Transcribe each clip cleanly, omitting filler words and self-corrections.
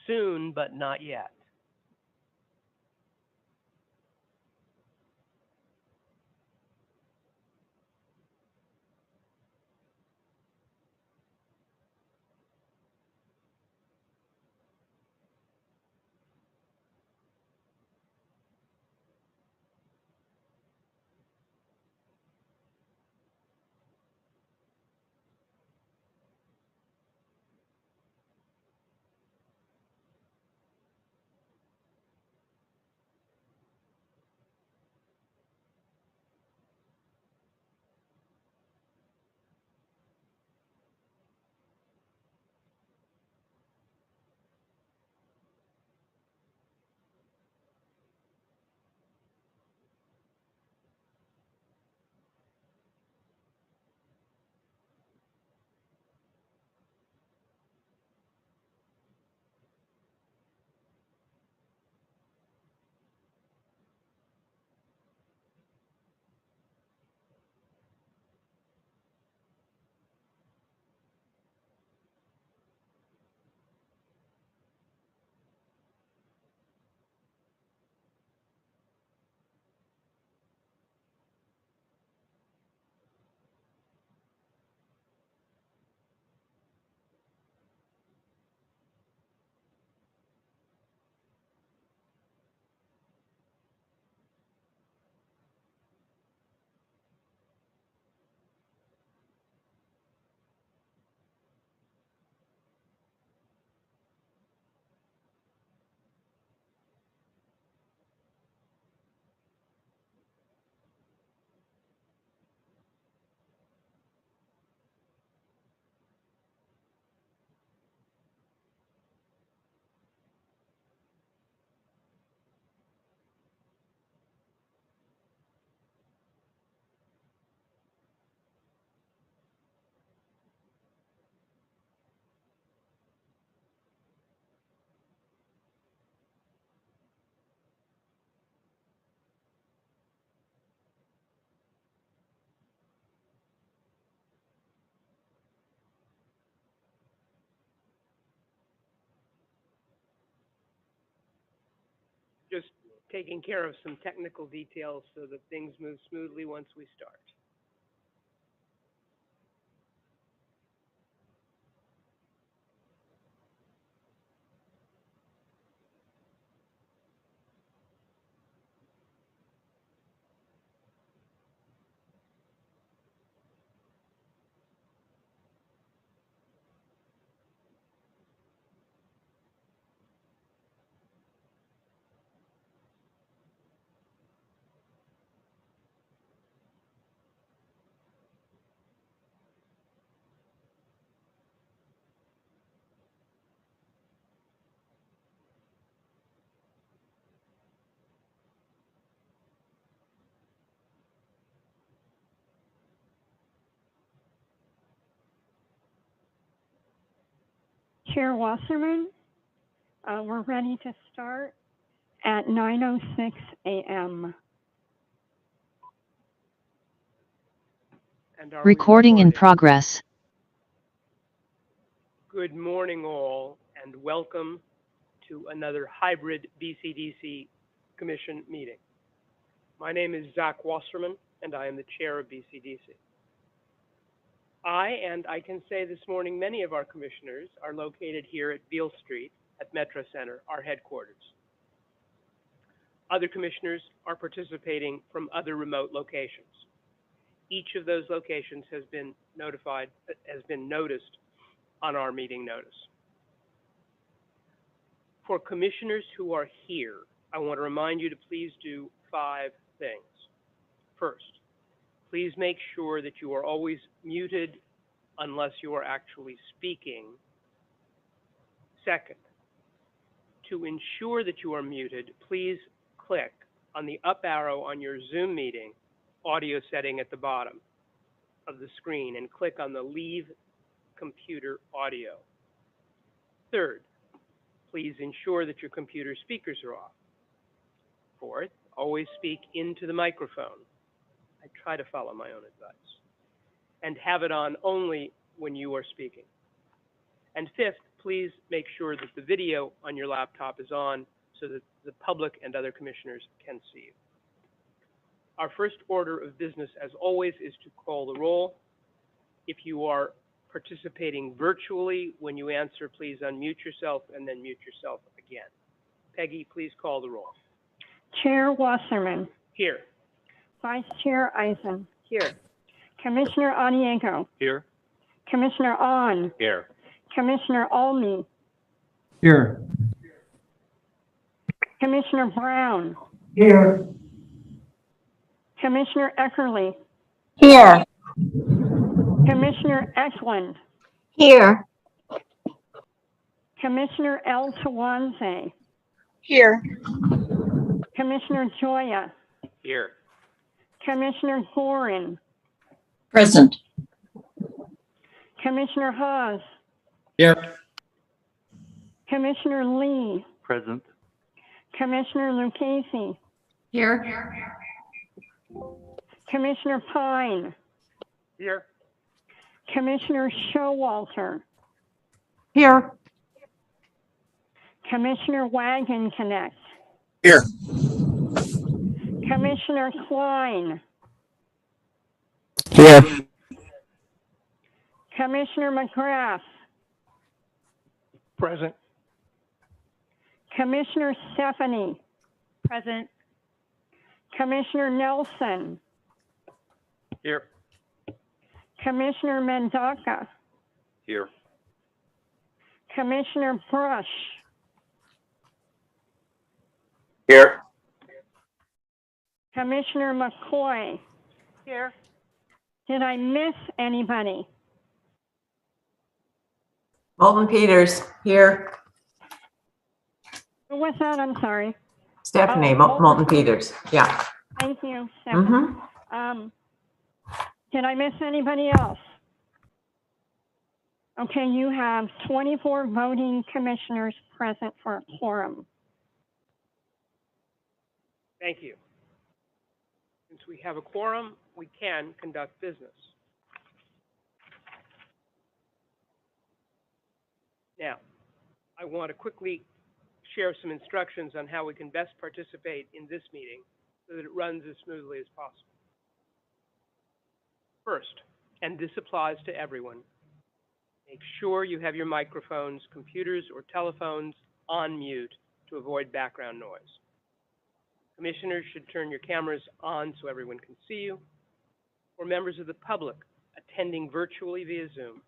Soon, but not yet. Just taking care of some technical details so that things move smoothly once we start. Chair Wasserman, We're ready to start at 9:06 a.m. And are we Recording in recording? progress. Good morning, all, and welcome to another hybrid BCDC Commission meeting. My name is Zach Wasserman, and I am the chair of BCDC. I can say this morning, many of our commissioners are located here at Beale Street at Metro Center, our headquarters. Other commissioners are participating from other remote locations. Each of those locations has been noticed on our meeting notice. For commissioners who are here, I want to remind you to please do 5 things. First, please make sure that you are always muted unless you are actually speaking. Second, to ensure that you are muted, please click on the up arrow on your Zoom meeting audio setting at the bottom of the screen and click on the Leave Computer Audio. Third, please ensure that your computer speakers are off. Fourth, always speak into the microphone. I try to follow my own advice. And have it on only when you are speaking. And fifth, please make sure that the video on your laptop is on so that the public and other commissioners can see you. Our first order of business, as always, is to call the roll. If you are participating virtually, when you answer, please unmute yourself and then mute yourself again. Peggy, please call the roll. Chair Wasserman. Here. Vice Chair Eisen. Here. Commissioner Aniego. Here. Commissioner On. Here. Commissioner Olney. Here. Commissioner Brown. Here. Commissioner Eckerly. Here. Commissioner Eklund. Here. Commissioner El Tawanze. Here. Commissioner Joya. Here. Commissioner Gorin. Present. Commissioner Haas. Here. Commissioner Lee. Present. Commissioner Lucchese. Here. Commissioner Pine. Here. Commissioner Showalter. Here. Commissioner Wagon Connect. Here. Commissioner Klein. Here. Commissioner McGrath. Present. Commissioner Stephanie. Present. Commissioner Nelson. Here. Commissioner Mendoca. Here. Commissioner Brush. Here. Commissioner McCoy. Here. Did I miss anybody? Molten Peters, here. Who was that? I'm sorry. Stephanie, Oh, Molten Peters, yeah. Thank you, Stephanie. Mm-hmm. Did I miss anybody else? Okay, you have 24 voting commissioners present for a quorum. Thank you. Since we have a quorum, we can conduct business. Now, I want to quickly share some instructions on how we can best participate in this meeting so that it runs as smoothly as possible. First, and this applies to everyone, make sure you have your microphones, computers, or telephones on mute to avoid background noise. Commissioners should turn your cameras on so everyone can see you. For members of the public attending virtually via Zoom,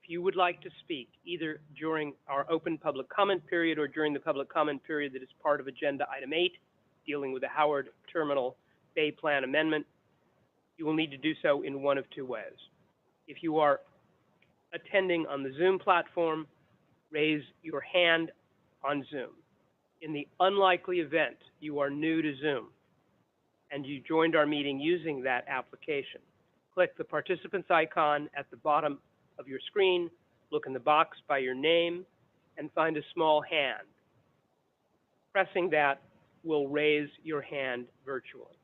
if you would like to speak either during our open public comment period or during the public comment period that is part of Agenda Item 8, dealing with the Howard Terminal Bay Plan Amendment, you will need to do so in one of 2 ways. If you are attending on the Zoom platform, raise your hand on Zoom. In the unlikely event you are new to Zoom and you joined our meeting using that application, click the participants icon at the bottom of your screen, look in the box by your name, and find a small hand. Pressing that will raise your hand virtually.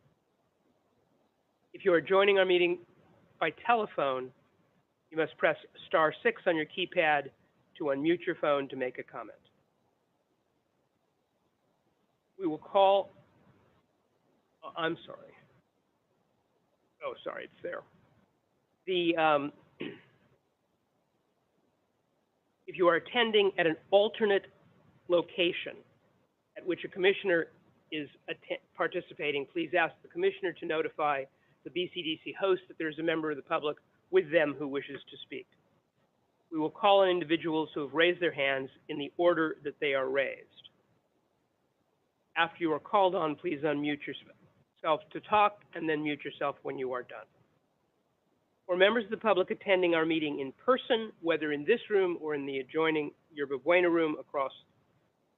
If you are joining our meeting by telephone, you must press *6 on your keypad to unmute your phone to make a comment. We will call, I'm sorry. Oh, sorry, it's there. If you are attending at an alternate location at which a commissioner is participating, please ask the commissioner to notify the BCDC host that there's a member of the public with them who wishes to speak. We will call on individuals who have raised their hands in the order that they are raised. After you are called on, please unmute yourself to talk and then mute yourself when you are done. For members of the public attending our meeting in person, whether in this room or in the adjoining Yerba Buena room across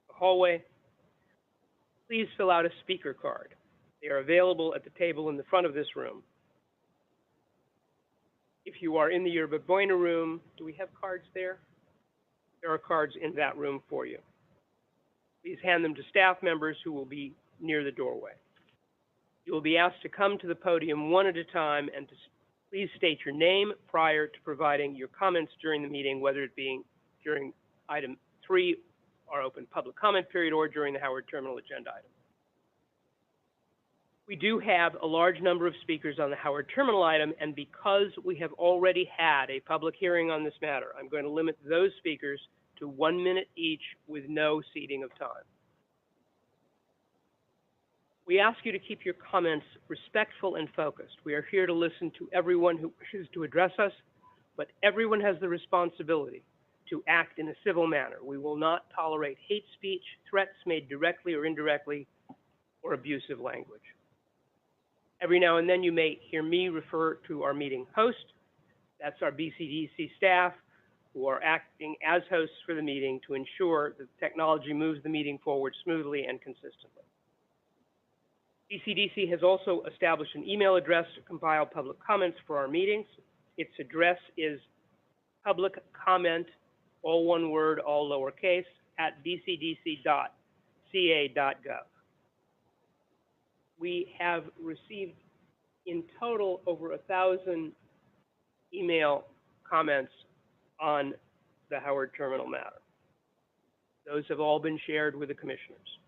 the hallway, please fill out a speaker card. They are available at the table in the front of this room. If you are in the Yerba Buena room, do we have cards there? There are cards in that room for you. Please hand them to staff members who will be near the doorway. You will be asked to come to the podium one at a time and to please state your name prior to providing your comments during the meeting, whether it being during item 3, our open public comment period, or during the Howard Terminal agenda item. We do have a large number of speakers on the Howard Terminal item, and because we have already had a public hearing on this matter, I'm going to limit those speakers to 1 minute each with no ceding of time. We ask you to keep your comments respectful and focused. We are here to listen to everyone who wishes to address us, but everyone has the responsibility to act in a civil manner. We will not tolerate hate speech, threats made directly or indirectly, or abusive language. Every now and then you may hear me refer to our meeting host. That's our BCDC staff who are acting as hosts for the meeting to ensure that technology moves the meeting forward smoothly and consistently. BCDC has also established an email address to compile public comments for our meetings. Its address is publiccomment, all one word, all lowercase, at bcdc.ca.gov. We have received in total over 1,000 email comments on the Howard Terminal matter. Those have all been shared with the commissioners.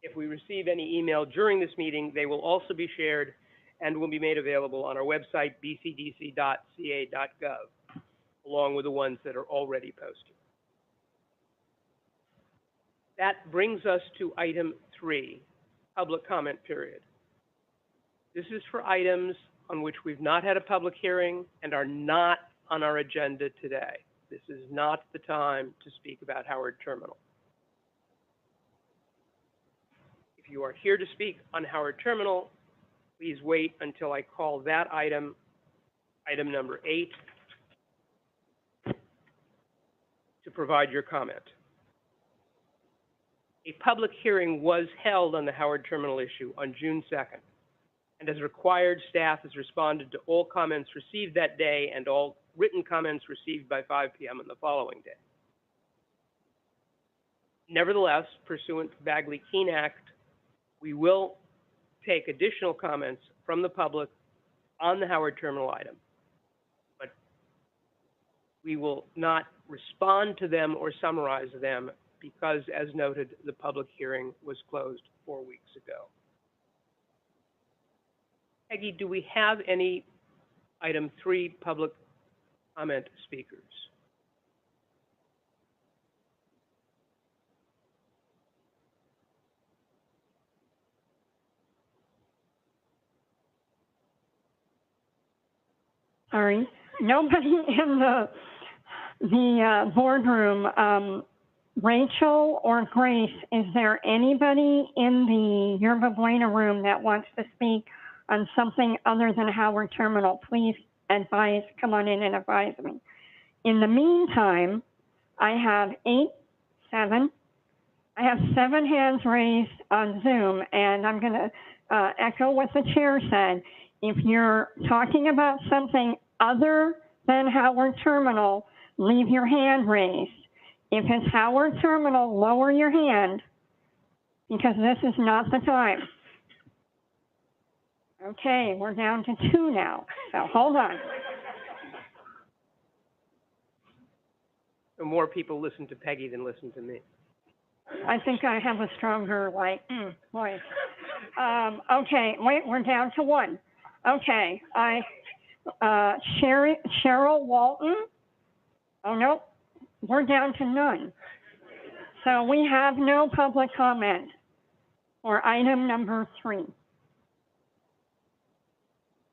If we receive any email during this meeting, they will also be shared and will be made available on our website, bcdc.ca.gov, along with the ones that are already posted. That brings us to item 3, public comment period. This is for items on which we've not had a public hearing and are not on our agenda today. This is not the time to speak about Howard Terminal. If you are here to speak on Howard Terminal, please wait until I call that item, item number 8, to provide your comment. A public hearing was held on the Howard Terminal issue on June 2nd, and as required, staff has responded to all comments received that day and all written comments received by 5 p.m. on the following day. Nevertheless, pursuant to the Bagley-Keene Act, we will take additional comments from the public on the Howard Terminal item, but we will not respond to them or summarize them because, as noted, the public hearing was closed 4 weeks ago. Peggy, do we have any item 3 public comment speakers? Sorry, nobody in the boardroom. Rachel or Grace, is there anybody in the Yerba Buena room that wants to speak on something other than Howard Terminal? Please advise, come on in and advise me. In the meantime, I have 7 hands raised on Zoom, and I'm going to echo what the chair said. If you're talking about something other than Howard Terminal, leave your hand raised. If it's Howard Terminal, lower your hand because this is not the time. Okay, we're down to 2 now, so hold on. So more people listen to Peggy than listen to me. I think I have a stronger, voice. Okay, wait, we're down to 1. Okay, Cheryl Walton. Oh, no, we're down to none. So we have no public comment for item number 3.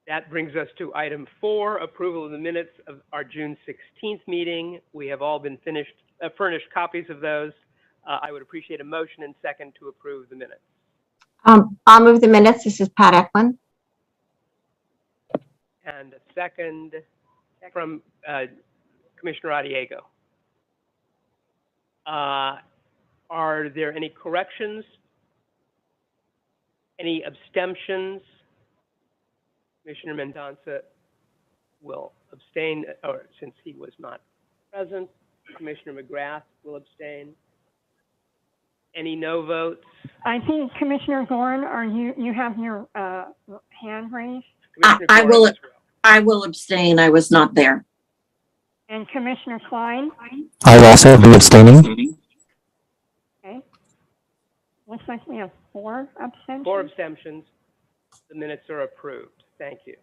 That brings us to item 4, approval of the minutes of our June 16th meeting. We have all been furnished copies of those. I would appreciate a motion and second to approve the minutes. I'll move the minutes. This is Pat Eklund. And a second from Commissioner Adiego. Are there any corrections? Any abstentions? Commissioner Mendonça will abstain, or since he was not present. Commissioner McGrath will abstain. Any no votes? I think Commissioner Gorin, you have your hand raised? Commissioner I will abstain. I was not there. And Commissioner Klein? I will also be abstaining. Okay. Looks like we have 4 abstentions. 4 abstentions. The minutes are approved. Thank you.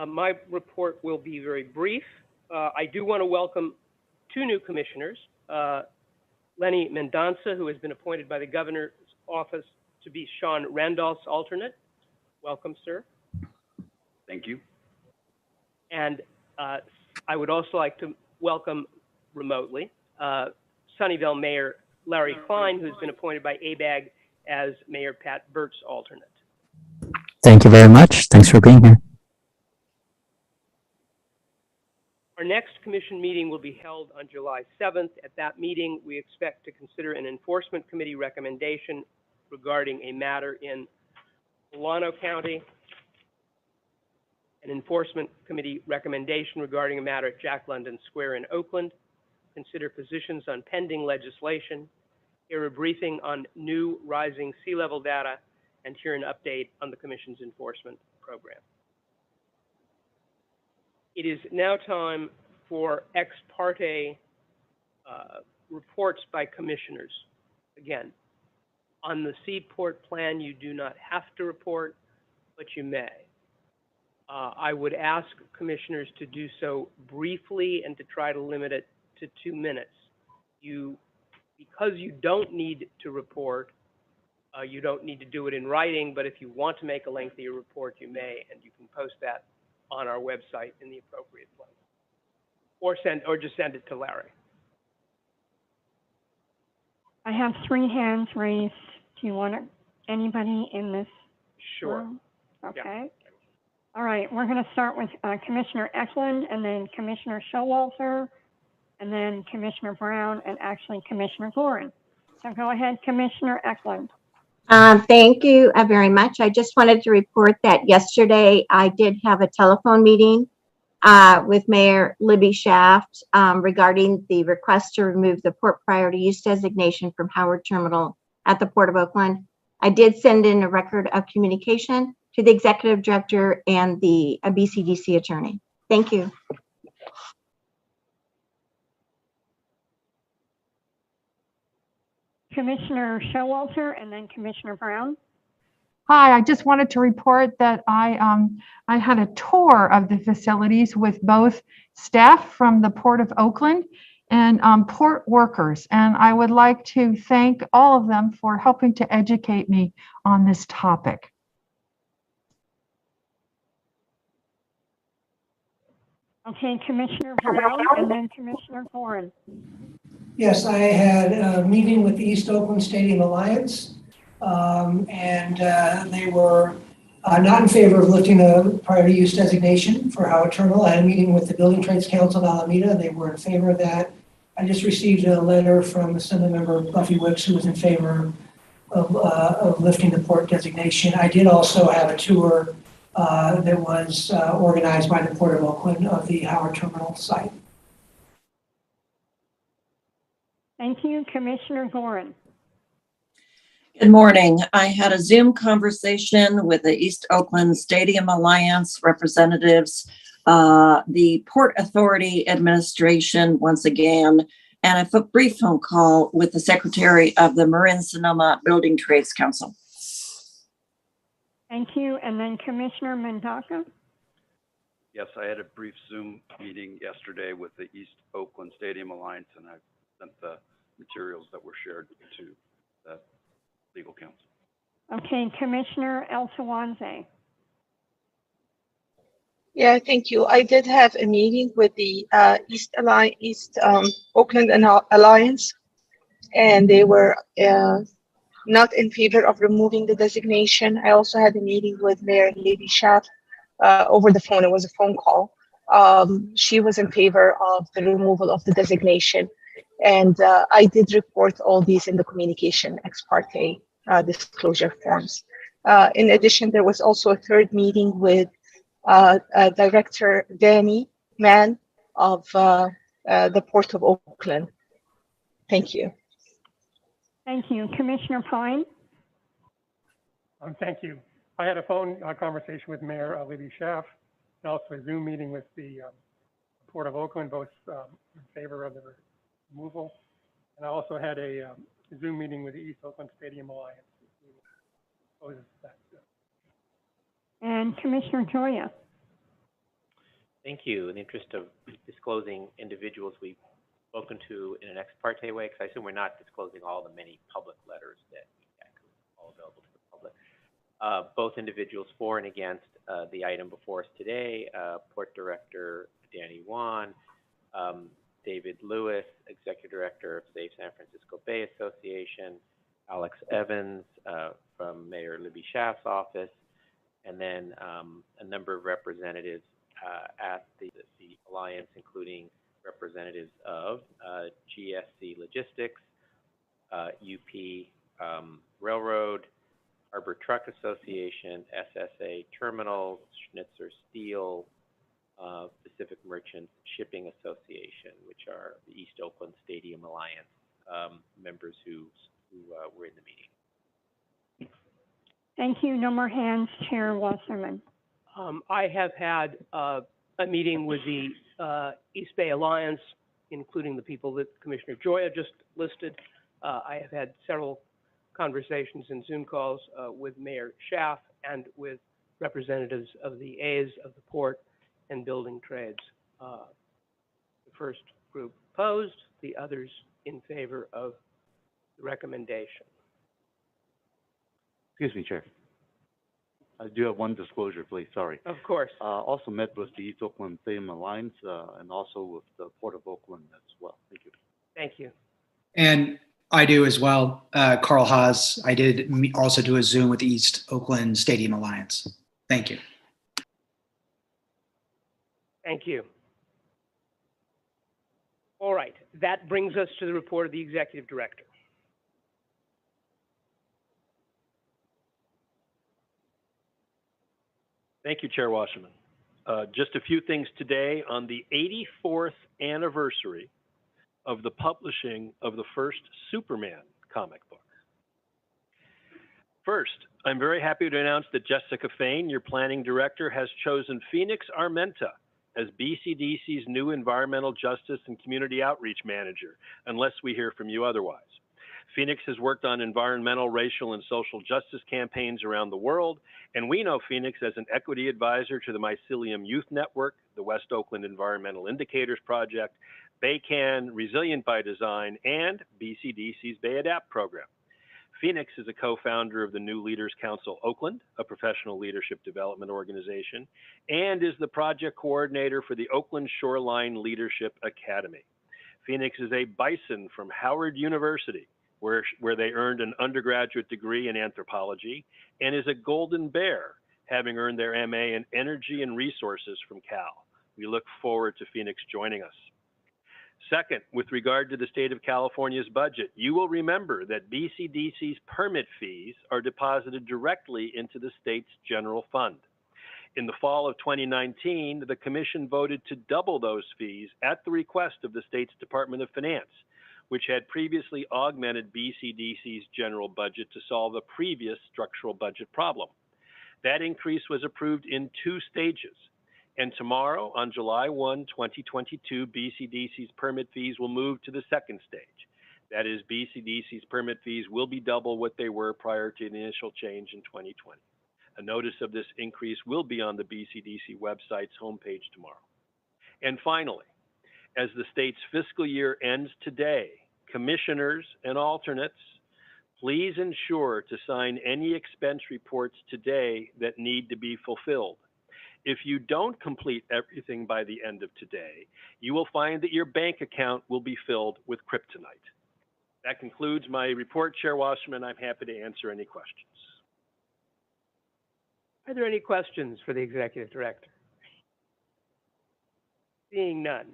My report will be very brief. I do want to welcome 2 new commissioners. Lenny Mendonça, who has been appointed by the governor's office to be Sean Randolph's alternate. Welcome, sir. Thank you. And I would also like to welcome remotely Sunnyvale Mayor Larry Klein, who's been appointed by ABAG as Mayor Pat Burt's alternate. Thank you very much. Thanks for being here. Our next commission meeting will be held on July 7th. At that meeting, we expect to consider an enforcement committee recommendation regarding a matter in Solano County, an enforcement committee recommendation regarding a matter at Jack London Square in Oakland, consider positions on pending legislation, hear a briefing on new rising sea level data, and hear an update on the Commission's enforcement program. It is now time for ex parte reports by commissioners. Again, on the Seaport Plan, you do not have to report, but you may. I would ask commissioners to do so briefly and to try to limit it to 2 minutes. Because you don't need to report, you don't need to do it in writing, but if you want to make a lengthier report, you may, and you can post that on our website in the appropriate place. Or just send it to Larry. I have 3 hands raised. Do you want anybody in this Sure. room? Okay. Yeah. All right, we're going to start with Commissioner Eklund, and then Commissioner Showalter, and then Commissioner Brown, and actually Commissioner Gorin. So go ahead, Commissioner Eklund. Thank you very much. I just wanted to report that yesterday I did have a telephone meeting with Mayor Libby Shaft regarding the request to remove the port priority use designation from Howard Terminal at the Port of Oakland. I did send in a record of communication to the executive director and the BCDC attorney. Thank you. Commissioner Showalter, and then Commissioner Brown. Hi, I just wanted to report that I had a tour of the facilities with both staff from the Port of Oakland and port workers, and I would like to thank all of them for helping to educate me on this topic. Okay, Commissioner Brown, and then Commissioner Gorin. Yes, I had a meeting with the East Oakland Stadium Alliance, and they were not in favor of lifting the priority use designation for Howard Terminal. I had a meeting with the Building Trades Council of Alameda. They were in favor of that. I just received a letter from Assemblymember Buffy Wicks, who was in favor of lifting the port designation. I did also have a tour that was organized by the Port of Oakland of the Howard Terminal site. Thank you, Commissioner Gorin. Good morning. I had a Zoom conversation with the East Oakland Stadium Alliance representatives, the Port Authority Administration once again, and a brief phone call with the Secretary of the Marin-Sonoma Building Trades Council. Thank you. And then Commissioner Mendoza? Yes, I had a brief Zoom meeting yesterday with the East Oakland Stadium Alliance, and I sent the materials that were shared to the legal counsel. Okay, Commissioner El-Sawanze. Yeah, thank you. I did have a meeting with the East Oakland Alliance, and they were not in favor of removing the designation. I also had a meeting with Mayor Libby Schaaf over the phone. It was a phone call. She was in favor of the removal of the designation, and I did report all these in the communication ex parte disclosure forms. In addition, there was also a third meeting with Director Danny Mann of the Port of Oakland. Thank you. Thank you. Commissioner Pine? Thank you. I had a phone conversation with Mayor Libby Schaaf, and also a Zoom meeting with the Port of Oakland, both in favor of the removal. And I also had a Zoom meeting with the East Oakland Stadium Alliance. And Commissioner Joya? Thank you. In the interest of disclosing individuals we've spoken to in an ex parte way, because I assume we're not disclosing all the many public letters that we get, all available to the public. Both individuals for and against the item before us today, Port Director Danny Wan, David Lewis, Executive Director of Safe San Francisco Bay Association, Alex Evans from Mayor Libby Schaaf's office, and then a number of representatives at the Alliance, including representatives of GSC Logistics, UP Railroad, Harbor Truck Association, SSA Terminals, Schnitzer Steel, Pacific Merchants Shipping Association, which are the East Oakland Stadium Alliance members who were in the meeting. Thank you. No more hands. Chair Wasserman. I have had a meeting with the East Bay Alliance, including the people that Commissioner Joya just listed. I have had several conversations and Zoom calls with Mayor Schaaf and with representatives of the A's of the port and building trades. The first group opposed, the others in favor of the recommendation. Excuse me, Chair. I do have one disclosure, please. Sorry. Of course. Also met with the East Oakland Stadium Alliance and also with the Port of Oakland as well. Thank you. Thank you. And I do as well. Carl Haas, I did also do a Zoom with the East Oakland Stadium Alliance. Thank you. Thank you. All right. That brings us to the report of the Executive Director. Thank you, Chair Wasserman. Just a few things today on the 84th anniversary of the publishing of the first Superman comic book. First, I'm very happy to announce that Jessica Fain, your planning director, has chosen Phoenix Armenta as BCDC's new environmental justice and community outreach manager, unless we hear from you otherwise. Phoenix has worked on environmental, racial, and social justice campaigns around the world, and we know Phoenix as an equity advisor to the Mycelium Youth Network, the West Oakland Environmental Indicators Project, BayCan, Resilient by Design, and BCDC's Bay Adapt program. Phoenix is a co-founder of the New Leaders Council Oakland, a professional leadership development organization, and is the project coordinator for the Oakland Shoreline Leadership Academy. Phoenix is a bison from Howard University, where they earned an undergraduate degree in anthropology, and is a golden bear, having earned their MA in energy and resources from Cal. We look forward to Phoenix joining us. Second, with regard to the state of California's budget, you will remember that BCDC's permit fees are deposited directly into the state's general fund. In the fall of 2019, the Commission voted to double those fees at the request of the state's Department of Finance, which had previously augmented BCDC's general budget to solve a previous structural budget problem. That increase was approved in 2 stages. And tomorrow, on July 1, 2022, BCDC's permit fees will move to the 2nd stage. That is, BCDC's permit fees will be double what they were prior to the initial change in 2020. A notice of this increase will be on the BCDC website's homepage tomorrow. And finally, as the state's fiscal year ends today, commissioners and alternates, please ensure to sign any expense reports today that need to be fulfilled. If you don't complete everything by the end of today, you will find that your bank account will be filled with kryptonite. That concludes my report, Chair Wasserman. I'm happy to answer any questions. Are there any questions for the Executive Director? Seeing none.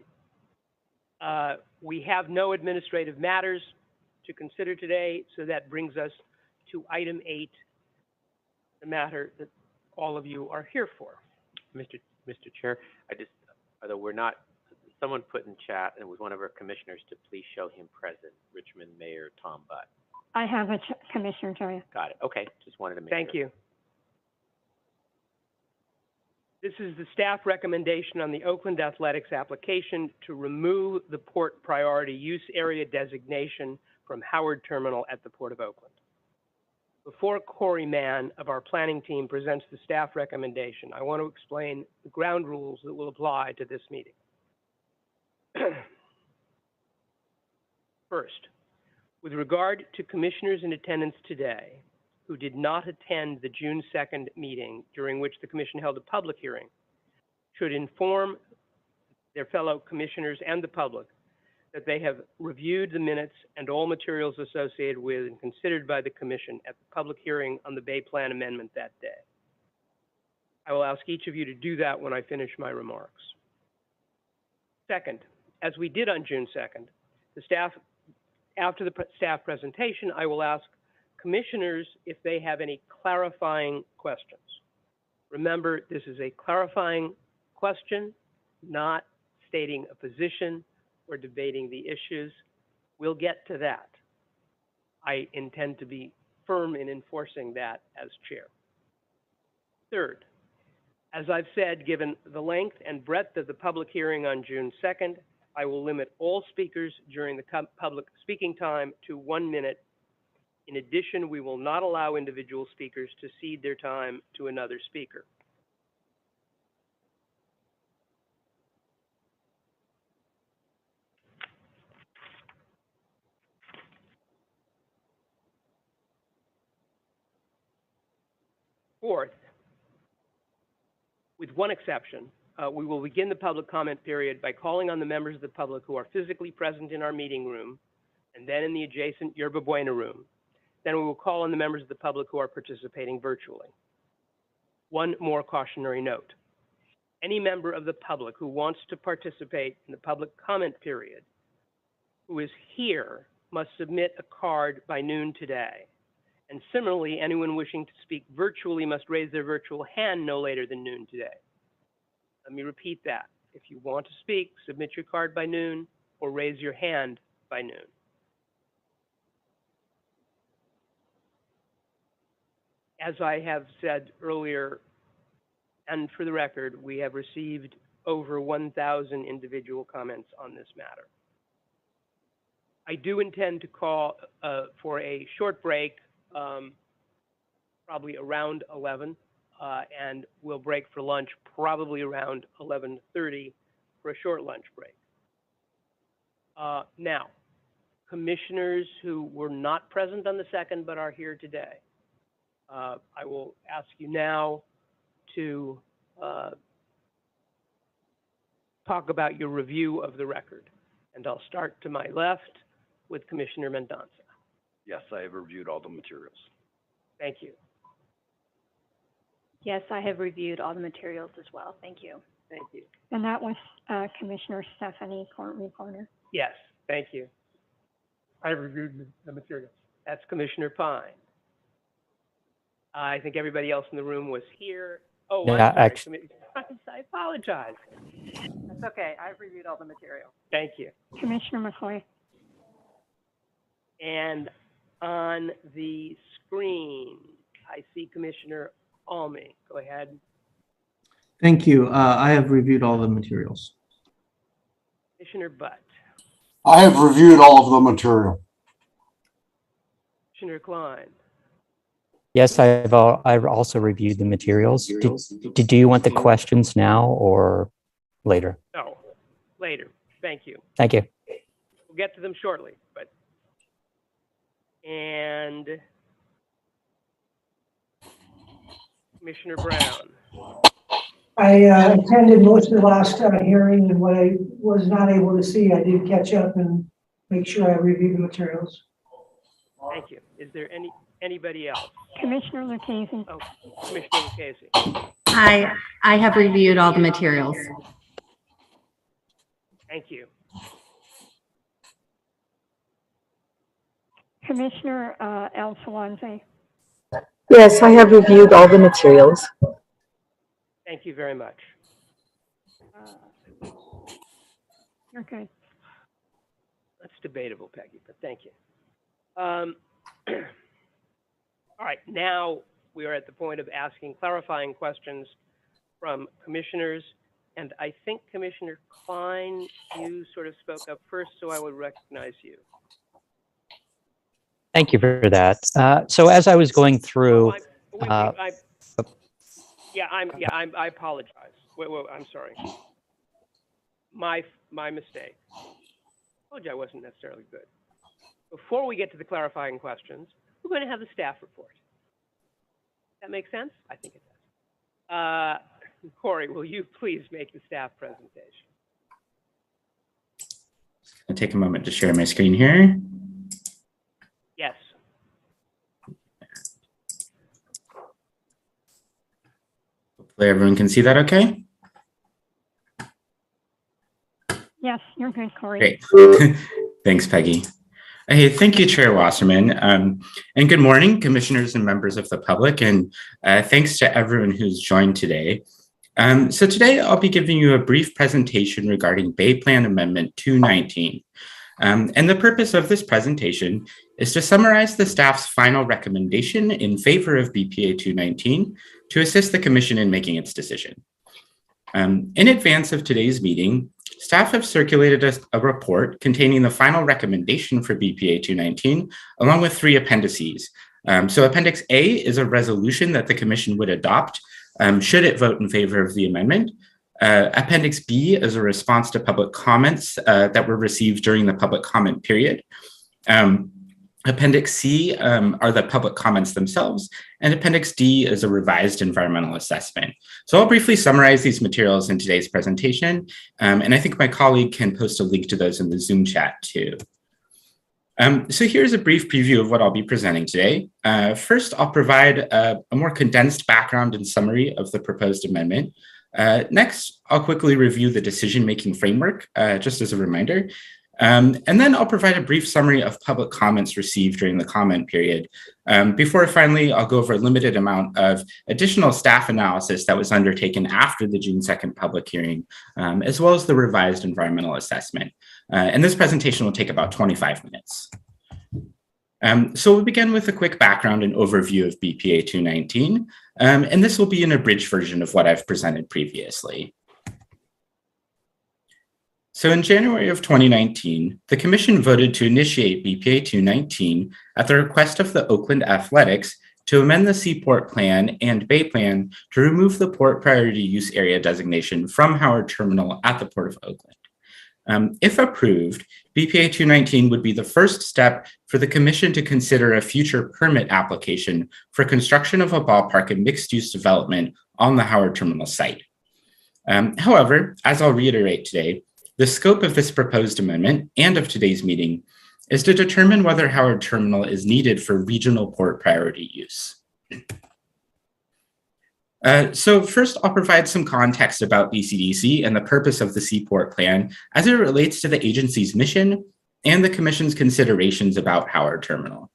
We have no administrative matters to consider today, so that brings us to item 8, the matter that all of you are here for. Mr. Chair, although we're not, someone put in chat, and it was one of our commissioners, to please show him present, Richmond Mayor Tom Butt. I have a commissioner, Toya. Got it. Okay, just wanted to make Thank sure. you. This is the staff recommendation on the Oakland Athletics application to remove the port priority use area designation from Howard Terminal at the Port of Oakland. Before Corey Mann of our planning team presents the staff recommendation, I want to explain the ground rules that will apply to this meeting. First, with regard to commissioners in attendance today who did not attend the June 2nd meeting during which the commission held a public hearing, should inform their fellow commissioners and the public that they have reviewed the minutes and all materials associated with and considered by the commission at the public hearing on the Bay Plan amendment that day. I will ask each of you to do that when I finish my remarks. Second, as we did on June 2nd, after the staff presentation, I will ask commissioners if they have any clarifying questions. Remember, this is a clarifying question, not stating a position or debating the issues. We'll get to that. I intend to be firm in enforcing that as chair. Third, as I've said, given the length and breadth of the public hearing on June 2nd, I will limit all speakers during the public speaking time to 1 minute. In addition, we will not allow individual speakers to cede their time to another speaker. Fourth, with one exception, we will begin the public comment period by calling on the members of the public who are physically present in our meeting room and then in the adjacent Yerba Buena room. Then we will call on the members of the public who are participating virtually. One more cautionary note. Any member of the public who wants to participate in the public comment period who is here must submit a card by noon today. And similarly, anyone wishing to speak virtually must raise their virtual hand no later than noon today. Let me repeat that. If you want to speak, submit your card by noon or raise your hand by noon. As I have said earlier, and for the record, we have received over 1,000 individual comments on this matter. I do intend to call for a short break, probably around 11, and we'll break for lunch probably around 11:30 for a short lunch break. Now, commissioners who were not present on the 2nd but are here today, I will ask you now to talk about your review of the record. And I'll start to my left with Commissioner Mendonça. Yes, I have reviewed all the materials. Thank you. Yes, I have reviewed all the materials as well. Thank you. Thank you. And that was Commissioner Stephanie, court reporter. Yes, thank you. I reviewed the materials. That's Commissioner Pine. I think everybody else in the room was here. Oh, Yeah, I'm sorry. actually- I apologize. That's okay. I've reviewed all the material. Thank you. Commissioner McCoy. And on the screen, I see Commissioner Almy. Go ahead. Thank you. I have reviewed all the materials. Commissioner Butt. I have reviewed all of the material. Commissioner Klein. Yes, I've also reviewed the materials. Do you want the questions now or later? No, later. Thank you. Thank you. We'll get to them shortly, but. And Commissioner Brown. I attended most of the last hearing, and what I was not able to see, I did catch up and make sure I reviewed the materials. Thank you. Is there anybody else? Commissioner Lucchese. Oh, Commissioner Lucchese. I have reviewed all the materials. Thank you. Commissioner El Sawanze. Yes, I have reviewed all the materials. Thank you very much. You're good. That's debatable, Peggy, but thank you. All right, now we are at the point of asking clarifying questions from commissioners. And I think Commissioner Klein, you sort of spoke up first, so I would recognize you. Thank you for that. So as I was going through, I apologize. Wait, I'm sorry. My mistake. I told you I wasn't necessarily good. Before we get to the clarifying questions, we're going to have the staff report. That make sense? I think it does. Corey, will you please make the staff presentation? I'll take a moment to share my screen here. Yes. Hopefully everyone can see that okay? Yes, you're good, Corey. Great. Thanks, Peggy. Hey, thank you, Chair Wasserman. And good morning, commissioners and members of the public. And thanks to everyone who's joined today. So today I'll be giving you a brief presentation regarding Bay Plan Amendment 219. And the purpose of this presentation is to summarize the staff's final recommendation in favor of BPA 219 to assist the Commission in making its decision. In advance of today's meeting, staff have circulated a report containing the final recommendation for BPA 219, along with 3 appendices. So Appendix A is a resolution that the Commission would adopt should it vote in favor of the amendment. Appendix B is a response to public comments that were received during the public comment period. Appendix C are the public comments themselves, and Appendix D is a revised environmental assessment. So I'll briefly summarize these materials in today's presentation, and I think my colleague can post a link to those in the Zoom chat too. So here's a brief preview of what I'll be presenting today. First, I'll provide a more condensed background and summary of the proposed amendment. Next, I'll quickly review the decision-making framework, just as a reminder. And then I'll provide a brief summary of public comments received during the comment period. Before finally, I'll go over a limited amount of additional staff analysis that was undertaken after the June 2nd public hearing, as well as the revised environmental assessment. And this presentation will take about 25 minutes. So we'll begin with a quick background and overview of BPA 219. And this will be an abridged version of what I've presented previously. So in January of 2019, the Commission voted to initiate BPA 219 at the request of the Oakland Athletics to amend the Seaport Plan and Bay Plan to remove the Port Priority Use Area designation from Howard Terminal at the Port of Oakland. If approved, BPA 219 would be the first step for the Commission to consider a future permit application for construction of a ballpark and mixed-use development on the Howard Terminal site. However, as I'll reiterate today, the scope of this proposed amendment and of today's meeting is to determine whether Howard Terminal is needed for regional port priority use. So first, I'll provide some context about BCDC and the purpose of the Seaport Plan as it relates to the agency's mission and the Commission's considerations about Howard Terminal.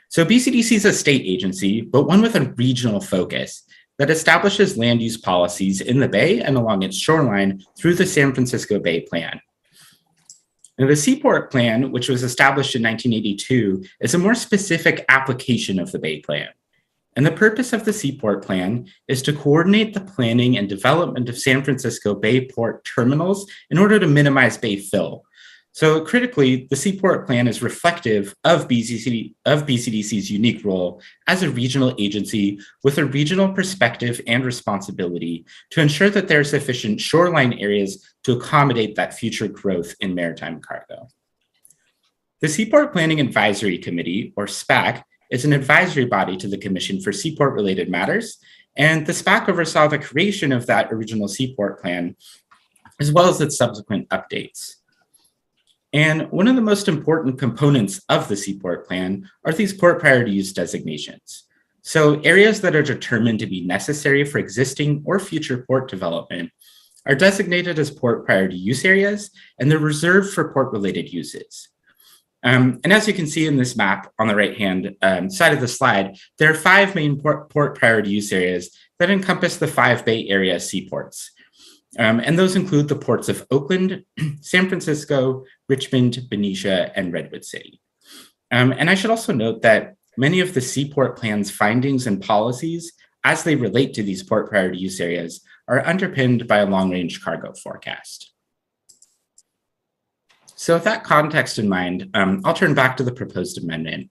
So BCDC is a state agency, but one with a regional focus that establishes land use policies in the Bay and along its shoreline through the San Francisco Bay Plan. Now, the Seaport Plan, which was established in 1982, is a more specific application of the Bay Plan. And the purpose of the Seaport Plan is to coordinate the planning and development of San Francisco Bay Port terminals in order to minimize bay fill. So critically, the Seaport Plan is reflective of BCDC's unique role as a regional agency with a regional perspective and responsibility to ensure that there are sufficient shoreline areas to accommodate that future growth in maritime cargo. The Seaport Planning Advisory Committee, or SPAC, is an advisory body to the Commission for Seaport-related matters, and the SPAC oversaw the creation of that original Seaport Plan, as well as its subsequent updates. And one of the most important components of the Seaport Plan are these port priority use designations. So areas that are determined to be necessary for existing or future port development are designated as port priority use areas, and they're reserved for port-related uses. And as you can see in this map on the right-hand side of the slide, there are 5 main port priority use areas that encompass the 5 Bay Area seaports. And those include the ports of Oakland, San Francisco, Richmond, Benicia, and Redwood City. And I should also note that many of the Seaport Plan's findings and policies, as they relate to these port priority use areas, are underpinned by a long-range cargo forecast. So with that context in mind, I'll turn back to the proposed amendment.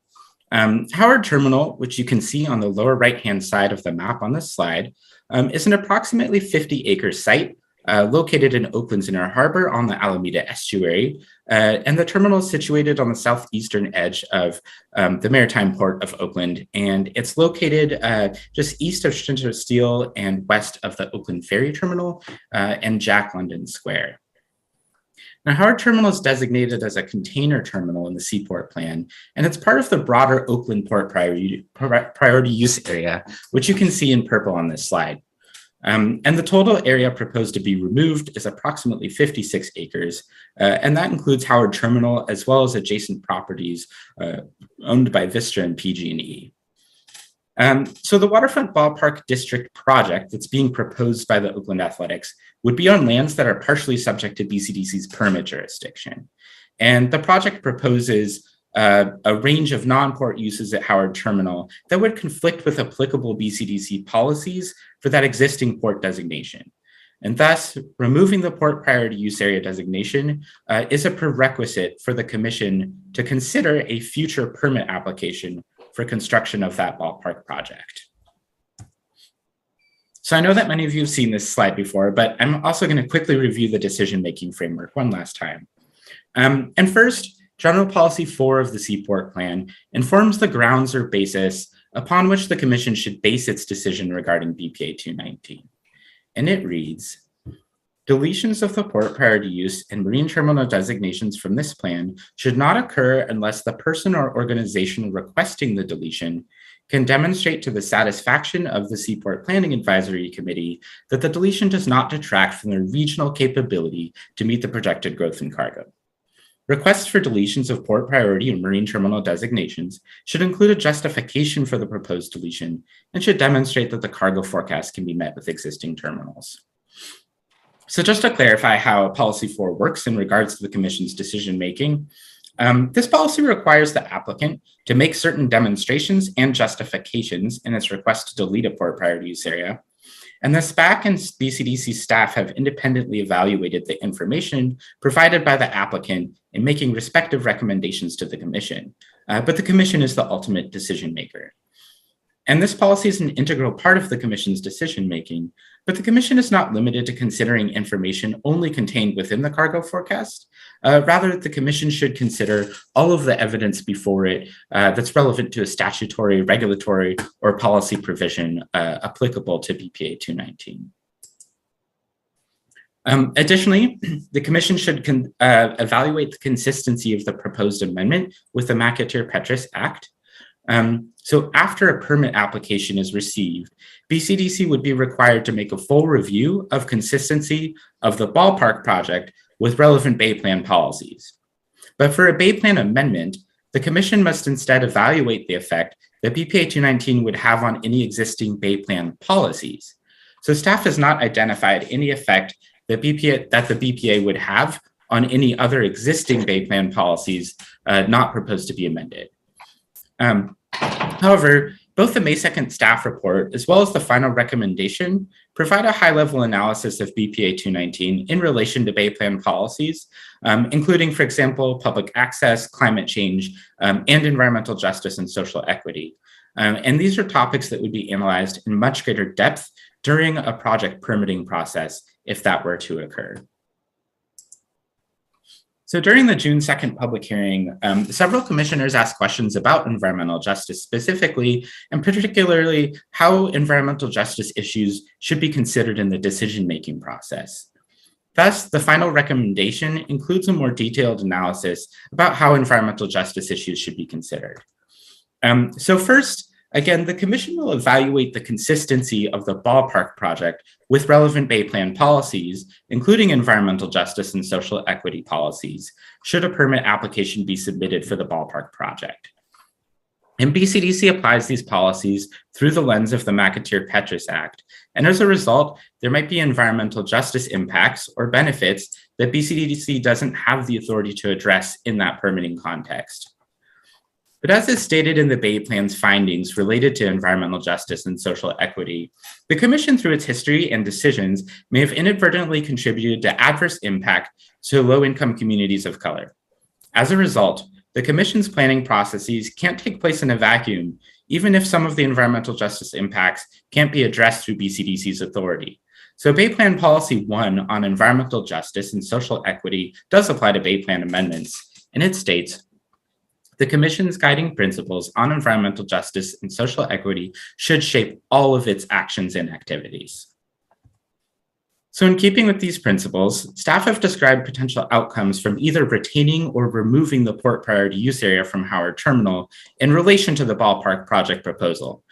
Howard Terminal, which you can see on the lower right-hand side of the map on this slide, is an approximately 50-acre site located in Oakland's Inner Harbor on the Alameda Estuary. And the terminal is situated on the southeastern edge of the maritime port of Oakland. And it's located just east of Shinto Steel and west of the Oakland Ferry Terminal and Jack London Square. Now, Howard Terminal is designated as a container terminal in the Seaport Plan, and it's part of the broader Oakland Port priority use area, which you can see in purple on this slide. And the total area proposed to be removed is approximately 56 acres, and that includes Howard Terminal as well as adjacent properties owned by Vista and PG&E. So the Waterfront Ballpark District project that's being proposed by the Oakland Athletics would be on lands that are partially subject to BCDC's permit jurisdiction. And the project proposes a range of non-port uses at Howard Terminal that would conflict with applicable BCDC policies for that existing port designation. And thus, removing the port priority use area designation is a prerequisite for the Commission to consider a future permit application for construction of that ballpark project. So I know that many of you have seen this slide before, but I'm also going to quickly review the decision-making framework one last time. And first, General Policy 4 of the Seaport Plan informs the grounds or basis upon which the Commission should base its decision regarding BPA 219. And it reads, deletions of the port priority use and marine terminal designations from this plan should not occur unless the person or organization requesting the deletion can demonstrate to the satisfaction of the Seaport Planning Advisory Committee that the deletion does not detract from their regional capability to meet the projected growth in cargo. Requests for deletions of port priority and marine terminal designations should include a justification for the proposed deletion and should demonstrate that the cargo forecast can be met with existing terminals. So just to clarify how Policy 4 works in regards to the Commission's decision-making, this policy requires the applicant to make certain demonstrations and justifications in its request to delete a port priority use area. And the SPAC and BCDC staff have independently evaluated the information provided by the applicant in making respective recommendations to the Commission, but the Commission is the ultimate decision maker. And this policy is an integral part of the Commission's decision-making, but the Commission is not limited to considering information only contained within the cargo forecast. Rather, the Commission should consider all of the evidence before it that's relevant to a statutory, regulatory, or policy provision applicable to BPA 219. Additionally, the Commission should evaluate the consistency of the proposed amendment with the McAteer-Petras Act. So after a permit application is received, BCDC would be required to make a full review of consistency of the ballpark project with relevant Bay Plan policies. But for a Bay Plan amendment, the Commission must instead evaluate the effect that BPA 219 would have on any existing Bay Plan policies. So staff has not identified any effect that the BPA would have on any other existing Bay Plan policies not proposed to be amended. However, both the May 2nd staff report as well as the final recommendation provide a high-level analysis of BPA 219 in relation to Bay Plan policies, including, for example, public access, climate change, and environmental justice and social equity. And these are topics that would be analyzed in much greater depth during a project permitting process if that were to occur. So during the June 2nd public hearing, several commissioners asked questions about environmental justice specifically, and particularly how environmental justice issues should be considered in the decision-making process. Thus, the final recommendation includes a more detailed analysis about how environmental justice issues should be considered. So first, again, the commission will evaluate the consistency of the Ballpark project with relevant Bay Plan policies, including environmental justice and social equity policies, should a permit application be submitted for the Ballpark project. And BCDC applies these policies through the lens of the McAteer-Petras Act. And as a result, there might be environmental justice impacts or benefits that BCDC doesn't have the authority to address in that permitting context. But as is stated in the Bay Plan's findings related to environmental justice and social equity, the Commission, through its history and decisions, may have inadvertently contributed to adverse impact to low-income communities of color. As a result, the Commission's planning processes can't take place in a vacuum, even if some of the environmental justice impacts can't be addressed through BCDC's authority. So Bay Plan Policy 1 on environmental justice and social equity does apply to Bay Plan amendments, and it states, the Commission's guiding principles on environmental justice and social equity should shape all of its actions and activities. So in keeping with these principles, staff have described potential outcomes from either retaining or removing the port priority use area from Howard Terminal in relation to the Ballpark project proposal,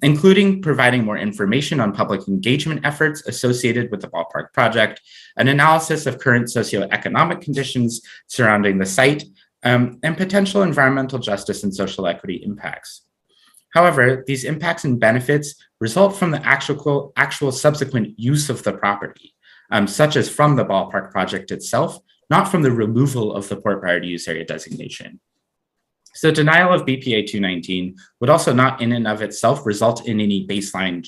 including providing more information on public engagement efforts associated with the Ballpark project, an analysis of current socioeconomic conditions surrounding the site, and potential environmental justice and social equity impacts. However, these impacts and benefits result from the actual subsequent use of the property, such as from the Ballpark project itself, not from the removal of the port priority use area designation. So denial of BPA 219 would also not in and of itself result in any baseline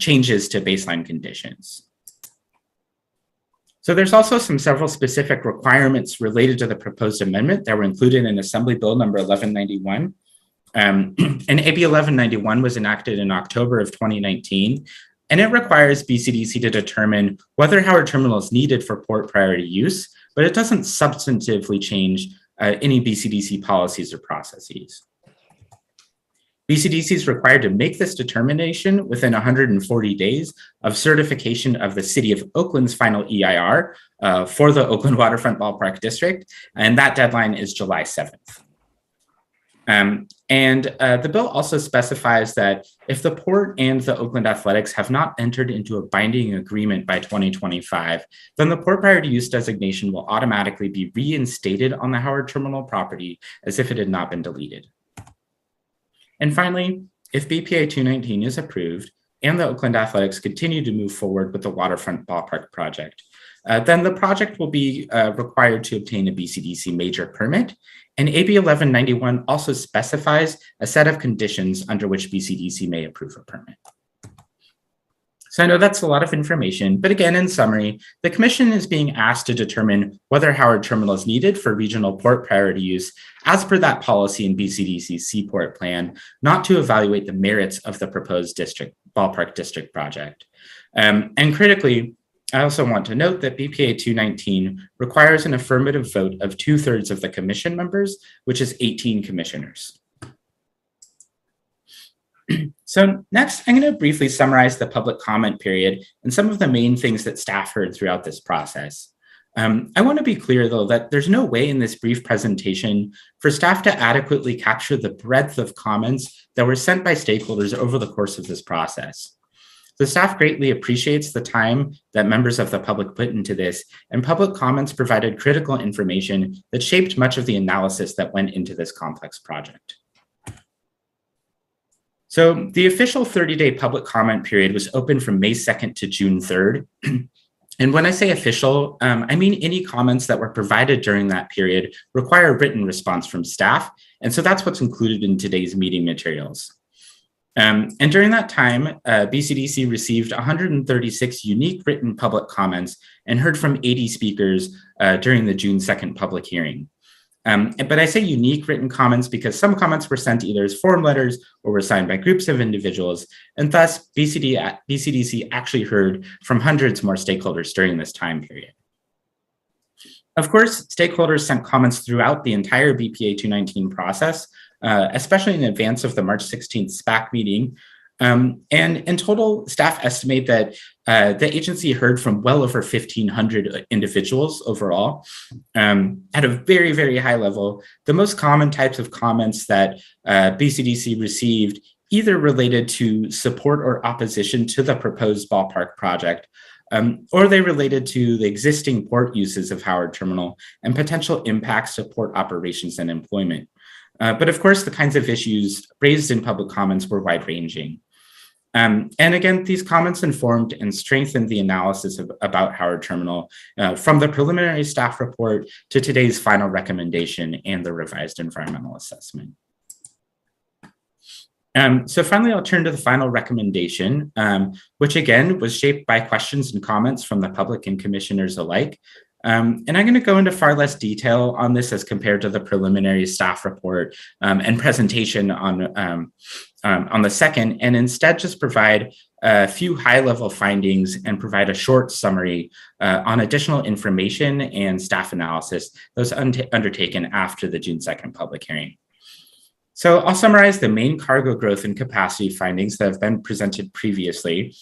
changes to baseline conditions. So there's also several specific requirements related to the proposed amendment that were included in Assembly Bill number 1191. And AB 1191 was enacted in October of 2019, and it requires BCDC to determine whether Howard Terminal is needed for port priority use, but it doesn't substantively change any BCDC policies or processes. BCDC is required to make this determination within 140 days of certification of the City of Oakland's final EIR for the Oakland Waterfront Ballpark District, and that deadline is July 7th. The bill also specifies that if the Port and the Oakland Athletics have not entered into a binding agreement by 2025, then the Port Priority Use designation will automatically be reinstated on the Howard Terminal property as if it had not been deleted. And finally, if BPA 219 is approved and the Oakland Athletics continue to move forward with the Waterfront Ballpark project, then the project will be required to obtain a BCDC major permit. And AB 1191 also specifies a set of conditions under which BCDC may approve a permit. So I know that's a lot of information, but again, in summary, the Commission is being asked to determine whether Howard Terminal is needed for regional port priority use as per that policy in BCDC's Seaport Plan, not to evaluate the merits of the proposed Ballpark District project. And critically, I also want to note that BPA 219 requires an affirmative vote of 2/3 of the Commission members, which is 18 commissioners. So next, I'm going to briefly summarize the public comment period and some of the main things that staff heard throughout this process. I want to be clear, though, that there's no way in this brief presentation for staff to adequately capture the breadth of comments that were sent by stakeholders over the course of this process. The staff greatly appreciates the time that members of the public put into this, and public comments provided critical information that shaped much of the analysis that went into this complex project. So the official 30-day public comment period was open from May 2nd to June 3rd. And when I say official, I mean any comments that were provided during that period require a written response from staff. And so that's what's included in today's meeting materials. And during that time, BCDC received 136 unique written public comments and heard from 80 speakers during the June 2nd public hearing. But I say unique written comments because some comments were sent either as form letters or were signed by groups of individuals, and thus BCDC actually heard from hundreds more stakeholders during this time period. Of course, stakeholders sent comments throughout the entire BPA 219 process, especially in advance of the March 16th SPAC meeting. And in total, staff estimate that the agency heard from well over 1,500 individuals overall. At a very, very high level, the most common types of comments that BCDC received either related to support or opposition to the proposed Ballpark project, or they related to the existing port uses of Howard Terminal and potential impacts to port operations and employment. But of course, the kinds of issues raised in public comments were wide-ranging. And again, these comments informed and strengthened the analysis about Howard Terminal from the preliminary staff report to today's final recommendation and the revised environmental assessment. So finally, I'll turn to the final recommendation, which again was shaped by questions and comments from the public and commissioners alike. And I'm going to go into far less detail on this as compared to the preliminary staff report and presentation on the second, and instead just provide a few high-level findings and provide a short summary on additional information and staff analysis that was undertaken after the June 2nd public hearing. So I'll summarize the main cargo growth and capacity findings that have been presented previously.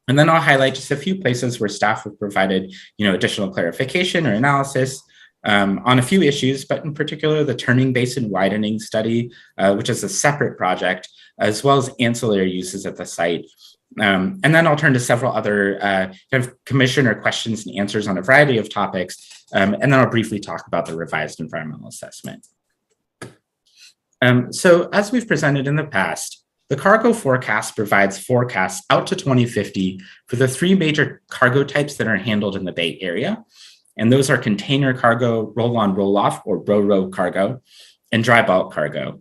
And then I'll highlight just a few places where staff have provided, additional clarification or analysis on a few issues, but in particular, the Turning Basin Widening Study, which is a separate project, as well as ancillary uses at the site. And then I'll turn to several other kind of commissioner questions and answers on a variety of topics. And then I'll briefly talk about the revised environmental assessment. So as we've presented in the past, the cargo forecast provides forecasts out to 2050 for the three major cargo types that are handled in the Bay Area. And those are container cargo, roll-on, roll-off, or ro-ro cargo, and dry bulk cargo.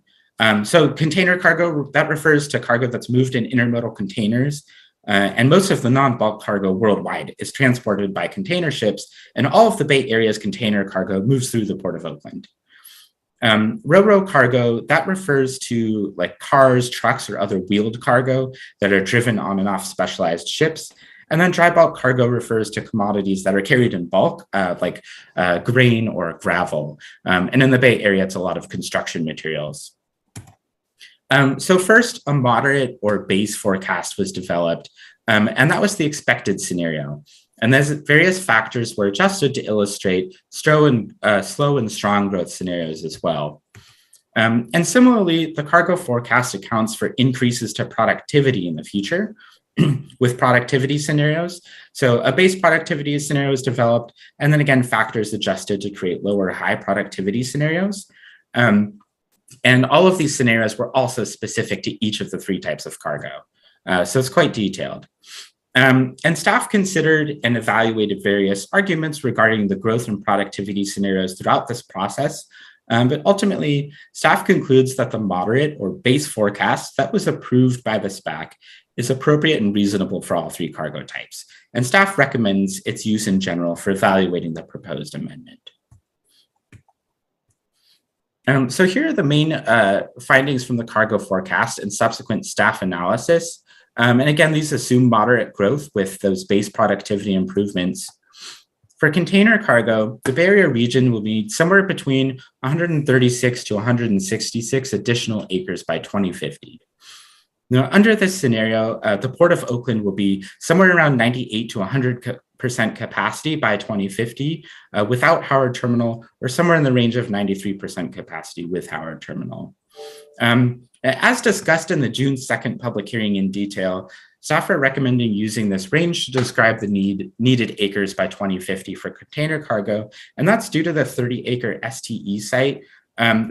So container cargo, that refers to cargo that's moved in intermodal containers. And most of the non-bulk cargo worldwide is transported by container ships, and all of the Bay Area's container cargo moves through the Port of Oakland. Ro-ro cargo, that refers to like cars, trucks, or other wheeled cargo that are driven on and off specialized ships. And then dry bulk cargo refers to commodities that are carried in bulk, like grain or gravel. And in the Bay Area, it's a lot of construction materials. So first, a moderate or base forecast was developed, and that was the expected scenario. And there's various factors were adjusted to illustrate slow and strong growth scenarios as well. And similarly, the cargo forecast accounts for increases to productivity in the future with productivity scenarios. So a base productivity scenario is developed, and then again, factors adjusted to create low or high productivity scenarios. And all of these scenarios were also specific to each of the three types of cargo. So it's quite detailed. And staff considered and evaluated various arguments regarding the growth and productivity scenarios throughout this process. But ultimately, staff concludes that the moderate or base forecast that was approved by the SPAC is appropriate and reasonable for all three cargo types. And staff recommends its use in general for evaluating the proposed amendment. So here are the main findings from the cargo forecast and subsequent staff analysis. And again, these assume moderate growth with those base productivity improvements. For container cargo, the Bay Area region will need somewhere between 136 to 166 additional acres by 2050. Now, under this scenario, the Port of Oakland will be somewhere around 98 to 100% capacity by 2050 without Howard Terminal, or somewhere in the range of 93% capacity with Howard Terminal. As discussed in the June 2nd public hearing in detail, staff are recommending using this range to describe the needed acres by 2050 for container cargo, and that's due to the 30-acre STE site,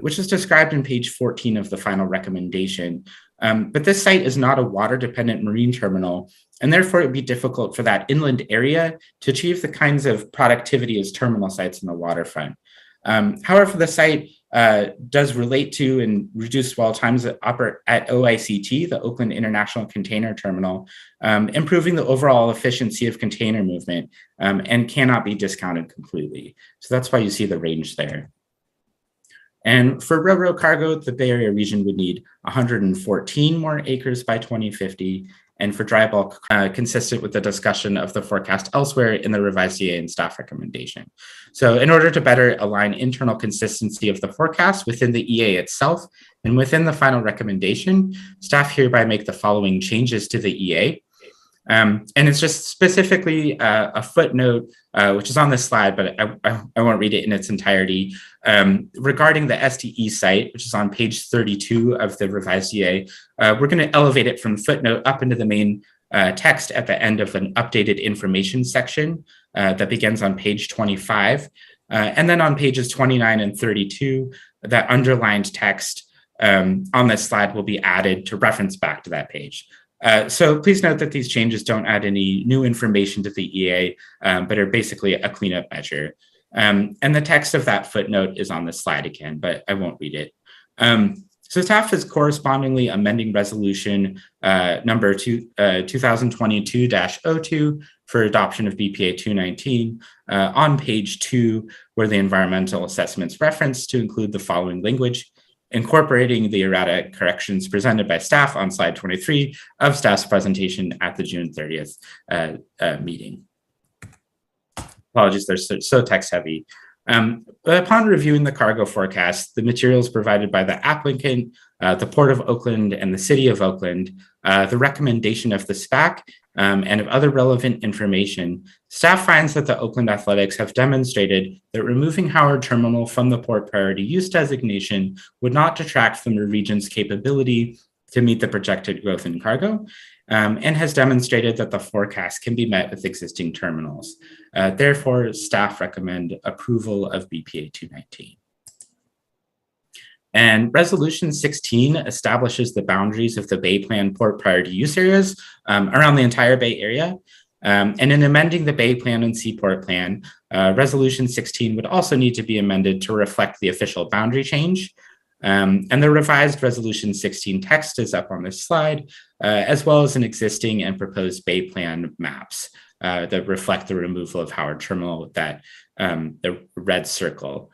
which is described in page 14 of the final recommendation, But this site is not a water-dependent marine terminal, and therefore it would be difficult for that inland area to achieve the kinds of productivity as terminal sites in the waterfront. However, the site does relate to and reduce dwell times at OICT, the Oakland International Container Terminal, improving the overall efficiency of container movement, and cannot be discounted completely. So that's why you see the range there. And for railroad cargo, the Bay Area region would need 114 more acres by 2050. And for dry bulk, consistent with the discussion of the forecast elsewhere in the revised EA and staff recommendation. So in order to better align internal consistency of the forecast within the EA itself and within the final recommendation, staff hereby make the following changes to the EA. And it's just specifically a footnote, which is on this slide, but I won't read it in its entirety, regarding the STE site, which is on page 32 of the revised EA. We're going to elevate it from footnote up into the main text at the end of an updated information section that begins on page 25. And then on pages 29 and 32, that underlined text on this slide will be added to reference back to that page. So please note that these changes don't add any new information to the EA, but are basically a cleanup measure. And the text of that footnote is on the slide again, but I won't read it. So staff is correspondingly amending resolution number 2022-02 for adoption of BPA 219 on page 2, where the environmental assessments referenced to include the following language: incorporating the errata corrections presented by staff on slide 23 of staff's presentation at the June 30th meeting. Apologies, they're so text heavy. Upon reviewing the cargo forecast, the materials provided by the applicant, the Port of Oakland, and the City of Oakland, the recommendation of the SPAC, and of other relevant information, staff finds that the Oakland Athletics have demonstrated that removing Howard Terminal from the Port Priority Use designation would not detract from the region's capability to meet the projected growth in cargo, and has demonstrated that the forecast can be met with existing terminals. Therefore, staff recommend approval of BPA 219. And Resolution 16 establishes the boundaries of the Bay Plan Port Priority Use areas around the entire Bay Area. And in amending the Bay Plan and Seaport Plan, Resolution 16 would also need to be amended to reflect the official boundary change. And the revised Resolution 16 text is up on this slide, as well as an existing and proposed Bay Plan maps that reflect the removal of Howard Terminal with that the red circle.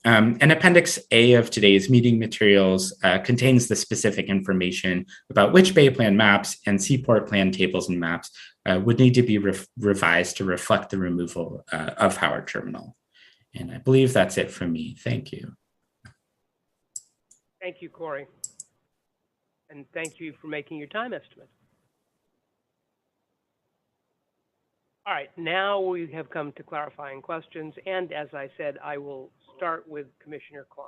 And Appendix A of today's meeting materials contains the specific information about which Bay Plan maps and Seaport Plan tables and maps would need to be revised to reflect the removal of Howard Terminal. And I believe that's it from me. Thank you. Thank you, Corey. And thank you for making your time estimate. All right, now we have come to clarifying questions. And as I said, I will start with Commissioner Klein.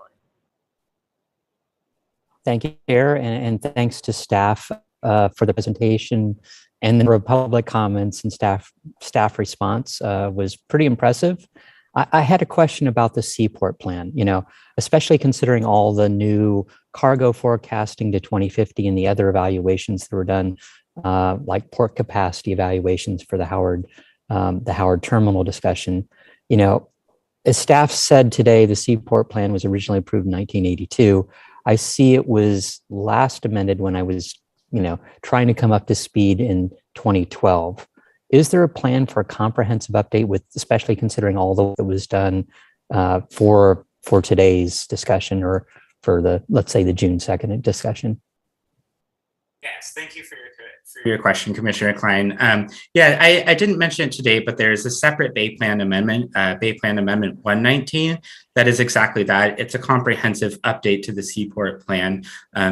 Thank you, Chair, and thanks to staff for the presentation, and the public comments and staff response was pretty impressive. I had a question about the Seaport Plan, especially considering all the new cargo forecasting to 2050 and the other evaluations that were done, like port capacity evaluations for the Howard Terminal discussion. As staff said today, the Seaport Plan was originally approved in 1982. I see it was last amended when I was, trying to come up to speed in 2012. Is there a plan for a comprehensive update with, especially considering all the work that was done for today's discussion, or for the, let's say, the June 2nd discussion? Yes, thank you for your question, Commissioner Klein. I didn't mention it today, but there's a separate Bay Plan Amendment, Bay Plan Amendment 119, that is exactly that. It's a comprehensive update to the Seaport Plan,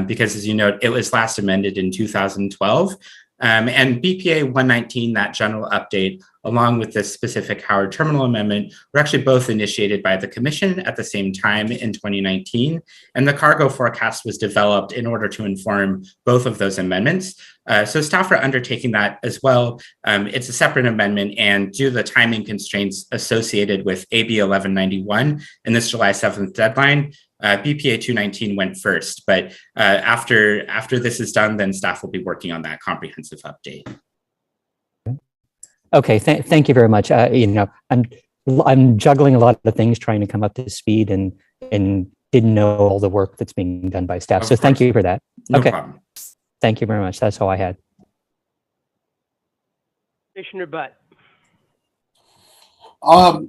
because as you know, it was last amended in 2012. And BPA 119, that general update, along with this specific Howard Terminal Amendment, were actually both initiated by the Commission at the same time in 2019. And the cargo forecast was developed in order to inform both of those amendments. So staff are undertaking that as well. It's a separate amendment, and due to the timing constraints associated with AB 1191 and this July 7th deadline, BPA 219 went first, but after this is done, then staff will be working on that comprehensive update. Okay, thank you very much. I'm juggling a lot of things, trying to come up to speed, and didn't know all the work that's being done by staff. So thank you for that. No okay, problem. Thank you very much. That's all I had. Commissioner Butt. Well,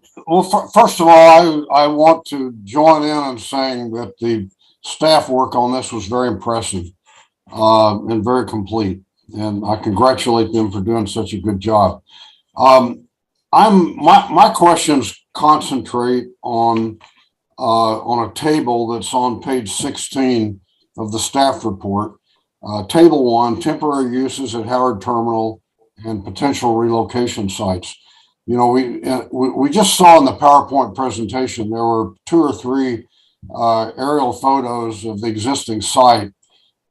first of all, I want to join in saying that the staff work on this was very impressive and very complete, and I congratulate them for doing such a good job. My questions concentrate on a table that's on page 16 of the staff report. Table 1, temporary uses at Howard Terminal and potential relocation sites. You know, we just saw in the PowerPoint presentation, there were 2 or 3 aerial photos of the existing site.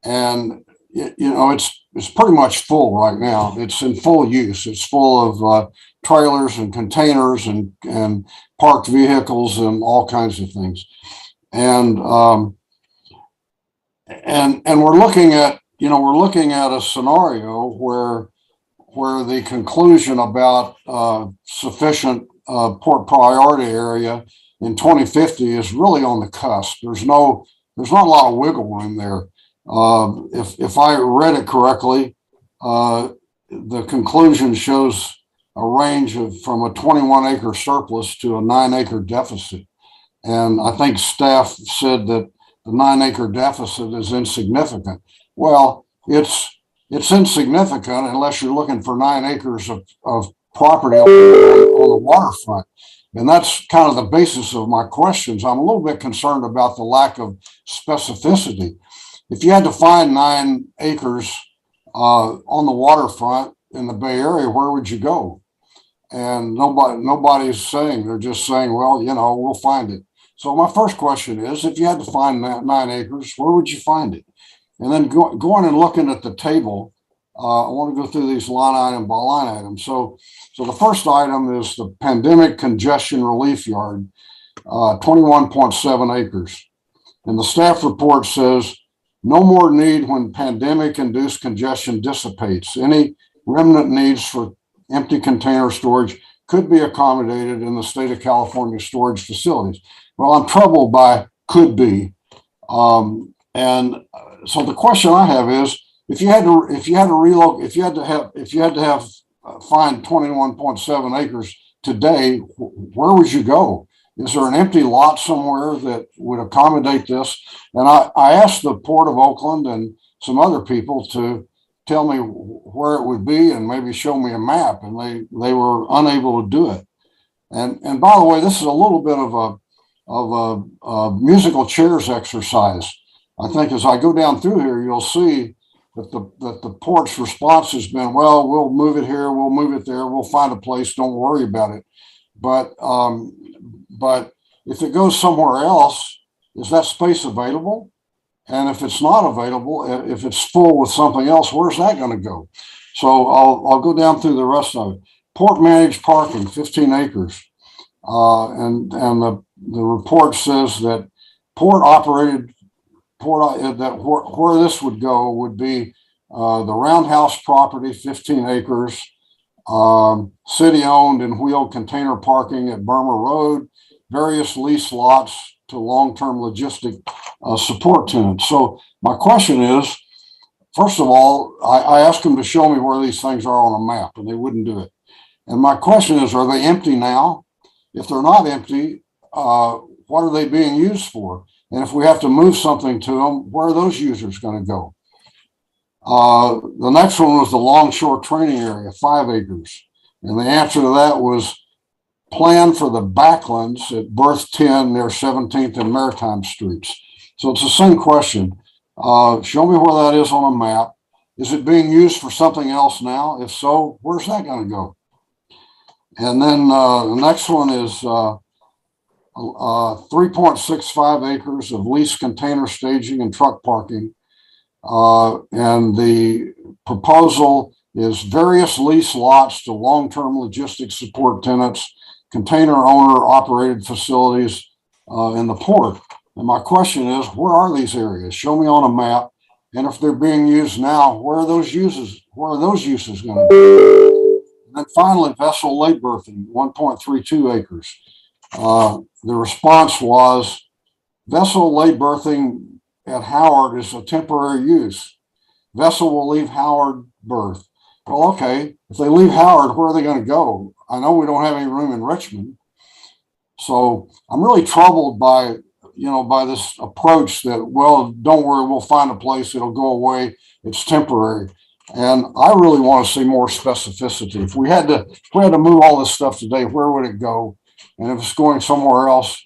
And, you know, it's pretty much full right now. It's in full use. It's full of trailers and containers and parked vehicles and all kinds of things. And we're looking at, a scenario where the conclusion about sufficient port priority area in 2050 is really on the cusp. There's not a lot of wiggle room there. If I read it correctly, the conclusion shows a range from a 21-acre surplus to a 9-acre deficit. And I think staff said that the 9-acre deficit is insignificant. Well, it's insignificant unless you're looking for 9 acres of property on the waterfront. And that's kind of the basis of my questions. I'm a little bit concerned about the lack of specificity. If you had to find 9 acres on the waterfront in the Bay Area, where would you go? And nobody's saying, they're just saying, well, we'll find it. So my first question is, if you had to find 9 acres, where would you find it? And then going and looking at the table, I want to go through these line item by line item. So the first item is the pandemic congestion relief yard, 21.7 acres. And the staff report says, no more need when pandemic-induced congestion dissipates. Any remnant needs for empty container storage could be accommodated in the state of California storage facilities. Well, I'm troubled by could be. And so the question I have is, if you had to find 21.7 acres today, where would you go? Is there an empty lot somewhere that would accommodate this? And I asked the Port of Oakland and some other people to tell me where it would be and maybe show me a map, and they were unable to do it. And by the way, this is a little bit of a musical chairs exercise. I think as I go down through here, you'll see that the port's response has been, well, we'll move it here, we'll move it there, we'll find a place, don't worry about it. But if it goes somewhere else, is that space available? And if it's not available, if it's full with something else, where's that going to go? So I'll go down through the rest of it. Port managed parking, 15 acres. And the report says that where this would go would be the Roundhouse property, 15 acres, city owned and wheeled container parking at Burma Road, various lease lots to long-term logistic support tenants. So my question is, first of all, I asked them to show me where these things are on a map, and they wouldn't do it. And my question is, are they empty now? If they're not empty, what are they being used for? And if we have to move something to them, where are those users going to go? The next one was the Longshore Training Area, 5 acres. And the answer to that was plan for the backlands at Berth 10 near 17th and Maritime Streets. So it's the same question. Show me where that is on a map. Is it being used for something else now? If so, where's that going to go? And then the next one is 3.65 acres of leased container staging and truck parking. And the proposal is various lease lots to long-term logistics support tenants, container owner operated facilities in the port. And my question is, where are these areas? Show me on a map. And if they're being used now, where are those uses? Where are those uses going to be? And then finally, vessel lay berthing, 1.32 acres. The response was, vessel lay berthing at Howard is a temporary use. Vessel will leave Howard berth. Well, okay, if they leave Howard, where are they going to go? I know we don't have any room in Richmond. So I'm really troubled by, by this approach that, well, don't worry, we'll find a place, it'll go away, it's temporary. And I really want to see more specificity. If we had to move all this stuff today, where would it go? And if it's going somewhere else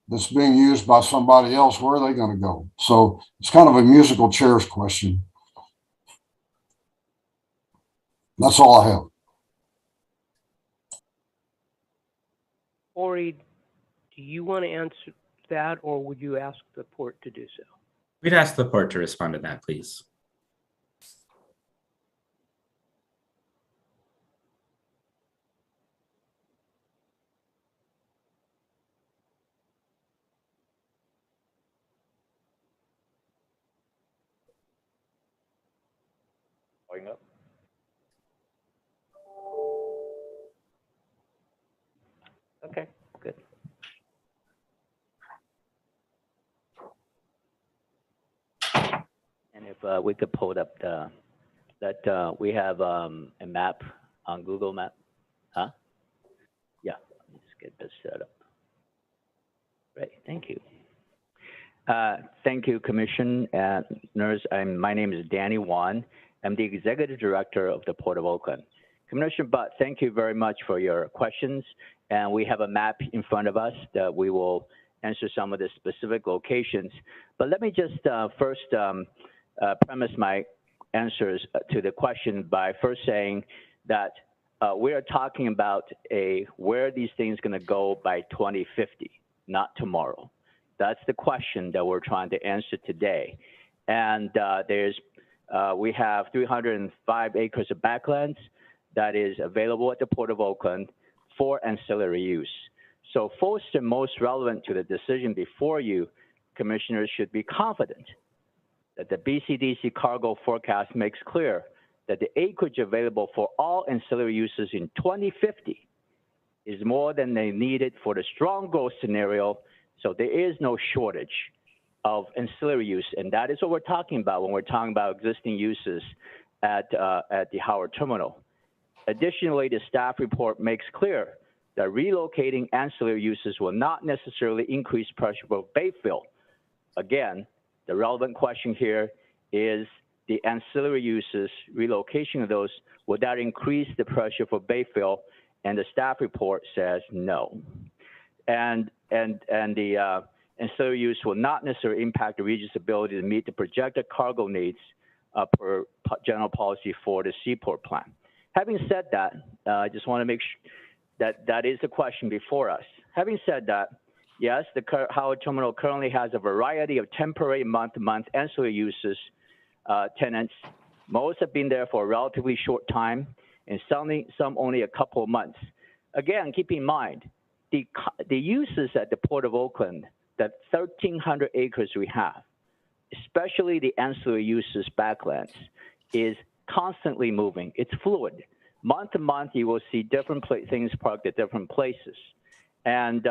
that's being used by somebody else, where are they going to go? So it's kind of a musical chairs question. That's all I have. Ori, do you want to answer that, or would you ask the port to do so? We'd ask the port to respond to that, please. Going up. Okay, good. And if we could pull it up that we have a map on Google Map, huh? Yeah, let's get this set up. Great, thank you. Thank you, Commissioners. My name is Danny Wan. I'm the Executive Director of the Port of Oakland. Commissioner Butt, thank you very much for your questions. And we have a map in front of us that we will answer some of the specific locations. But let me just first premise my answers to the question by first saying that we are talking about where these things going to go by 2050, not tomorrow. That's the question that we're trying to answer today. And we have 305 acres of backlands that is available at the Port of Oakland for ancillary use. So first and most relevant to the decision before you, Commissioners should be confident that the BCDC cargo forecast makes clear that the acreage available for all ancillary uses in 2050 is more than they needed for the strong growth scenario. So there is no shortage of ancillary use. And that is what we're talking about when we're talking about existing uses at the Howard Terminal. Additionally, the staff report makes clear that relocating ancillary uses will not necessarily increase pressure for bay fill. Again, the relevant question here is the ancillary uses, relocation of those, would that increase the pressure for bay fill? And the staff report says no. And the ancillary use will not necessarily impact the region's ability to meet the projected cargo needs per general policy for the Seaport Plan. Having said that, I just want to make sure that is the question before us. Having said that, yes, the Howard Terminal currently has a variety of temporary month-to-month ancillary uses tenants. Most have been there for a relatively short time, and some only a couple of months. Again, keep in mind, the uses at the Port of Oakland, that 1,300 acres we have, especially the ancillary uses backlands, is constantly moving. It's fluid. Month to month, you will see different things parked at different places. And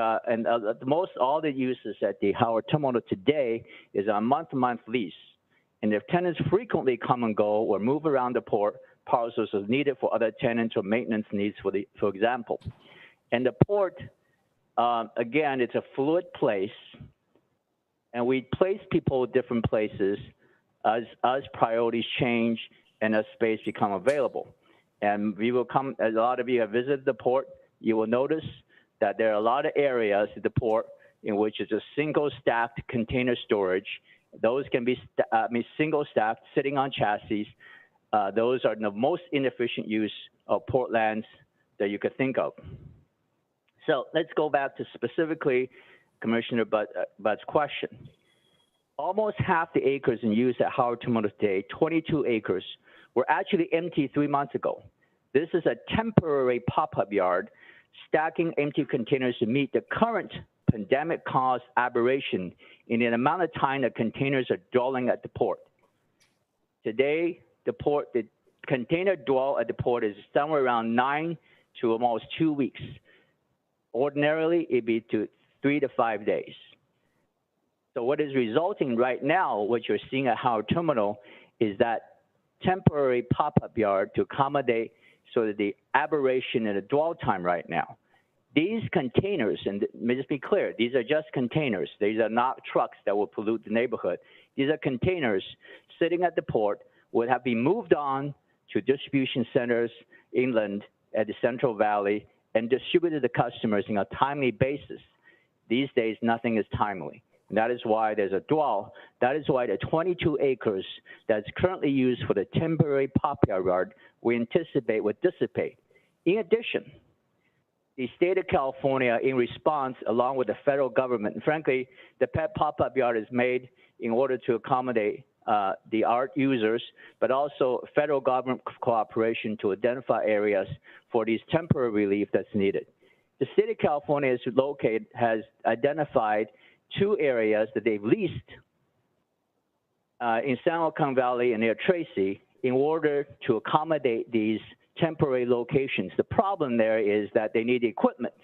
most all the uses at the Howard Terminal today is on month-to-month lease. And if tenants frequently come and go or move around the port, parcels are needed for other tenants or maintenance needs, for example. And the port, again, it's a fluid place, and we place people at different places as priorities change and as space become available. And we will come, as a lot of you have visited the port, you will notice that there are a lot of areas at the port in which is a single stacked container storage. Those can be single stacked, sitting on chassis. Those are the most inefficient use of port lands that you could think of. So let's go back to specifically Commissioner Butt's question. Almost half the acres in use at Howard Terminal today, 22 acres, were actually empty 3 months ago. This is a temporary pop-up yard stacking empty containers to meet the current pandemic-caused aberration in the amount of time that containers are dwelling at the port. Today, the container dwell at the port is somewhere around 9 to almost 2 weeks. Ordinarily, it'd be 3 to 5 days. So what is resulting right now, what you're seeing at Howard Terminal, is that temporary pop-up yard to accommodate sort of the aberration in the dwell time right now. These containers, and let me just be clear, these are just containers. These are not trucks that will pollute the neighborhood. These are containers sitting at the port, would have been moved on to distribution centers inland at the Central Valley and distributed to customers on a timely basis. These days, nothing is timely. And that is why there's a dwell. That is why the 22 acres that's currently used for the temporary pop-up yard, we anticipate would dissipate. In addition, the state of California, in response, along with the federal government, and frankly, the pet pop-up yard is made in order to accommodate the art users, but also federal government cooperation to identify areas for these temporary relief that's needed. The state of California has identified 2 areas that they've leased in San Joaquin Valley and near Tracy in order to accommodate these temporary locations. The problem there is that they need equipment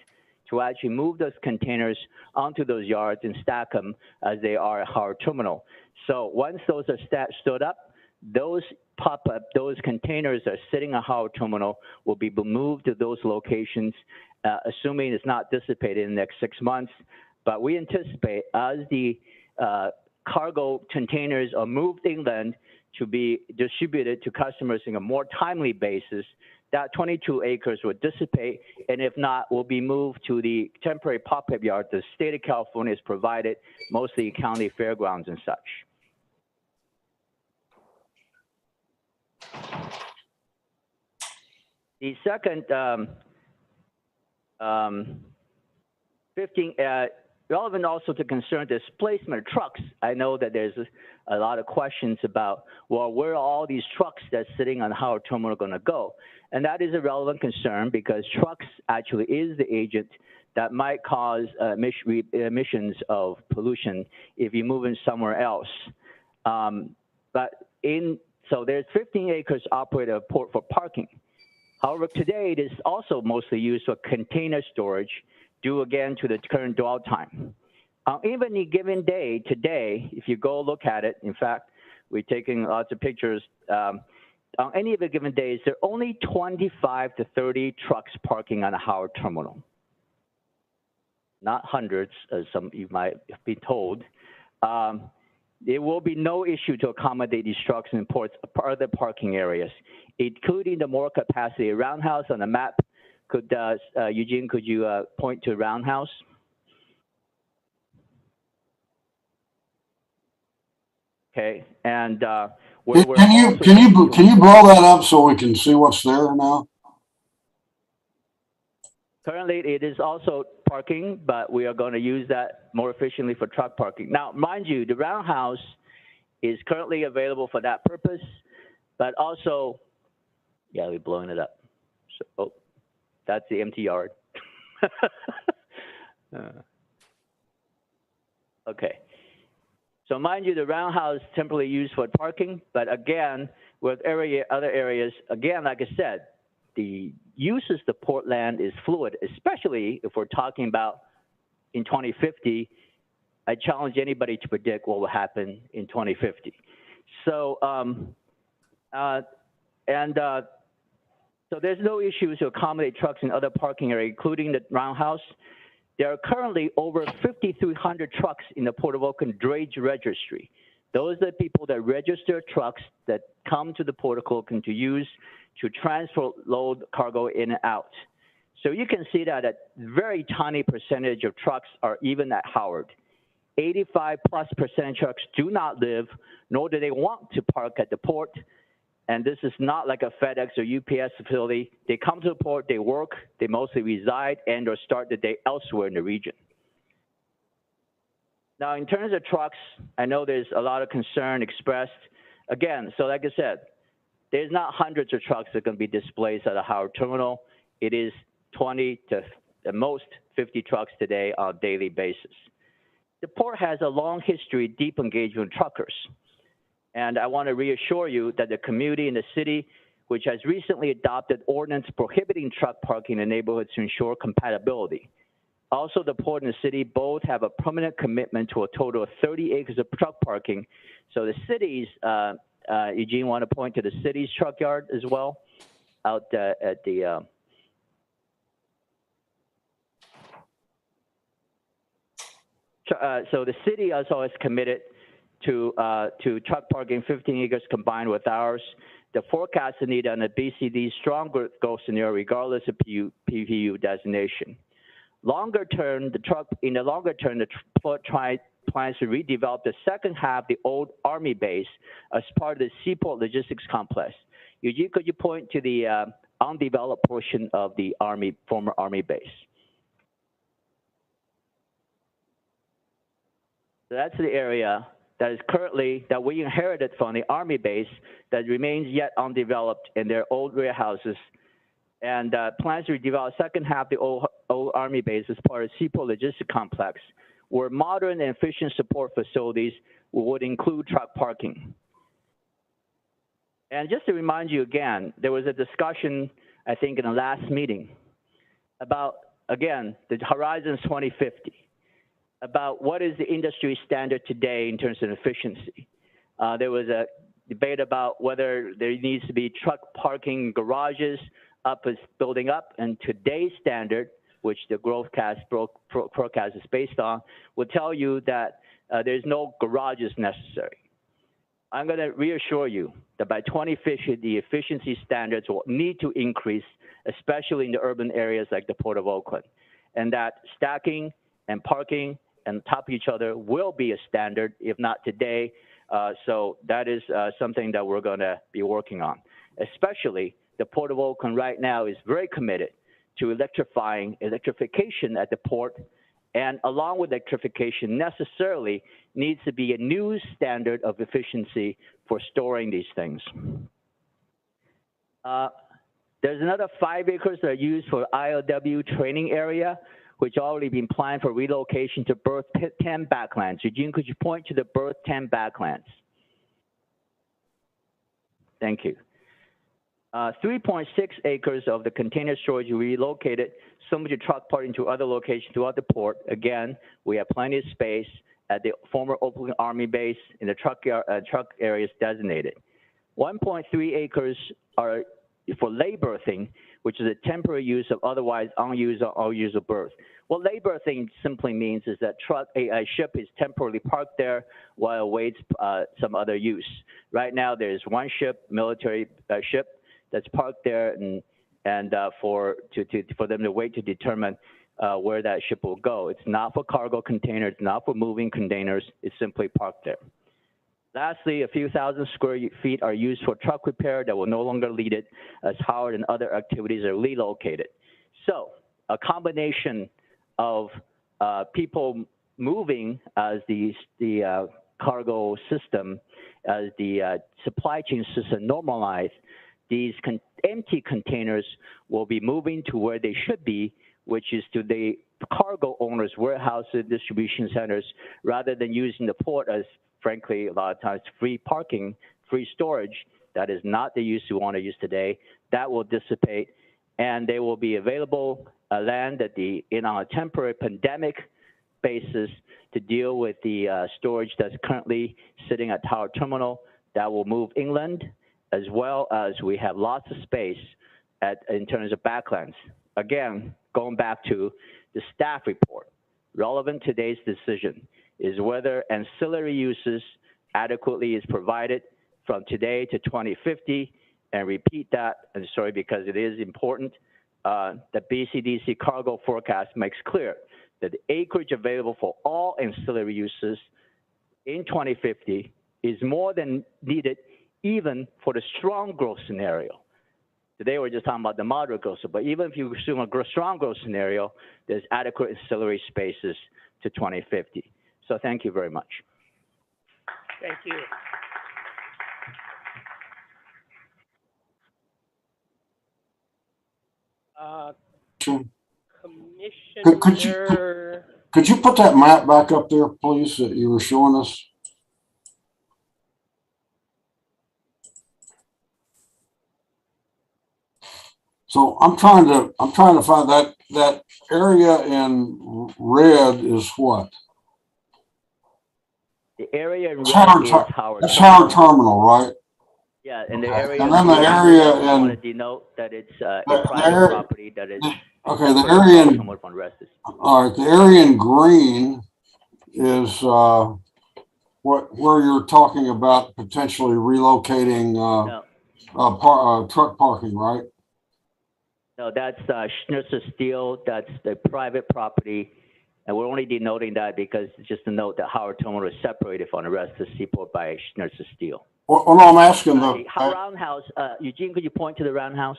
to actually move those containers onto those yards and stack them as they are at Howard Terminal. So once those are stood up, those those containers that are sitting at Howard Terminal will be moved to those locations, assuming it's not dissipated in the next 6 months. But we anticipate as the cargo containers are moved inland to be distributed to customers in a more timely basis, that 22 acres will dissipate, and if not, will be moved to the temporary pop-up yard the state of California has provided, mostly county fairgrounds and such. The second relevant also to concern displacement of trucks. I know that there's a lot of questions about, well, where are all these trucks that's sitting on Howard Terminal going to go? And that is a relevant concern because trucks actually is the agent that might cause emissions of pollution if you move in somewhere else. So there's 15 acres operated at port for parking. However, today it is also mostly used for container storage, due again to the current dwell time. On any given day today, if you go look at it, in fact, we're taking lots of pictures. On any of the given days, there are only 25 to 30 trucks parking on a Howard Terminal. Not hundreds, as some you might be told. There will be no issue to accommodate these trucks in ports other parking areas, including the more capacity. Roundhouse on the map. Could Eugene, could you point to Roundhouse? Okay, and can you blow that up so we can see what's there now? Currently, it is also parking, but we are going to use that more efficiently for truck parking. Now, mind you, the Roundhouse is currently available for that purpose, but also, yeah, we're blowing it up. So, oh, that's the empty yard. Okay. So mind you, the Roundhouse is temporarily used for parking, but again, with other areas, again, like I said, the uses of port land is fluid, especially if we're talking about in 2050. I challenge anybody to predict what will happen in 2050. So, so there's no issues to accommodate trucks in other parking areas, including the Roundhouse. There are currently over 5,300 trucks in the Port of Oakland drayage registry. Those are the people that register trucks that come to the Port of Oakland to use to transfer load cargo in and out. So you can see that a very tiny percentage of trucks are even at Howard. 85+% trucks do not live, nor do they want to park at the port. And this is not like a FedEx or UPS facility. They come to the port, they work, they mostly reside and or start the day elsewhere in the region. Now, in terms of trucks, I know there's a lot of concern expressed. Again, so like I said, there's not hundreds of trucks that are going to be displaced at a Howard Terminal. It is 20 to at most 50 trucks today on a daily basis. The port has a long history, deep engagement with truckers. And I want to reassure you that the community and the city, which has recently adopted ordinance prohibiting truck parking in neighborhoods to ensure compatibility. Also, the port and the city both have a permanent commitment to a total of 30 acres of truck parking. So the city's, Eugene, want to point to the city's truck yard as well, out at the, so the city also is committed to truck parking 15 acres combined with ours. The forecasted need on the BCD strong growth scenario regardless of PPU designation. Longer term, in the longer term, the port plans to redevelop the second half of the old Army base as part of the Seaport Logistics Complex. Eugene, could you point to the undeveloped portion of the former Army base? So that's the area that is currently, that we inherited from the Army base that remains yet undeveloped in their old warehouses, and plans to redevelop second half the old Army base as part of Seaport Logistics Complex, where modern and efficient support facilities would include truck parking. And just to remind you again, there was a discussion, I think, in the last meeting about, again, the Horizons 2050. About what is the industry standard today in terms of efficiency. There was a debate about whether there needs to be truck parking garages building up, and today's standard, which the growth forecast is based on, will tell you that there's no garages necessary. I'm going to reassure you that by 2050, the efficiency standards will need to increase, especially in the urban areas like the Port of Oakland, and that stacking and parking and top of each other will be a standard, if not today. So that is something that we're going to be working on. Especially the Port of Oakland right now is very committed to electrification at the port, and along with electrification necessarily needs to be a new standard of efficiency for storing these things. There's another 5 acres that are used for ILW training area, which already been planned for relocation to Berth 10 backlands. Eugene, could you point to the Berth 10 backlands? Thank you. 3.6 acres of the container storage relocated, some to truck parking to other locations throughout the port. Again, we have plenty of space at the former Oakland Army base in the truck areas designated. 1.3 acres are for lay berthing, which is a temporary use of otherwise unused or unused berth. What lay berthing simply means is that a ship is temporarily parked there while it awaits some other use. Right now, there's one ship, military ship, that's parked there, and for them to wait to determine where that ship will go. It's not for cargo containers, not for moving containers. It's simply parked there. Lastly, a few thousand square feet are used for truck repair that will no longer need it as Howard and other activities are relocated. So a combination of people moving as the cargo system, as the supply chain system normalize, these empty containers will be moving to where they should be, which is to the cargo owners' warehouses, distribution centers, rather than using the port as, frankly, a lot of times free parking, free storage. That is not the use we want to use today. That will dissipate, and they will be available land on a temporary pandemic basis to deal with the storage that's currently sitting at Tower Terminal. That will move inland, as well as we have lots of space in terms of backlands. Again, going back to the staff report, relevant to today's decision is whether ancillary uses adequately is provided from today to 2050, and repeat that, and sorry, because it is important, the BCDC cargo forecast makes clear that the acreage available for all ancillary uses in 2050 is more than needed even for the strong growth scenario. Today we're just talking about the moderate growth, but even if you assume a strong growth scenario, there's adequate ancillary spaces to 2050. So thank you very much. Thank you. Commissioner. Could you put that map back up there, please, that you were showing us? So I'm trying to find that area in red is what? The area in It's red Howard, is Howard that's Terminal. Howard Terminal, right? Yeah, and the area. And then the blue, area I want to in denote that it's a the private area, property that is. okay, the separated area from in, Howard from Reston. all right, the area in green is where you're talking about potentially relocating truck parking, right? No, that's Schnitzer Steel. That's the private property. And we're only denoting that because it's just a note that Howard Terminal is separated from the rest of Seaport by Schnitzer Steel. Well, no, I'm asking The roundhouse, Eugene, could you point to the roundhouse?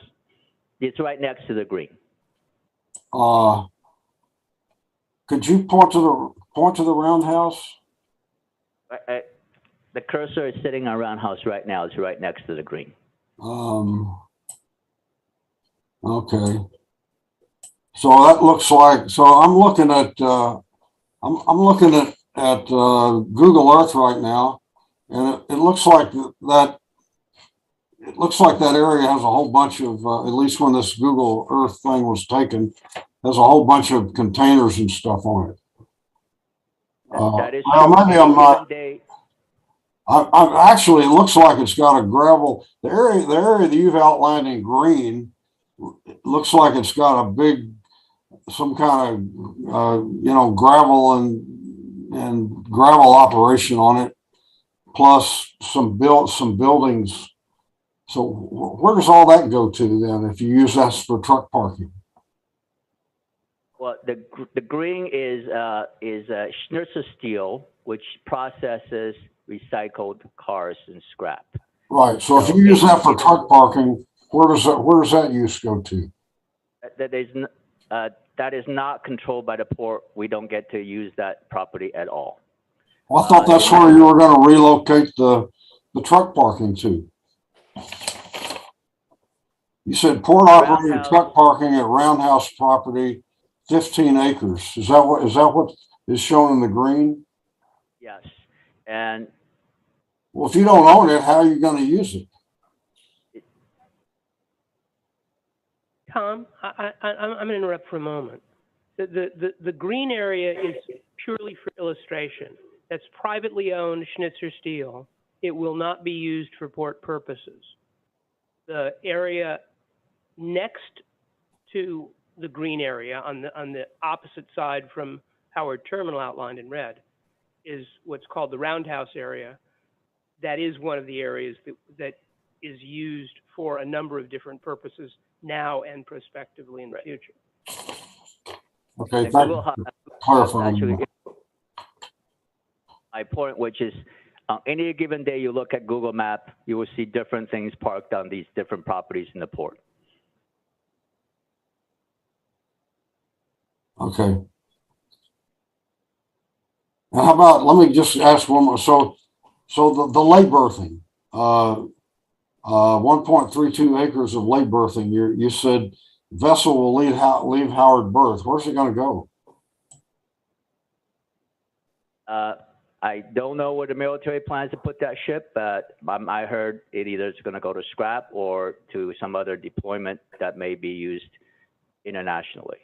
It's right next to the green. Could you point to the roundhouse? The cursor is sitting on roundhouse right now. It's right next to the green. Okay. So that looks like, so I'm looking at I'm looking at Google Earth right now, and it looks like that area has a whole bunch of at least when this Google Earth thing was taken, has a whole bunch of containers and stuff on it. That is well, true. maybe I'm not. I've actually, it looks like it's got a gravel. The area that you've outlined in green, it looks like it's got a big, some kind of, gravel and gravel operation on it, plus some buildings. So where does all that go to then if you use that for truck parking? Well, the green is Schnitzer Steel, which processes recycled cars and scrap. Right. So if you use that for truck parking, where does that use go to? That is not controlled by the port. We don't get to use that property at all. Well, I thought that's where you were going to relocate the truck parking to. You said port operated truck parking at Roundhouse property, 15 acres. Is that what is shown in the green? Yes. And well, if you don't own it, how are you going to use it? Tom, I'm going to interrupt for a moment. The green area is purely for illustration. That's privately owned Schnitzer Steel. It will not be used for port purposes. The area next to the green area on the opposite side from Howard Terminal outlined in red is what's called the Roundhouse Area. That is one of the areas that is used for a number of different purposes now and prospectively in the future. Okay, thank you. Clarifying. My point, which is any given day you look at Google Map, you will see different things parked on these different properties in the port. Okay. Now how about, let me just ask one more. So the late berthing, 1.32 acres of late berthing, you said vessel will leave Howard Berth. Where's it going to go? I don't know where the military plans to put that ship, but I heard it either is going to go to scrap or to some other deployment that may be used internationally.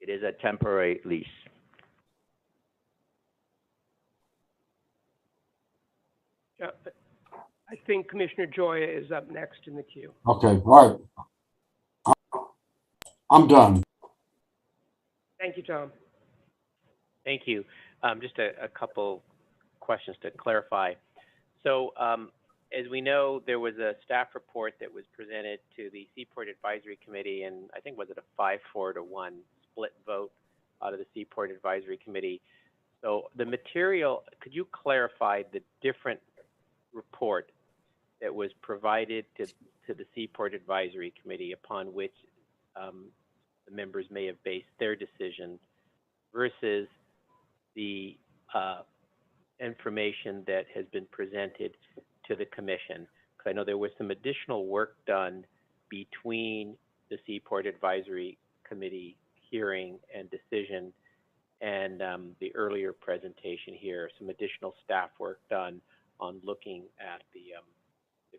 It is a temporary lease. I think Commissioner Joya is up next in the queue. Okay, all right. I'm done. Thank you, Tom. Thank you. Just a couple questions to clarify. So as we know, there was a staff report that was presented to the Seaport Advisory Committee, and I think was it a 5-4-1 split vote out of the Seaport Advisory Committee. So the material, could you clarify the different report that was provided to the Seaport Advisory Committee upon which the members may have based their decision versus the information that has been presented to the commission? Because I know there was some additional work done between the Seaport Advisory Committee hearing and decision, and the earlier presentation here, some additional staff work done on looking at the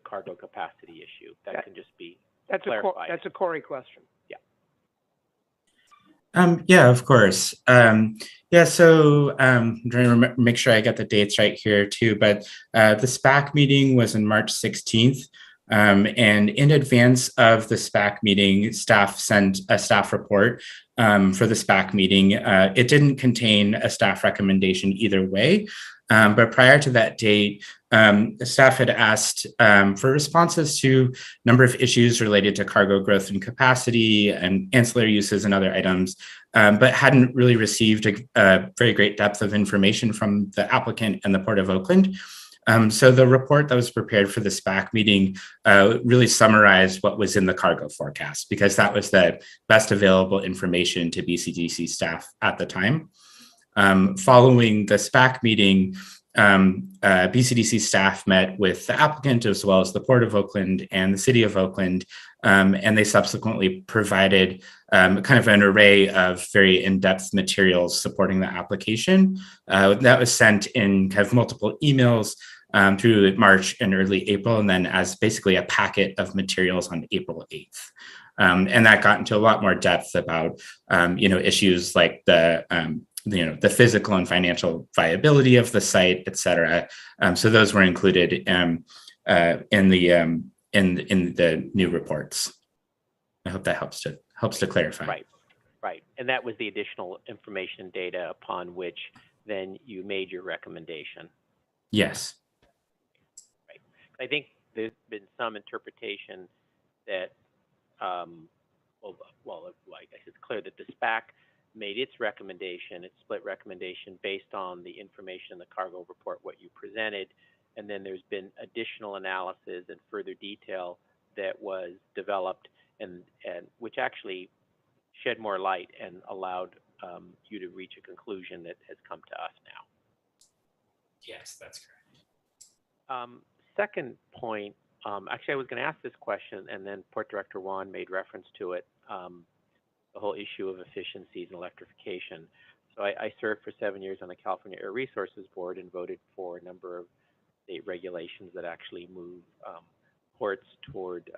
cargo capacity issue. That can just be clarified. That's a Corey question. Yeah. Yeah, of course. Yeah, so I'm trying to make sure I get the dates right here too, but the SPAC meeting was on March 16th. And in advance of the SPAC meeting, staff sent a staff report for the SPAC meeting. It didn't contain a staff recommendation either way, but prior to that date, staff had asked for responses to a number of issues related to cargo growth and capacity and ancillary uses and other items, but hadn't really received a very great depth of information from the applicant and the Port of Oakland. So the report that was prepared for the SPAC meeting really summarized what was in the cargo forecast, because that was the best available information to BCDC staff at the time. Following the SPAC meeting, BCDC staff met with the applicant as well as the Port of Oakland and the City of Oakland, and they subsequently provided kind of an array of very in-depth materials supporting the application. That was sent in kind of multiple emails through March and early April, and then as basically a packet of materials on April 8th. And that got into a lot more depth about, issues like the physical and financial viability of the site, et cetera. So those were included in the new reports. I hope that helps to clarify. Right. And that was the additional information data upon which then you made your recommendation. Yes. Right. I think there's been some interpretation that, I guess it's clear that the SPAC made its split recommendation based on the information in the cargo report, what you presented, and then there's been additional analysis and further detail that was developed and which actually shed more light and allowed you to reach a conclusion that has come to us now. Yes, that's correct. Second point, actually I was going to ask this question and then Port Director Juan made reference to it, the whole issue of efficiencies and electrification. So I served for 7 years on the California Air Resources Board and voted for a number of state regulations that actually move ports toward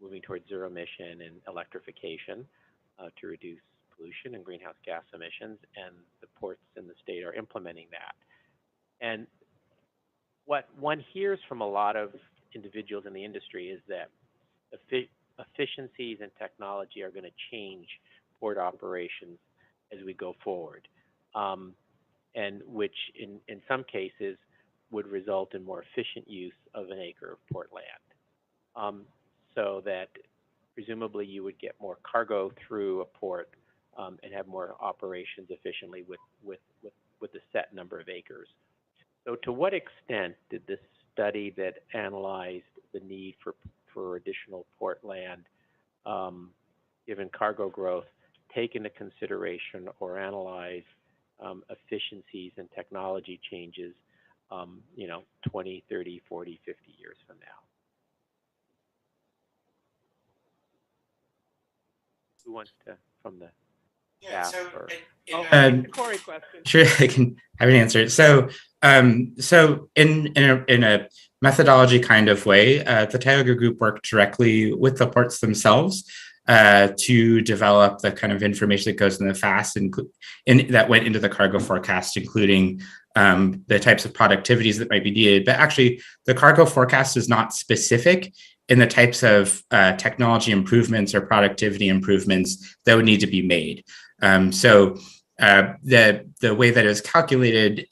moving towards zero emission and electrification to reduce pollution and greenhouse gas emissions, and the ports in the state are implementing that. And what one hears from a lot of individuals in the industry is that efficiencies and technology are going to change port operations as we go forward, and which in some cases would result in more efficient use of an acre of port land, so that presumably you would get more cargo through a port and have more operations efficiently with a set number of acres. So to what extent did this study that analyzed the need for additional port land, given cargo growth, take into consideration or analyze efficiencies and technology changes, 20, 30, 40, 50 years from now? Who wants to, from the staff? It's a Corey question. Sure, I can have an answer. So, in a methodology kind of way, the Tioga Group worked directly with the ports themselves to develop the kind of information that goes in the FAST and that went into the cargo forecast, including the types of productivities that might be needed. But actually, the cargo forecast is not specific in the types of technology improvements or productivity improvements that would need to be made. So the way that it was calculated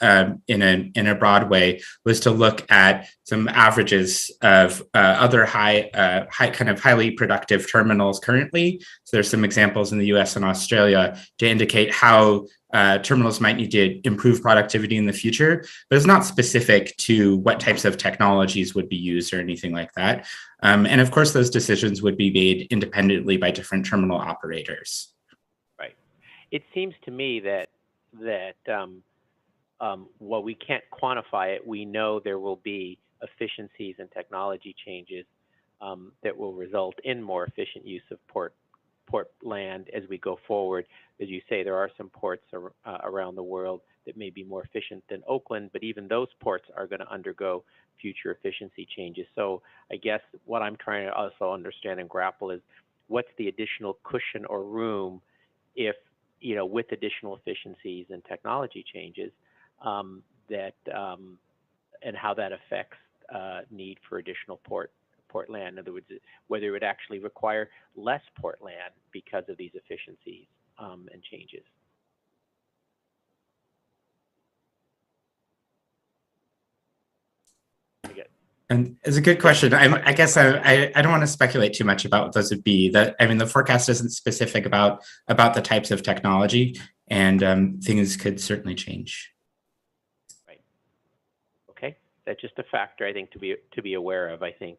in a broad way was to look at some averages of other highly productive terminals currently. So there's some examples in the US and Australia to indicate how terminals might need to improve productivity in the future, but it's not specific to what types of technologies would be used or anything like that. And of course, those decisions would be made independently by different terminal operators. Right. It seems to me that while we can't quantify it, we know there will be efficiencies and technology changes that will result in more efficient use of port land as we go forward. As you say, there are some ports around the world that may be more efficient than Oakland, but even those ports are going to undergo future efficiency changes. So I guess what I'm trying to also understand and grapple is what's the additional cushion or room if, with additional efficiencies and technology changes, and how that affects need for additional port land. In other words, whether it would actually require less port land because of these efficiencies and changes. And it's a good question. I guess I don't want to speculate too much about what those would be. The forecast isn't specific about the types of technology, and things could certainly change. Right. Okay, that's just a factor I think to be aware of. I think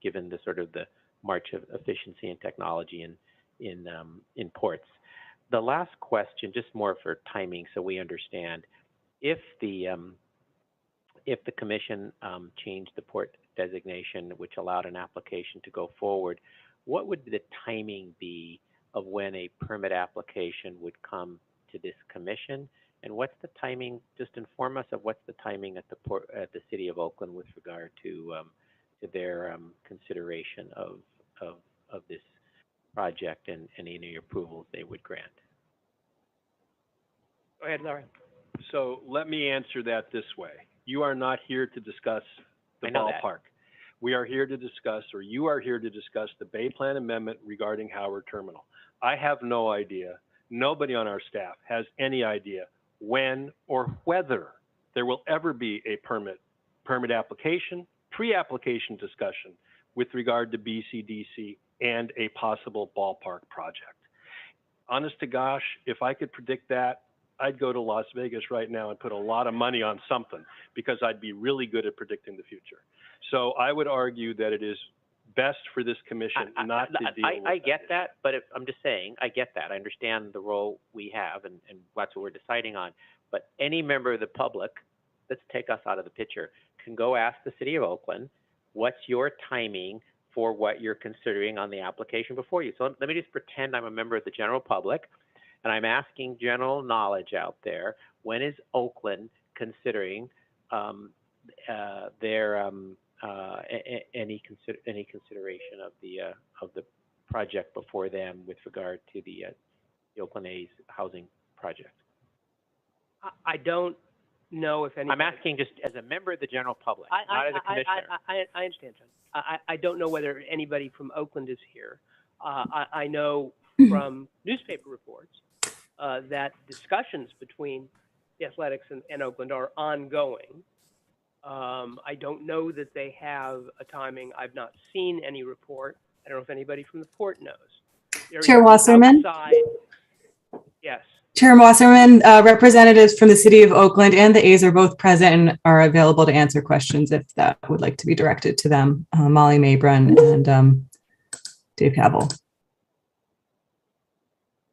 given the sort of the march of efficiency and technology in ports. The last question, just more for timing, so we understand, if the Commission changed the port designation, which allowed an application to go forward, what would the timing be of when a permit application would come to this Commission? And what's the timing? Just inform us of what's the timing at the City of Oakland with regard to their consideration of this project and any approvals they would grant. Go ahead, Larry. So let me answer that this way. You are not here to discuss the ballpark. We are here to discuss, or you are here to discuss, the Bay Plan Amendment regarding Howard Terminal. I have no idea. Nobody on our staff has any idea when or whether there will ever be a permit application, pre-application discussion with regard to BCDC and a possible ballpark project. Honest to gosh, if I could predict that, I'd go to Las Vegas right now and put a lot of money on something, because I'd be really good at predicting the future. So I would argue that it is best for this Commission not to deal with I get that, but I'm just saying, I get that. I understand the role we have, and that's what we're deciding on. But any member of the public, let's take us out of the picture, can go ask the City of Oakland, what's your timing for what you're considering on the application before you? So let me just pretend I'm a member of the general public, and I'm asking general knowledge out there, when is Oakland considering any consideration of the project before them with regard to the Oakland A's housing project? I don't know if any. I'm asking just as a member of the general public, not as a commissioner. I understand, John. I don't know whether anybody from Oakland is here. I know from newspaper reports that discussions between the Athletics and Oakland are ongoing. I don't know that they have a timing. I've not seen any report. I don't know if anybody from the port knows. Chair Wasserman? Yes. Chair Wasserman, representatives from the City of Oakland and the A's are both present and are available to answer questions if that would like to be directed to them. Molly Mabron and Dave Cavill.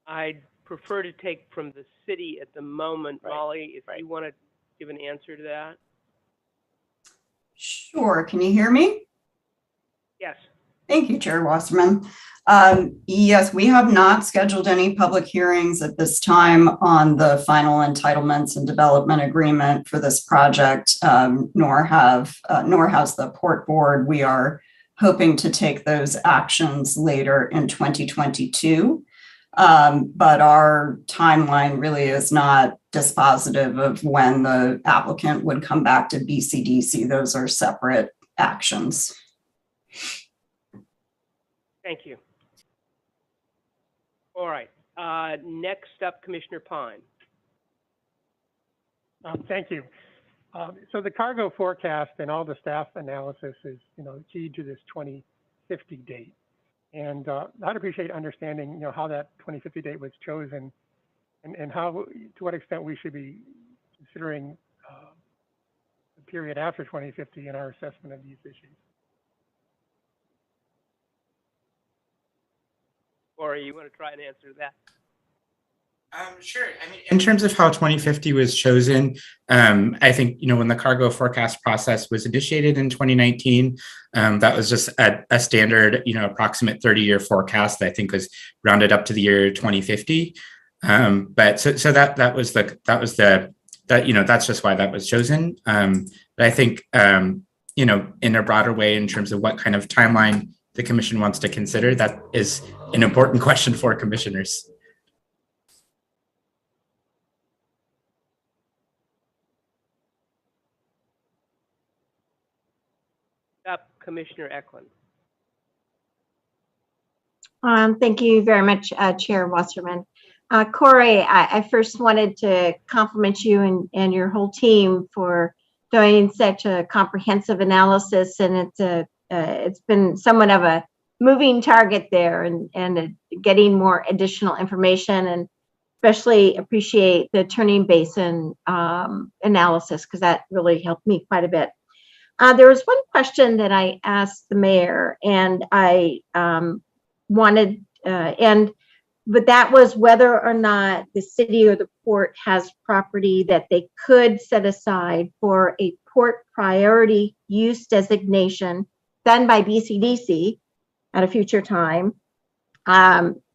I'd prefer to take from the city at the moment. Right. Molly, if you want to give an answer to that. Sure. Can you hear me? Yes. Thank you, Chair Wasserman. Yes, we have not scheduled any public hearings at this time on the final entitlements and development agreement for this project, nor has the Port Board. We are hoping to take those actions later in 2022. But our timeline really is not dispositive of when the applicant would come back to BCDC. Those are separate actions. Thank you. All right. Next up, Commissioner Pine. Thank you. So the cargo forecast and all the staff analysis is, key to this 2050 date. And I'd appreciate understanding, how that 2050 date was chosen and how, to what extent we should be considering the period after 2050 in our assessment of these issues. Or you want to try and answer that? Sure. I mean, in terms of how 2050 was chosen, I think, when the cargo forecast process was initiated in 2019, that was just a standard, approximate 30-year forecast that I think was rounded up to the year 2050. But so that's just why that was chosen. But I think, in a broader way, in terms of what kind of timeline the commission wants to consider, that is an important question for commissioners. Up, Commissioner Eklund. Thank you very much, Chair Wasserman. Corey, I first wanted to compliment you and your whole team for doing such a comprehensive analysis, and it's been somewhat of a moving target there, and getting more additional information, and especially appreciate the turning basin analysis, because that really helped me quite a bit. There was one question that I asked the mayor, and I wanted, but that was whether or not the city or the port has property that they could set aside for a port priority use designation done by BCDC at a future time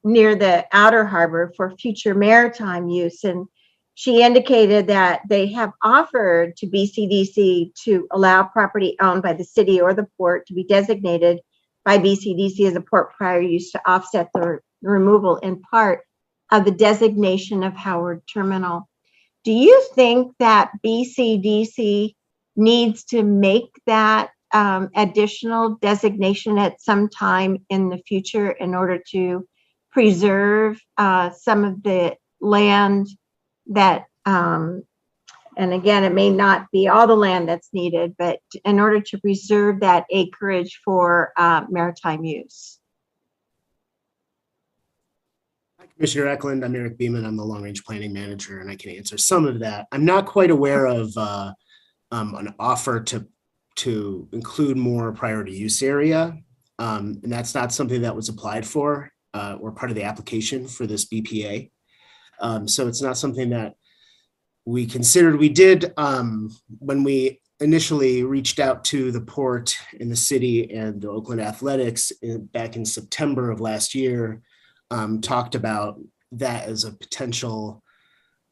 near the outer harbor for future maritime use. And she indicated that they have offered to BCDC to allow property owned by the city or the port to be designated by BCDC as a port prior use to offset the removal in part of the designation of Howard Terminal. Do you think that BCDC needs to make that additional designation at some time in the future in order to preserve some of the land that, and again, it may not be all the land that's needed, but in order to preserve that acreage for maritime use? Hi, Commissioner Eklund. I'm Eric Beeman. I'm the Long Range Planning Manager, and I can answer some of that. I'm not quite aware of an offer to include more priority use area, and that's not something that was applied for or part of the application for this BPA. So it's not something that we considered. We did, when we initially reached out to the port and the city and the Oakland Athletics back in September of last year, talked about that as a potential,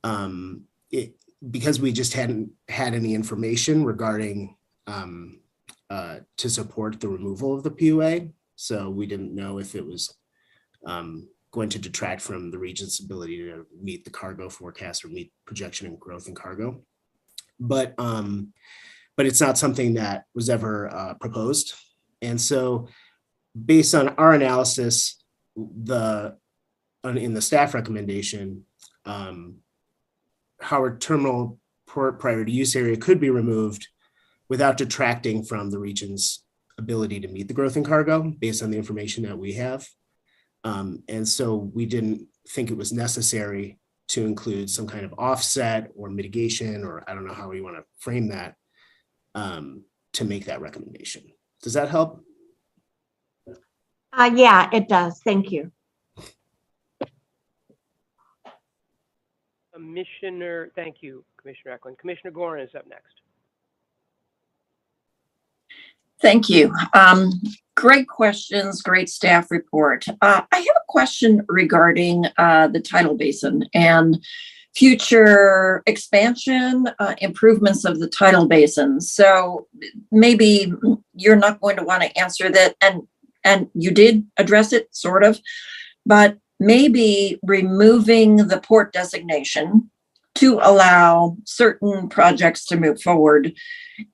because we just hadn't had any information regarding to support the removal of the PUA. So we didn't know if it was going to detract from the region's ability to meet the cargo forecast or meet projection and growth in cargo. But it's not something that was ever proposed. And so based on our analysis, in the staff recommendation, Howard Terminal Port Priority Use Area could be removed without detracting from the region's ability to meet the growth in cargo based on the information that we have. And so we didn't think it was necessary to include some kind of offset or mitigation, or I don't know how you want to frame that, to make that recommendation. Does that help? Yeah, it does. Thank you. Thank you, Commissioner Eklund. Commissioner Gorin is up next. Thank you. Great questions, great staff report. I have a question regarding the tidal basin and future expansion, improvements of the tidal basin. So maybe you're not going to want to answer that, and you did address it, sort of, but maybe removing the port designation to allow certain projects to move forward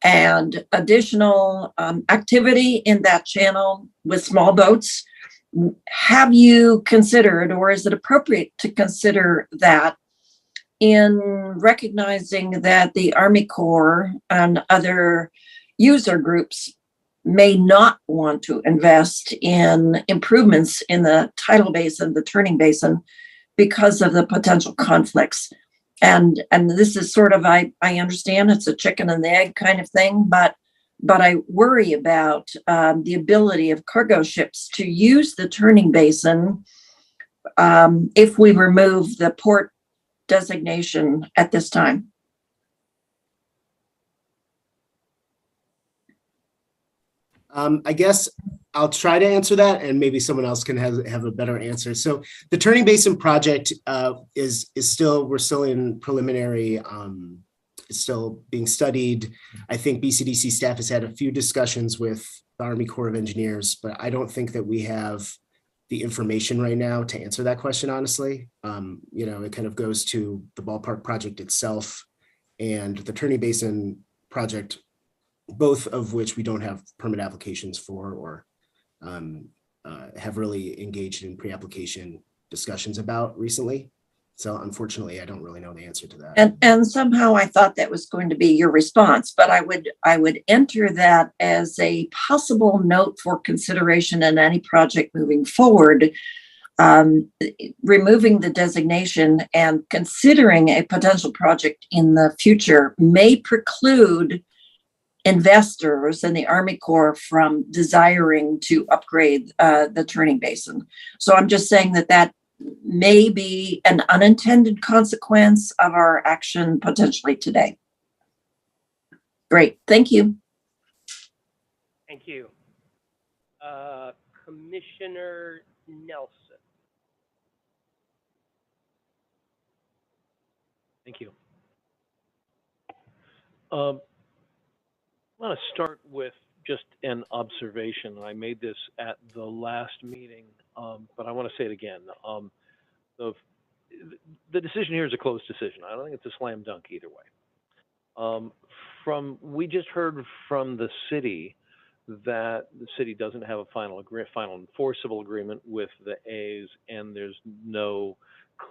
and additional activity in that channel with small boats. Have you considered, or is it appropriate to consider that in recognizing that the Army Corps and other user groups may not want to invest in improvements in the tidal basin, the turning basin, because of the potential conflicts? And this is sort of, I understand it's a chicken and the egg kind of thing, but I worry about the ability of cargo ships to use the turning basin if we remove the port designation at this time? I guess I'll try to answer that, and maybe someone else can have a better answer. So the Turning Basin project is still, we're still in preliminary, it's still being studied. I think BCDC staff has had a few discussions with the Army Corps of Engineers, but I don't think that we have the information right now to answer that question, honestly. It kind of goes to the Ballpark project itself and the Turning Basin project, both of which we don't have permit applications for or have really engaged in pre-application discussions about recently. So unfortunately, I don't really know the answer to that. And somehow I thought that was going to be your response, but I would enter that as a possible note for consideration in any project moving forward. Removing the designation and considering a potential project in the future may preclude investors in the Army Corps from desiring to upgrade the Turning Basin. So I'm just saying that may be an unintended consequence of our action potentially today. Great, thank you. Thank you. Commissioner Nelson. Thank you. I want to start with just an observation. I made this at the last meeting, but I want to say it again. The decision here is a closed decision. I don't think it's a slam dunk either way. We just heard from the city that the city doesn't have a final enforceable agreement with the A's, and there's no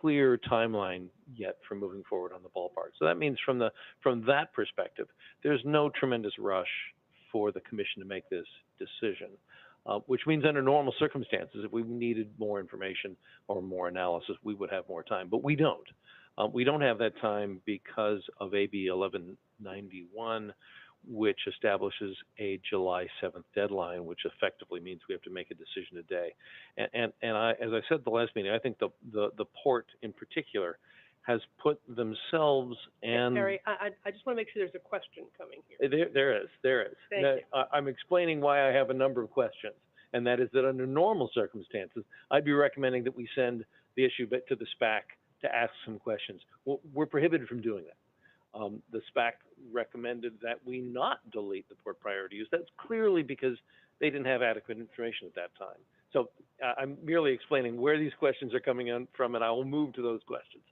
clear timeline yet for moving forward on the ballpark. So that means from that perspective, there's no tremendous rush for the commission to make this decision, which means under normal circumstances, if we needed more information or more analysis, we would have more time, but we don't. We don't have that time because of AB 1191, which establishes a July 7th deadline, which effectively means we have to make a decision today. And I, as I said at the last meeting, I think the port in particular has put themselves and... Terry, I just want to make sure there's a question coming here. There is. Thank Now, you. I'm explaining why I have a number of questions, and that is that under normal circumstances, I'd be recommending that we send the issue back to the SPAC to ask some questions. We're prohibited from doing that. The SPAC recommended that we not delete the port priority use. That's clearly because they didn't have adequate information at that time. So I'm merely explaining where these questions are coming in from, and I will move to those questions.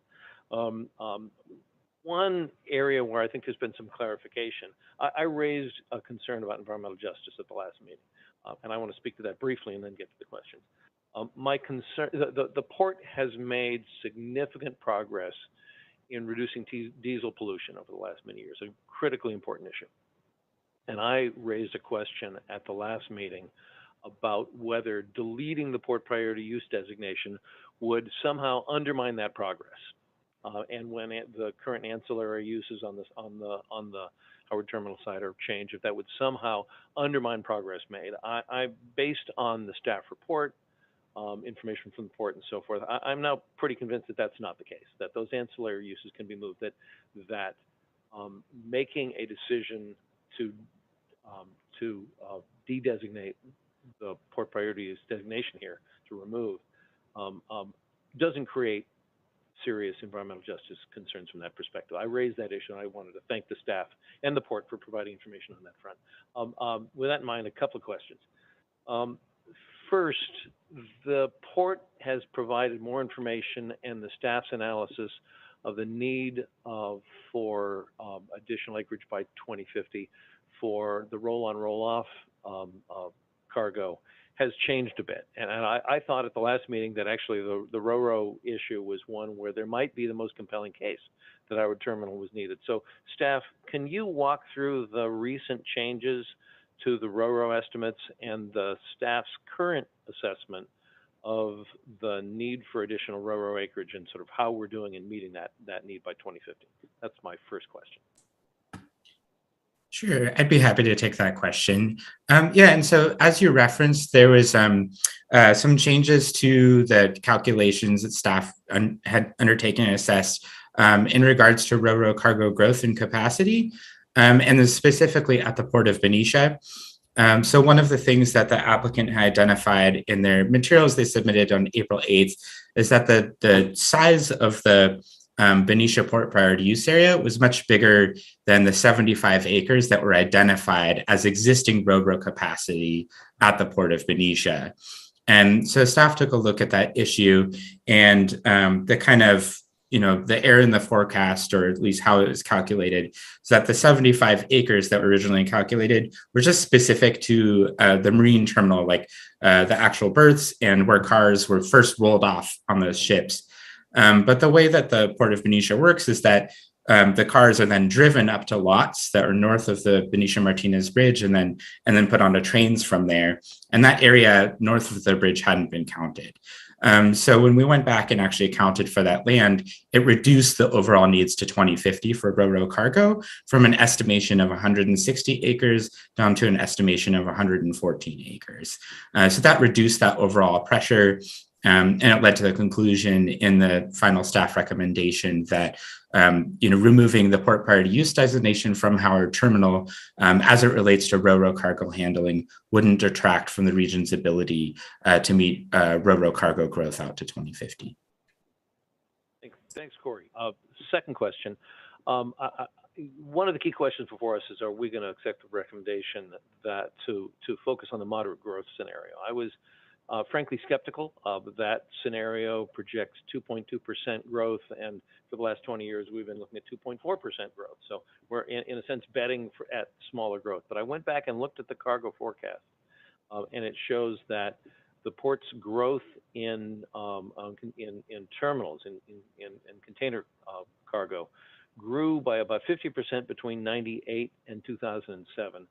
One area where I think there's been some clarification, I raised a concern about environmental justice at the last meeting, and I want to speak to that briefly and then get to the questions. My concern, the port has made significant progress in reducing diesel pollution over the last many years, a critically important issue. And I raised a question at the last meeting about whether deleting the port priority use designation would somehow undermine that progress. And when the current ancillary uses on the Howard Terminal side are changed, if that would somehow undermine progress made. I based on the staff report, information from the port and so forth, I'm now pretty convinced that that's not the case, that those ancillary uses can be moved, that making a decision to de-designate the port priority use designation here, to remove, doesn't create serious environmental justice concerns from that perspective. I raised that issue, and I wanted to thank the staff and the port for providing information on that front. With that in mind, a couple of questions. First, the port has provided more information and the staff's analysis of the need for additional acreage by 2050 for the roll-on, roll-off cargo has changed a bit. And I thought at the last meeting that actually the RoRo issue was one where there might be the most compelling case that Howard Terminal was needed. So staff, can you walk through the recent changes to the RoRo estimates and the staff's current assessment of the need for additional RoRo acreage and sort of how we're doing in meeting that need by 2050? That's my first question. Sure, I'd be happy to take that question. Yeah, and so as you referenced, there was some changes to the calculations that staff had undertaken and assessed in regards to ro-ro cargo growth and capacity, and then specifically at the Port of Benicia. So one of the things that the applicant had identified in their materials they submitted on April 8th is that the size of the Benicia Port Priority Use Area was much bigger than the 75 acres that were identified as existing ro-ro capacity at the Port of Benicia. And so staff took a look at that issue and the kind of, the error in the forecast, or at least how it was calculated, so that the 75 acres that were originally calculated were just specific to the marine terminal, like the actual berths and where cars were first rolled off on those ships. But the way that the Port of Benicia works is that the cars are then driven up to lots that are north of the Benicia Martinez Bridge and then put onto trains from there. And that area north of the bridge hadn't been counted. So when we went back and actually accounted for that land, it reduced the overall needs to 2050 for ro-ro cargo from an estimation of 160 acres down to an estimation of 114 acres. So that reduced that overall pressure. And it led to the conclusion in the final staff recommendation that removing the port priority use designation from Howard Terminal as it relates to ro-ro cargo handling wouldn't detract from the region's ability to meet ro-ro cargo growth out to 2050. Thanks, Corey. Second question. One of the key questions before us is, are we going to accept the recommendation that to focus on the moderate growth scenario? I was frankly skeptical. That scenario projects 2.2% growth, and for the last 20 years, we've been looking at 2.4% growth. So we're, in a sense, betting at smaller growth. But I went back and looked at the cargo forecast, and it shows that the port's growth in terminals, in container cargo, grew by about 50% between 98 and 2007.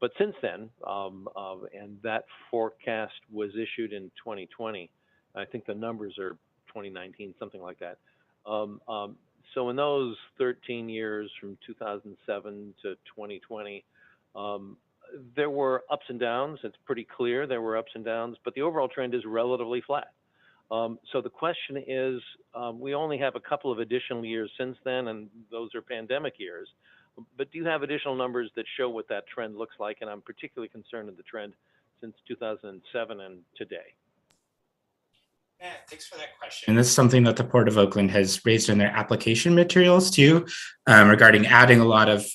But since then, and that forecast was issued in 2020, I think the numbers are 2019, something like that. So in those 13 years from 2007 to 2020, there were ups and downs. It's pretty clear there were ups and downs, but the overall trend is relatively flat. So the question is, we only have a couple of additional years since then, and those are pandemic years. But do you have additional numbers that show what that trend looks like? And I'm particularly concerned with the trend since 2007 and today. Yeah, thanks for that question. And this is something that the Port of Oakland has raised in their application materials too, regarding adding a lot of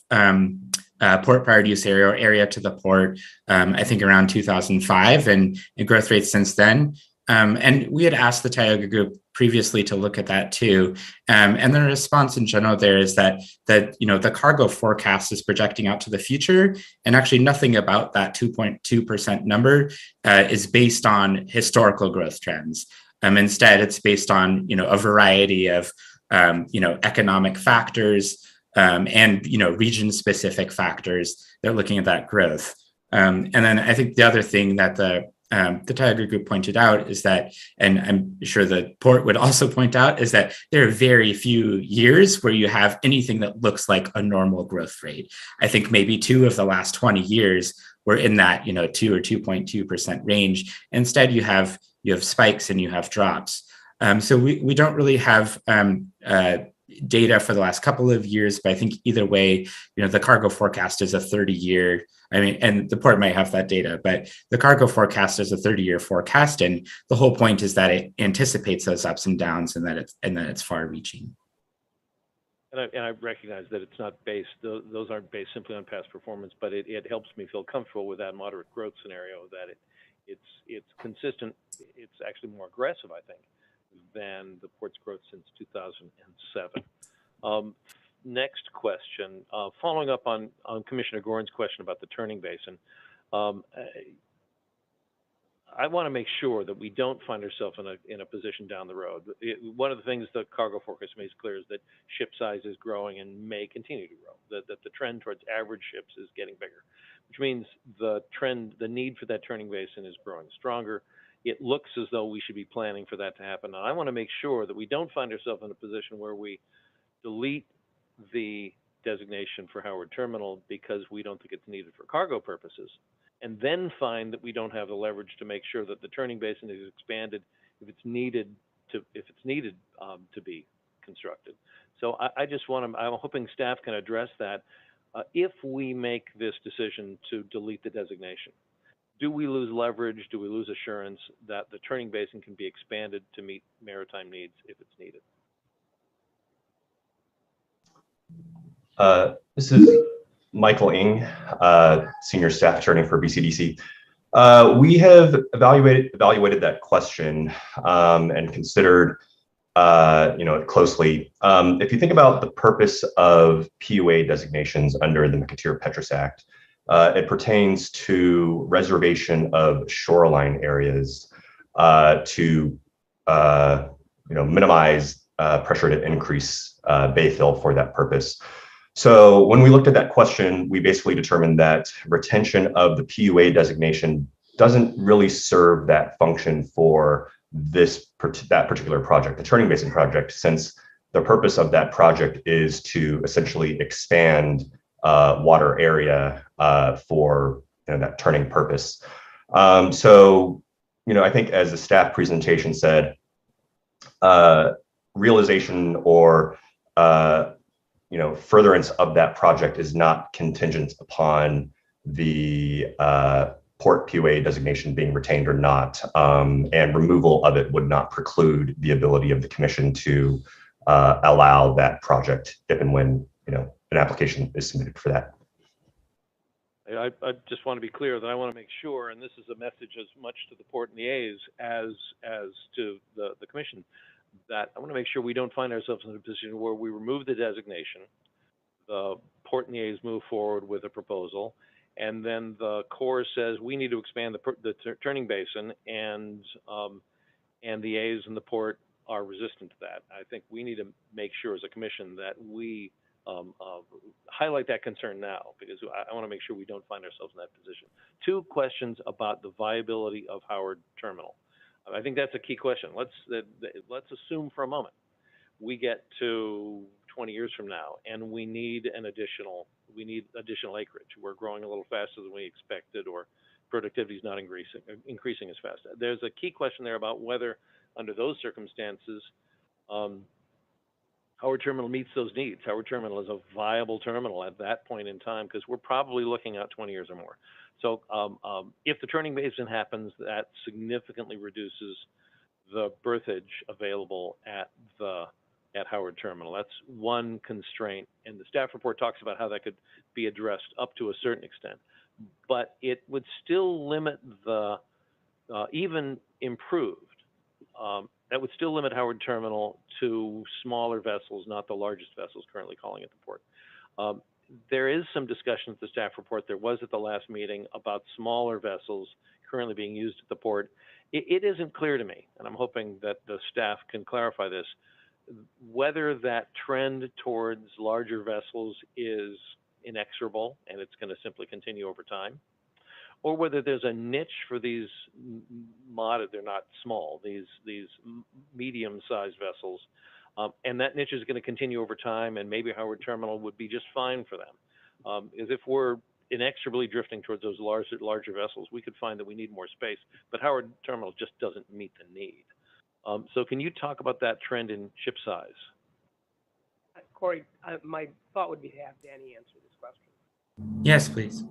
port priority use area to the port, I think around 2005, and growth rates since then. And we had asked the Tioga Group previously to look at that too. And the response in general there is that the cargo forecast is projecting out to the future, and actually nothing about that 2.2% number is based on historical growth trends. Instead, it's based on a variety of economic factors and region-specific factors. They're looking at that growth. And then I think the other thing that the Tioga Group pointed out is that, and I'm sure the port would also point out, is that there are very few years where you have anything that looks like a normal growth rate. I think maybe 2 of the last 20 years were in that 2 or 2.2% range. Instead, you have spikes and you have drops. So we don't really have data for the last couple of years, but I think either way, the cargo forecast is a 30-year. And the port might have that data, but the cargo forecast is a 30-year forecast, and the whole point is that it anticipates those ups and downs, and that it's far-reaching. And I recognize that it's not based; those aren't based simply on past performance, but it helps me feel comfortable with that moderate growth scenario. That it's consistent. It's actually more aggressive, I think, than the port's growth since 2007. Next question, following up on Commissioner Gorin's question about the turning basin, I want to make sure that we don't find ourselves in a position down the road. One of the things the cargo forecast makes clear is that ship size is growing and may continue to grow, that the trend towards average ships is getting bigger, which means the need for that turning basin is growing stronger. It looks as though we should be planning for that to happen. And I want to make sure that we don't find ourselves in a position where we delete the designation for Howard Terminal because we don't think it's needed for cargo purposes, and then find that we don't have the leverage to make sure that the turning basin is expanded if it's needed to be constructed. So I just want to, I'm hoping staff can address that. If we make this decision to delete the designation, do we lose leverage? Do we lose assurance that the turning basin can be expanded to meet maritime needs if it's needed? This is Michael Ng, Senior Staff Attorney for BCDC. We have evaluated that question and considered it closely. If you think about the purpose of PUA designations under the McAteer-Petrus Act, it pertains to reservation of shoreline areas to minimize pressure to increase bay fill for that purpose. So when we looked at that question, we basically determined that retention of the PUA designation doesn't really serve that function for that particular project, the turning basin project, since the purpose of that project is to essentially expand water area for that turning purpose. So I think as the staff presentation said, realization or furtherance of that project is not contingent upon the port PUA designation being retained or not, and removal of it would not preclude the ability of the commission to allow that project if and when an application is submitted for that. I just want to be clear that I want to make sure, and this is a message as much to the port and the A's as to the commission, that I want to make sure we don't find ourselves in a position where we remove the designation, the port and the A's move forward with a proposal, and then the Corps says we need to expand the turning basin, and the A's and the port are resistant to that. I think we need to make sure as a commission that we highlight that concern now, because I want to make sure we don't find ourselves in that position. Two questions about the viability of Howard Terminal. I think that's a key question. Let's assume for a moment we get to 20 years from now and we need additional acreage. We're growing a little faster than we expected, or productivity is not increasing as fast. There's a key question there about whether, under those circumstances, Howard Terminal meets those needs. Howard Terminal is a viable terminal at that point in time, because we're probably looking at 20 years or more. So if the turning basin happens, that significantly reduces the berthage available at Howard Terminal. That's one constraint, and the staff report talks about how that could be addressed up to a certain extent. But it would still limit even improved, that would still limit Howard Terminal to smaller vessels, not the largest vessels currently calling at the port. There is some discussion at the staff report, there was at the last meeting, about smaller vessels currently being used at the port. It isn't clear to me, and I'm hoping that the staff can clarify this, whether that trend towards larger vessels is inexorable and it's going to simply continue over time, or whether there's a niche for these they're not small, these medium-sized vessels, and that niche is going to continue over time, and maybe Howard Terminal would be just fine for them. As if we're inexorably drifting towards those larger vessels, we could find that we need more space, but Howard Terminal just doesn't meet the need. So can you talk about that trend in ship size? Corey, my thought would be to have Danny answer this question. Yes, please.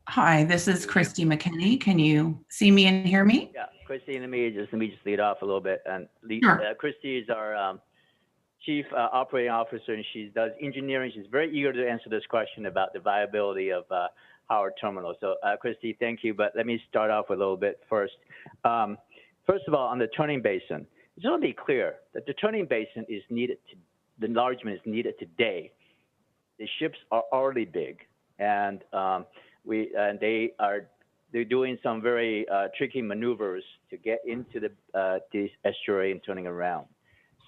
Hi, this is Christy McKinney. Can you see me and hear me? Yeah, Christy, let me just lead off a little bit. And Sure. Christy is our Chief Operating Officer, and she does engineering. She's very eager to answer this question about the viability of Howard Terminal. So, Christy, thank you. But let me start off with a little bit first. First of all, on the turning basin, I just want to be clear that the turning basin is needed. The enlargement is needed today. The ships are already big, and they're doing some very tricky maneuvers to get into the estuary and turning around.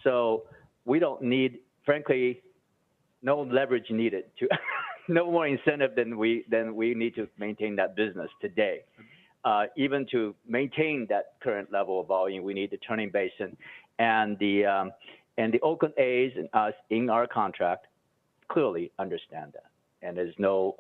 So we don't need, frankly, no leverage needed to, no more incentive than we need to maintain that business today. Even to maintain that current level of volume, we need the turning basin, and the Oakland A's and us in our contract clearly understand that. and there's no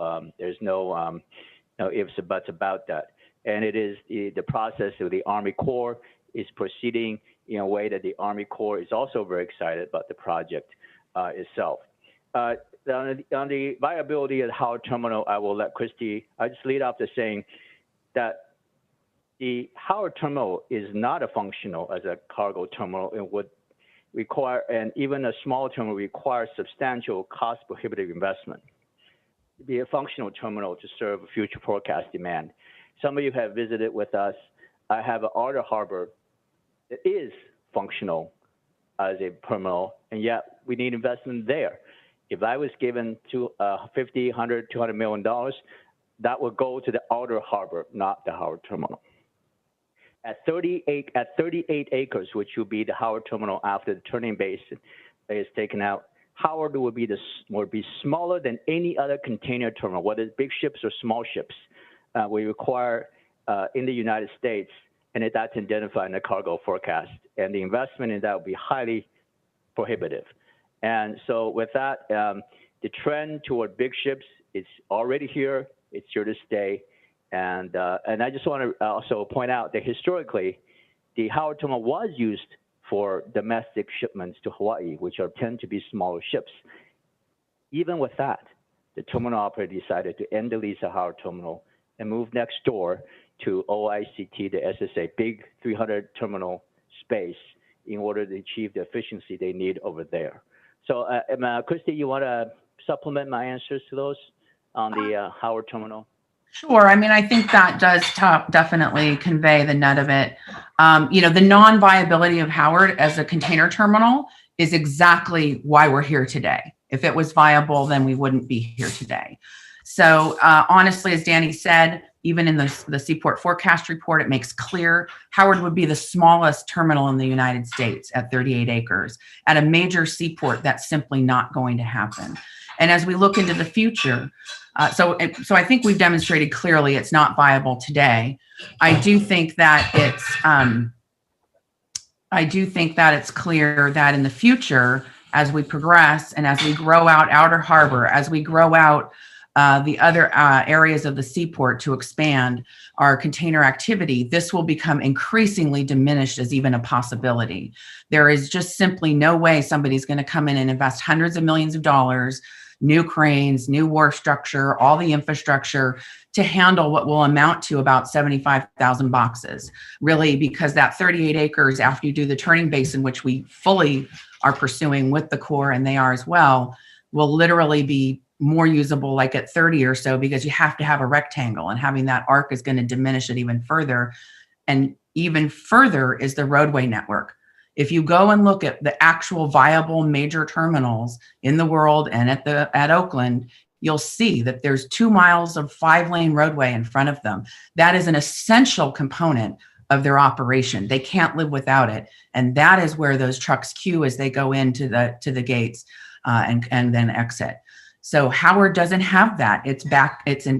no ifs or buts about that. And it is the process of the Army Corps is proceeding in a way that the Army Corps is also very excited about the project itself. On the viability of the Howard Terminal, I will let Christy, I just lead off to saying that the Howard Terminal is not a functional as a cargo terminal. It would require, and even a small terminal requires substantial cost prohibitive investment to be a functional terminal to serve future forecast demand. Some of you have visited with us. I have an outer harbor that is functional as a terminal, and yet we need investment there. If I was given $50, $100, $200 million, that would go to the outer harbor, not the Howard Terminal. At 38 acres, which will be the Howard Terminal after the turning basin is taken out, Howard would be smaller than any other container terminal, whether it's big ships or small ships. We require in the United States, and that's identified in the cargo forecast. And the investment in that will be highly prohibitive. And so with that, the trend toward big ships is already here. It's here to stay. And I just want to also point out that historically, the Howard Terminal was used for domestic shipments to Hawaii, which tend to be smaller ships. Even with that, the terminal operator decided to end the lease of Howard Terminal and move next door to OICT, the SSA, big 300 terminal space in order to achieve the efficiency they need over there. So, Christy, you want to supplement my answers to those on the Howard Terminal? Sure. I mean, I think that does definitely convey the nut of it. The non-viability of Howard as a container terminal is exactly why we're here today. If it was viable, then we wouldn't be here today. So honestly, as Danny said, even in the Seaport Forecast Report, it makes clear Howard would be the smallest terminal in the United States at 38 acres. At a major seaport, that's simply not going to happen. And as we look into the future, so I think we've demonstrated clearly it's not viable today. I do think that it's clear that in the future, as we progress and as we grow out Outer Harbor, as we grow out the other areas of the seaport to expand our container activity, this will become increasingly diminished as even a possibility. There is just simply no way somebody's going to come in and invest hundreds of millions of dollars, new cranes, new wharf structure, all the infrastructure to handle what will amount to about 75,000 boxes. Really, because that 38 acres after you do the turning basin, which we fully are pursuing with the Corps, and they are as well, will literally be more usable like at 30 or so, because you have to have a rectangle, and having that arc is going to diminish it even further. And even further is the roadway network. If you go and look at the actual viable major terminals in the world and at Oakland, you'll see that there's 2 miles of 5-lane roadway in front of them. That is an essential component of their operation. They can't live without it. And that is where those trucks queue as they go into the gates and then exit. So Howard doesn't have that. It's in,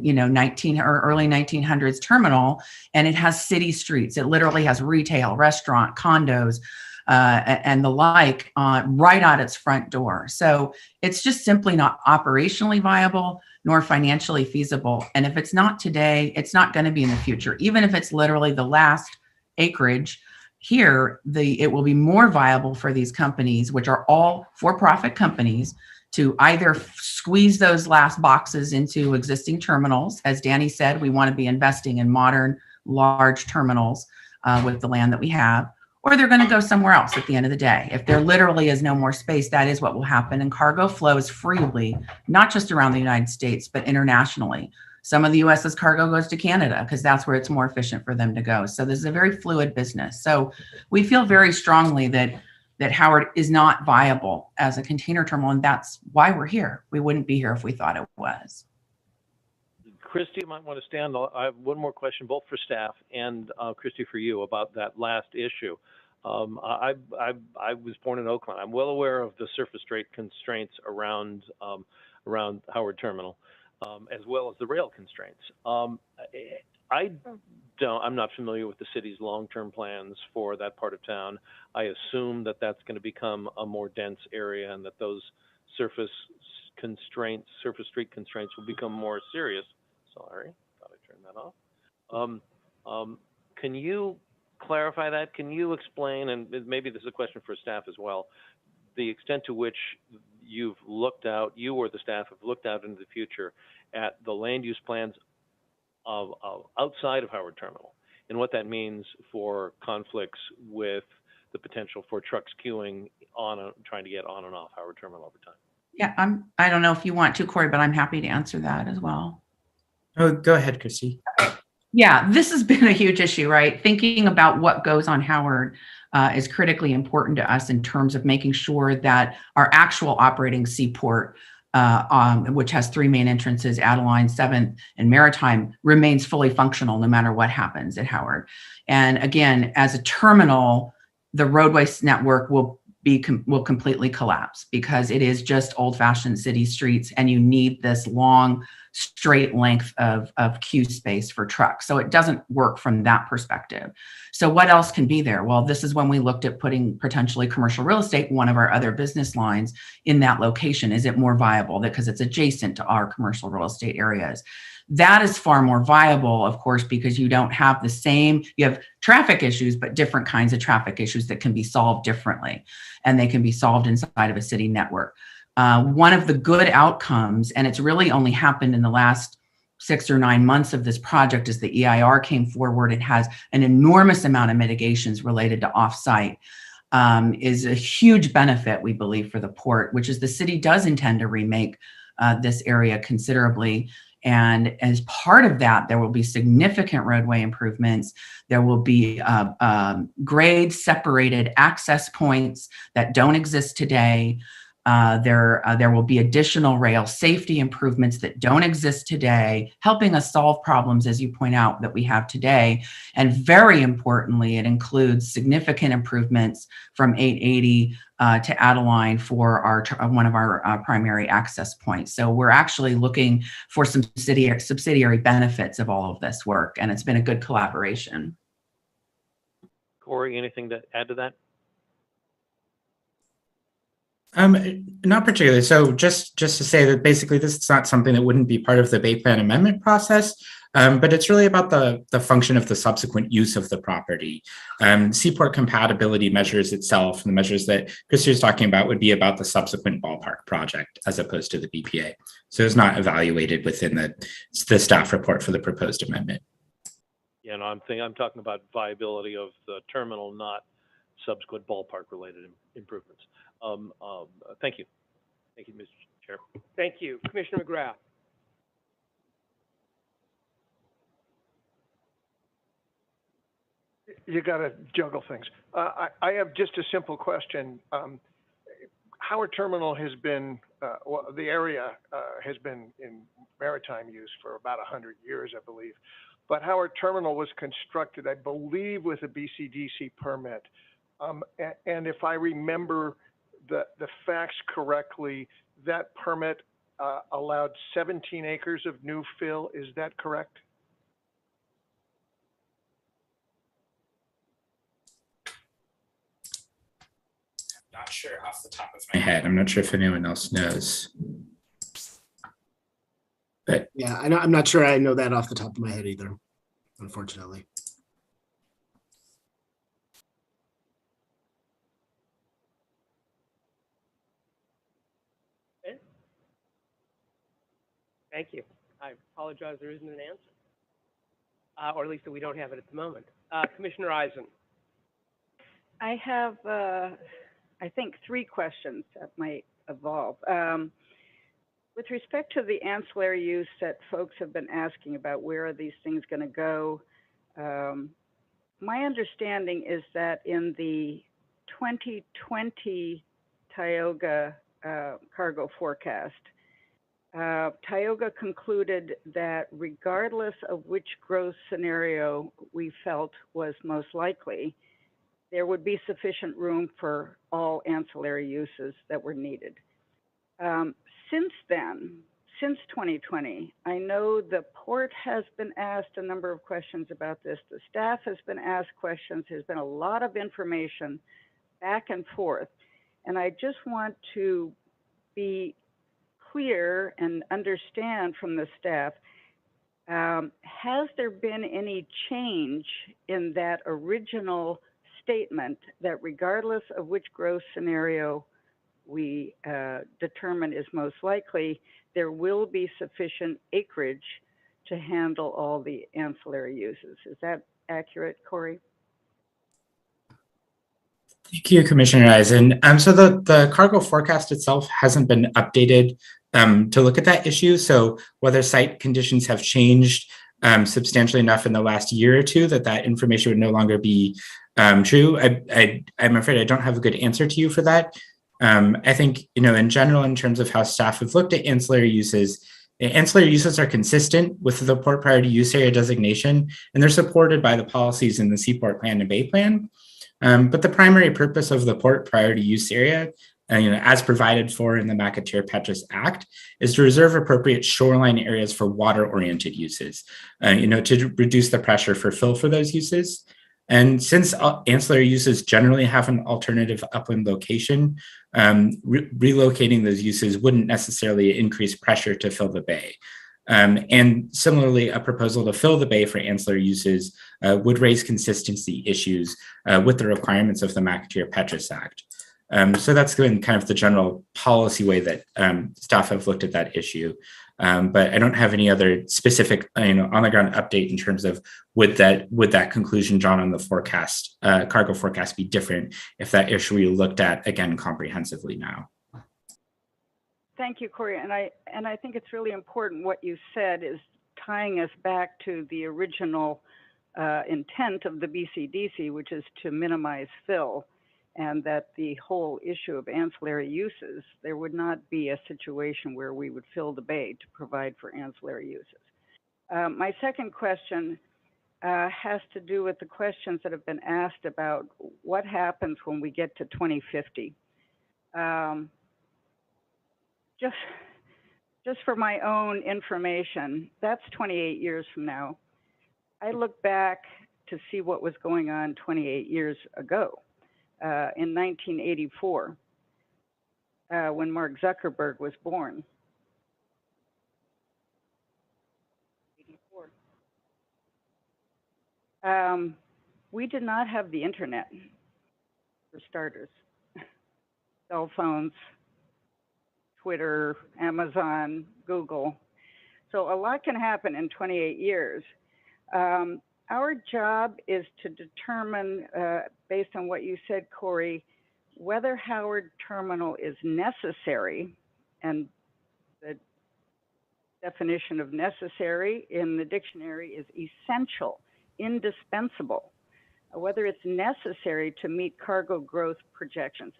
early 1900s terminal, and it has city streets. It literally has retail, restaurant, condos, and the like right at its front door. So it's just simply not operationally viable nor financially feasible. And if it's not today, it's not going to be in the future. Even if it's literally the last acreage here, it will be more viable for these companies, which are all for-profit companies, to either squeeze those last boxes into existing terminals. As Danny said, we want to be investing in modern, large terminals with the land that we have, or they're going to go somewhere else at the end of the day. If there literally is no more space, that is what will happen. And cargo flows freely, not just around the United States, but internationally. Some of the US's cargo goes to Canada because that's where it's more efficient for them to go. So this is a very fluid business. So we feel very strongly that Howard is not viable as a container terminal, and that's why we're here. We wouldn't be here if we thought it was. Christy, you might want to stand. I have one more question, both for staff and Christy for you about that last issue. I was born in Oakland. I'm well aware of the surface rate constraints around Howard Terminal, as well as the rail constraints. I'm not familiar with the city's long-term plans for that part of town. I assume that that's going to become a more dense area and that those surface constraints, surface street constraints will become more serious. Sorry, thought I turned that off. Can you clarify that? Can you explain, and maybe this is a question for staff as well, the extent to which you've looked out, you or the staff have looked out into the future at the land use plans of outside of Howard Terminal, and what that means for conflicts with the potential for trucks queuing trying to get on and off Howard Terminal over time? Yeah, I don't know if you want to, Corey, but I'm happy to answer that as well. Oh, go ahead, Christy. Yeah, this has been a huge issue, right? Thinking about what goes on Howard is critically important to us in terms of making sure that our actual operating seaport, which has 3 main entrances, Adeline, 7th, and Maritime, remains fully functional no matter what happens at Howard. And again, as a terminal, the roadway network will completely collapse because it is just old-fashioned city streets, and you need this long, straight length of queue space for trucks. So it doesn't work from that perspective. So what else can be there? Well, this is when we looked at putting potentially commercial real estate, one of our other business lines, in that location. Is it more viable because it's adjacent to our commercial real estate areas? That is far more viable, of course, because you don't have the same, you have traffic issues, but different kinds of traffic issues that can be solved differently, and they can be solved inside of a city network. One of the good outcomes, and it's really only happened in the last 6 or 9 months of this project, is the EIR came forward. It has an enormous amount of mitigations related to offsite, is a huge benefit, we believe, for the port, which is the city does intend to remake this area considerably. And as part of that, there will be significant roadway improvements. There will be grade separated access points that don't exist today. There will be additional rail safety improvements that don't exist today, helping us solve problems, as you point out, that we have today. And very importantly, it includes significant improvements from 880 to Adeline for one of our primary access points. So we're actually looking for some subsidiary benefits of all of this work, and it's been a good collaboration. Corey, anything to add to that? Not particularly. So just to say that basically this is not something that wouldn't be part of the Bay Plan amendment process, but it's really about the function of the subsequent use of the property. Seaport compatibility measures itself, and the measures that Christy was talking about would be about the subsequent Ballpark project as opposed to the BPA. So it's not evaluated within the staff report for the proposed amendment. Yeah, no, I'm talking about viability of the terminal, not subsequent Ballpark related improvements. Thank you. Thank you, Mr. Chair. Thank you. Commissioner McGrath. You got to juggle things. I have just a simple question. Howard Terminal has been, well, the area has been in maritime use for about 100 years, I believe. But Howard Terminal was constructed, I believe, with a Bcdc permit. And if I remember the facts correctly, that permit allowed 17 acres of new fill. Is that correct? Not sure off the top of my head. I'm not sure if anyone else knows. But yeah, I'm not sure I know that off the top of my head either, unfortunately. Okay. Thank you. I apologize there isn't an answer, or at least that we don't have it at the moment. Commissioner Eisen. I have, I think, 3 questions that might evolve. With respect to the ancillary use that folks have been asking about, where are these things going to go? My understanding is that in the 2020 Tioga cargo forecast, Tioga concluded that regardless of which growth scenario we felt was most likely, there would be sufficient room for all ancillary uses that were needed. Since then, since 2020, I know the port has been asked a number of questions about this. The staff has been asked questions. There's been a lot of information back and forth. And I just want to be clear and understand from the staff, has there been any change in that original statement that regardless of which growth scenario we determine is most likely, there will be sufficient acreage to handle all the ancillary uses? Is that accurate, Corey? Thank you, Commissioner Eisen. So the cargo forecast itself hasn't been updated to look at that issue. So whether site conditions have changed substantially enough in the last year or two that information would no longer be true, I'm afraid I don't have a good answer to you for that. I think, in general, in terms of how staff have looked at ancillary uses are consistent with the Port Priority Use Area designation, and they're supported by the policies in the Seaport Plan and Bay Plan. But the primary purpose of the Port Priority Use Area, as provided for in the McAteer-Petras Act, is to reserve appropriate shoreline areas for water-oriented uses, to reduce the pressure for fill for those uses. And since ancillary uses generally have an alternative upland location, relocating those uses wouldn't necessarily increase pressure to fill the bay. And similarly, a proposal to fill the bay for ancillary uses would raise consistency issues with the requirements of the McAteer-Petras Act. So that's been kind of the general policy way that staff have looked at that issue. But I don't have any other specific, on the ground update in terms of would that conclusion drawn on the forecast, cargo forecast, be different if that issue we looked at again comprehensively now. Thank you, Corey. And I think it's really important what you said is tying us back to the original intent of the BCDC, which is to minimize fill, and that the whole issue of ancillary uses, there would not be a situation where we would fill the bay to provide for ancillary uses. My second question has to do with the questions that have been asked about what happens when we get to 2050. Just for my own information, that's 28 years from now. I look back to see what was going on 28 years ago. In 1984, when Mark Zuckerberg was born. 84. We did not have the internet, for starters. Cell phones, Twitter, Amazon, Google. So a lot can happen in 28 years. Our job is to determine, based on what you said, Corey, whether Howard Terminal is necessary, and the definition of necessary in the dictionary is essential, indispensable, whether it's necessary to meet cargo growth projections.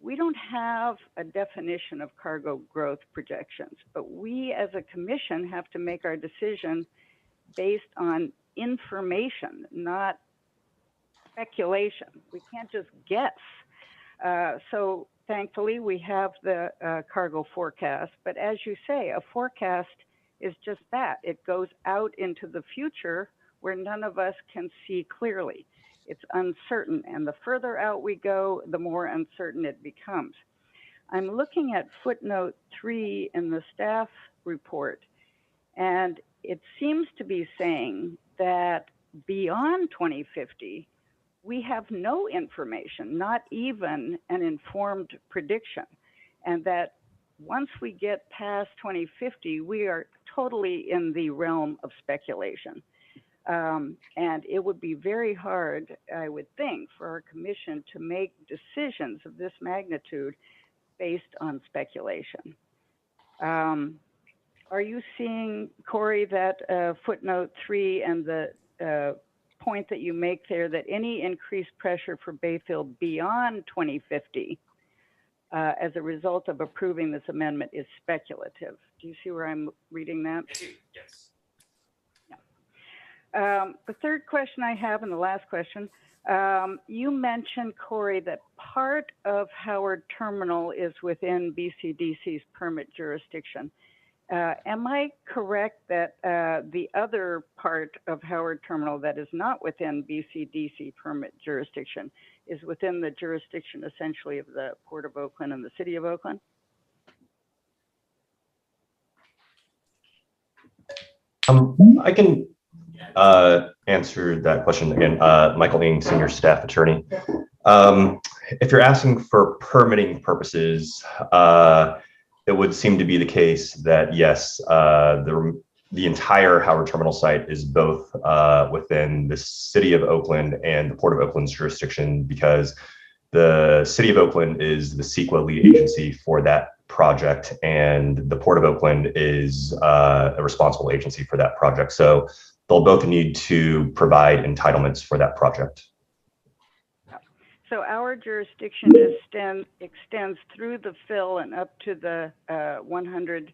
We don't have a definition of cargo growth projections, but we as a commission have to make our decision based on information, not speculation. We can't just guess. So thankfully we have the cargo forecast, but as you say, a forecast is just that. It goes out into the future where none of us can see clearly. It's uncertain, and the further out we go, the more uncertain it becomes. I'm looking at footnote 3 in the staff report, and it seems to be saying that beyond 2050, we have no information, not even an informed prediction, and that once we get past 2050, we are totally in the realm of speculation. And it would be very hard, I would think, for our commission to make decisions of this magnitude based on speculation. Are you seeing, Corey, that footnote 3 and the point that you make there that any increased pressure for Bayfill beyond 2050 as a result of approving this amendment is speculative? Do you see where I'm reading that? Yes. The third question I have, and the last question, you mentioned, Corey, that part of Howard Terminal is within BCDC's permit jurisdiction. Am I correct that the other part of Howard Terminal that is not within BCDC permit jurisdiction is within the jurisdiction essentially of the Port of Oakland and the City of Oakland? I can answer that question again. Michael Ng, Senior Staff Attorney. If you're asking for permitting purposes, it would seem to be the case that yes, the entire Howard Terminal site is both within the City of Oakland and the Port of Oakland's jurisdiction, because the City of Oakland is the CEQA lead agency for that project, and the Port of Oakland is a responsible agency for that project. So they'll both need to provide entitlements for that project. So our jurisdiction extends through the fill and up to the 100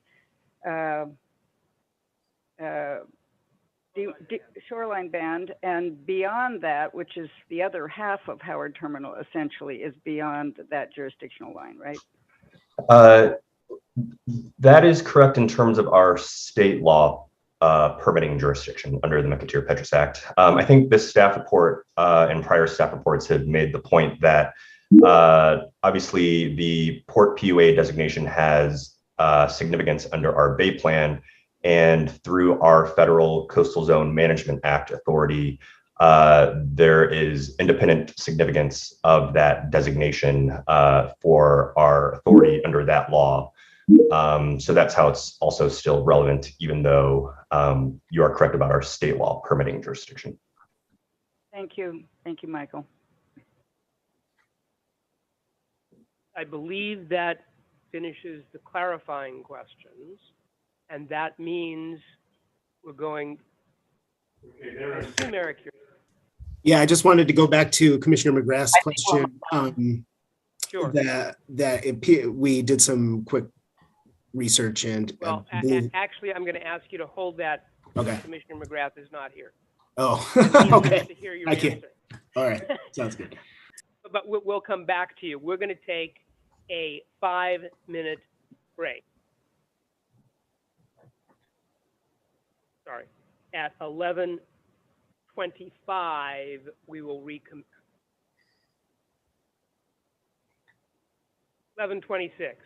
shoreline band, and beyond that, which is the other half of Howard Terminal, essentially, is beyond that jurisdictional line, right? That is correct in terms of our state law permitting jurisdiction under the McAteer-Petras Act. I think this staff report and prior staff reports have made the point that obviously the Port PUA designation has significance under our Bay Plan, and through our Federal Coastal Zone Management Act authority, there is independent significance of that designation for our authority under that law. So that's how it's also still relevant, even though you are correct about our state law permitting jurisdiction. Thank you. Thank you, Michael. I believe that finishes the clarifying questions, and that means we're going. I assume, Eric, you're. Yeah, I just wanted to go back to Commissioner McGrath's question. Sure. We did some quick research and. Well, actually, I'm going to ask you to hold that. Okay. Commissioner McGrath is not here. Oh, okay. To hear your I can't. answer. All right, sounds good. But we'll come back to you. We're going to take a 5-minute break. Sorry. At 11:25, we will reconvene. 11:26.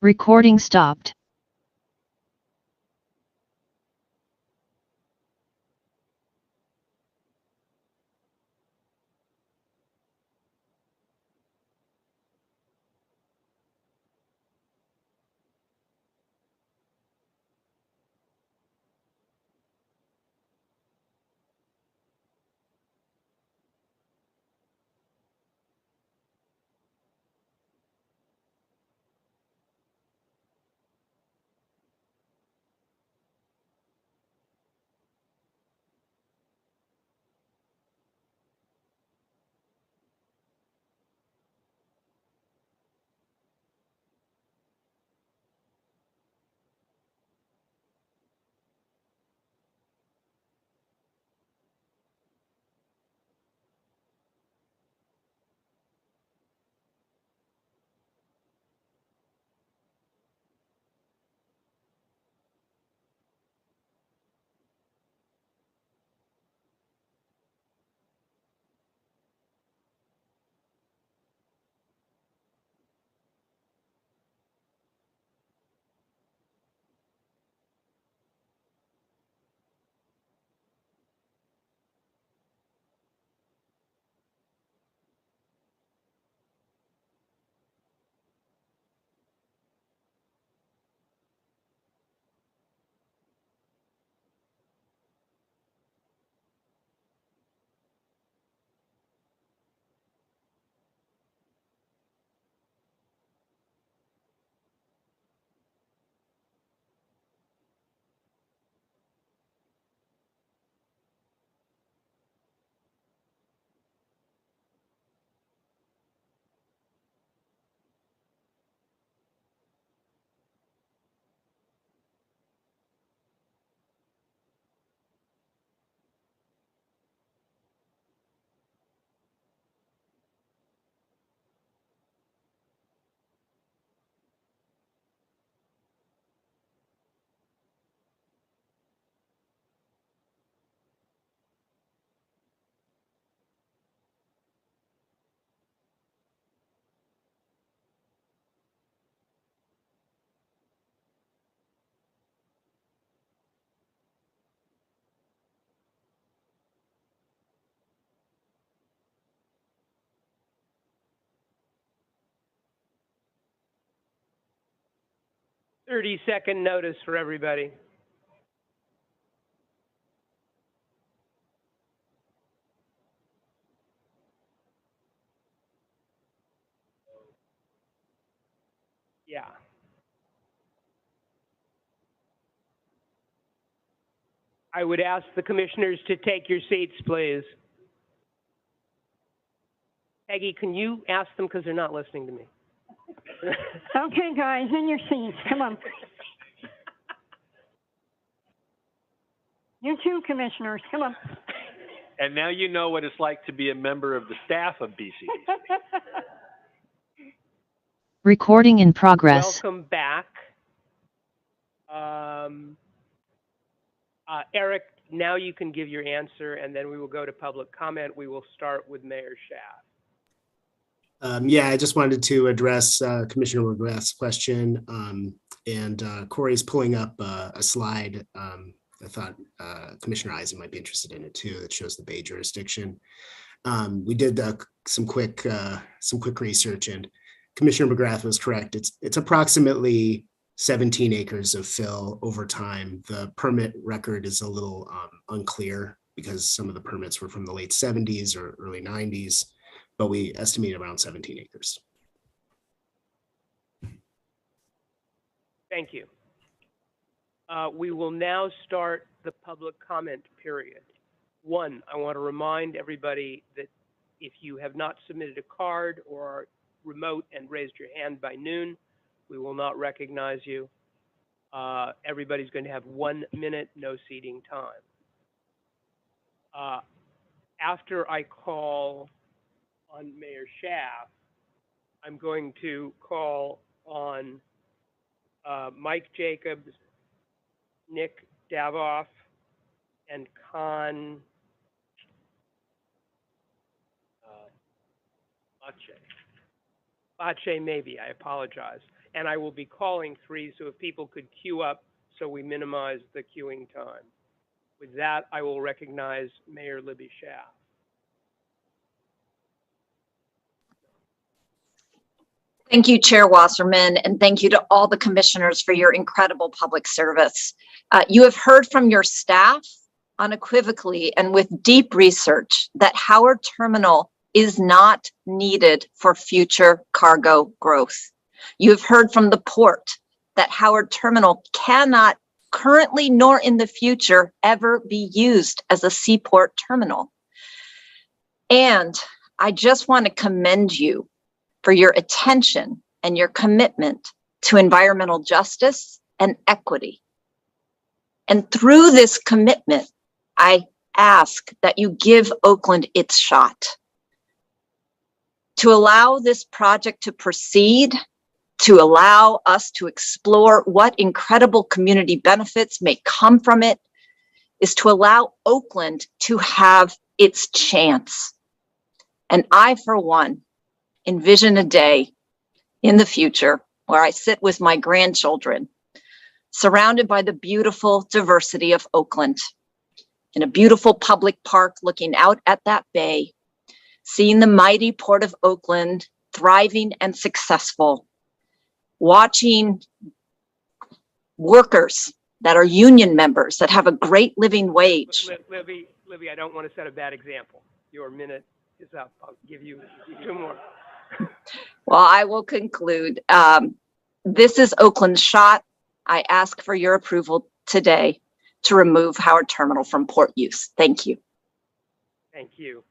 Recording stopped. Thirty-second notice for everybody. Yeah. I would ask the commissioners to take your seats, please. Peggy, can you ask them because they're not listening to me? Okay, guys, in your seats. Come on. You too, commissioners. Come on. And now you know what it's like to be a member of the staff of BCDC. Recording in progress. Welcome back. Eric, now you can give your answer, and then we will go to public comment. We will start with Mayor Schaaf. Yeah, I just wanted to address Commissioner McGrath's question. And Corey's pulling up a slide. I thought Commissioner Eisen might be interested in it too. That shows the Bay jurisdiction. We did some quick research, and Commissioner McGrath was correct. It's approximately 17 acres of fill over time. The permit record is a little unclear because some of the permits were from the late 70s or early 90s, but we estimate around 17 acres. Thank you. We will now start the public comment period. One, I want to remind everybody that if you have not submitted a card or are remote and raised your hand by noon, we will not recognize you. Everybody's going to have 1 minute, no seating time. After I call on Mayor Schaaf, I'm going to call on Mike Jacobs, Nick Davoff, and Con Bache, maybe, I apologize. And I will be calling 3, so if people could queue up so we minimize the queuing time. With that, I will recognize Mayor Libby Schaaf. Thank you, Chair Wasserman, and thank you to all the commissioners for your incredible public service. You have heard from your staff unequivocally and with deep research that Howard Terminal is not needed for future cargo growth. You have heard from the port that Howard Terminal cannot currently nor in the future ever be used as a seaport terminal. And I just want to commend you for your attention and your commitment to environmental justice and equity. And through this commitment, I ask that you give Oakland its shot to allow this project to proceed, to allow us to explore what incredible community benefits may come from it, is to allow Oakland to have its chance. And I, for one, envision a day in the future where I sit with my grandchildren, surrounded by the beautiful diversity of Oakland, in a beautiful public park looking out at that bay, seeing the mighty Port of Oakland thriving and successful, watching workers that are union members that have a great living wage. Libby, I don't want to set a bad example. Your minute is up. I'll give you 2 more. Well, I will conclude. This is Oakland's shot. I ask for your approval today to remove Howard Terminal from port use. Thank you. Thank you.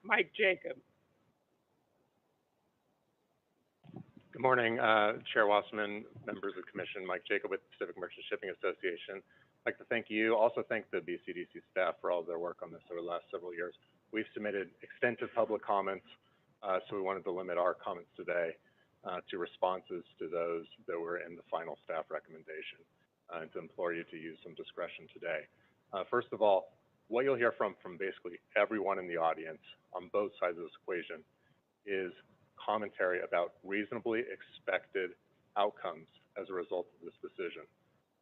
Mike Jacob. Good morning, Chair Wasserman, members of the Commission. Mike Jacob with Pacific Merchant Shipping Association. I'd like to thank you, also thank the Bcdc staff for all their work on this over the last several years. We've submitted extensive public comments, so we wanted to limit our comments today to responses to those that were in the final staff recommendation, and to implore you to use some discretion today. First of all, what you'll hear from basically everyone in the audience on both sides of this equation is commentary about reasonably expected outcomes as a result of this decision.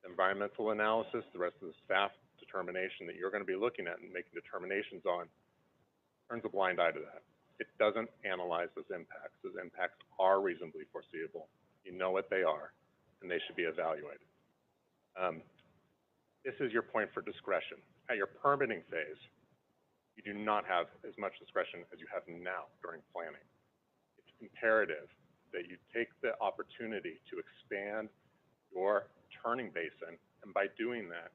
Environmental analysis, the rest of the staff determination that you're going to be looking at and making determinations on turns a blind eye to that. It doesn't analyze those impacts. Those impacts are reasonably foreseeable. You know what they are, and they should be evaluated. This is your point for discretion. At your permitting phase, you do not have as much discretion as you have now during planning. It's imperative that you take the opportunity to expand your turning basin, and by doing that,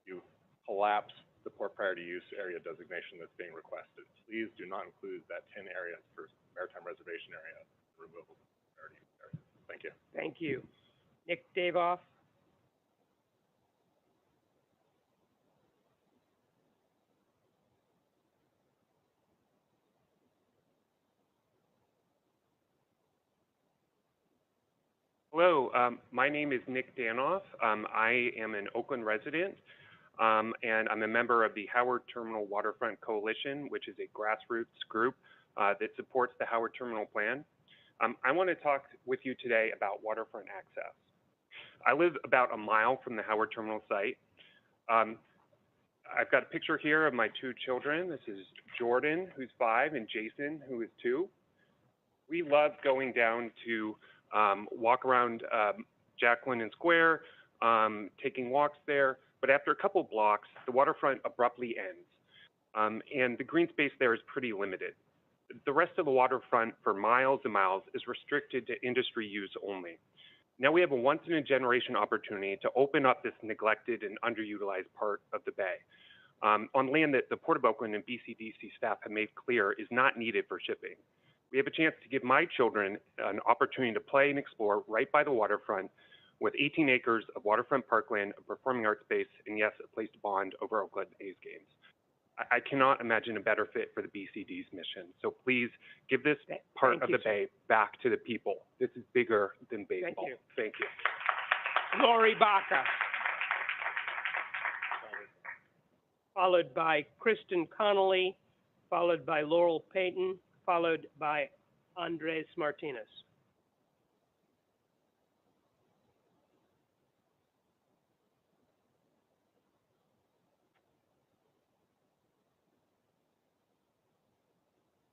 you collapse the port priority use area designation that's being requested. Please do not include that 10 areas for maritime reservation area removal of priority use area. Thank you. Thank you. Nick Davoff. Hello, my name is Nick Danoff. I am an Oakland resident, and I'm a member of the Howard Terminal Waterfront Coalition, which is a grassroots group that supports the Howard Terminal Plan. I want to talk with you today about waterfront access. I live about a mile from the Howard Terminal site. I've got a picture here of my 2 children. This is Jordan, who's 5, and Jason, who is 2. We love going down to walk around Jack London Square, taking walks there, but after a couple blocks, the waterfront abruptly ends, and the green space there is pretty limited. The rest of the waterfront for miles and miles is restricted to industry use only. Now we have a once-in-a-generation opportunity to open up this neglected and underutilized part of the bay on land that the Port of Oakland and Bcdc staff have made clear is not needed for shipping. We have a chance to give my children an opportunity to play and explore right by the waterfront with 18 acres of waterfront parkland, a performing arts space, and yes, a place to bond over Oakland A's games. I cannot imagine a better fit for the BCD's mission. So please give this part of the bay back to the people. This is bigger than baseball. Thank you. Lori Baca. Followed by Kristen Connolly, followed by Laurel Payton, followed by Andres Martinez.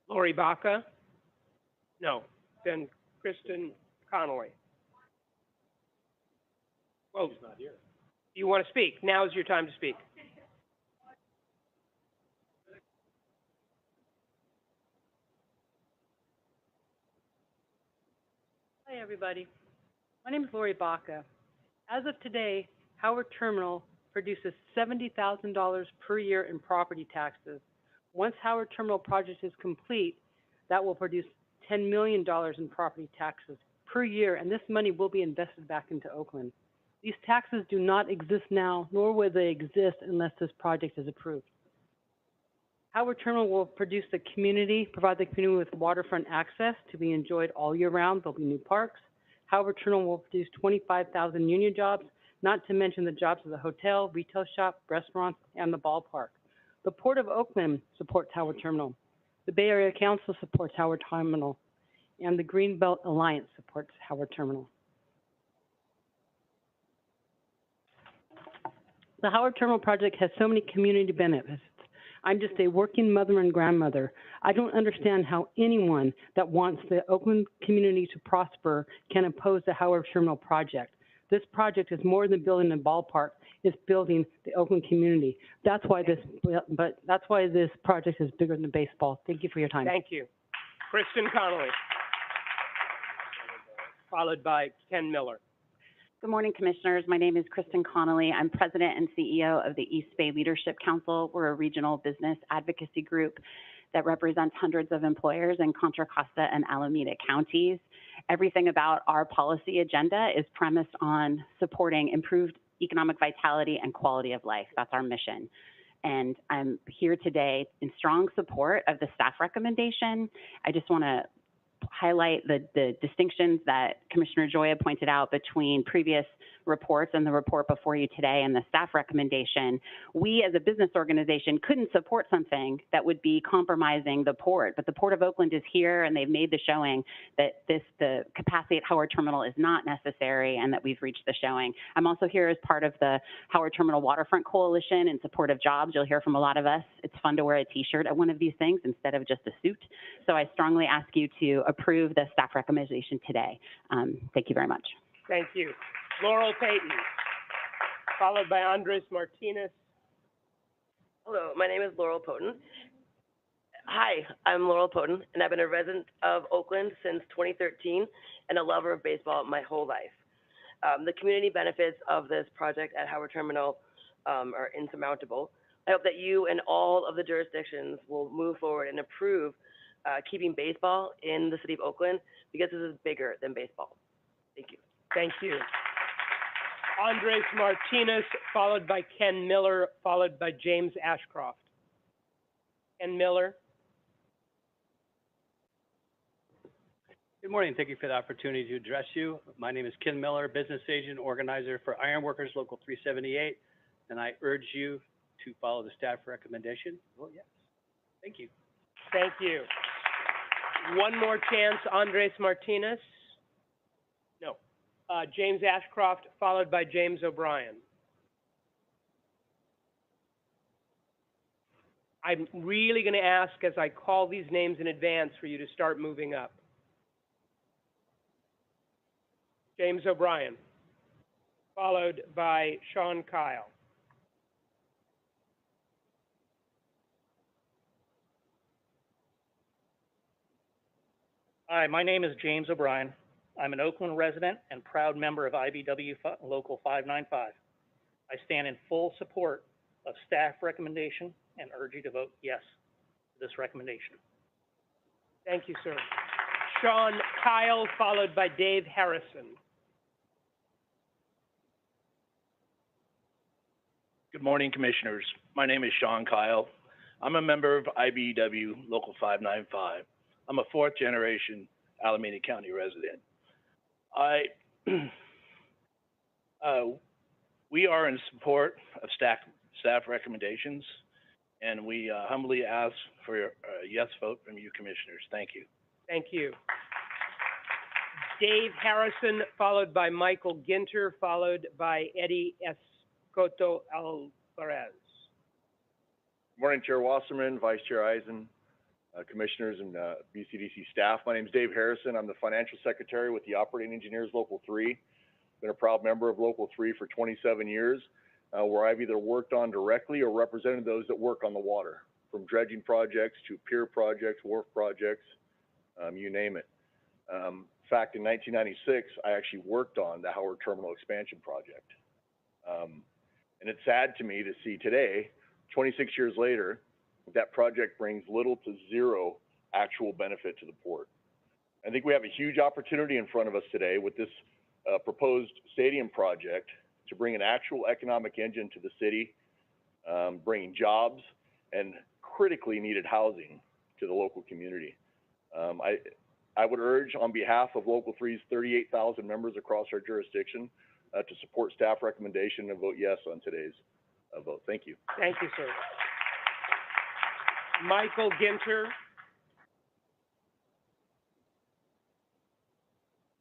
Lori Baca? No. Then Kristen Connolly. Well, she's not here. You want to speak? Now is your time to speak. Hi, everybody. My name is Lori Baca. As of today, Howard Terminal produces $70,000 per year in property taxes. Once Howard Terminal project is complete, that will produce $10 million in property taxes per year, and this money will be invested back into Oakland. These taxes do not exist now, nor will they exist unless this project is approved. Howard Terminal will provide the community with waterfront access to be enjoyed all year round. There'll be new parks. Howard Terminal will produce 25,000 union jobs, not to mention the jobs of the hotel, retail shop, restaurants, and the ballpark. The Port of Oakland supports Howard Terminal. The Bay Area Council supports Howard Terminal, and the Greenbelt Alliance supports Howard Terminal. The Howard Terminal project has so many community benefits. I'm just a working mother and grandmother. I don't understand how anyone that wants the Oakland community to prosper can oppose the Howard Terminal project. This project is more than building a ballpark. It's building the Oakland community. That's why this project is bigger than baseball. Thank you for your time. Thank you. Kristen Connolly, followed by Ken Miller. Good morning, Commissioners. My name is Kristen Connolly. I'm President and CEO of the East Bay Leadership Council. We're a regional business advocacy group that represents hundreds of employers in Contra Costa and Alameda counties. Everything about our policy agenda is premised on supporting improved economic vitality and quality of life. That's our mission. And I'm here today in strong support of the staff recommendation. I just want to highlight the distinctions that Commissioner Joya pointed out between previous reports and the report before you today and the staff recommendation. We as a business organization couldn't support something that would be compromising the port, but the Port of Oakland is here and they've made the showing that the capacity at Howard Terminal is not necessary and that we've reached the showing. I'm also here as part of the Howard Terminal Waterfront Coalition in support of jobs. You'll hear from a lot of us. It's fun to wear a t-shirt at one of these things instead of just a suit. So I strongly ask you to approve the staff recommendation today. Thank you very much. Thank you. Laurel Payton, followed by Andres Martinez. Hello, my name is Laurel Poten. Hi, I'm Laurel Poten, and I've been a resident of Oakland since 2013 and a lover of baseball my whole life. The community benefits of this project at Howard Terminal are insurmountable. I hope that you and all of the jurisdictions will move forward and approve keeping baseball in the city of Oakland because this is bigger than baseball. Thank you. Thank you. Andres Martinez, followed by Ken Miller, followed by James Ashcroft. Ken Miller. Good morning. Thank you for the opportunity to address you. My name is Ken Miller, business agent organizer for Ironworkers Local 378, and I urge you to follow the staff recommendation. Oh, yes. Thank you. Thank you. One more chance, Andres Martinez. No. James Ashcroft, followed by James O'Brien. I'm really going to ask as I call these names in advance for you to start moving up. James O'Brien, followed by Sean Kyle. Hi, my name is James O'Brien. I'm an Oakland resident and proud member of IBW Local 595. I stand in full support of staff recommendation and urge you to vote yes to this recommendation. Thank you, sir. Sean Kyle, followed by Dave Harrison. Good morning, Commissioners. My name is Sean Kyle. I'm a member of IBEW Local 595. I'm a fourth generation Alameda County resident. We are in support of staff recommendations, and we humbly ask for a yes vote from you, Commissioners. Thank you. Thank you. Dave Harrison, followed by Michael Ginter, followed by Eddie Escoto Alvarez. Good morning, Chair Wasserman, Vice Chair Eisen, Commissioners, and BCDC staff. My name is Dave Harrison. I'm the Financial Secretary with the Operating Engineers Local 3. Been a proud member of Local 3 for 27 years, where I've either worked on directly or represented those that work on the water, from dredging projects to pier projects, wharf projects, you name it. In fact, in 1996, I actually worked on the Howard Terminal Expansion Project. And it's sad to me to see today, 26 years later, that project brings little to zero actual benefit to the port. I think we have a huge opportunity in front of us today with this proposed stadium project to bring an actual economic engine to the city, bringing jobs and critically needed housing to the local community. I would urge on behalf of Local 3's 38,000 members across our jurisdiction to support staff recommendation and vote yes on today's vote. Thank you. Thank you, sir. Michael Ginter.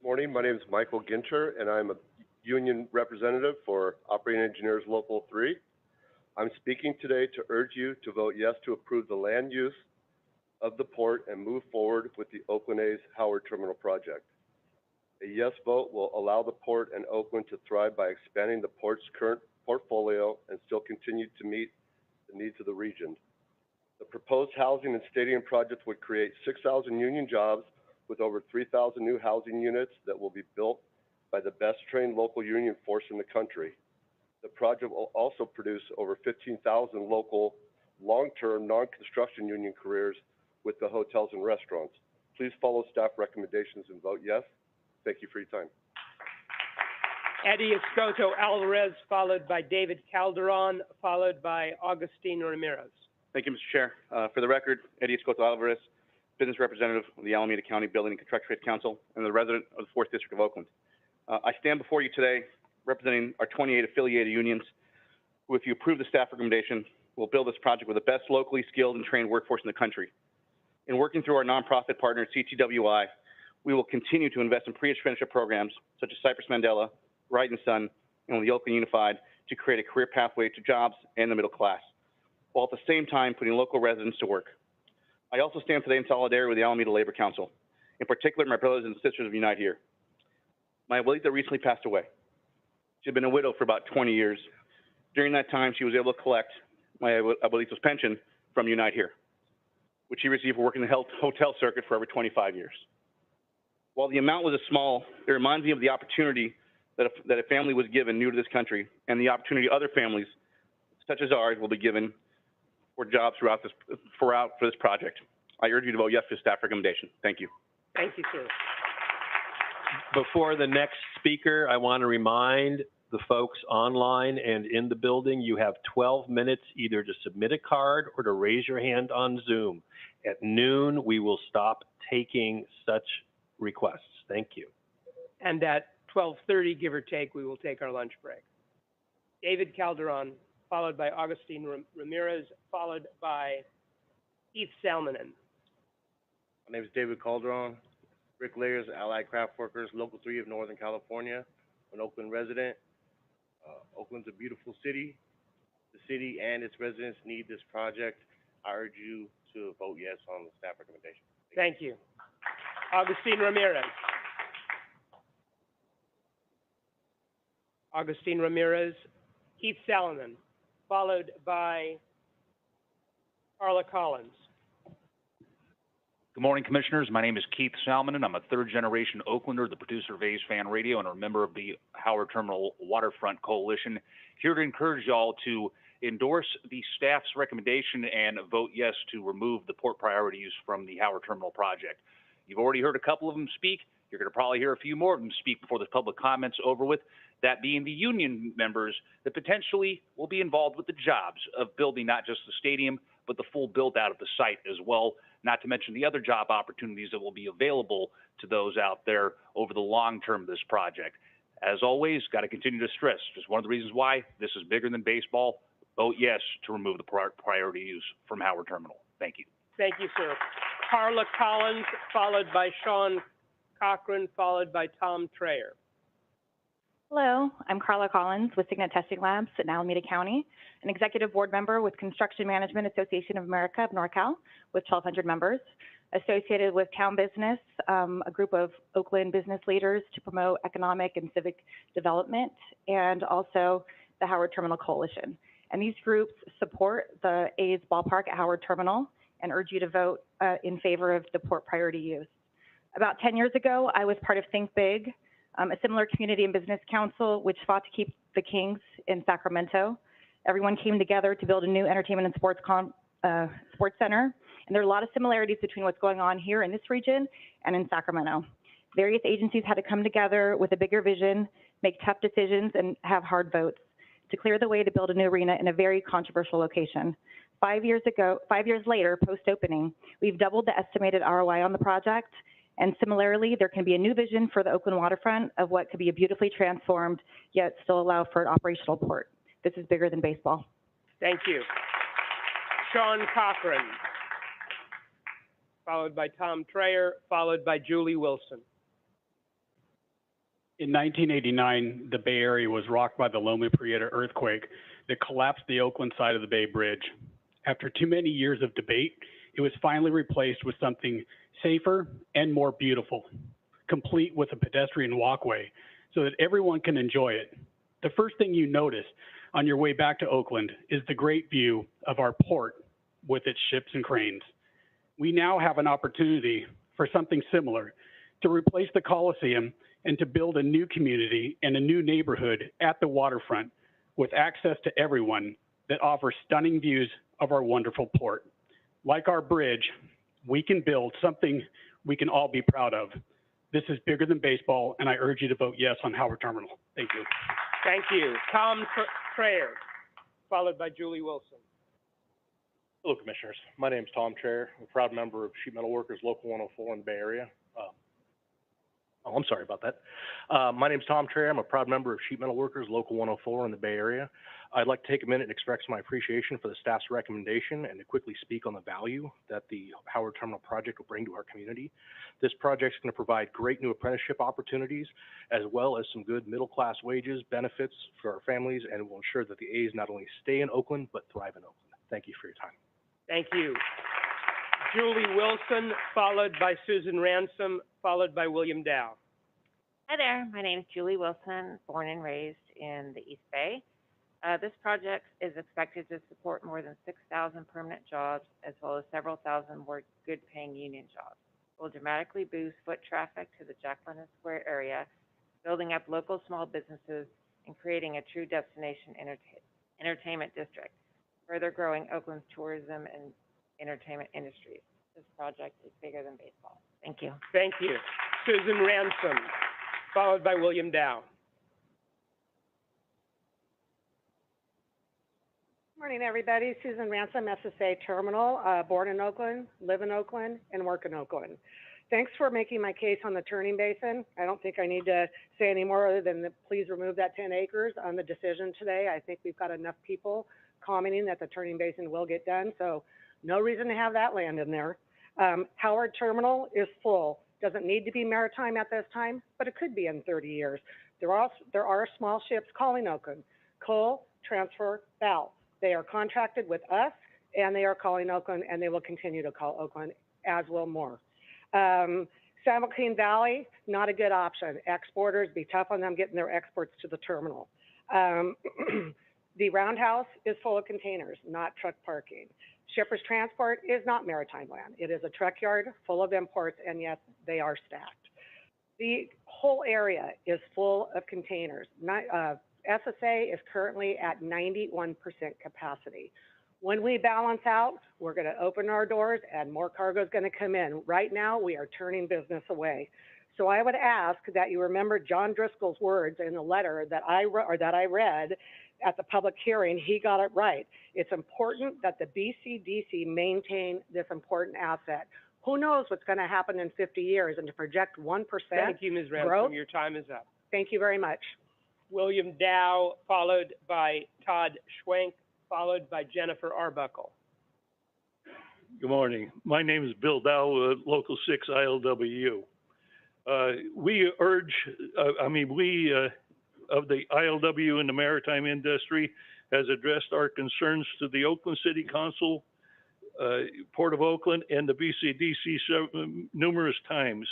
Morning, my name is Michael Ginter, and I'm a union representative for Operating Engineers Local 3. I'm speaking today to urge you to vote yes to approve the land use of the port and move forward with the Oakland A's Howard Terminal project. A yes vote will allow the port and Oakland to thrive by expanding the port's current portfolio and still continue to meet the needs of the region. The proposed housing and stadium project would create 6,000 union jobs with over 3,000 new housing units that will be built by the best trained local union force in the country. The project will also produce over 15,000 local long-term non-construction union careers with the hotels and restaurants. Please follow staff recommendations and vote yes. Thank you for your time. Eddie Escoto Alvarez, followed by David Calderon, followed by Augustine Ramirez. Thank you, Mr. Chair. For the record, Eddie Escoto Alvarez, business representative of the Alameda County Building and Construction Trades Council and the resident of the 4th District of Oakland. I stand before you today representing our 28 affiliated unions who, if you approve the staff recommendation, will build this project with the best locally skilled and trained workforce in the country. In working through our nonprofit partner, CTWI, we will continue to invest in pre-apprenticeship programs such as Cypress Mandela, Wright & Son, and the Oakland Unified to create a career pathway to jobs and the middle class, while at the same time putting local residents to work. I also stand today in solidarity with the Alameda Labor Council, in particular my brothers and sisters of Unite Here. My abuelita recently passed away. She had been a widow for about 20 years. During that time, she was able to collect my abuelita's pension from Unite Here, which she received for working the hotel circuit for over 25 years. While the amount was small, it reminds me of the opportunity that a family was given new to this country and the opportunity other families, such as ours, will be given for jobs for this project. I urge you to vote yes for staff recommendation. Thank you. Thank you, sir. Before the next speaker, I want to remind the folks online and in the building, you have 12 minutes either to submit a card or to raise your hand on Zoom. At noon, we will stop taking such requests. Thank you. And at 12:30, give or take, we will take our lunch break. David Calderon, followed by Augustine Ramirez, followed by Keith Salmonen. My name is David Calderon, bricklayers, allied craft workers, Local 3 of Northern California, an Oakland resident. Oakland's a beautiful city. The city and its residents need this project. I urge you to vote yes on the staff recommendation. Thank you. Augustine Ramirez. Augustine Ramirez, Keith Salomon, followed by Carla Collins. Good morning, Commissioners. My name is Keith Salmon, and I'm a third-generation Oaklander, the producer of A's Fan Radio, and a member of the Howard Terminal Waterfront Coalition, here to encourage y'all to endorse the staff's recommendation and vote yes to remove the port priorities from the Howard Terminal project. You've already heard a couple of them speak. You're going to probably hear a few more of them speak before the public comments over with, that being the union members that potentially will be involved with the jobs of building not just the stadium, but the full build-out of the site as well, not to mention the other job opportunities that will be available to those out there over the long term of this project. As always, got to continue to stress, just one of the reasons why this is bigger than baseball. Vote yes to remove the priority use from Howard Terminal. Thank you. Thank you, sir. Carla Collins, followed by Sean Cochran, followed by Tom Trayer. Hello, I'm Carla Collins with Signet Testing Labs in Alameda County, an executive board member with Construction Management Association of America of NorCal with 1,200 members, associated with Town Business, a group of Oakland business leaders to promote economic and civic development, and also the Howard Terminal Coalition. And these groups support the A's Ballpark at Howard Terminal and urge you to vote in favor of the port priority use. About 10 years ago, I was part of Think Big, a similar community and business council which fought to keep the Kings in Sacramento. Everyone came together to build a new entertainment and sports center. And there are a lot of similarities between what's going on here in this region and in Sacramento. Various agencies had to come together with a bigger vision, make tough decisions, and have hard votes to clear the way to build a new arena in a very controversial location. 5 years later, post-opening, we've doubled the estimated ROI on the project. And similarly, there can be a new vision for the Oakland waterfront of what could be a beautifully transformed, yet still allow for an operational port. This is bigger than baseball. Thank you. Sean Cochran, followed by Tom Trayer, followed by Julie Wilson. In 1989, the Bay Area was rocked by the Loma Prieta earthquake that collapsed the Oakland side of the Bay Bridge. After too many years of debate, it was finally replaced with something safer and more beautiful, complete with a pedestrian walkway so that everyone can enjoy it. The first thing you notice on your way back to Oakland is the great view of our port with its ships and cranes. We now have an opportunity for something similar, to replace the Coliseum and to build a new community and a new neighborhood at the waterfront with access to everyone that offers stunning views of our wonderful port. Like our bridge, we can build something we can all be proud of. This is bigger than baseball, and I urge you to vote yes on Howard Terminal. Thank you. Thank you. Tom Trayer, followed by Julie Wilson. Hello, Commissioners. My name is Tom Trayer. I'm a proud member of Sheet Metal Workers Local 104 in the Bay Area. I'm sorry about that. My name is Tom Trayer. I'm a proud member of Sheet Metal Workers Local 104 in the Bay Area. I'd like to take a minute and express my appreciation for the staff's recommendation and to quickly speak on the value that the Howard Terminal project will bring to our community. This project is going to provide great new apprenticeship opportunities, as well as some good middle-class wages, benefits for our families, and will ensure that the A's not only stay in Oakland, but thrive in Oakland. Thank you for your time. Thank you. Julie Wilson, followed by Susan Ransom, followed by William Dow. Hi there, my name is Julie Wilson, born and raised in the East Bay. This project is expected to support more than 6,000 permanent jobs, as well as several thousand more good-paying union jobs. It will dramatically boost foot traffic to the Jacqueline Square area, building up local small businesses and creating a true destination entertainment district, further growing Oakland's tourism and entertainment industries. This project is bigger than baseball. Thank you. Thank you. Susan Ransom, followed by William Dow. Morning, everybody. Susan Ransom, SSA Terminal, born in Oakland, live in Oakland, and work in Oakland. Thanks for making my case on the turning basin. I don't think I need to say any more other than please remove that 10 acres on the decision today. I think we've got enough people commenting that the turning basin will get done, so no reason to have that land in there. Howard Terminal is full. Doesn't need to be maritime at this time, but it could be in 30 years. There are small ships calling Oakland, coal, transfer, bow. They are contracted with us, and they are calling Oakland, and they will continue to call Oakland, as will more. San Joaquin Valley, not a good option. Exporters, be tough on them getting their exports to the terminal. The Roundhouse is full of containers, not truck parking. Shippers Transport is not maritime land. It is a truck yard full of imports, and yes, they are stacked. The whole area is full of containers. SSA is currently at 91% capacity. When we balance out, we're going to open our doors and more cargo is going to come in. Right now, we are turning business away. So I would ask that you remember John Driscoll's words in the letter that I read at the public hearing. He got it right. It's important that the BCDC maintain this important asset. Who knows what's going to happen in 50 years, and to project 1% Thank you, Ms. Ransom. growth. Your time is up. Thank you very much. William Dow, followed by Todd Schwenk, followed by Jennifer Arbuckle. Good morning. My name is Bill Dow, Local 6 ILWU. We urge, of the ILW and the maritime industry has addressed our concerns to the Oakland City Council, Port of Oakland, and the BCDC numerous times.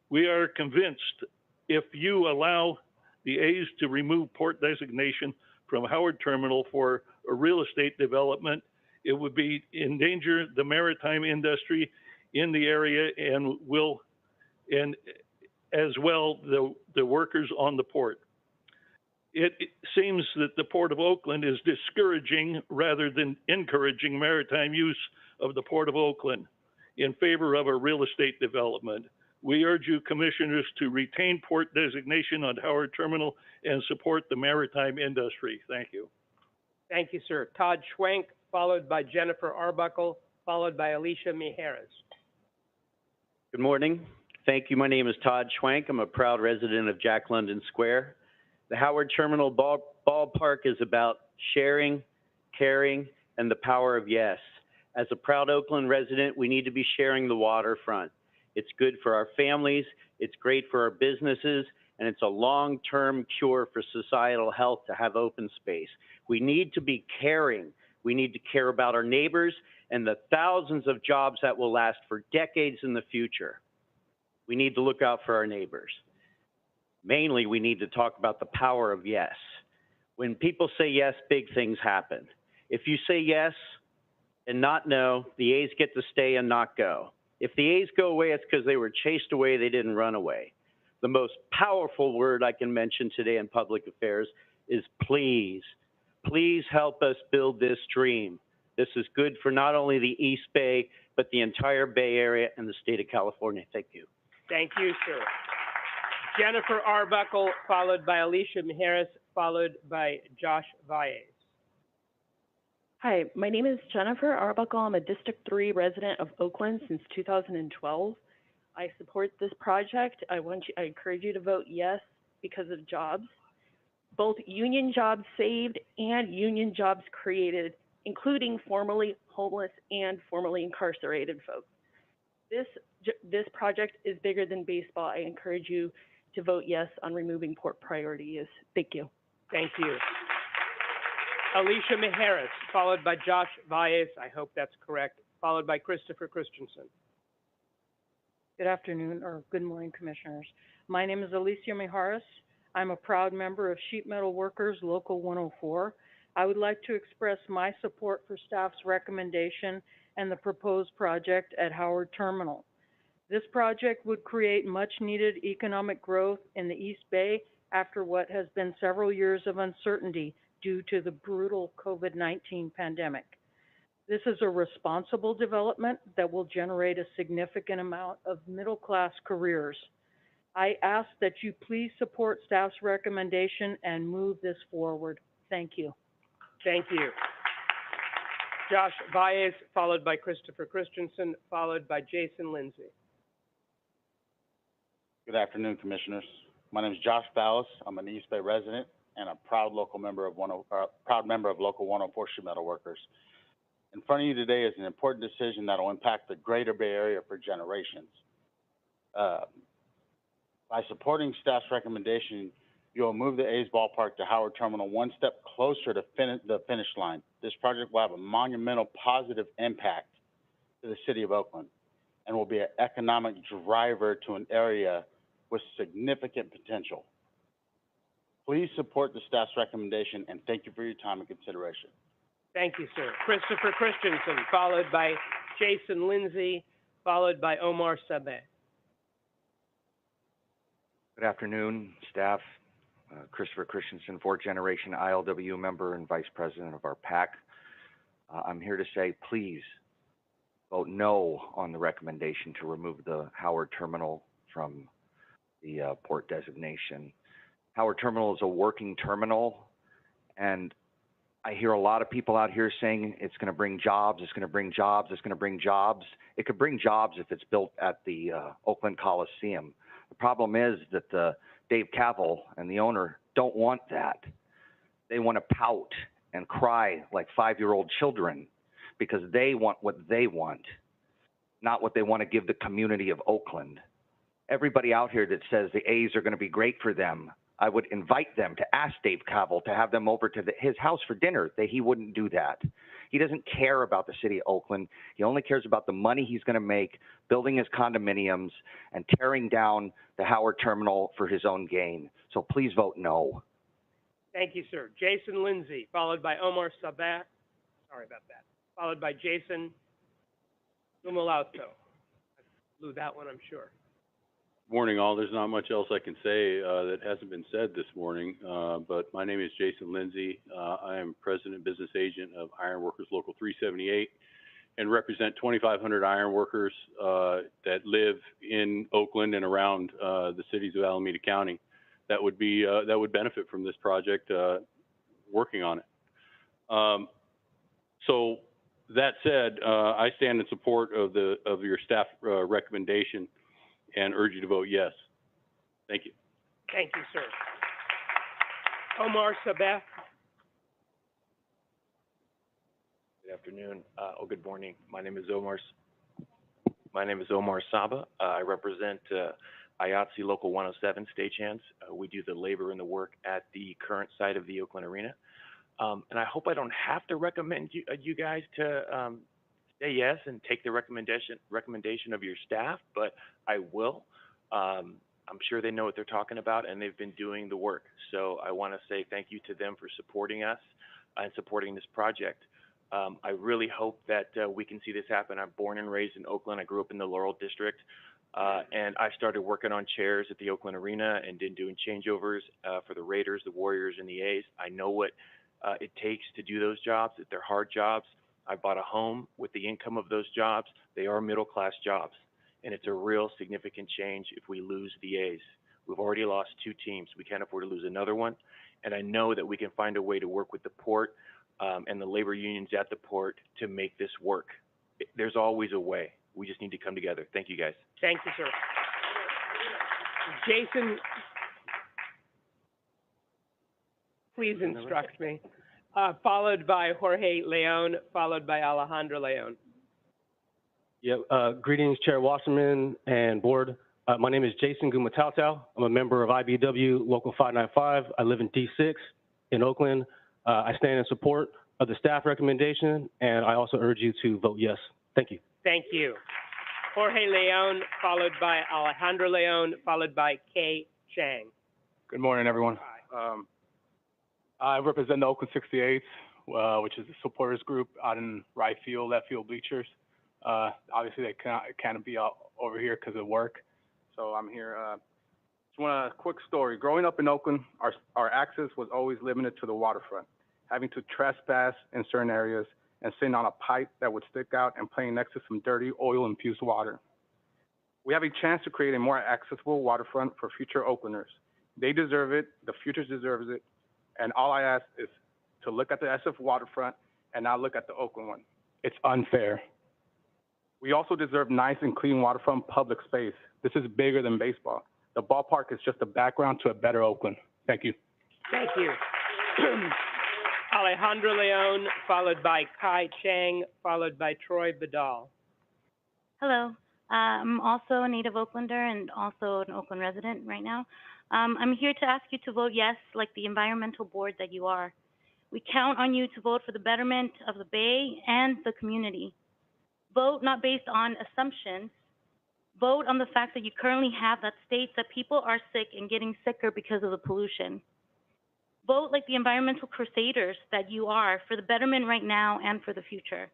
We are convinced if you allow the A's to remove port designation from Howard Terminal for a real estate development, it would be endanger the maritime industry in the area and as well the workers on the port. It seems that the Port of Oakland is discouraging rather than encouraging maritime use of the Port of Oakland in favor of a real estate development. We urge you commissioners to retain port designation on Howard Terminal and support the maritime industry. Thank you. Thank you, sir. Todd Schwenk, followed by Jennifer Arbuckle, followed by Alicia Mijares. Good morning. Thank you. My name is Todd Schwenk. I'm a proud resident of Jack London Square. The Howard Terminal Ballpark is about sharing, caring, and the power of yes. As a proud Oakland resident, we need to be sharing the waterfront. It's good for our families, it's great for our businesses, and it's a long-term cure for societal health to have open space. We need to be caring. We need to care about our neighbors and the thousands of jobs that will last for decades in the future. We need to look out for our neighbors. Mainly, we need to talk about the power of yes. When people say yes, big things happen. If you say yes and not no, the A's get to stay and not go. If the A's go away, it's because they were chased away, they didn't run away. The most powerful word I can mention today in public affairs is please. Please help us build this dream. This is good for not only the East Bay, but the entire Bay Area and the state of California. Thank you. Thank you, sir. Jennifer Arbuckle, followed by Alicia Mijares, followed by Josh Valles. Hi, my name is Jennifer Arbuckle. I'm a District 3 resident of Oakland since 2012. I support this project. I encourage you to vote yes because of jobs, both union jobs saved and union jobs created, including formerly homeless and formerly incarcerated folks. This project is bigger than baseball. I encourage you to vote yes on removing port priority use. Thank you. Thank you. Alicia Mijares, followed by Josh Valles, I hope that's correct, followed by Christopher Christensen. Good afternoon, or good morning, Commissioners. My name is Alicia Mijares. I'm a proud member of Sheet Metal Workers Local 104. I would like to express my support for staff's recommendation and the proposed project at Howard Terminal. This project would create much-needed economic growth in the East Bay after what has been several years of uncertainty due to the brutal COVID-19 pandemic. This is a responsible development that will generate a significant amount of middle-class careers. I ask that you please support staff's recommendation and move this forward. Thank you. Thank you. Josh Valles, followed by Christopher Christensen, followed by Jason Lindsay. Good afternoon, Commissioners. My name is Josh Valles. I'm an East Bay resident and a proud member of Local 104 Sheet Metal Workers. In front of you today is an important decision that will impact the greater Bay Area for generations. By supporting staff's recommendation, you will move the A's ballpark to Howard Terminal one step closer to the finish line. This project will have a monumental positive impact to the city of Oakland and will be an economic driver to an area with significant potential. Please support the staff's recommendation, and thank you for your time and consideration. Thank you, sir. Christopher Christensen, followed by Jason Lindsay, followed by Omar Sabeh. Good afternoon, staff. Christopher Christensen, fourth generation ILW member and vice president of our PAC. I'm here to say, please vote no on the recommendation to remove the Howard Terminal from the port designation. Howard Terminal is a working terminal, and I hear a lot of people out here saying it's going to bring jobs, it's going to bring jobs, it's going to bring jobs. It could bring jobs if it's built at the Oakland Coliseum. The problem is that Dave Cavell and the owner don't want that. They want to pout and cry like 5-year-old children because they want what they want, not what they want to give the community of Oakland. Everybody out here that says the A's are going to be great for them, I would invite them to ask Dave Cobble to have them over to his house for dinner. He wouldn't do that. He doesn't care about the city of Oakland. He only cares about the money he's going to make building his condominiums and tearing down the Howard Terminal for his own gain. So please vote no. Thank you, sir. Jason Lindsay, followed by Omar Sabat. Sorry about that. Followed by Jason Lumolauto. I blew that one, I'm sure. Morning, all. There's not much else I can say that hasn't been said this morning, but my name is Jason Lindsay. I am President and Business Agent of Iron Workers Local 378 and represent 2,500 iron workers that live in Oakland and around the cities of Alameda County that would benefit from this project, working on it. So that said, I stand in support of your staff recommendation and urge you to vote yes. Thank you. Thank you, sir. Omar Sabat. Good afternoon, good morning. My name is Omar Saba. I represent IATSE Local 107 stagehands. We do the labor and the work at the current site of the Oakland Arena. And I hope I don't have to recommend you guys to say yes and take the recommendation of your staff, but I will. I'm sure they know what they're talking about, and they've been doing the work. So I want to say thank you to them for supporting us and supporting this project. I really hope that we can see this happen. I'm born and raised in Oakland. I grew up in the Laurel District, and I started working on chairs at the Oakland Arena and then doing changeovers for the Raiders, the Warriors, and the A's. I know what it takes to do those jobs. That they're hard jobs. I bought a home with the income of those jobs. They are middle-class jobs, and it's a real significant change if we lose the A's. We've already lost 2 teams. We can't afford to lose another one, and I know that we can find a way to work with the port and the labor unions at the port to make this work. There's always a way. We just need to come together. Thank you, guys. Thank you, sir. Jason, please instruct me. Followed by Jorge Leon, followed by Alejandro Leon. Greetings, Chair Wasserman and Board. My name is Jason Gumatautal. I'm a member of IBW Local 595. I live in D6 in Oakland. I stand in support of the staff recommendation, and I also urge you to vote yes. Thank you. Thank you. Jorge Leon, followed by Alejandro Leon, followed by Kay Chang. Good morning, everyone. I represent the Oakland 68s, which is the supporters group out in right field, left field bleachers. Obviously, they can't be out over here because of work, so I'm here. Just want a quick story. Growing up in Oakland, our access was always limited to the waterfront, having to trespass in certain areas and sitting on a pipe that would stick out and playing next to some dirty oil-infused water. We have a chance to create a more accessible waterfront for future Oaklanders. They deserve it, the future deserves it, and all I ask is to look at the SF waterfront and not look at the Oakland one. It's unfair. We also deserve nice and clean waterfront public space. This is bigger than baseball. The ballpark is just a background to a better Oakland. Thank you. Thank you. Alejandro Leon, followed by Kai Chang, followed by Troy Vidal. Hello. I'm also a native Oaklander and also an Oakland resident right now. I'm here to ask you to vote yes, like the environmental board that you are. We count on you to vote for the betterment of the Bay and the community. Vote not based on assumptions. Vote on the fact that you currently have that states that people are sick and getting sicker because of the pollution. Vote like the environmental crusaders that you are for the betterment right now and for the future.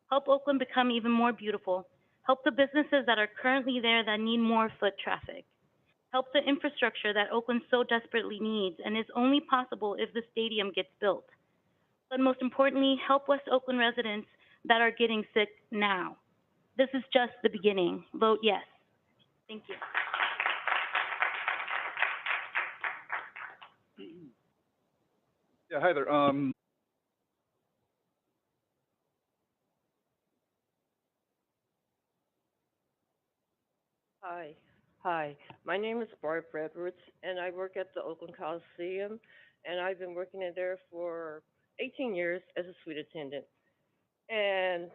Help Oakland become even more beautiful. Help the businesses that are currently there that need more foot traffic. Help the infrastructure that Oakland so desperately needs and is only possible if the stadium gets built. But most importantly, help West Oakland residents that are getting sick now. This is just the beginning. Vote yes. Thank you. Yeah, hi there. Hi. My name is Barb Edwards, and I work at the Oakland Coliseum, and I've been working in there for 18 years as a suite attendant. And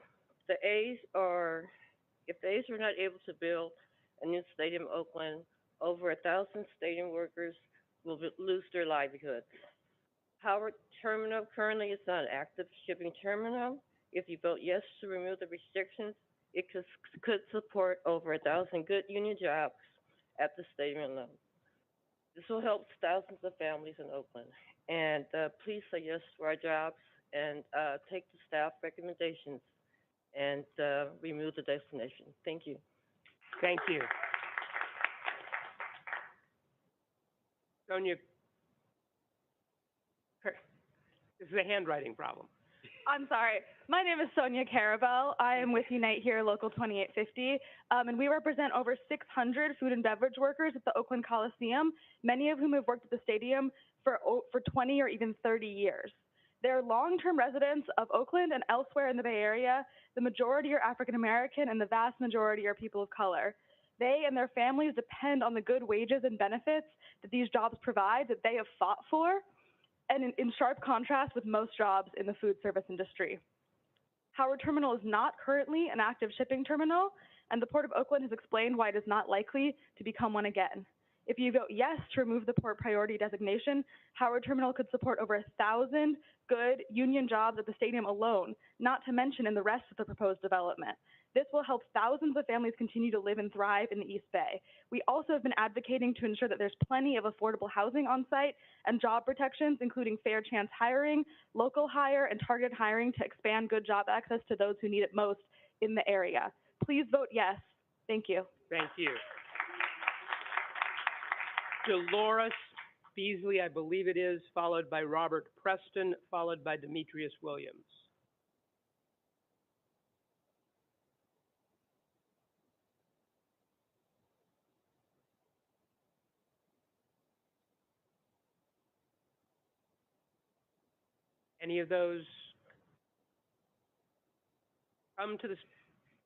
the A's are, if the A's are not able to build a new stadium in Oakland, over 1,000 stadium workers will lose their livelihood. Howard Terminal currently is not an active shipping terminal. If you vote yes to remove the restrictions, it could support over 1,000 good union jobs at the stadium alone. This will help thousands of families in Oakland. And please say yes to our jobs and take the staff recommendations and remove the destination. Thank you. Thank you. Sonia, this is a handwriting problem. I'm sorry. My name is Sonia Carabel. I am with Unite Here Local 2850, and we represent over 600 food and beverage workers at the Oakland Coliseum, many of whom have worked at the stadium for 20 or even 30 years. They're long-term residents of Oakland and elsewhere in the Bay Area. The majority are African American, and the vast majority are people of color. They and their families depend on the good wages and benefits that these jobs provide, that they have fought for, and in sharp contrast with most jobs in the food service industry. Howard Terminal is not currently an active shipping terminal, and the Port of Oakland has explained why it is not likely to become one again. If you vote yes to remove the port priority designation, Howard Terminal could support over 1,000 good union jobs at the stadium alone, not to mention in the rest of the proposed development. This will help thousands of families continue to live and thrive in the East Bay. We also have been advocating to ensure that there's plenty of affordable housing on site and job protections, including fair chance hiring, local hire, and targeted hiring to expand good job access to those who need it most in the area. Please vote yes. Thank you. Thank you. Dolores Beasley, I believe it is, followed by Robert Preston, followed by Demetrius Williams. Any of those come to the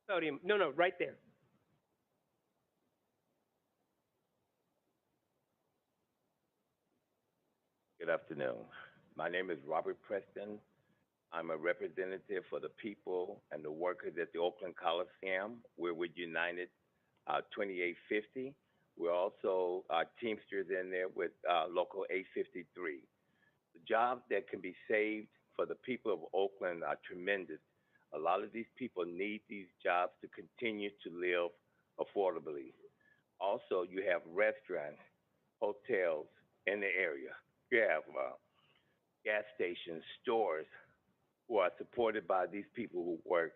podium? No, right there. Good afternoon. My name is Robert Preston. I'm a representative for the people and the workers at the Oakland Coliseum. We're with United 2850. We're also Teamsters in there with Local 853. The jobs that can be saved for the people of Oakland are tremendous. A lot of these people need these jobs to continue to live affordably. Also, you have restaurants, hotels in the area. You have gas stations, stores who are supported by these people who work.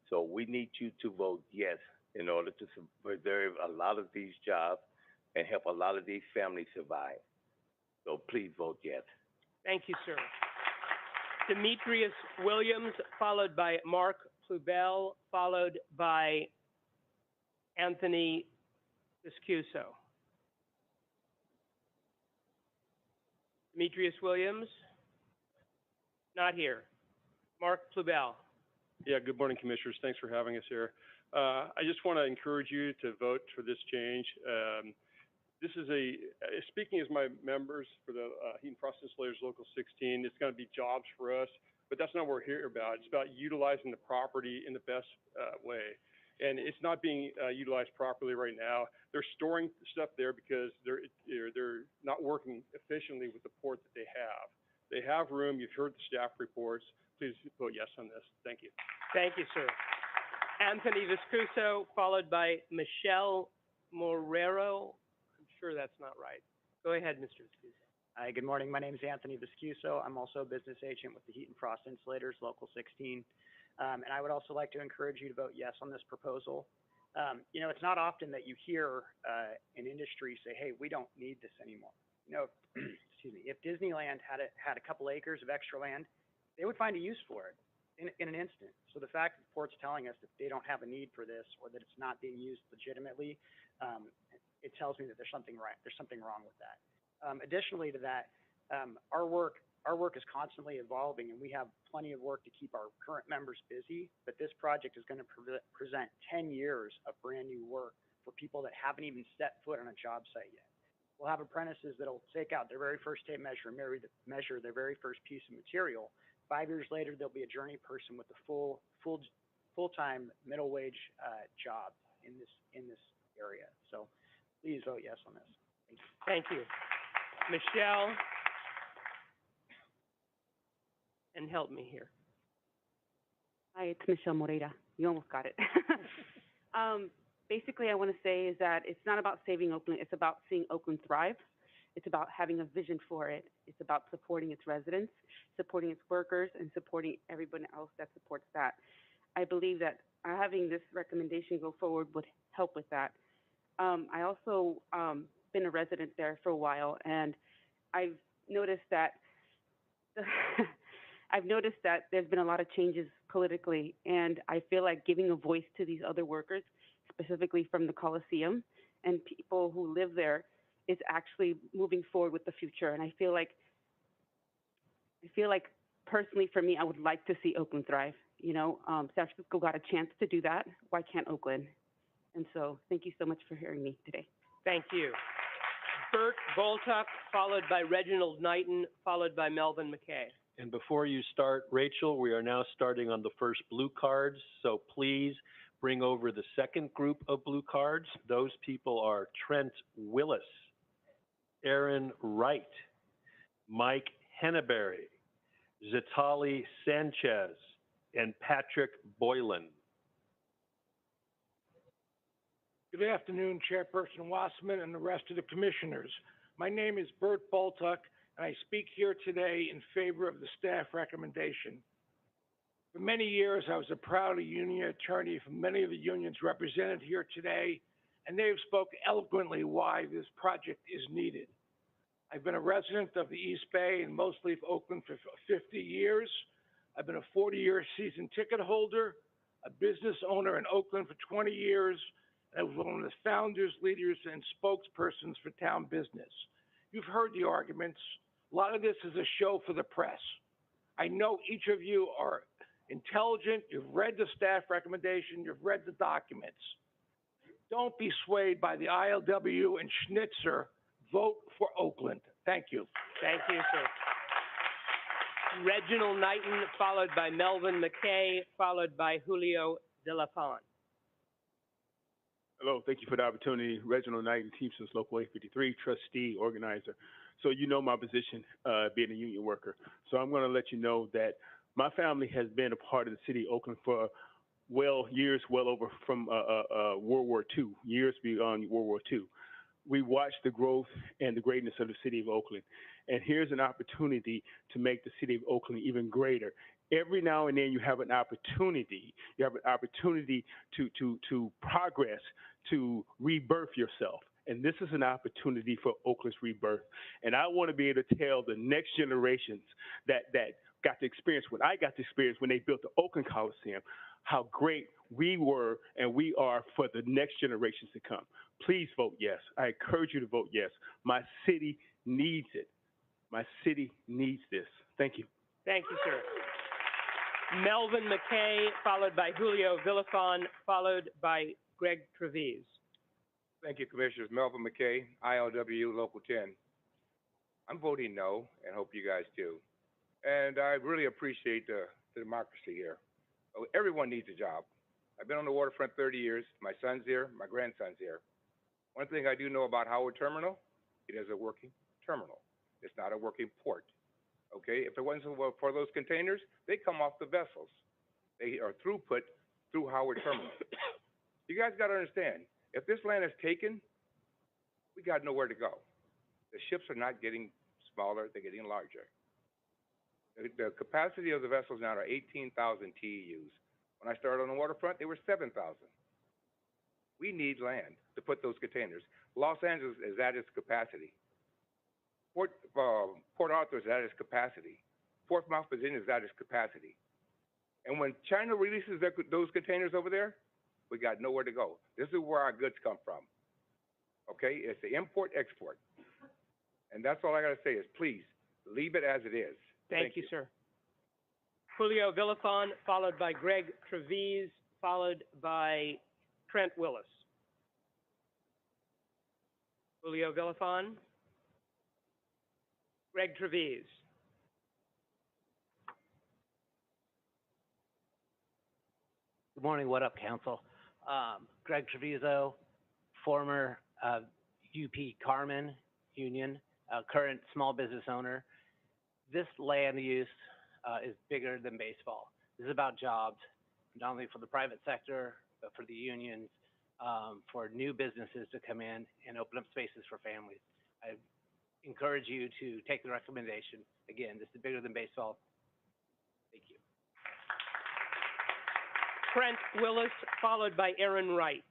So we need you to vote yes in order to preserve a lot of these jobs and help a lot of these families survive. So please vote yes. Thank you, sir. Demetrius Williams, followed by Mark Plubel, followed by Anthony Viscuso. Demetrius Williams, not here. Mark Plubel. Yeah, good morning, Commissioners. Thanks for having us here. I just want to encourage you to vote for this change. This is speaking as my members for the Heat and Frost Insulators Local 16, it's going to be jobs for us, but that's not what we're here about. It's about utilizing the property in the best way. And it's not being utilized properly right now. They're storing stuff there because they're not working efficiently with the port that they have. They have room. You've heard the staff reports. Please vote yes on this. Thank you. Thank you, sir. Anthony Viscuso, followed by Michelle Morero. I'm sure that's not right. Go ahead, Mr. Viscuso. Hi, good morning. My name is Anthony Viscuso. I'm also a business agent with the Heat and Frost Insulators, Local 16. And I would also like to encourage you to vote yes on this proposal. It's not often that you hear an industry say, hey, we don't need this anymore. Excuse me, if Disneyland had a couple acres of extra land, they would find a use for it in an instant. So the fact that the port's telling us that they don't have a need for this or that it's not being used legitimately, it tells me that there's something wrong with that. Additionally to that, our work is constantly evolving, and we have plenty of work to keep our current members busy, but this project is going to present 10 years of brand new work for people that haven't even set foot on a job site yet. We'll have apprentices that'll take out their very first tape measure and measure their very first piece of material 5 years later, there'll be a journey person with a full-time middle wage job in this area. So please vote yes on this. Thank you. Thank you. Michelle, and help me here. Hi, it's Michelle Moreira. You almost got it. Basically, I want to say is that it's not about saving Oakland. It's about seeing Oakland thrive. It's about having a vision for it. It's about supporting its residents, supporting its workers, and supporting everyone else that supports that. I believe that having this recommendation go forward would help with that. I also been a resident there for a while, and I've noticed that there's been a lot of changes politically, and I feel like giving a voice to these other workers, specifically from the Coliseum and people who live there, is actually moving forward with the future. And I feel like personally for me, I would like to see Oakland thrive. You know, San Francisco got a chance to do that. Why can't Oakland? And so thank you so much for hearing me today. Thank you. Bert Boltuck, followed by Reginald Knighton, followed by Melvin McKay. And before you start, Rachel, we are now starting on the first blue cards, so please bring over the second group of blue cards. Those people are Trent Willis, Aaron Wright, Mike Henneberry, Zitali Sanchez, and Patrick Boylan. Good afternoon, Chairperson Wasserman and the rest of the commissioners. My name is Bert Boltuck, and I speak here today in favor of the staff recommendation. For many years, I was a proud union attorney for many of the unions represented here today, and they have spoken eloquently why this project is needed. I've been a resident of the East Bay and mostly of Oakland for 50 years. I've been a 40-year season ticket holder, a business owner in Oakland for 20 years, and I was one of the founders, leaders, and spokespersons for town business. You've heard the arguments. A lot of this is a show for the press. I know each of you are intelligent, you've read the staff recommendation, you've read the documents. Don't be swayed by the ILW and Schnitzer. Vote for Oakland. Thank you. Thank you, sir. Reginald Knighton, followed by Melvin McKay, followed by Julio De La Fon. Hello, thank you for the opportunity. Reginald Knighton, Teamsters Local 853, trustee, organizer. So you know my position, being a union worker. So I'm going to let you know that my family has been a part of the city of Oakland for years well over from World War II, years beyond World War II. We watched the growth and the greatness of the city of Oakland. And here's an opportunity to make the city of Oakland even greater. Every now and then you have an opportunity. You have an opportunity to progress, to rebirth yourself. And this is an opportunity for Oakland's rebirth. And I want to be able to tell the next generations that got to experience what I got to experience when they built the Oakland Coliseum, how great we were and we are for the next generations to come. Please vote yes. I encourage you to vote yes. My city needs it. My city needs this. Thank you. Thank you, sir. Melvin McKay, followed by Julio Villafon, followed by Greg Trevise. Thank you, Commissioners. Melvin McKay, ILW Local 10. I'm voting no, and hope you guys do. And I really appreciate the democracy here. Everyone needs a job. I've been on the waterfront 30 years. My son's here. My grandson's here. One thing I do know about Howard Terminal, it is a working terminal. It's not a working port. Okay? If it wasn't for those containers, they come off the vessels. They are throughput through Howard Terminal. You guys got to understand, if this land is taken, we got nowhere to go. The ships are not getting smaller, they're getting larger. The capacity of the vessels now are 18,000 TEUs. When I started on the waterfront, they were 7,000. We need land to put those containers. Los Angeles is at its capacity. Port Arthur is at its capacity. Portsmouth, Virginia is at its capacity. And when China releases those containers over there, we got nowhere to go. This is where our goods come from. Okay? It's the import-export. And that's all I got to say is please, leave it as it is. Thank you, sir. Julio Villafon, followed by Greg Trevise, followed by Trent Willis. Julio Villafon. Greg Trevise. Good morning, what up, council? Greg Treviso, former UP Carmen Union, current small business owner. This land use is bigger than baseball. This is about jobs, not only for the private sector, but for the unions, for new businesses to come in and open up spaces for families. I encourage you to take the recommendation. Again, this is bigger than baseball. Thank you. Trent Willis, followed by Aaron Wright,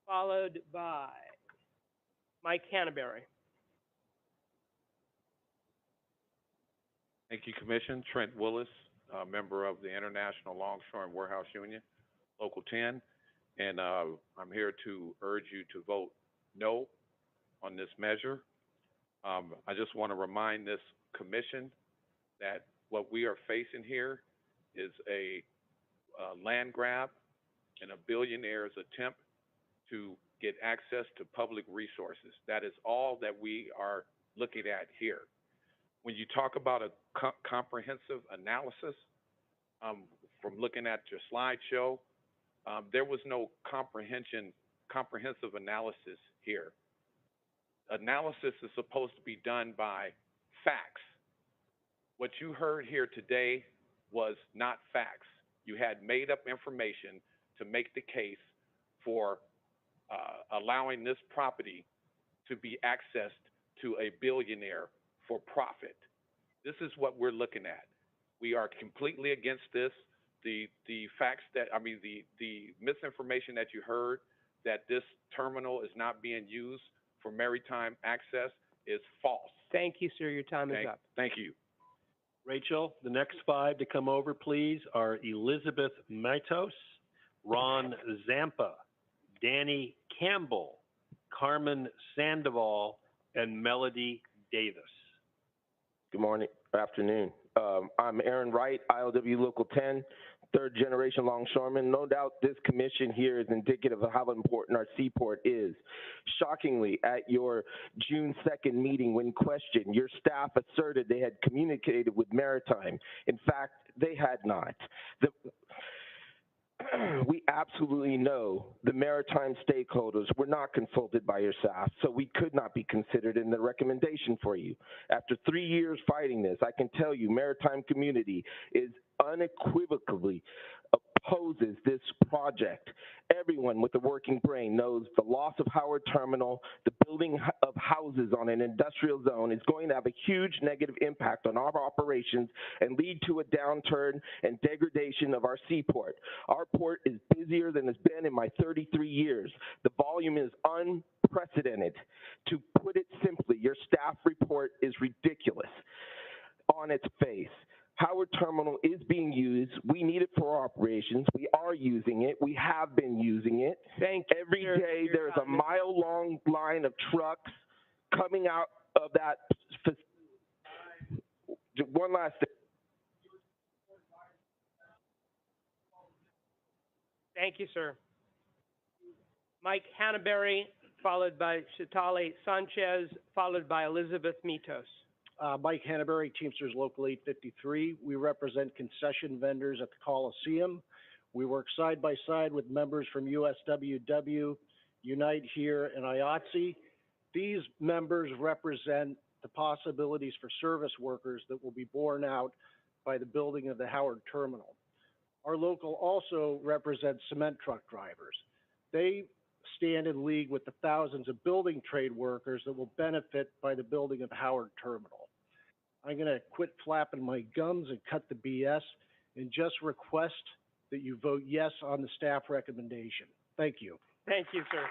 followed by Mike Canterbury. Thank you, Commission. Trent Willis, member of the International Longshore and Warehouse Union, Local 10. And I'm here to urge you to vote no on this measure. I just want to remind this commission that what we are facing here is a land grab and a billionaire's attempt to get access to public resources. That is all that we are looking at here. When you talk about a comprehensive analysis, from looking at your slideshow, there was no comprehensive analysis here. Analysis is supposed to be done by facts. What you heard here today was not facts. You had made up information to make the case for allowing this property to be accessed to a billionaire for profit. This is what we're looking at. We are completely against this. The facts that, the misinformation that you heard that this terminal is not being used for maritime access is false. Thank you, sir. Your time is up. Thank you. Rachel, the next 5 to come over, please, are Elizabeth Mitos, Ron Zampa, Danny Campbell, Carmen Sandoval, and Melody Davis. Good morning, afternoon. I'm Aaron Wright, ILW Local 10, third generation longshoreman. No doubt this commission here is indicative of how important our seaport is. Shockingly, at your June 2nd meeting when questioned, your staff asserted they had communicated with Maritime. In fact, they had not. We absolutely know the maritime stakeholders were not consulted by your staff, so we could not be considered in the recommendation for you. After 3 years fighting this, I can tell you maritime community is unequivocally opposes this project. Everyone with a working brain knows the loss of Howard Terminal, the building of houses on an industrial zone is going to have a huge negative impact on our operations and lead to a downturn and degradation of our seaport. Our port is busier than it's been in my 33 years. The volume is unprecedented. To put it simply, your staff report is ridiculous on its face. Howard Terminal is being used. We need it for our operations. We are using it. We have been using it. Every day there's a mile-long line of trucks coming out of that. One last thing. Thank you, sir. Mike Hannaberry, followed by Chitale Sanchez, followed by Elizabeth Mitos. Mike Hannaberry, Teamsters Local 853. We represent concession vendors at the Coliseum. We work side by side with members from USWW, Unite Here, and IATSE. These members represent the possibilities for service workers that will be borne out by the building of the Howard Terminal. Our local also represents cement truck drivers. They stand in league with the thousands of building trade workers that will benefit by the building of Howard Terminal. I'm going to quit flapping my gums and cut the BS and just request that you vote yes on the staff recommendation. Thank you. Thank you, sir.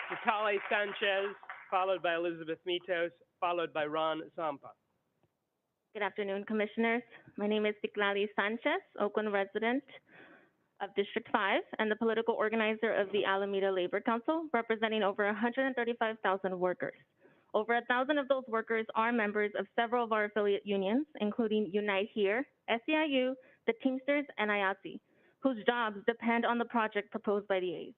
Chitale Sanchez, followed by Elizabeth Mitos, followed by Ron Zampa. Good afternoon, Commissioners. My name is Citlali Sanchez, Oakland resident of District 5 and the political organizer of the Alameda Labor Council, representing over 135,000 workers. Over 1,000 of those workers are members of several of our affiliate unions, including Unite Here, SEIU, the Teamsters, and IATSE, whose jobs depend on the project proposed by the A's.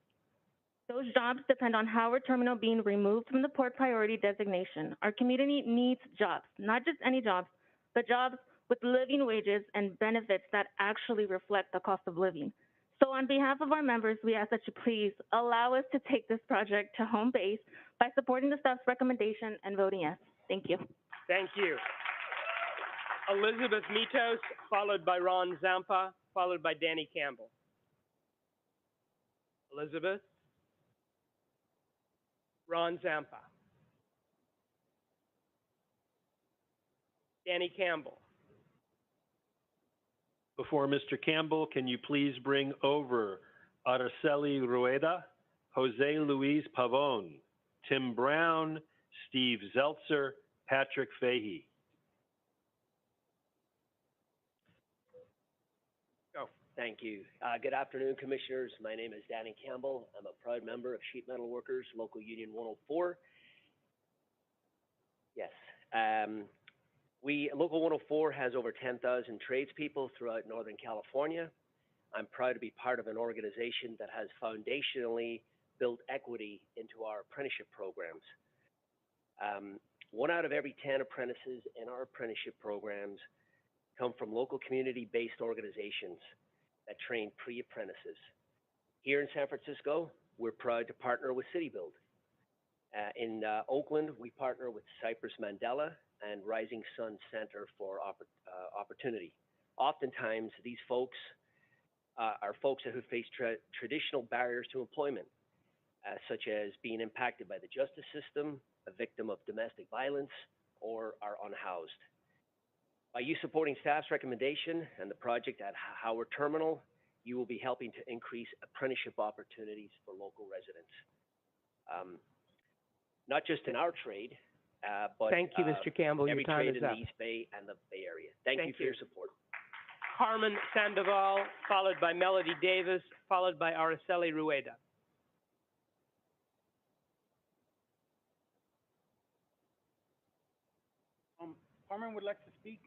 Those jobs depend on Howard Terminal being removed from the port priority designation. Our community needs jobs, not just any jobs, but jobs with living wages and benefits that actually reflect the cost of living. So on behalf of our members, we ask that you please allow us to take this project to home base by supporting the staff's recommendation and voting yes. Thank you. Thank you. Elizabeth Mitos, followed by Ron Zampa, followed by Danny Campbell. Elizabeth? Ron Zampa. Danny Campbell. Before Mr. Campbell, can you please bring over Araceli Rueda, Jose Luis Pavon, Tim Brown, Steve Zeltzer, Patrick Fahey. Go. Thank you. Good afternoon, Commissioners. My name is Danny Campbell. I'm a proud member of Sheet Metal Workers, Local Union 104. Yes. Local 104 has over 10,000 tradespeople throughout Northern California. I'm proud to be part of an organization that has foundationally built equity into our apprenticeship programs. 1 out of every 10 apprentices in our apprenticeship programs come from local community-based organizations that train pre-apprentices. Here in San Francisco, we're proud to partner with CityBuild. In Oakland, we partner with Cypress Mandela and Rising Sun Center for Opportunity. Oftentimes, these folks are folks who face traditional barriers to employment, such as being impacted by the justice system, a victim of domestic violence, or are unhoused. By you supporting staff's recommendation and the project at Howard Terminal, you will be helping to increase apprenticeship opportunities for local residents. Not just in our trade, but thank you, Mr. Campbell. every Your time trade is in up. the East Bay and the Bay Area. Thank you for your support. Carmen Sandoval, followed by Melody Davis, followed by Araceli Rueda. Carmen would like to speak.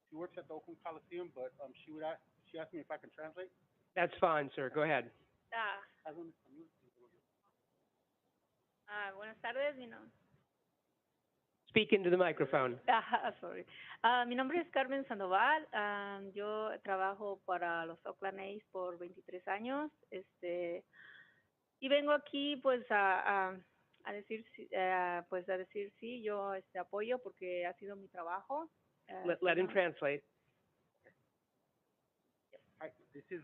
She works at the Oakland Coliseum, but she asked me if I can translate. That's fine, sir. Go ahead. Buenas tardes, mi nombre. Speak into the microphone. Sorry. Mi nombre es Carmen Sandoval. Yo trabajo para los Oakland A's por 23 años. Y vengo aquí pues a decir sí, yo apoyo porque ha sido mi trabajo. Let him translate. Hi, this is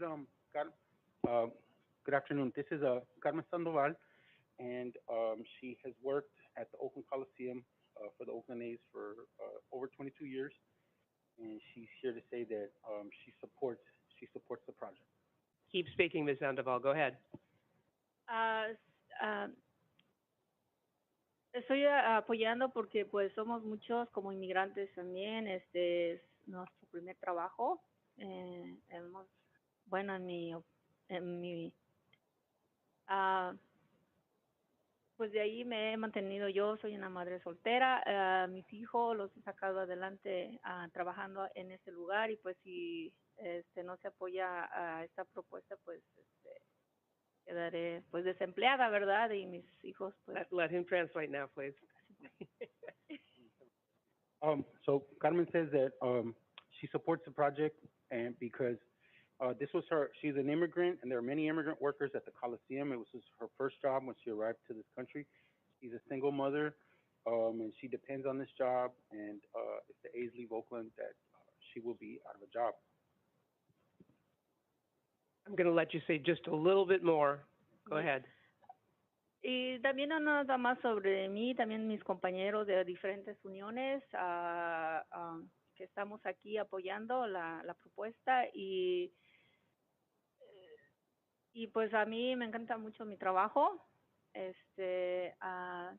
good afternoon. This is Carmen Sandoval, and she has worked at the Oakland Coliseum for the Oakland A's for over 22 years, and she's here to say that she supports the project. Keep speaking, Ms. Sandoval. Go ahead. Estoy apoyando porque pues somos muchos como inmigrantes también. Es nuestro primer trabajo. Bueno, pues de ahí me he mantenido yo. Soy una madre soltera. Mis hijos los he sacado adelante trabajando en este lugar y pues si no se apoya a esta propuesta pues quedaré pues desempleada, ¿verdad? Y mis hijos pues... Let him translate now, please. So Carmen says that she supports the project and because this was she's an immigrant and there are many immigrant workers at the Coliseum. It was her first job when she arrived to this country. She's a single mother and she depends on this job, and if the A's leave Oakland, that she will be out of a job. I'm going to let you say just a little bit more. Go ahead. Y también no nada más sobre mí, también mis compañeros de diferentes uniones que estamos aquí apoyando la propuesta y pues a mí me encanta mucho mi trabajo.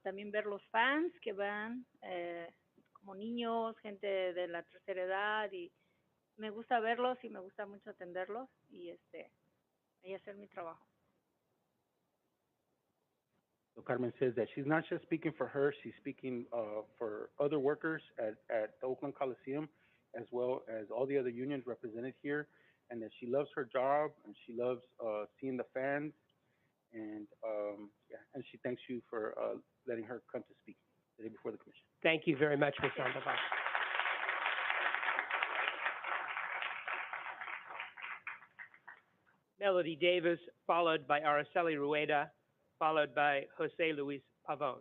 También ver los fans que van como niños, gente de la tercera edad y me gusta verlos y me gusta mucho atenderlos y hacer mi trabajo. So Carmen says that she's not just speaking for her, she's speaking for other workers at the Oakland Coliseum, as well as all the other unions represented here, and that she loves her job and she loves seeing the fans, and and she thanks you for letting her come to speak today before the commission. Thank you very much, Ms. Sandoval. Melody Davis, followed by Araceli Rueda, followed by Jose Luis Pavon.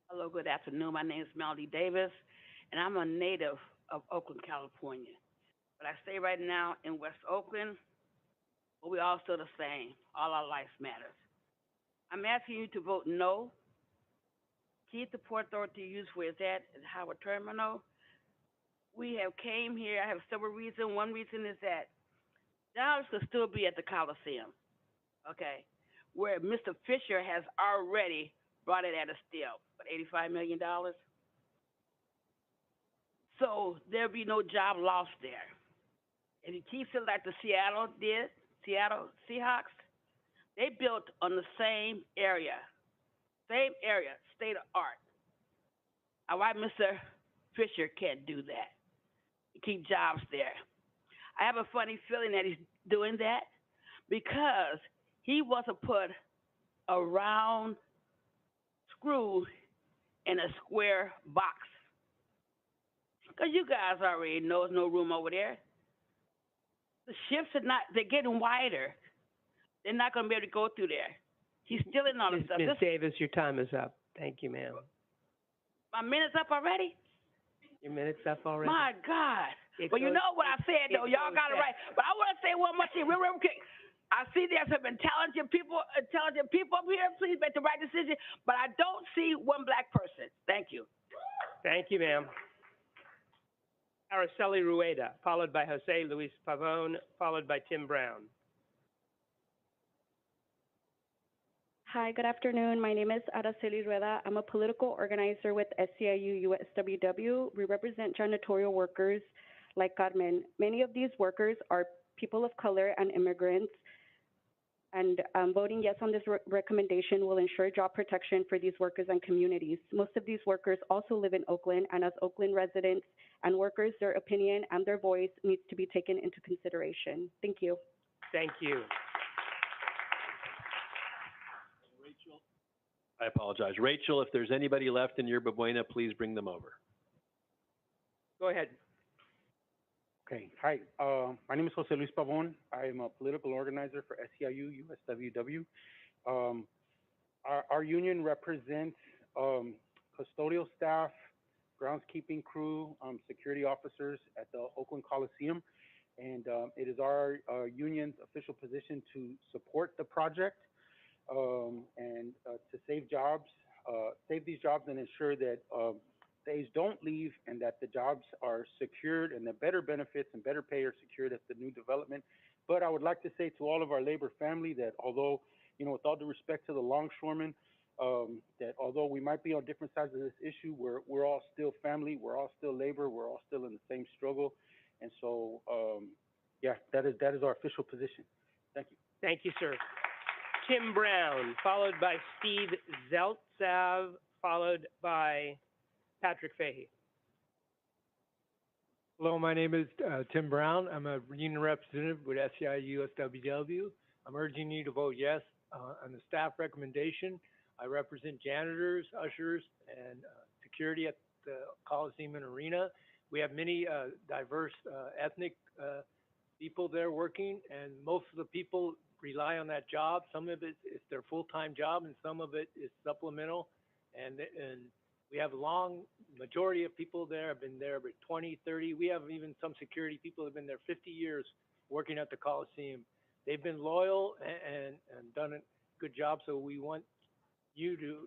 Hello, good afternoon. My name is Melody Davis, and I'm a native of Oakland, California. But I stay right now in West Oakland, but we all still the same. All our lives matters. I'm asking you to vote no. Keep the Port Authority use where it's at Howard Terminal. We have came here. I have several reasons. One reason is that jobs could still be at the Coliseum, okay, where Mr. Fisher has already brought it at a steal, but $85 million. So there'll be no job loss there. If he keeps it like the Seattle Seahawks, they built on the same area, state of art. Now, why Mr. Fisher can't do that? Keep jobs there. I have a funny feeling that he's doing that because he wants to put a round screw in a square box. Because you guys already know there's no room over there. The shifts are not, they're getting wider. They're not going to be able to go through there. He's stealing all the stuff. Ms. Davis, your time is up. Thank you, ma'am. My minute's up already? Your minute's up already. My God. Well, you know what I said, though. Y'all got it right. But I want to say one more thing real quick. I see there's some intelligent people up here. Please make the right decision. But I don't see one black person. Thank you. Thank you, ma'am. Araceli Rueda, followed by Jose Luis Pavon, followed by Tim Brown. Hi, good afternoon. My name is Araceli Rueda. I'm a political organizer with SEIU USWW. We represent janitorial workers like Carmen. Many of these workers are people of color and immigrants, and voting yes on this recommendation will ensure job protection for these workers and communities. Most of these workers also live in Oakland, and as Oakland residents and workers, their opinion and their voice needs to be taken into consideration. Thank you. Thank you. I apologize. Rachel, if there's anybody left in Yerba Buena, please bring them over. Go ahead. Okay. Hi. My name is Jose Luis Pavon. I am a political organizer for SEIU USWW. Our union represents custodial staff, groundskeeping crew, security officers at the Oakland Coliseum, and it is our union's official position to support the project and to save jobs, save these jobs, and ensure that days don't leave and that the jobs are secured and the better benefits and better pay are secured at the new development. But I would like to say to all of our labor family that although, you know, with all due respect to the longshoremen, that although we might be on different sides of this issue, we're all still family, we're all still labor, we're all still in the same struggle. And so, yeah, that is our official position. Thank you. Thank you, sir. Tim Brown, followed by Steve Zeltsav, followed by Patrick Fahey. Hello, my name is Tim Brown. I'm a union representative with SEIU USWW. I'm urging you to vote yes on the staff recommendation. I represent janitors, ushers, and security at the Coliseum and Arena. We have many diverse ethnic people there working, and most of the people rely on that job. Some of it is their full-time job, and some of it is supplemental. And we have majority of people there have been there for 20, 30. We have even some security people who have been there 50 years working at the Coliseum. They've been loyal and done a good job, so we want you to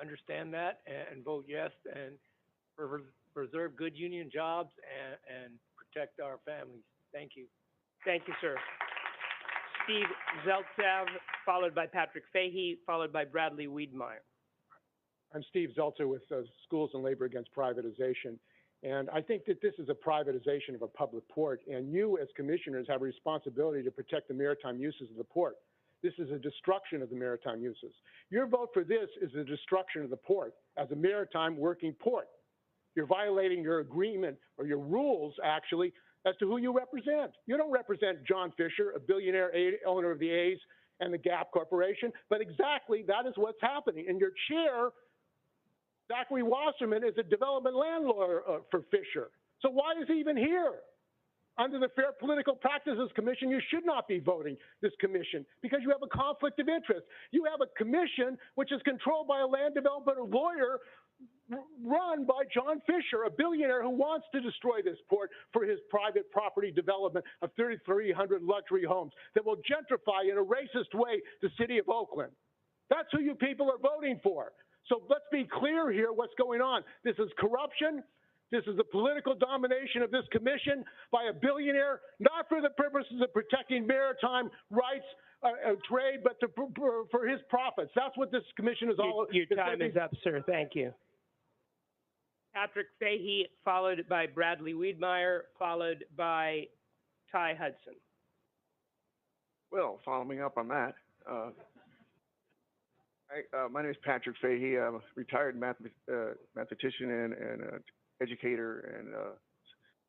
understand that and vote yes and preserve good union jobs and protect our families. Thank you. Thank you, sir. Steve Zeltsav, followed by Patrick Fahey, followed by Bradley Wiedmeyer. I'm Steve Zeltzer with Schools and Labor Against Privatization. And I think that this is a privatization of a public port. And you, as commissioners, have a responsibility to protect the maritime uses of the port. This is a destruction of the maritime uses. Your vote for this is a destruction of the port as a maritime working port. You're violating your agreement or your rules, actually, as to who you represent. You don't represent John Fisher, a billionaire owner of the A's and the Gap Corporation, but exactly that is what's happening. And your chair, Zachary Wasserman, is a development land lawyer for Fisher. So why is he even here? Under the Fair Political Practices Commission, you should not be voting this commission because you have a conflict of interest. You have a commission which is controlled by a land development lawyer run by John Fisher, a billionaire who wants to destroy this port for his private property development of 3,300 luxury homes that will gentrify in a racist way the city of Oakland. That's who you people are voting for. So let's be clear here what's going on. This is corruption. This is the political domination of this commission by a billionaire, not for the purposes of protecting maritime rights, trade, but for his profits. That's what this commission is all about. Your time is up, sir. Thank you. Patrick Fahey, followed by Bradley Wiedmeyer, followed by Ty Hudson. Well, following up on that, my name is Patrick Fahey. I'm a retired mathematician and educator, and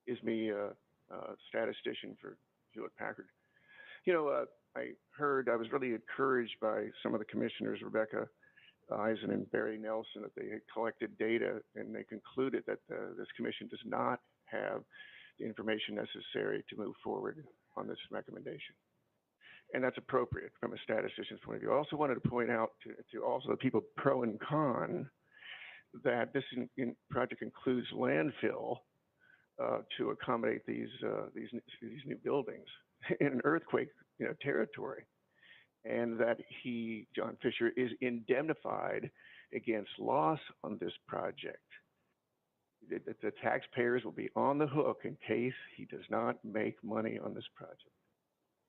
is me statistician for Hewlett Packard. You know, I was really encouraged by some of the commissioners, Rebecca Eisen and Barry Nelson, that they had collected data and they concluded that this commission does not have the information necessary to move forward on this recommendation. And that's appropriate from a statistician's point of view. I also wanted to point out to also the people pro and con that this project includes landfill to accommodate these new buildings in an earthquake territory, and that John Fisher, is indemnified against loss on this project. The taxpayers will be on the hook in case he does not make money on this project.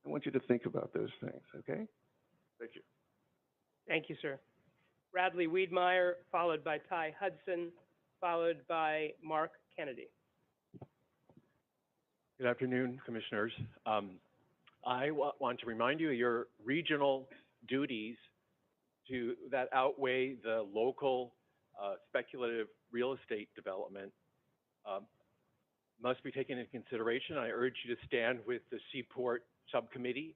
I want you to think about those things, okay? Thank you. Thank you, sir. Bradley Wiedmeyer, followed by Ty Hudson, followed by Mark Kennedy. Good afternoon, Commissioners. I want to remind you of your regional duties that outweigh the local speculative real estate development must be taken into consideration. I urge you to stand with the Seaport Subcommittee.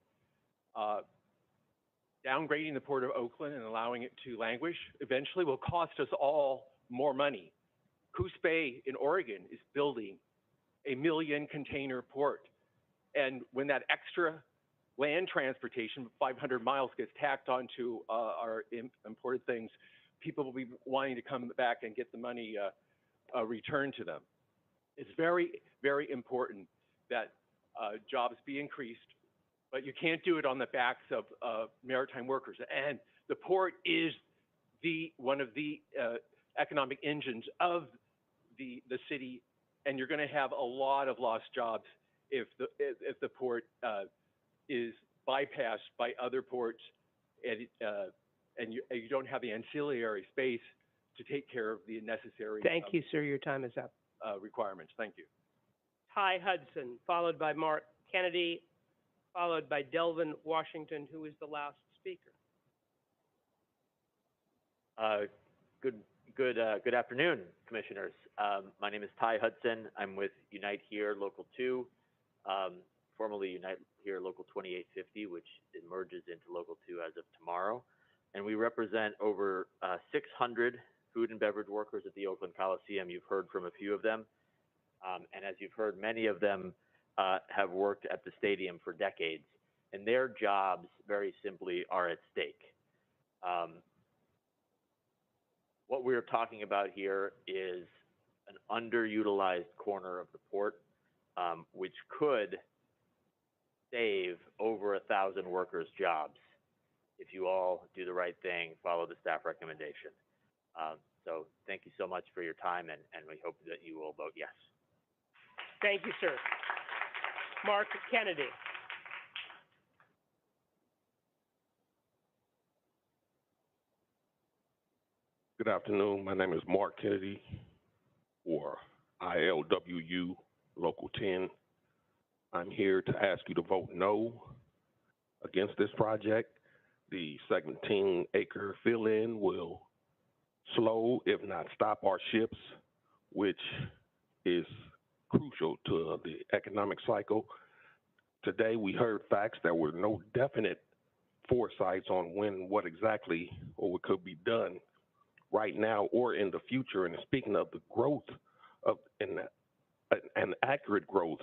Downgrading the Port of Oakland and allowing it to languish eventually will cost us all more money. Coos Bay in Oregon is building a 1 million container port. And when that extra land transportation, 500 miles, gets tacked onto our imported things, people will be wanting to come back and get the money returned to them. It's very, very important that jobs be increased, but you can't do it on the backs of maritime workers. And the port is one of the economic engines of the city, and you're going to have a lot of lost jobs if the port is bypassed by other ports, and you don't have the ancillary space to take care of the necessary. Thank you, sir. Your time is up. Requirements. Thank you. Ty Hudson, followed by Mark Kennedy, followed by Delvin Washington, who is the last speaker. Good afternoon, Commissioners. My name is Ty Hudson. I'm with Unite Here Local 2, formerly Unite Here Local 2850, which emerges into Local 2 as of tomorrow. And we represent over 600 food and beverage workers at the Oakland Coliseum. You've heard from a few of them. And as you've heard, many of them have worked at the stadium for decades. And their jobs, very simply, are at stake. What we're talking about here is an underutilized corner of the port, which could save over 1,000 workers' jobs if you all do the right thing, follow the staff recommendation. So thank you so much for your time, and we hope that you will vote yes. Thank you, sir. Mark Kennedy. Good afternoon. My name is Mark Kennedy, or ILWU Local 10. I'm here to ask you to vote no against this project. The 17-acre fill-in will slow, if not stop, our ships, which is crucial to the economic cycle. Today, we heard facts that were no definite foresights on what exactly or what could be done right now or in the future. And speaking of the growth of an accurate growth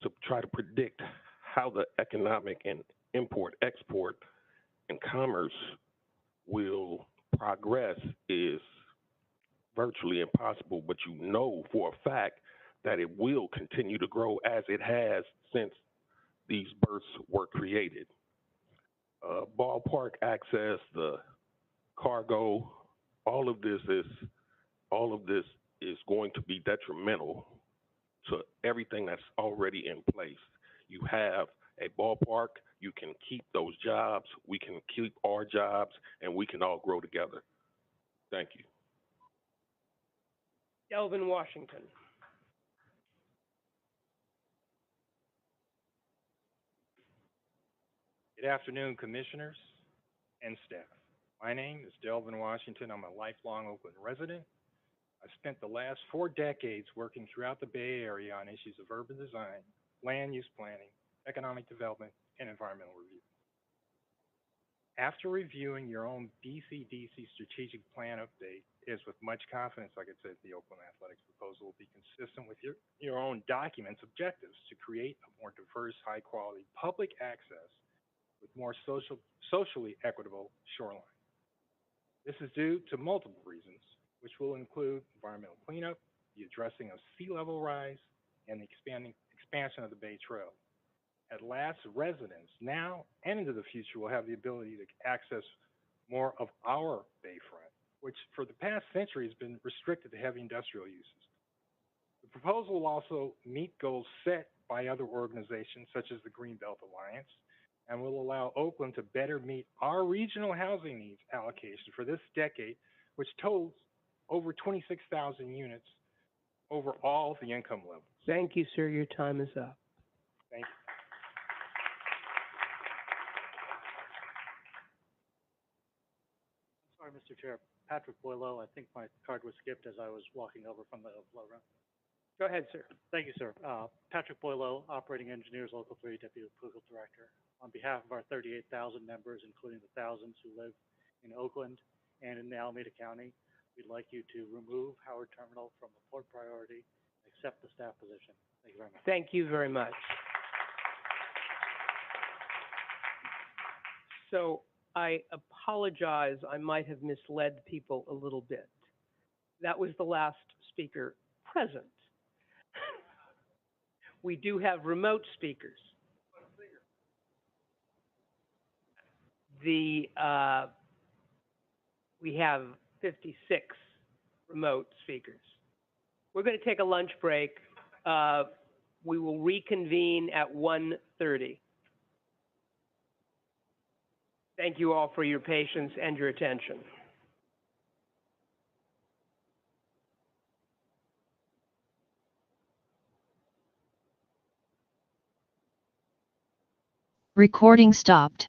to try to predict how the economic and import, export, and commerce will progress is virtually impossible, but you know for a fact that it will continue to grow as it has since these berths were created. Ballpark access, the cargo, all of this is going to be detrimental to everything that's already in place. You have a ballpark, you can keep those jobs, we can keep our jobs, and we can all grow together. Thank you. Delvin Washington. Good afternoon, commissioners and staff. My name is Delvin Washington. I'm a lifelong Oakland resident. I've spent the last 4 decades working throughout the Bay Area on issues of urban design, land use planning, economic development, and environmental review. After reviewing your own Bcdc strategic plan update, it is with much confidence I could say that the Oakland Athletics proposal will be consistent with your own document's objectives to create a more diverse, high-quality public access with more socially equitable shoreline. This is due to multiple reasons, which will include environmental cleanup, the addressing of sea level rise, and the expansion of the Bay Trail. At last, residents now and into the future will have the ability to access more of our bayfront, which for the past century has been restricted to heavy industrial uses. The proposal will also meet goals set by other organizations such as the Greenbelt Alliance, and will allow Oakland to better meet our regional housing needs allocation for this decade, which totals over 26,000 units over all the income levels. Thank you, sir. Your time is up. Thank you. Sorry, Mr. Chair. Patrick Boileau, I think my card was skipped as I was walking over from the flow room. Go ahead, sir. Thank you, sir. Patrick Boileau, Operating Engineers, Local 3, Deputy Political Director. On behalf of our 38,000 members, including the thousands who live in Oakland and in Alameda County, we'd like you to remove Howard Terminal from the port priority, accept the staff position. Thank you very much. Thank you very much. So I apologize, I might have misled people a little bit. That was the last speaker present. We do have remote speakers. We have 56 remote speakers. We're going to take a lunch break. We will reconvene at 1:30. Thank you all for your patience and your attention. Recording stopped.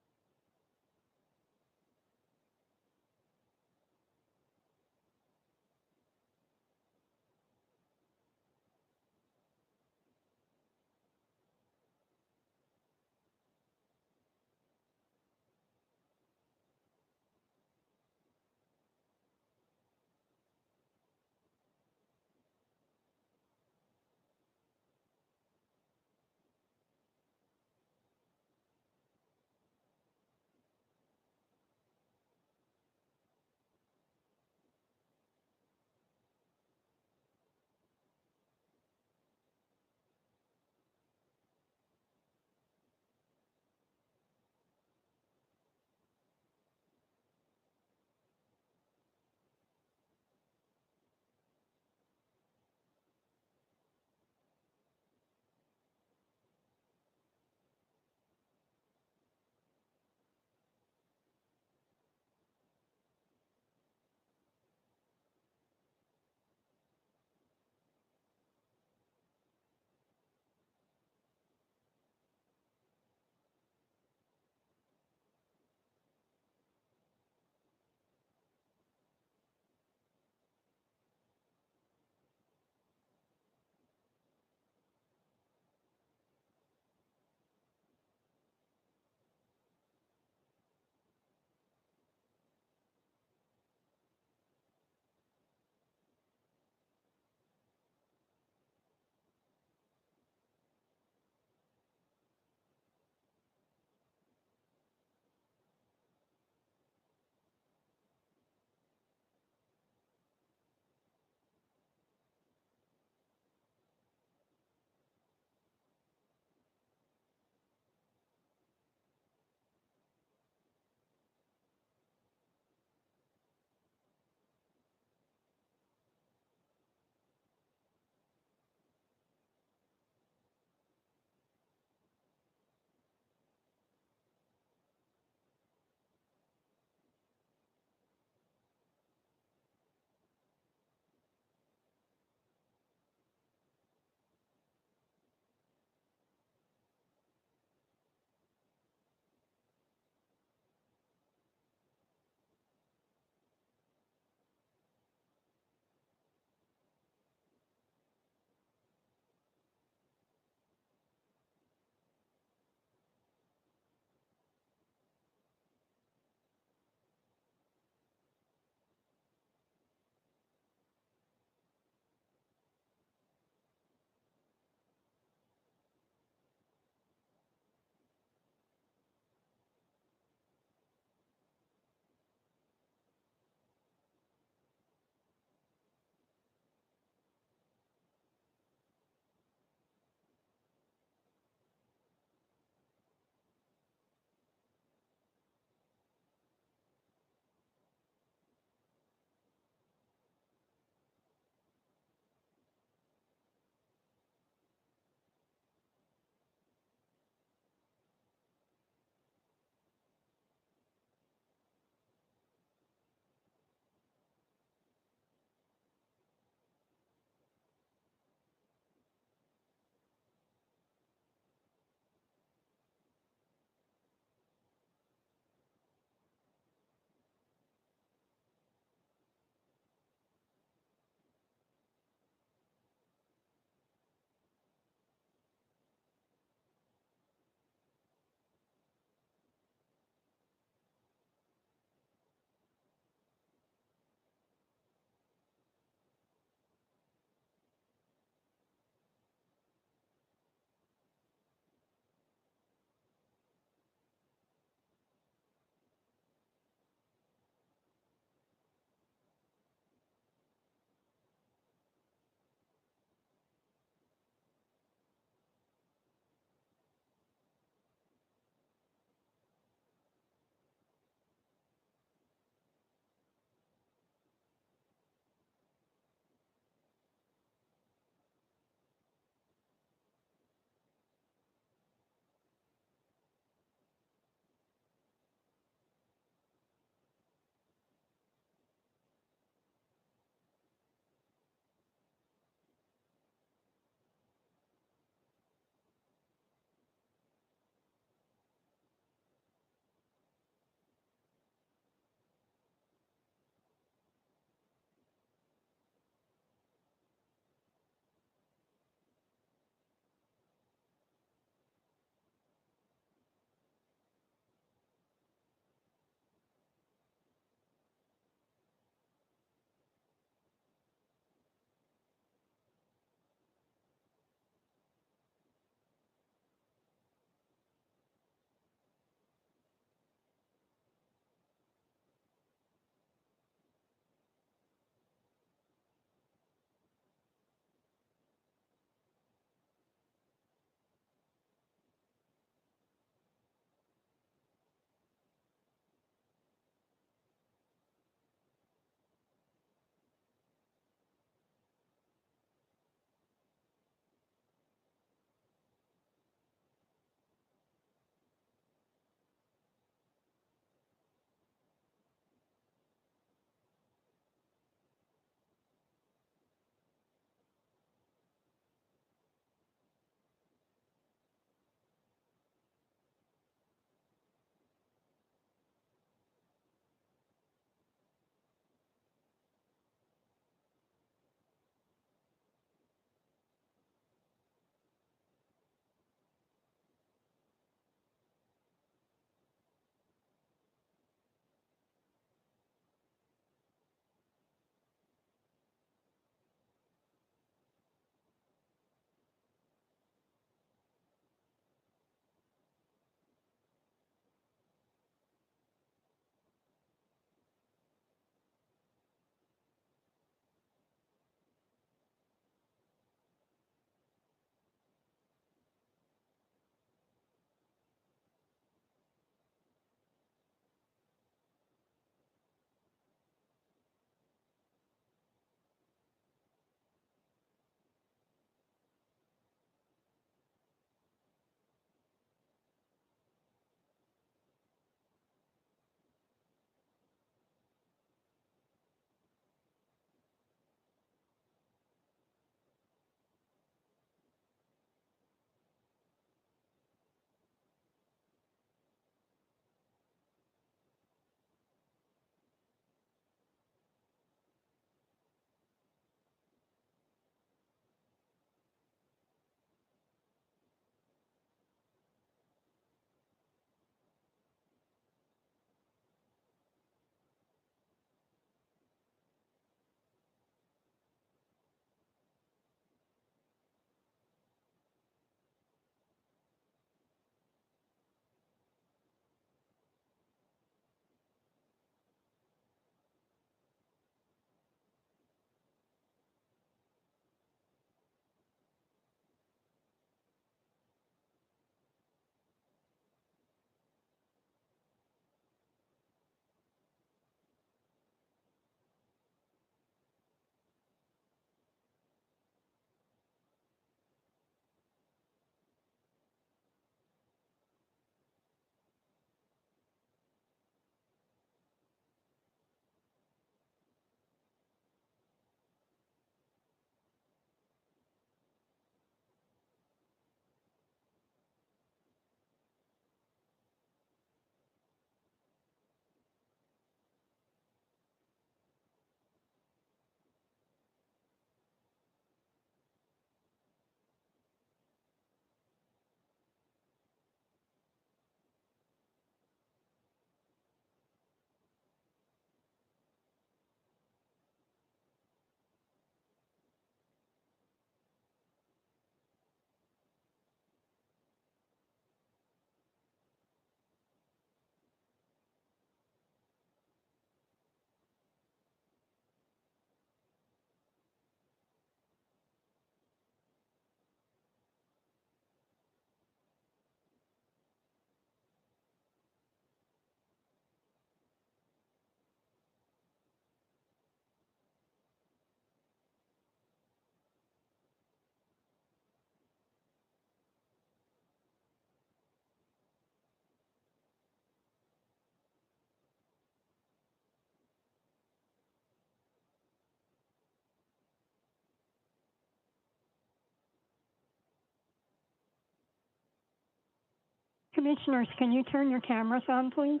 Commissioners, can you turn your cameras on, please?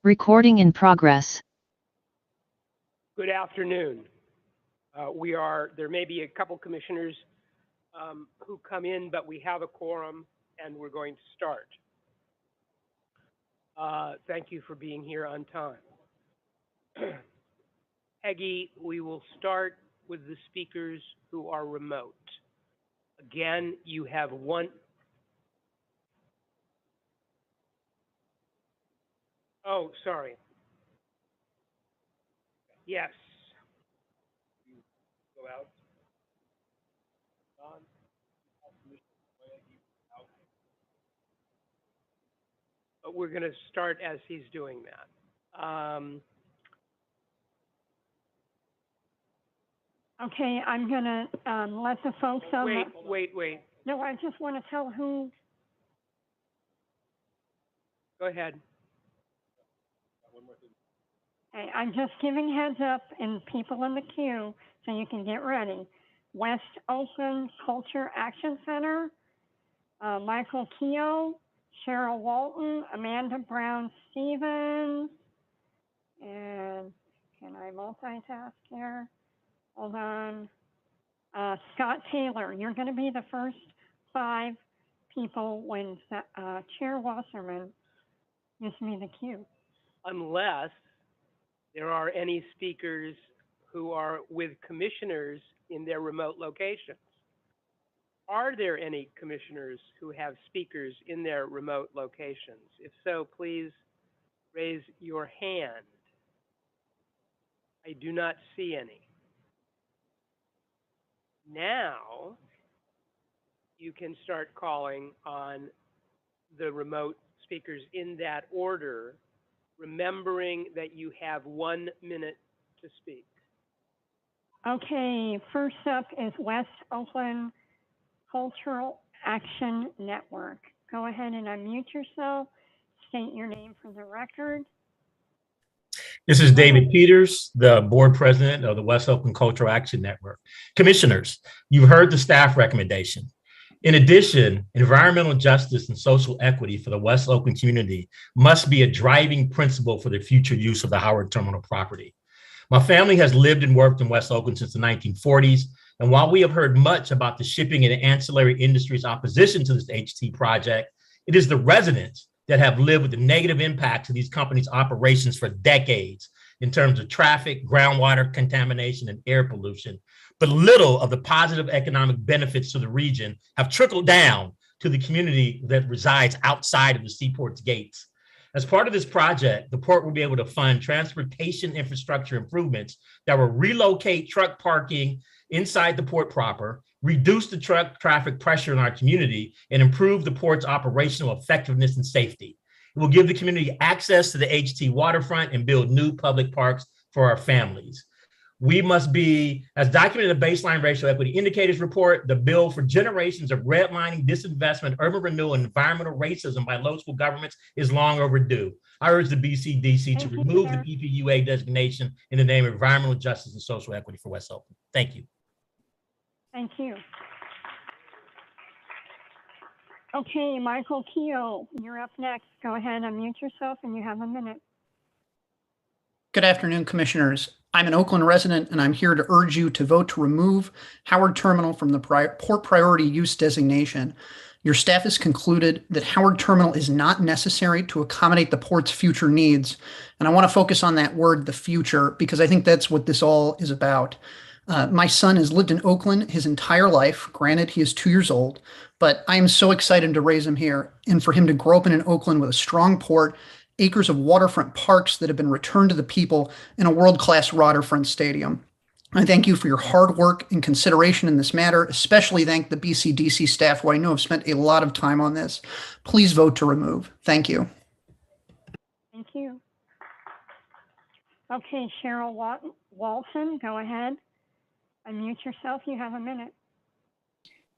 Recording in progress. Good afternoon. There may be a couple commissioners who come in, but we have a quorum and we're going to start. Thank you for being here on time. Peggy, we will start with the speakers who are remote. Again, you have one. Oh, sorry. Yes. Go out. But we're going to start as he's doing that. Okay, I'm gonna let the folks on Wait. No, I just want to tell who. Go ahead. Okay, I'm just giving heads up and people in the queue so you can get ready. West Oakland Culture Action Center, Michael Keogh, Cheryl Walton, Amanda Brown Stevens, and can I multitask here? Hold on. Scott Taylor, you're going to be the first 5 people when Chair Wasserman gives me the cue. Unless there are any speakers who are with commissioners in their remote locations. Are there any commissioners who have speakers in their remote locations? If so, please raise your hand. I do not see any. Now, you can start calling on the remote speakers in that order, remembering that you have 1 minute to speak. Okay, first up is West Oakland Cultural Action Network. Go ahead and unmute yourself, state your name for the record. This is David Peters, the board president of the West Oakland Cultural Action Network. Commissioners, you've heard the staff recommendation. In addition, environmental justice and social equity for the West Oakland community must be a driving principle for the future use of the Howard Terminal property. My family has lived and worked in West Oakland since the 1940s, and while we have heard much about the shipping and ancillary industry's opposition to this HT project, it is the residents that have lived with the negative impacts of these companies' operations for decades in terms of traffic, groundwater contamination, and air pollution. But little of the positive economic benefits to the region have trickled down to the community that resides outside of the Seaport's gates. As part of this project, the port will be able to fund transportation infrastructure improvements that will relocate truck parking inside the port proper, reduce the truck traffic pressure in our community, and improve the port's operational effectiveness and safety. It will give the community access to the HT waterfront and build new public parks for our families. We must be, as documented in the baseline racial equity indicators report, the bill for generations of redlining, disinvestment, urban renewal, and environmental racism by local governments is long overdue. I urge the BCDC to remove the PPUA designation in the name of environmental justice and social equity for West Oakland. Thank you. Thank you. Okay, Michael Keogh, you're up next. Go ahead, unmute yourself, and you have a minute. Good afternoon, Commissioners. I'm an Oakland resident, and I'm here to urge you to vote to remove Howard Terminal from the Port Priority Use designation. Your staff has concluded that Howard Terminal is not necessary to accommodate the port's future needs. And I want to focus on that word, the future, because I think that's what this all is about. My son has lived in Oakland his entire life. Granted, he is 2 years old, but I am so excited to raise him here and for him to grow up in an Oakland with a strong port, acres of waterfront parks that have been returned to the people, and a world-class waterfront stadium. I thank you for your hard work and consideration in this matter, especially thank the BCDC staff, who I know have spent a lot of time on this. Please vote to remove. Thank you. Thank you. Okay, Cheryl Walton, go ahead. Unmute yourself, you have a minute.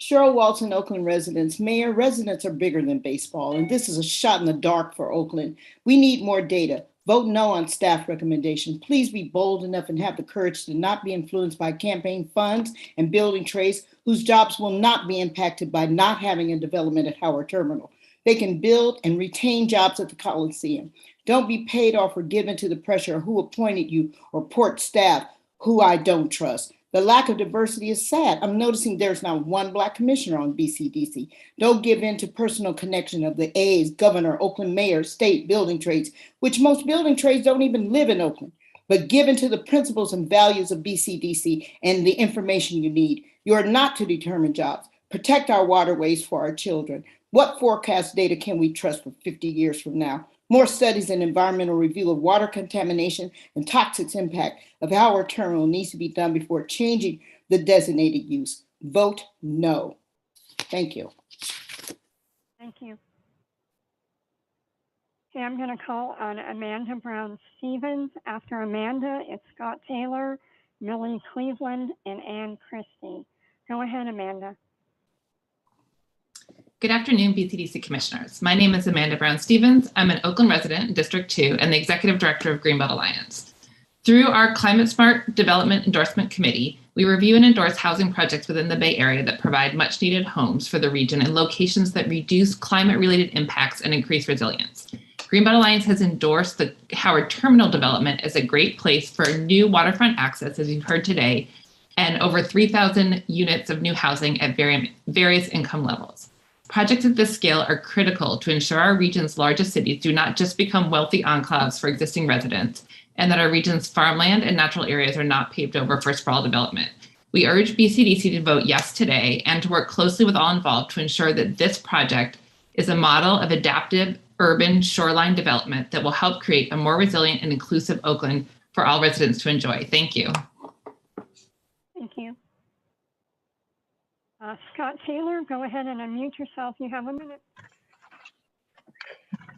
Cheryl Walton, Oakland residents. Mayor, residents are bigger than baseball, and this is a shot in the dark for Oakland. We need more data. Vote no on staff recommendation. Please be bold enough and have the courage to not be influenced by campaign funds and building trades whose jobs will not be impacted by not having a development at Howard Terminal. They can build and retain jobs at the Coliseum. Don't be paid off or given to the pressure of who appointed you or port staff who I don't trust. The lack of diversity is sad. I'm noticing there's not one Black commissioner on BCDC. Don't give in to personal connection of the A's, governor, Oakland mayor, state building trades, which most building trades don't even live in Oakland, but give into the principles and values of BCDC and the information you need. You are not to determine jobs. Protect our waterways for our children. What forecast data can we trust for 50 years from now? More studies and environmental review of water contamination and toxic impact of Howard Terminal needs to be done before changing the designated use. Vote no. Thank you. Thank you. Okay, I'm going to call on Amanda Brown Stevens. After Amanda, it's Scott Taylor, Millie Cleveland, and Ann Christie. Go ahead, Amanda. Good afternoon, BCDC Commissioners. My name is Amanda Brown Stevens. I'm an Oakland resident in District 2 and the Executive Director of Greenbelt Alliance. Through our Climate Smart Development Endorsement Committee, we review and endorse housing projects within the Bay Area that provide much needed homes for the region in locations that reduce climate-related impacts and increase resilience. Greenbelt Alliance has endorsed the Howard Terminal development as a great place for new waterfront access, as you've heard today, and over 3,000 units of new housing at various income levels. Projects at this scale are critical to ensure our region's largest cities do not just become wealthy enclaves for existing residents, and that our region's farmland and natural areas are not paved over for sprawl development. We urge BCDC to vote yes today and to work closely with all involved to ensure that this project is a model of adaptive urban shoreline development that will help create a more resilient and inclusive Oakland for all residents to enjoy. Thank you. Thank you. Scott Taylor, go ahead and unmute yourself. You have a minute.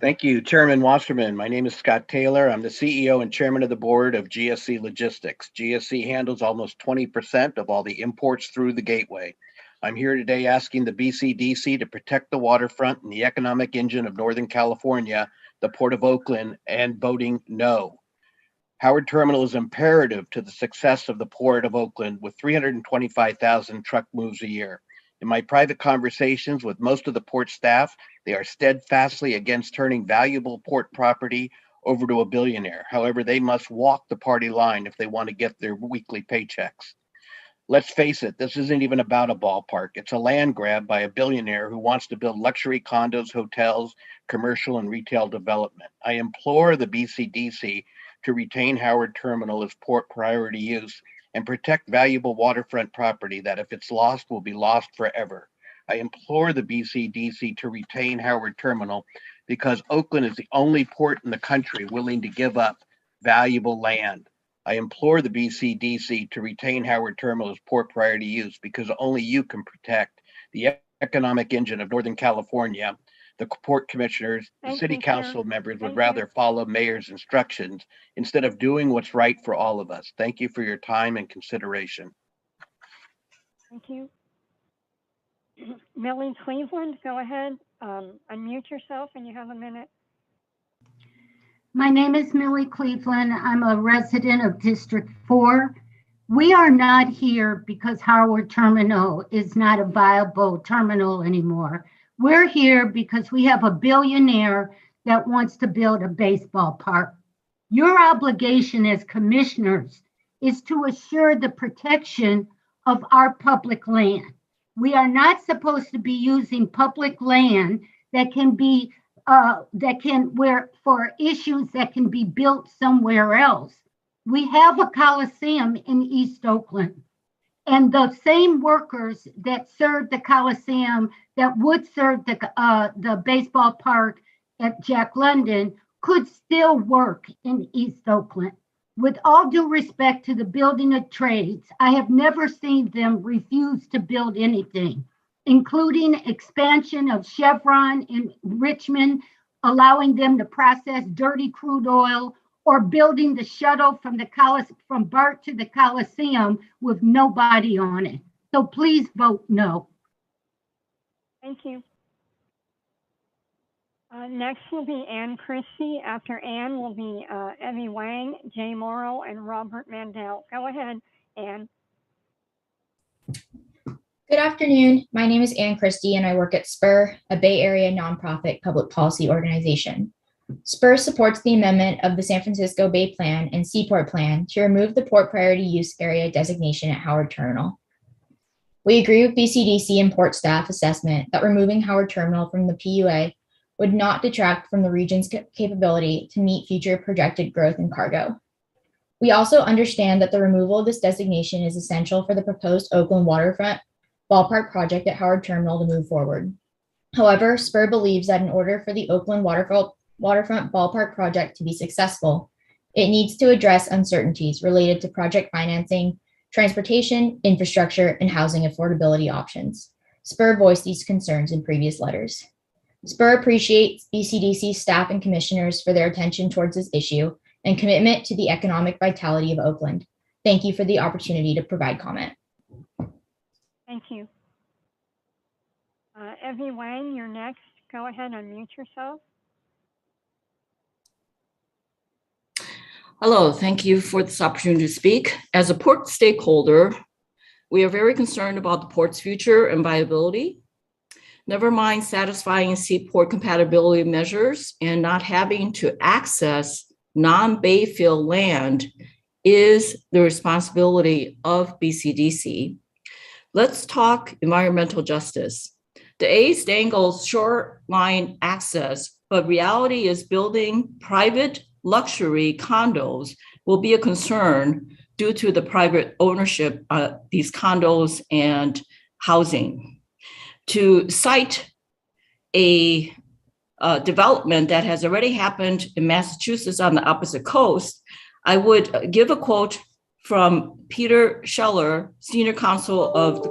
Thank you, Chairman Wasserman. My name is Scott Taylor. I'm the CEO and Chairman of the Board of GSC Logistics. GSC handles almost 20% of all the imports through the gateway. I'm here today asking the BCDC to protect the waterfront and the economic engine of Northern California, the Port of Oakland, and voting no. Howard Terminal is imperative to the success of the Port of Oakland with 325,000 truck moves a year. In my private conversations with most of the port staff, they are steadfastly against turning valuable port property over to a billionaire. However, they must walk the party line if they want to get their weekly paychecks. Let's face it, this isn't even about a ballpark. It's a land grab by a billionaire who wants to build luxury condos, hotels, commercial and retail development. I implore the BCDC to retain Howard Terminal as port priority use and protect valuable waterfront property that if it's lost will be lost forever. I implore the BCDC to retain Howard Terminal because Oakland is the only port in the country willing to give up valuable land. I implore the BCDC to retain Howard Terminal as port priority use because only you can protect the economic engine of Northern California, the port commissioners, the Thank city you, sir. council members would Thank rather you. follow mayor's instructions instead of doing what's right for all of us. Thank you for your time and consideration. Thank you. Millie Cleveland, go ahead. Unmute yourself and you have a minute. My name is Millie Cleveland. I'm a resident of District 4. We are not here because Howard Terminal is not a viable terminal anymore. We're here because we have a billionaire that wants to build a baseball park. Your obligation as commissioners is to assure the protection of our public land. We are not supposed to be using public land that can be for issues that can be built somewhere else. We have a Coliseum in East Oakland, and the same workers that serve the Coliseum that would serve the baseball park at Jack London could still work in East Oakland. With all due respect to the building of trades, I have never seen them refuse to build anything, including expansion of Chevron in Richmond, allowing them to process dirty crude oil, or building the shuttle from BART to the Coliseum with nobody on it. So please vote no. Thank you. Next will be Ann Christie. After Ann will be Evie Wang, Jay Morrow, and Robert Mandel. Go ahead, Ann. Good afternoon. My name is Ann Christie, and I work at SPUR, a Bay Area nonprofit public policy organization. SPUR supports the amendment of the San Francisco Bay Plan and Seaport Plan to remove the Port Priority Use Area designation at Howard Terminal. We agree with BCDC and port staff assessment that removing Howard Terminal from the PUA would not detract from the region's capability to meet future projected growth in cargo. We also understand that the removal of this designation is essential for the proposed Oakland waterfront ballpark project at Howard Terminal to move forward. However, SPUR believes that in order for the Oakland waterfront ballpark project to be successful, it needs to address uncertainties related to project financing, transportation, infrastructure, and housing affordability options. SPUR voiced these concerns in previous letters. SPUR appreciates BCDC staff and commissioners for their attention towards this issue and commitment to the economic vitality of Oakland. Thank you for the opportunity to provide comment. Thank you. Evie Wang, you're next. Go ahead, unmute yourself. Hello, thank you for this opportunity to speak. As a port stakeholder, we are very concerned about the port's future and viability. Never mind satisfying seaport compatibility measures and not having to access non-Bayfield land is the responsibility of BCDC. Let's talk environmental justice. The A's dangles shoreline access, but reality is building private luxury condos will be a concern due to the private ownership of these condos and housing. To cite a development that has already happened in Massachusetts on the opposite coast, I would give a quote from Peter Scheller, Senior Counsel of the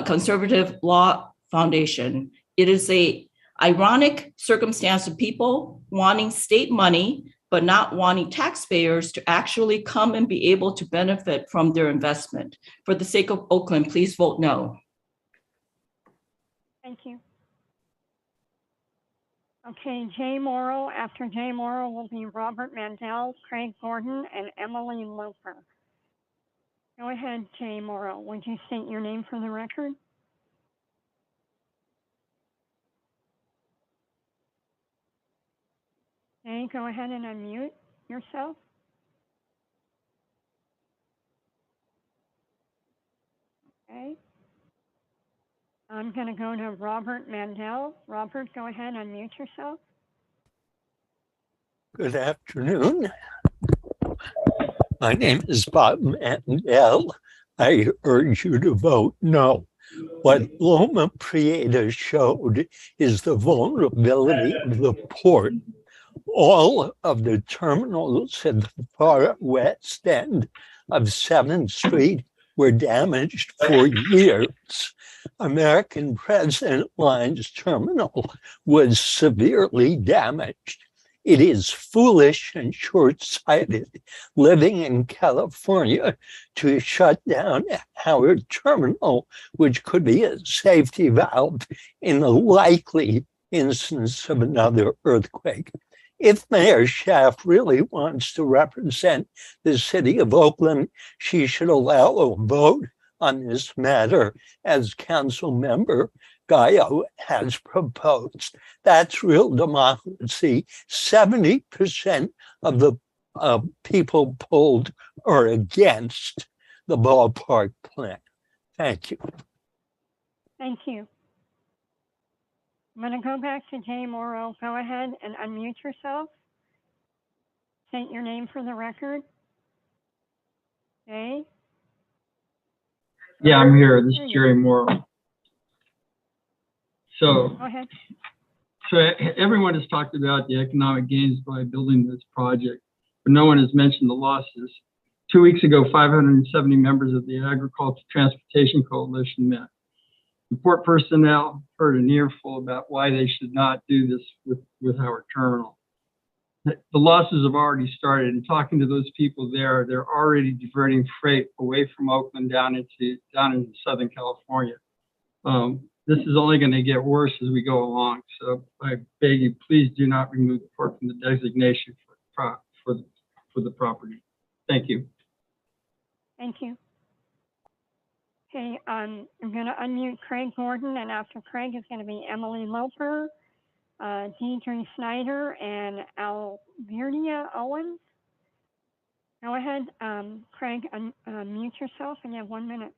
Conservative Law Foundation. It is an ironic circumstance of people wanting state money, but not wanting taxpayers to actually come and be able to benefit from their investment. For the sake of Oakland, please vote no. Thank you. Okay, Jay Morrow. After Jay Morrow will be Robert Mandel, Craig Gordon, and Emily Loper. Go ahead, Jay Morrow. Would you state your name for the record? Okay, go ahead and unmute yourself. Okay. I'm going to go to Robert Mandel. Robert, go ahead, unmute yourself. Good afternoon. My name is Bob Mandel. I urge you to vote no. What Loma Prieta showed is the vulnerability of the port. All of the terminals at the far west end of 7th Street were damaged for years. American President Line's terminal was severely damaged. It is foolish and short-sighted living in California to shut down Howard Terminal, which could be a safety valve in the likely instance of another earthquake. If Mayor Schaaf really wants to represent the city of Oakland, she should allow a vote on this matter as Council Member Gallo has proposed. That's real democracy. 70% of the people polled are against the ballpark plan. Thank you. Thank you. I'm going to go back to Jay Morrow. Go ahead and unmute yourself. State your name for the record. Jay? Yeah, I'm here. This is Jerry Morrow. So, go ahead. So everyone has talked about the economic gains by building this project, but no one has mentioned the losses. 2 weeks ago, 570 members of the Agriculture Transportation Coalition met. The port personnel heard an earful about why they should not do this with Howard Terminal. The losses have already started, and talking to those people there, they're already diverting freight away from Oakland down into Southern California. This is only going to get worse as we go along. So I beg you, please do not remove the port from the designation for the property. Thank you. Thank you. Okay, I'm going to unmute Craig Gordon, and after Craig is going to be Emily Loper, Deidre Snyder, and Alvirdia Owens. Go ahead, Craig, unmute yourself, and you have 1 minute.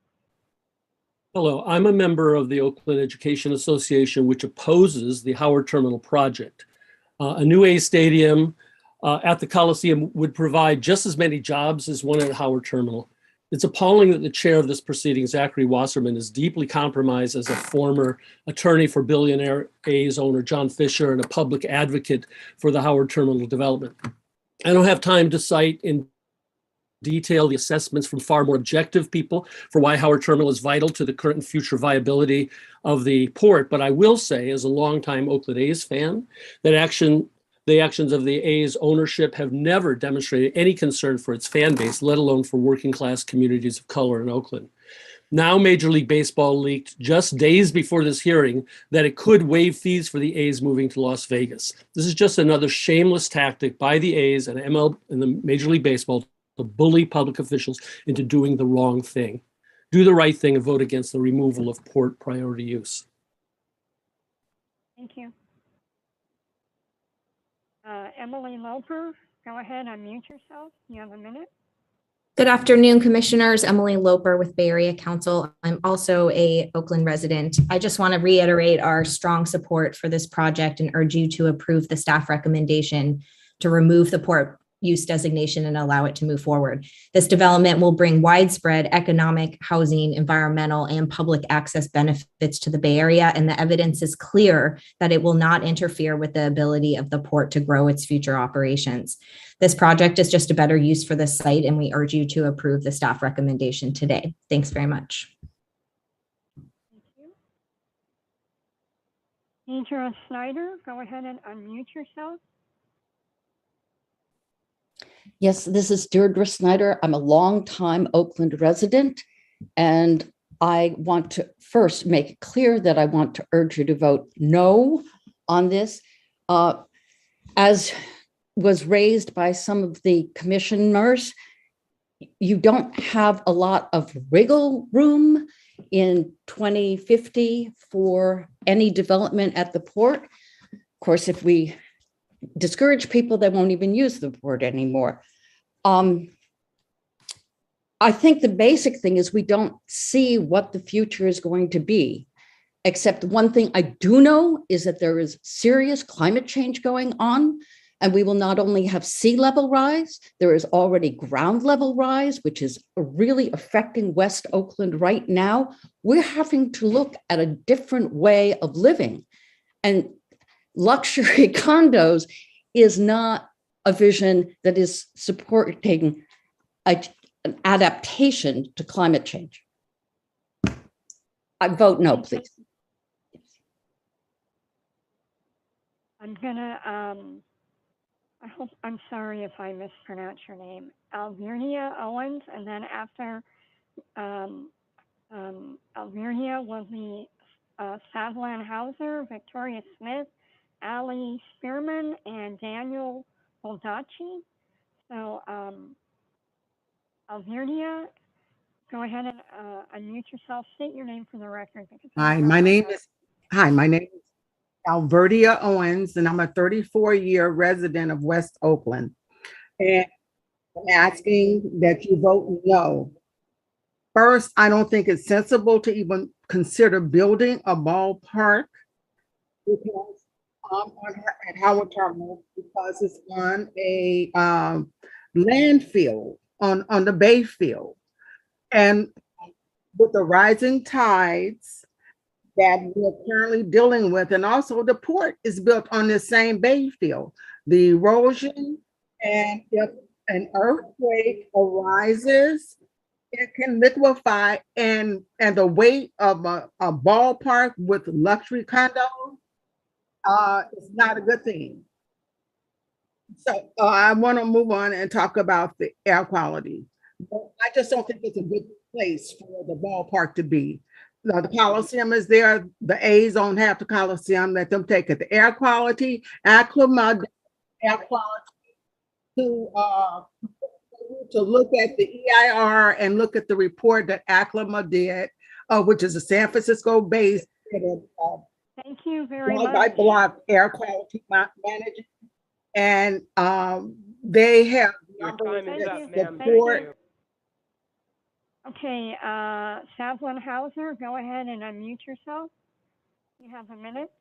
Hello, I'm a member of the Oakland Education Association, which opposes the Howard Terminal project. A new A stadium at the Coliseum would provide just as many jobs as one at Howard Terminal. It's appalling that the chair of this proceeding, Zachary Wasserman, is deeply compromised as a former attorney for billionaire A's owner John Fisher and a public advocate for the Howard Terminal development. I don't have time to cite in detail the assessments from far more objective people for why Howard Terminal is vital to the current and future viability of the port, but I will say, as a longtime Oakland A's fan, that the actions of the A's ownership have never demonstrated any concern for its fan base, let alone for working class communities of color in Oakland. Now Major League Baseball leaked just days before this hearing that it could waive fees for the A's moving to Las Vegas. This is just another shameless tactic by the A's and the Major League Baseball to bully public officials into doing the wrong thing. Do the right thing and vote against the removal of port priority use. Thank you. Emily Loper, go ahead, unmute yourself. You have 1 minute. Good afternoon, Commissioners. Emily Loper with Bay Area Council. I'm also a Oakland resident. I just want to reiterate our strong support for this project and urge you to approve the staff recommendation to remove the port use designation and allow it to move forward. This development will bring widespread economic, housing, environmental, and public access benefits to the Bay Area, and the evidence is clear that it will not interfere with the ability of the port to grow its future operations. This project is just a better use for the site, and we urge you to approve the staff recommendation today. Thanks very much. Thank you. Deidre Snyder, go ahead and unmute yourself. Yes, this is Deirdre Snyder. I'm a longtime Oakland resident, and I want to first make it clear that I want to urge you to vote no on this. As was raised by some of the commissioners, you don't have a lot of wiggle room in 2050 for any development at the port. Of course, if we discourage people, they won't even use the port anymore. I think the basic thing is we don't see what the future is going to be, except one thing I do know is that there is serious climate change going on, and we will not only have sea level rise, there is already ground level rise, which is really affecting West Oakland right now. We're having to look at a different way of living, and luxury condos is not a vision that is supporting an adaptation to climate change. I vote no, please. I'm gonna, I'm sorry if I mispronounce your name, Alvernia Owens, and then after Alvernia will be Savlan Hauser, Victoria Smith, Ali Spearman, and Daniel Baldacci. So Alvernia, go ahead and unmute yourself. State your name for the record. Hi, my name is Alverdia Owens, and I'm a 34-year resident of West Oakland. And I'm asking that you vote no. First, I don't think it's sensible to even consider building a ballpark because at Howard Terminal, because it's on a landfill on the bay field. And with the rising tides that we're currently dealing with, and also the port is built on the same bay field, the erosion, and if an earthquake arises, it can liquefy, and the weight of a ballpark with luxury condos is not a good thing. So I want to move on and talk about the air quality. I just don't think it's a good place for the ballpark to be. The Coliseum is there. The A's don't have the Coliseum. Let them take it. The air quality, acclimate air quality to look at the EIR and look at the report that Acclima did, which is a San Francisco based. Thank you very block much. by block air quality management, and they have Your time is up, ma'am. Thank support. you. Okay, Savlin Hauser, go ahead and unmute yourself. You have a minute.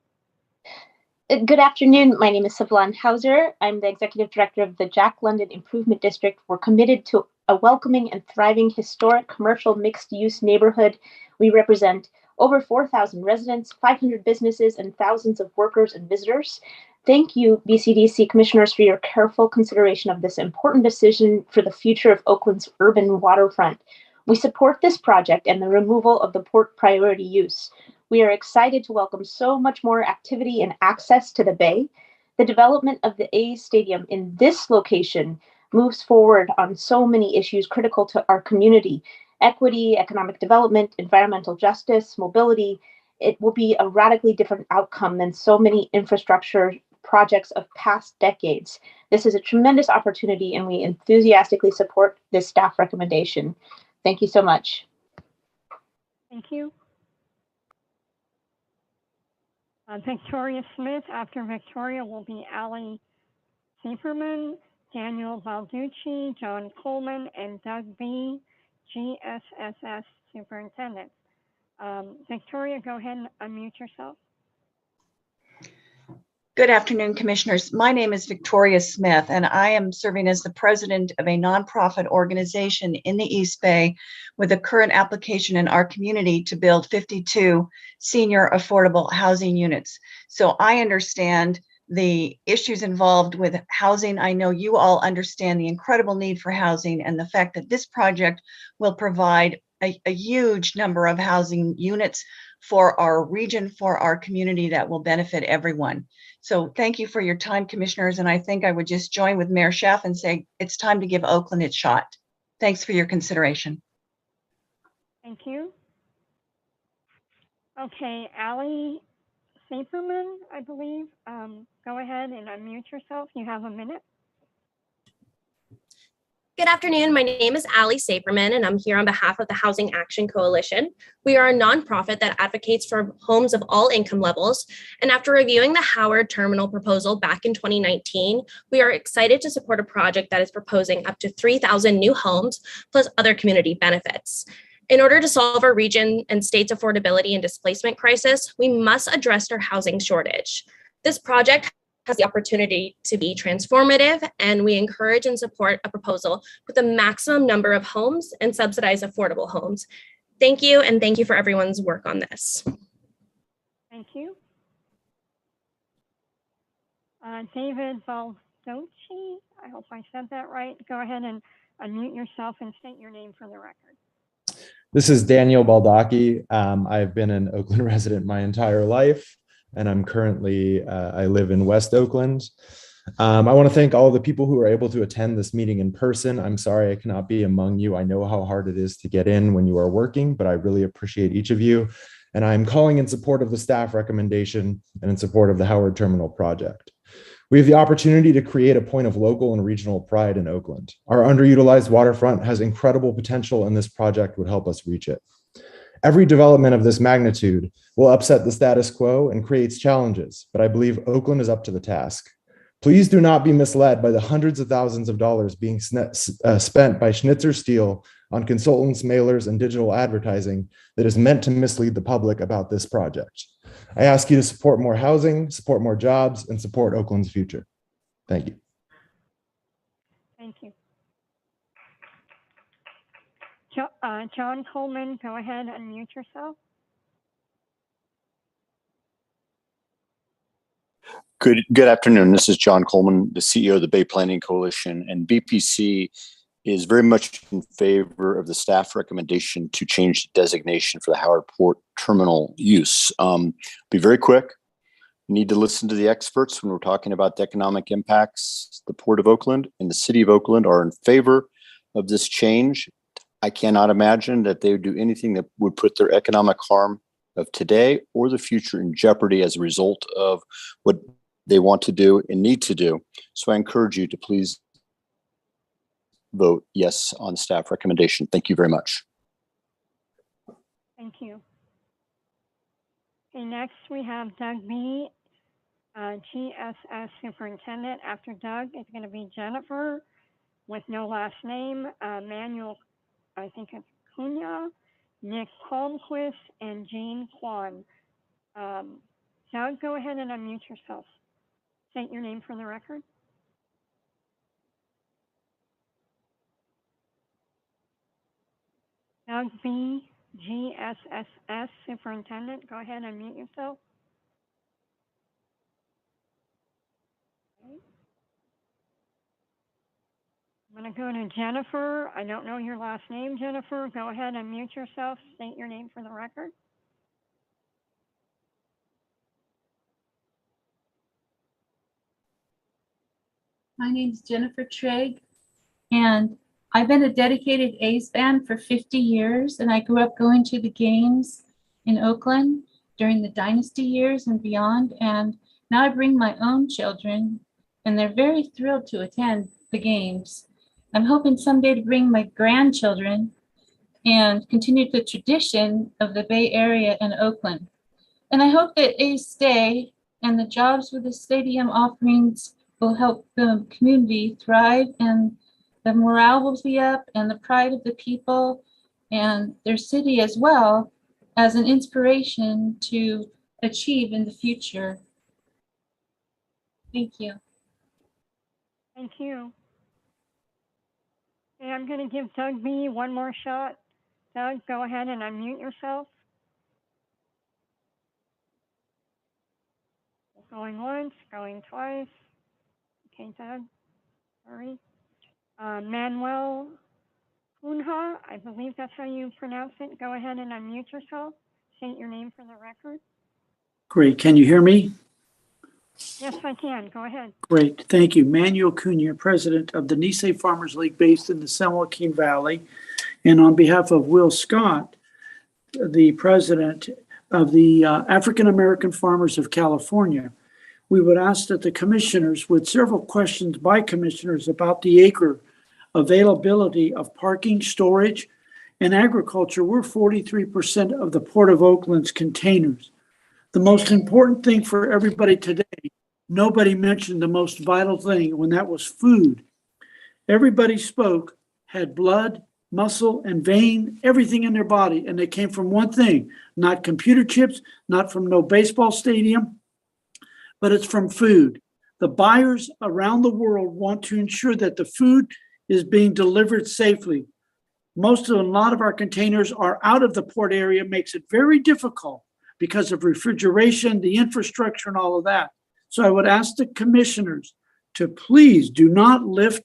Good afternoon. My name is Savlan Hauser. I'm the Executive Director of the Jack London Improvement District. We're committed to a welcoming and thriving historic commercial mixed-use neighborhood. We represent over 4,000 residents, 500 businesses, and thousands of workers and visitors. Thank you, BCDC commissioners, for your careful consideration of this important decision for the future of Oakland's urban waterfront. We support this project and the removal of the port priority use. We are excited to welcome so much more activity and access to the bay. The development of the A's Stadium in this location moves forward on so many issues critical to our community: equity, economic development, environmental justice, mobility. It will be a radically different outcome than so many infrastructure projects of past decades. This is a tremendous opportunity, and we enthusiastically support this staff recommendation. Thank you so much. Thank you. Victoria Smith. After Victoria will be Ali Sieferman, Daniel Balducci, John Coleman, and Doug B., GSSS Superintendent. Victoria, go ahead and unmute yourself. Good afternoon, Commissioners. My name is Victoria Smith, and I am serving as the president of a nonprofit organization in the East Bay with a current application in our community to build 52 senior affordable housing units. So I understand the issues involved with housing. I know you all understand the incredible need for housing and the fact that this project will provide a huge number of housing units for our region, for our community, that will benefit everyone. So thank you for your time, commissioners. And I think I would just join with Mayor Schaaf and say it's time to give Oakland its shot. Thanks for your consideration. Thank you. Okay, Ali Saperman, I believe. Go ahead and unmute yourself. You have a minute. Good afternoon. My name is Ali Saperman, and I'm here on behalf of the Housing Action Coalition. We are a nonprofit that advocates for homes of all income levels. And after reviewing the Howard Terminal proposal back in 2019, we are excited to support a project that is proposing up to 3,000 new homes, plus other community benefits. In order to solve our region and state's affordability and displacement crisis, we must address our housing shortage. This project has the opportunity to be transformative, and we encourage and support a proposal with a maximum number of homes and subsidized affordable homes. Thank you, and thank you for everyone's work on this. Thank you. David Baldocci, I hope I said that right. Go ahead and unmute yourself and state your name for the record. This is Daniel Baldacchi. I've been an Oakland resident my entire life, and I'm currently, I live in West Oakland. I want to thank all the people who are able to attend this meeting in person. I'm sorry I cannot be among you. I know how hard it is to get in when you are working, but I really appreciate each of you. And I'm calling in support of the staff recommendation and in support of the Howard Terminal project. We have the opportunity to create a point of local and regional pride in Oakland. Our underutilized waterfront has incredible potential, and this project would help us reach it. Every development of this magnitude will upset the status quo and creates challenges, but I believe Oakland is up to the task. Please do not be misled by the hundreds of thousands of dollars being spent by Schnitzer Steel on consultants, mailers, and digital advertising that is meant to mislead the public about this project. I ask you to support more housing, support more jobs, and support Oakland's future. Thank you. Thank you. John Coleman, go ahead and mute yourself. Good afternoon. This is John Coleman, the CEO of the Bay Planning Coalition, and BPC is very much in favor of the staff recommendation to change the designation for the Howard Port Terminal use. Be very quick. You need to listen to the experts when we're talking about the economic impacts. The Port of Oakland and the City of Oakland are in favor of this change. I cannot imagine that they would do anything that would put their economic harm of today or the future in jeopardy as a result of what they want to do and need to do. So I encourage you to please vote yes on the staff recommendation. Thank you very much. Thank you. Okay, next we have Doug B, GSS Superintendent. After Doug, it's going to be Jennifer with no last name, Manuel, I think it's Cunha, Nick Palmquist, and Jane Kwan. Doug, go ahead and unmute yourself. State your name for the record. Doug B, GSSS Superintendent, go ahead and unmute yourself. Okay. I'm going to go to Jennifer. I don't know your last name, Jennifer. Go ahead and mute yourself. State your name for the record. My name is Jennifer Trigg, and I've been a dedicated A's fan for 50 years, and I grew up going to the games in Oakland during the dynasty years and beyond, and now I bring my own children, and they're very thrilled to attend the games. I'm hoping someday to bring my grandchildren and continue the tradition of the Bay Area and Oakland. And I hope that A's stay and the jobs with the stadium offerings will help the community thrive, and the morale will be up, and the pride of the people and their city as well as an inspiration to achieve in the future. Thank you. Thank you. Okay, I'm going to give Doug B one more shot. Doug, go ahead and unmute yourself. Going once, going twice. Okay, Doug, sorry. Manuel Cunha, I believe that's how you pronounce it. Go ahead and unmute yourself. State your name for the record. Great. Can you hear me? Yes, I can. Go ahead. Great. Thank you. Manuel Cunha, president of the Nisei Farmers League based in the San Joaquin Valley. And on behalf of Will Scott, the president of the African American Farmers of California, we would ask that the commissioners, with several questions by commissioners about the acre availability of parking, storage, and agriculture, we're 43% of the Port of Oakland's containers. The most important thing for everybody today, nobody mentioned the most vital thing when that was food. Everybody spoke, had blood, muscle, and vein, everything in their body, and they came from one thing, not computer chips, not from no baseball stadium, but it's from food. The buyers around the world want to ensure that the food is being delivered safely. A lot of our containers are out of the port area, makes it very difficult because of refrigeration, the infrastructure, and all of that. So I would ask the commissioners to please do not lift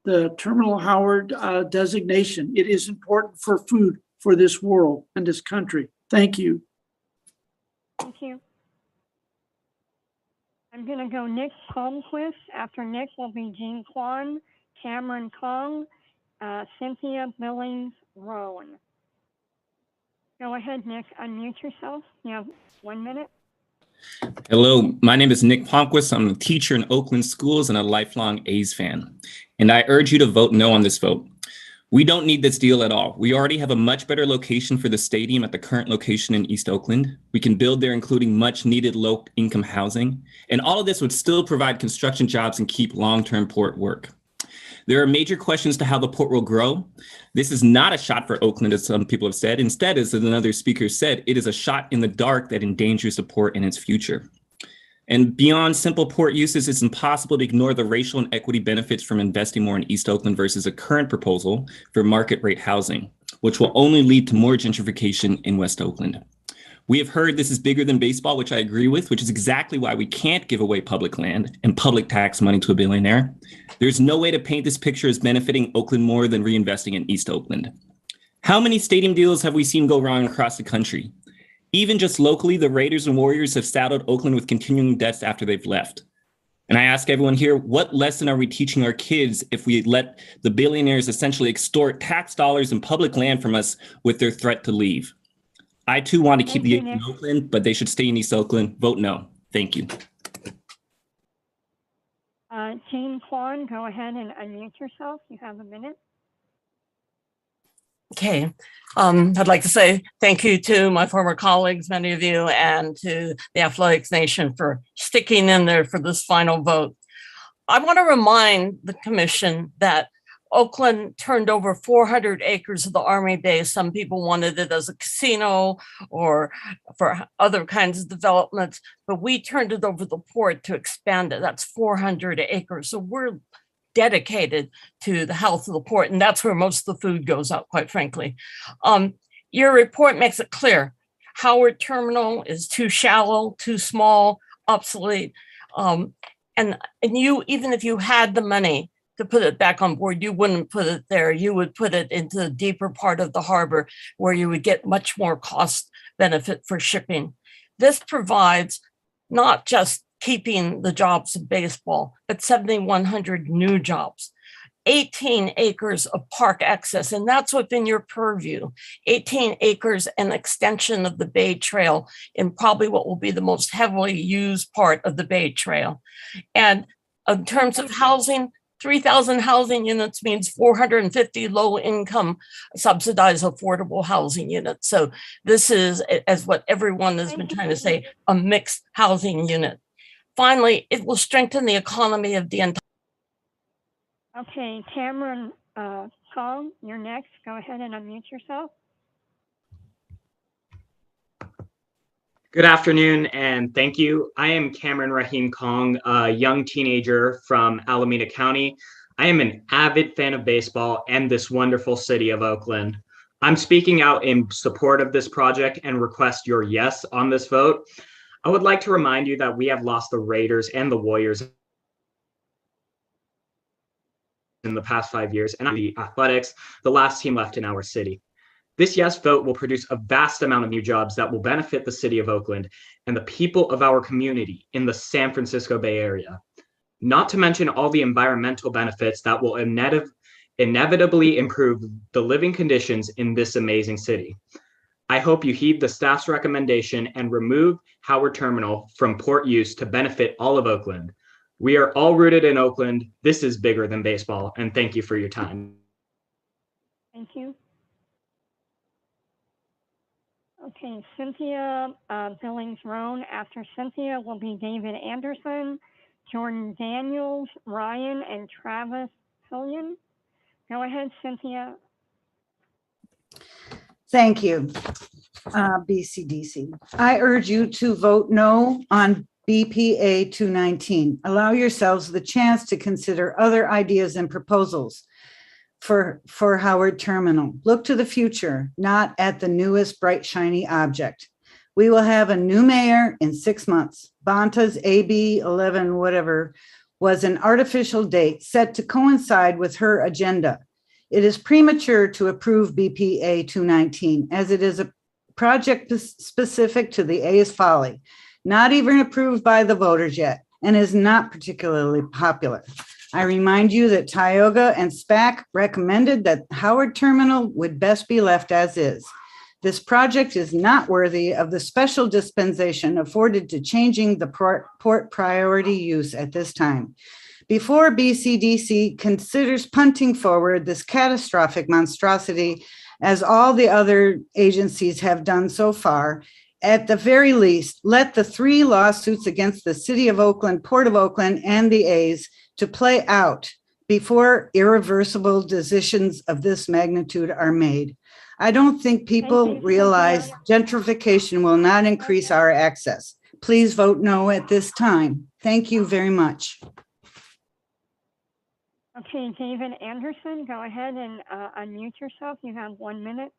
the Terminal Howard designation. It is important for food for this world and this country. Thank you. Thank you. I'm going to go Nick Palmquist. After Nick will be Jean Kwan, Cameron Kong, Cynthia Billings Rowan. Go ahead, Nick. Unmute yourself. You have 1 minute. Hello, my name is Nick Palmquist. I'm a teacher in Oakland schools and a lifelong A's fan. And I urge you to vote no on this vote. We don't need this deal at all. We already have a much better location for the stadium at the current location in East Oakland. We can build there, including much needed low income housing. And all of this would still provide construction jobs and keep long-term port work. There are major questions to how the port will grow. This is not a shot for Oakland, as some people have said. Instead, as another speaker said, it is a shot in the dark that endangers the port and its future. And beyond simple port uses, it's impossible to ignore the racial and equity benefits from investing more in East Oakland versus a current proposal for market rate housing, which will only lead to more gentrification in West Oakland. We have heard this is bigger than baseball, which I agree with, which is exactly why we can't give away public land and public tax money to a billionaire. There's no way to paint this picture as benefiting Oakland more than reinvesting in East Oakland. How many stadium deals have we seen go wrong across the country? Even just locally, the Raiders and Warriors have saddled Oakland with continuing debts after they've left. And I ask everyone here, what lesson are we teaching our kids if we let the billionaires essentially extort tax dollars and public land from us with their threat to leave? I too want to keep the A's in Oakland, but they should stay in East Oakland. Vote no. Thank you. Jean Kwan, go ahead and unmute yourself. You have a minute. Okay, I'd like to say thank you to my former colleagues, many of you, and to the Athletics Nation for sticking in there for this final vote. I want to remind the commission that Oakland turned over 400 acres of the Army base. Some people wanted it as a casino or for other kinds of developments, but we turned it over the port to expand it. That's 400 acres. So we're dedicated to the health of the port, and that's where most of the food goes out, quite frankly. Your report makes it clear Howard Terminal is too shallow, too small, obsolete. And you, even if you had the money to put it back on board, you wouldn't put it there. You would put it into the deeper part of the harbor where you would get much more cost benefit for shipping. This provides not just keeping the jobs of baseball, but 7,100 new jobs, 18 acres of park access, and that's within your purview, 18 acres and extension of the Bay Trail in probably what will be the most heavily used part of the Bay Trail. And in terms of housing, 3,000 housing units means 450 low-income subsidized affordable housing units. So this is, as what everyone has been trying to say, a mixed housing unit. Finally, it will strengthen the economy of the entire. Okay, Cameron Kong, you're next. Go ahead and unmute yourself. Good afternoon, and thank you. I am Cameron Rahim Kong, a young teenager from Alameda County. I am an avid fan of baseball and this wonderful city of Oakland. I'm speaking out in support of this project and request your yes on this vote. I would like to remind you that we have lost the Raiders and the Warriors in the past 5 years, and the Athletics, the last team left in our city. This yes vote will produce a vast amount of new jobs that will benefit the city of Oakland and the people of our community in the San Francisco Bay Area. Not to mention all the environmental benefits that will inevitably improve the living conditions in this amazing city. I hope you heed the staff's recommendation and remove Howard Terminal from port use to benefit all of Oakland. We are all rooted in Oakland. This is bigger than baseball, and thank you for your time. Thank you. Okay, Cynthia Billings Roan. After Cynthia will be David Anderson, Jordan Daniels, Ryan, and Travis Hillian. Go ahead, Cynthia. Thank you, BCDC. I urge you to vote no on BPA 219. Allow yourselves the chance to consider other ideas and proposals for Howard Terminal. Look to the future, not at the newest bright, shiny object. We will have a new mayor in 6 months. Bonta's AB 11, whatever, was an artificial date set to coincide with her agenda. It is premature to approve BPA 219 as it is a project specific to the A's Folly, not even approved by the voters yet, and is not particularly popular. I remind you that Tioga and SPAC recommended that Howard Terminal would best be left as is. This project is not worthy of the special dispensation afforded to changing the port priority use at this time. Before BCDC considers punting forward this catastrophic monstrosity, as all the other agencies have done so far, at the very least, let the 3 lawsuits against the City of Oakland, Port of Oakland, and the A's to play out before irreversible decisions of this magnitude are made. I don't think people realize gentrification will not increase our access. Please vote no at this time. Thank you very much. Okay, David Anderson, go ahead and unmute yourself. You have 1 minute.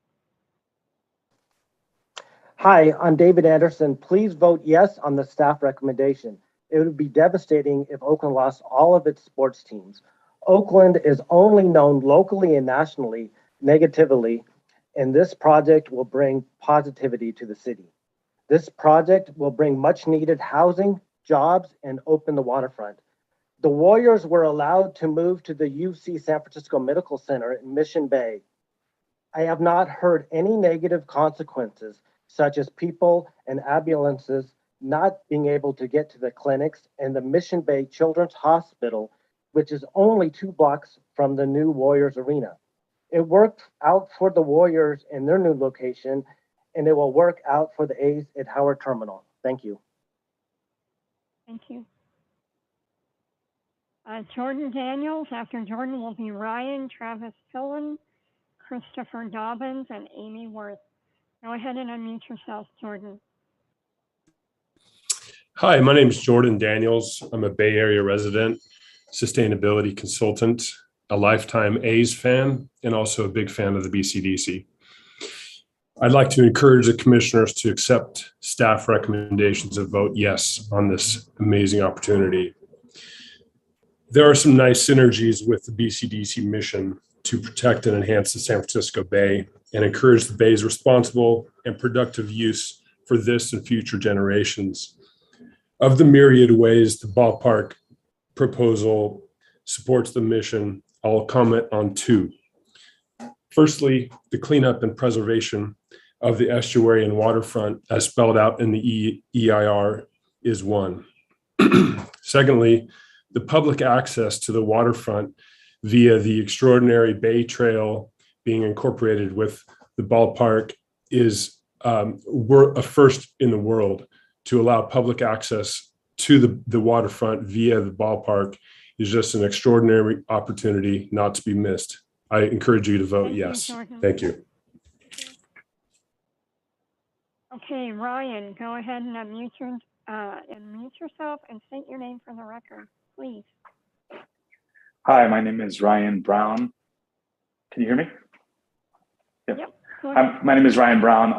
Hi, I'm David Anderson. Please vote yes on the staff recommendation. It would be devastating if Oakland lost all of its sports teams. Oakland is only known locally and nationally negatively, and this project will bring positivity to the city. This project will bring much needed housing, jobs, and open the waterfront. The Warriors were allowed to move to the UC San Francisco Medical Center in Mission Bay. I have not heard any negative consequences, such as people and ambulances not being able to get to the clinics, and the Mission Bay Children's Hospital, which is only 2 blocks from the new Warriors Arena. It worked out for the Warriors in their new location, and it will work out for the A's at Howard Terminal. Thank you. Thank you. Jordan Daniels. After Jordan will be Ryan, Travis Pillen, Christopher Dobbins, and Amy Worth. Go ahead and unmute yourself, Jordan. Hi, my name is Jordan Daniels. I'm a Bay Area resident, sustainability consultant, a lifetime A's fan, and also a big fan of the BCDC. I'd like to encourage the commissioners to accept staff recommendations and vote yes on this amazing opportunity. There are some nice synergies with the BCDC mission to protect and enhance the San Francisco Bay and encourage the Bay's responsible and productive use for this and future generations. Of the myriad ways the ballpark proposal supports the mission, I'll comment on 2. Firstly, the cleanup and preservation of the estuary and waterfront as spelled out in the EIR is 1. Secondly, the public access to the waterfront via the extraordinary Bay Trail being incorporated with the ballpark is a first in the world. To allow public access to the waterfront via the ballpark is just an extraordinary opportunity not to be missed. I encourage you to vote yes. Thank you. Okay, Ryan, go ahead and unmute yourself and state your name for the record, please. Hi, my name is Ryan Brown. Can you hear me? Yep. My name is Ryan Brown.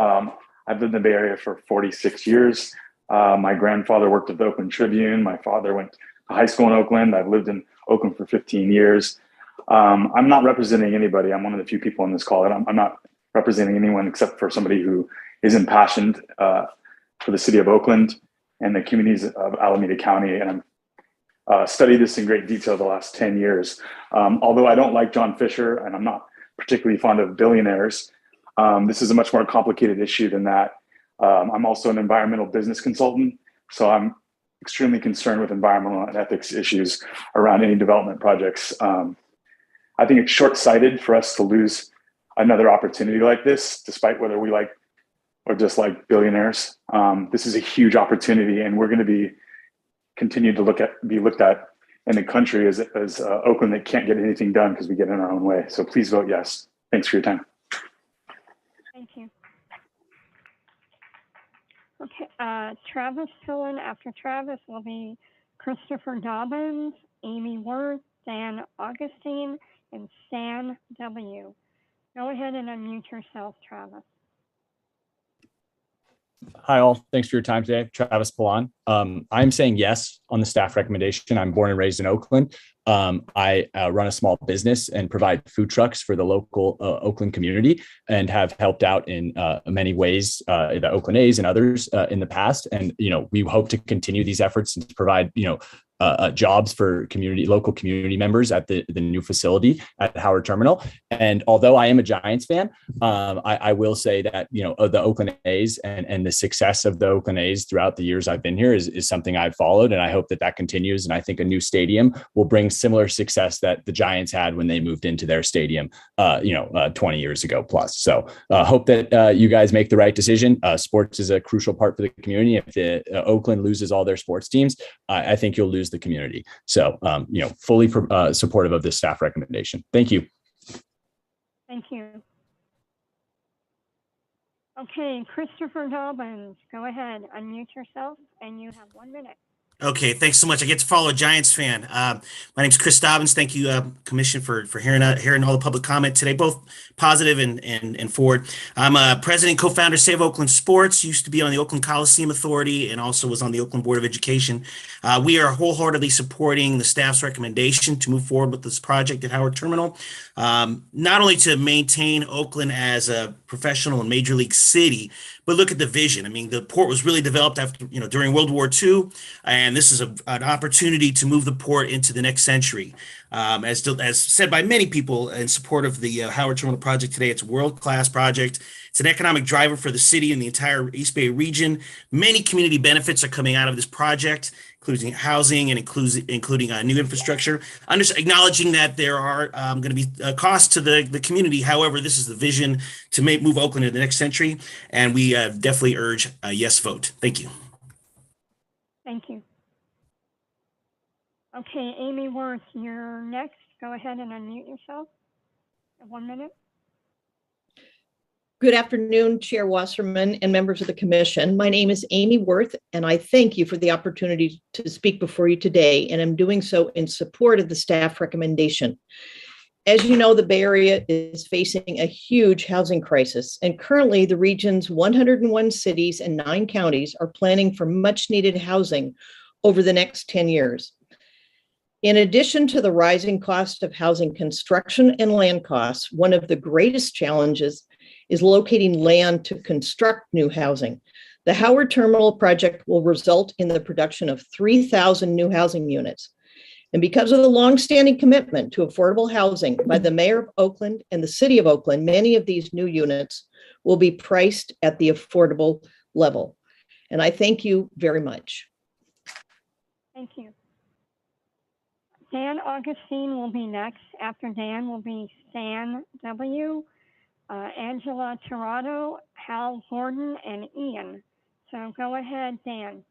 I've lived in the Bay Area for 46 years. My grandfather worked at the Oakland Tribune. My father went to high school in Oakland. I've lived in Oakland for 15 years. I'm not representing anybody. I'm one of the few people on this call. I'm not representing anyone except for somebody who is impassioned for the city of Oakland and the communities of Alameda County. And I've studied this in great detail the last 10 years. Although I don't like John Fisher and I'm not particularly fond of billionaires, this is a much more complicated issue than that. I'm also an environmental business consultant, so I'm extremely concerned with environmental and ethics issues around any development projects. I think it's short-sighted for us to lose another opportunity like this, despite whether we like or dislike billionaires. This is a huge opportunity, and we're going to be continued to be looked at in the country as Oakland that can't get anything done because we get in our own way. So please vote yes. Thanks for your time. Thank you. Okay, Travis Pillen. After Travis will be Christopher Dobbins, Amy Worth, Dan Augustine, and Stan W. Go ahead and unmute yourself, Travis. Hi, all. Thanks for your time today. Travis Palan. I'm saying yes on the staff recommendation. I'm born and raised in Oakland. I run a small business and provide food trucks for the local Oakland community and have helped out in many ways, the Oakland A's and others in the past. And, we hope to continue these efforts and to provide, jobs for local community members at the new facility at Howard Terminal. And although I am a Giants fan, I will say that, the Oakland A's and the success of the Oakland A's throughout the years I've been here is something I've followed. And I hope that continues. And I think a new stadium will bring similar success that the Giants had when they moved into their stadium, 20 years ago plus. So hope that you guys make the right decision. Sports is a crucial part for the community. If Oakland loses all their sports teams, I think you'll lose the community. So, fully supportive of this staff recommendation. Thank you. Thank you. Okay, Christopher Dobbins, go ahead, unmute yourself, and you have 1 minute. Okay, thanks so much. I get to follow a Giants fan. My name's Chris Dobbins. Thank you, Commission, for hearing all the public comment today, both positive and forward. I'm a president, co-founder, Save Oakland Sports. Used to be on the Oakland Coliseum Authority and also was on the Oakland Board of Education. We are wholeheartedly supporting the staff's recommendation to move forward with this project at Howard Terminal, not only to maintain Oakland as a professional and major league city, but look at the vision. I mean, the port was really developed after, during World War II, and this is an opportunity to move the port into the next century. As said by many people in support of the Howard Terminal project today, it's a world-class project. It's an economic driver for the city and the entire East Bay region. Many community benefits are coming out of this project, including housing and including new infrastructure. Acknowledging that there are going to be costs to the community. However, this is the vision to move Oakland into the next century, and we definitely urge a yes vote. Thank you. Thank you. Okay, Amy Worth, you're next. Go ahead and unmute yourself. 1 minute. Good afternoon, Chair Wasserman and members of the Commission. My name is Amy Worth, and I thank you for the opportunity to speak before you today, and I'm doing so in support of the staff recommendation. As you know, the Bay Area is facing a huge housing crisis, and currently the region's 101 cities and 9 counties are planning for much needed housing over the next 10 years. In addition to the rising cost of housing construction and land costs, one of the greatest challenges is locating land to construct new housing. The Howard Terminal project will result in the production of 3,000 new housing units. And because of the longstanding commitment to affordable housing by the Mayor of Oakland and the City of Oakland, many of these new units will be priced at the affordable level. And I thank you very much. Thank you. Dan Augustine will be next. After Dan will be Stan W., Angela Tirado, Hal Gordon, and Ian. So go ahead, Dan.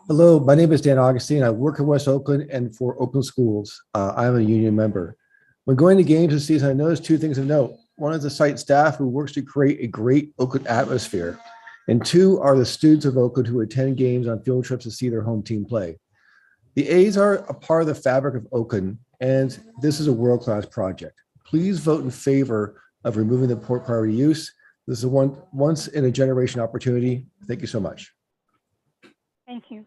Hello, my name is Dan Augustine. I work in West Oakland and for Oakland Schools. I'm a union member. When going to games this season, I noticed 2 things of note. One is the site staff who works to create a great Oakland atmosphere. And 2 are the students of Oakland who attend games on field trips to see their home team play. The A's are a part of the fabric of Oakland, and this is a world-class project. Please vote in favor of removing the port priority use. This is a once in a generation opportunity. Thank you so much. Thank you.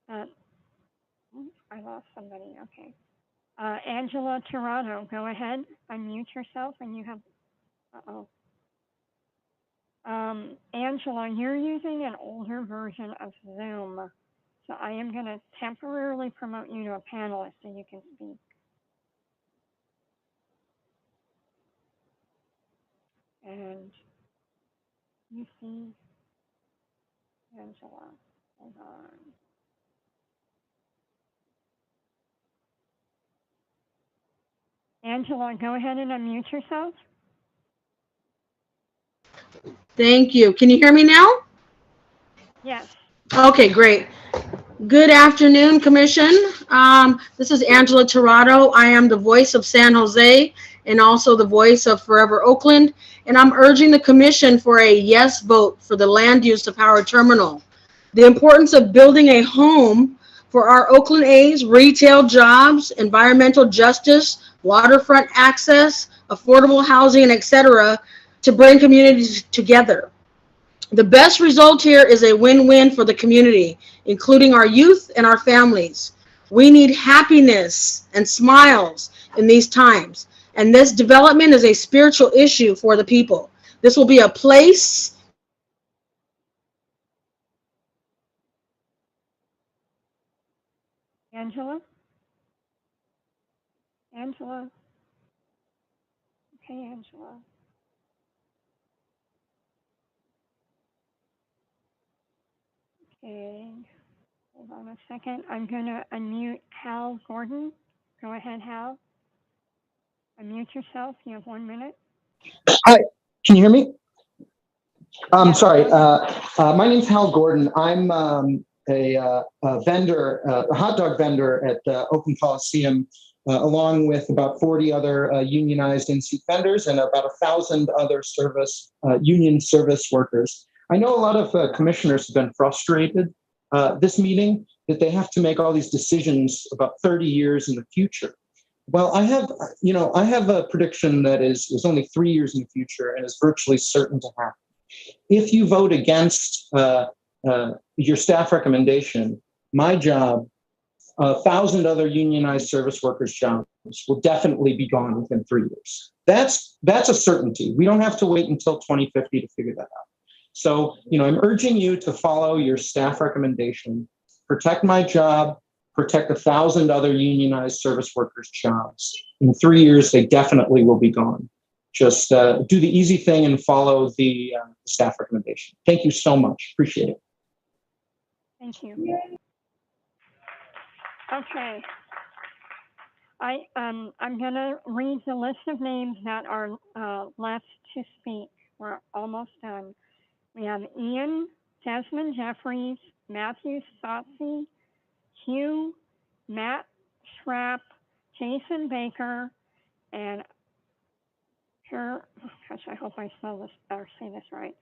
I lost somebody. Okay. Angela Tirado, go ahead. Unmute yourself, and you have. Angela, you're using an older version of Zoom, so I am going to temporarily promote you to a panelist so you can speak. And you see Angela, hold on. Angela, go ahead and unmute yourself. Thank you. Can you hear me now? Yes. Okay, great. Good afternoon, Commission. This is Angela Tirado. I am the voice of San Jose and also the voice of Forever Oakland. And I'm urging the Commission for a yes vote for the land use of Howard Terminal. The importance of building a home for our Oakland A's, retail jobs, environmental justice, waterfront access, affordable housing, etc., to bring communities together. The best result here is a win-win for the community, including our youth and our families. We need happiness and smiles in these times, and this development is a spiritual issue for the people. This will be a place Angela? Angela? Okay, Angela. Okay, hold on a second. I'm going to unmute Hal Gordon. Go ahead, Hal. Unmute yourself. You have 1 minute. Hi, can you hear me? Sorry. My name's Hal Gordon. I'm a vendor, a hot dog vendor at Oakland Coliseum, along with about 40 other unionized in-seat vendors and about 1,000 other union service workers. I know a lot of commissioners have been frustrated this meeting that they have to make all these decisions about 30 years in the future. Well, I have a prediction that is only 3 years in the future and is virtually certain to happen. If you vote against your staff recommendation, my job, 1,000 other unionized service workers' jobs will definitely be gone within 3 years. That's a certainty. We don't have to wait until 2050 to figure that out. So, I'm urging you to follow your staff recommendation, protect my job, protect 1,000 other unionized service workers' jobs. In 3 years, they definitely will be gone. Just do the easy thing and follow the staff recommendation. Thank you so much. Appreciate it. Thank you. Okay. I'm going to read the list of names that are left to speak. We're almost done. We have Ian, Desmond Jeffries, Matthew Stotzi, Hugh, Matt Schrapp, Jason Baker, and I hope I spell this or say this right.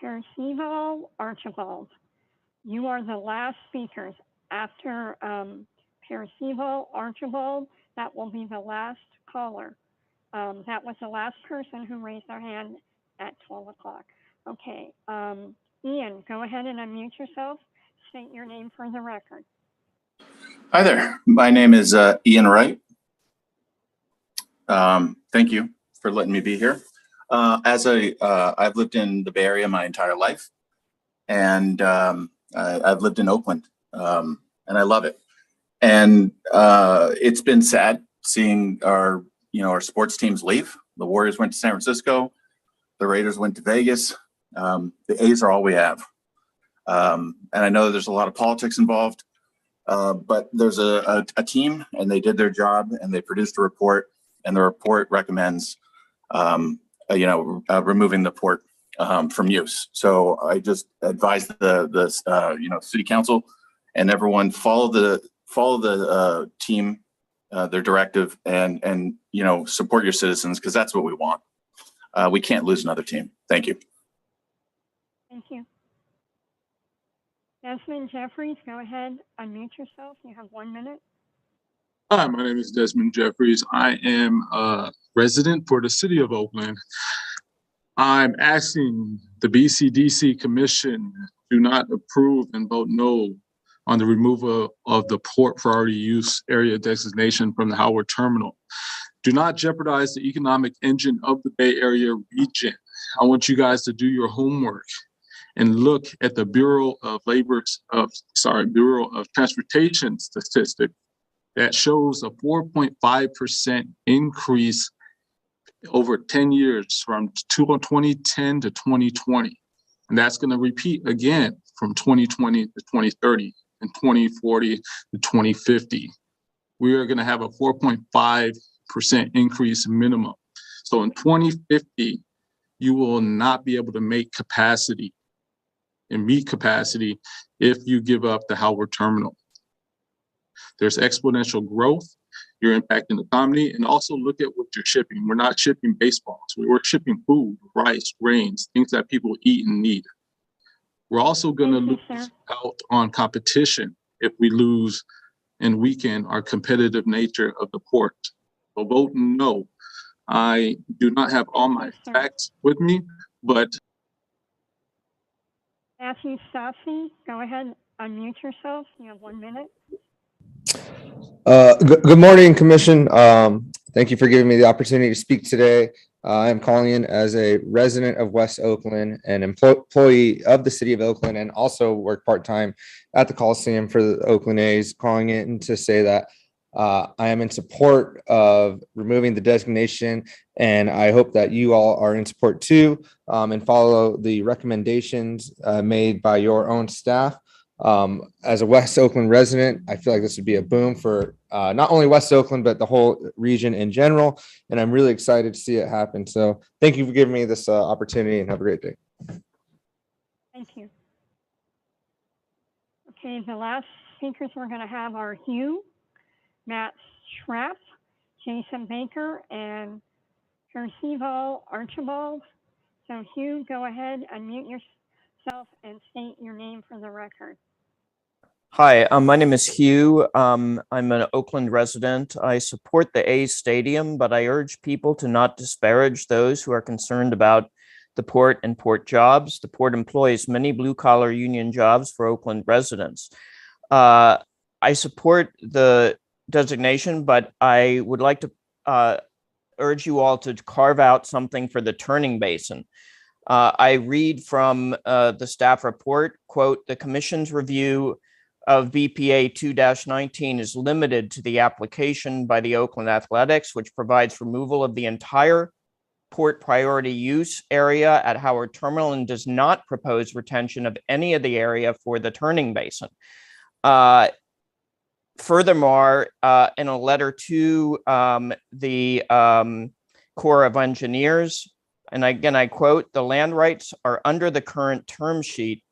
Percival Archibald. You are the last speakers. After Percival Archibald, that will be the last caller. That was the last person who raised their hand at 12 o'clock. Okay, Ian, go ahead and unmute yourself. State your name for the record. Hi there. My name is Ian Wright. Thank you for letting me be here. I've lived in the Bay Area my entire life, and I've lived in Oakland, and I love it. And it's been sad seeing our sports teams leave. The Warriors went to San Francisco. The Raiders went to Vegas. The A's are all we have. And I know there's a lot of politics involved, but there's a team, and they did their job, and they produced a report, and the report recommends, removing the port from use. So I just advise the city council and everyone follow the team, their directive, and support your citizens, because that's what we want. We can't lose another team. Thank you. Thank you. Desmond Jeffries, go ahead, unmute yourself. You have 1 minute. Hi, my name is Desmond Jeffries. I am a resident for the city of Oakland. I'm asking the BCDC Commission to not approve and vote no on the removal of the Port Priority Use Area designation from the Howard Terminal. Do not jeopardize the economic engine of the Bay Area region. I want you guys to do your homework and look at the Bureau of Transportation statistic that shows a 4.5% increase over 10 years from 2010 to 2020. And that's going to repeat again from 2020 to 2030 and 2040 to 2050. We are going to have a 4.5% increase minimum. So in 2050, you will not be able to make capacity and meet capacity if you give up the Howard Terminal. There's exponential growth. You're impacting the economy, and also look at what you're shipping. We're not shipping baseballs. We're shipping food, rice, grains, things that people eat and need. We're also going to lose out on competition if we lose and weaken our competitive nature of the port. So vote no. I do not have all my facts with me, but Matthew Stassi, go ahead, unmute yourself. You have 1 minute. Good morning, Commission. Thank you for giving me the opportunity to speak today. I'm calling in as a resident of West Oakland, an employee of the city of Oakland, and also work part-time at the Coliseum for the Oakland A's, calling in to say that I am in support of removing the designation, and I hope that you all are in support too, and follow the recommendations made by your own staff. As a West Oakland resident, I feel like this would be a boom for not only West Oakland, but the whole region in general. And I'm really excited to see it happen. So thank you for giving me this opportunity, and have a great day. Thank you. Okay, the last speakers we're going to have are Hugh, Matt Schrapp, Jason Baker, and Percival Archibald. So Hugh, go ahead, unmute yourself and state your name for the record. Hi, my name is Hugh. I'm an Oakland resident. I support the A's Stadium, but I urge people to not disparage those who are concerned about the port and port jobs. The port employs many blue-collar union jobs for Oakland residents. I support the designation, but I would like to urge you all to carve out something for the turning basin. I read from the staff report, quote, "The Commission's review of BPA 2-19 is limited to the application by the Oakland Athletics, which provides removal of the entire port priority use area at Howard Terminal and does not propose retention of any of the area for the turning basin." Furthermore, in a letter to the Corps of Engineers, and again, I quote, "The land rights are under the current term sheet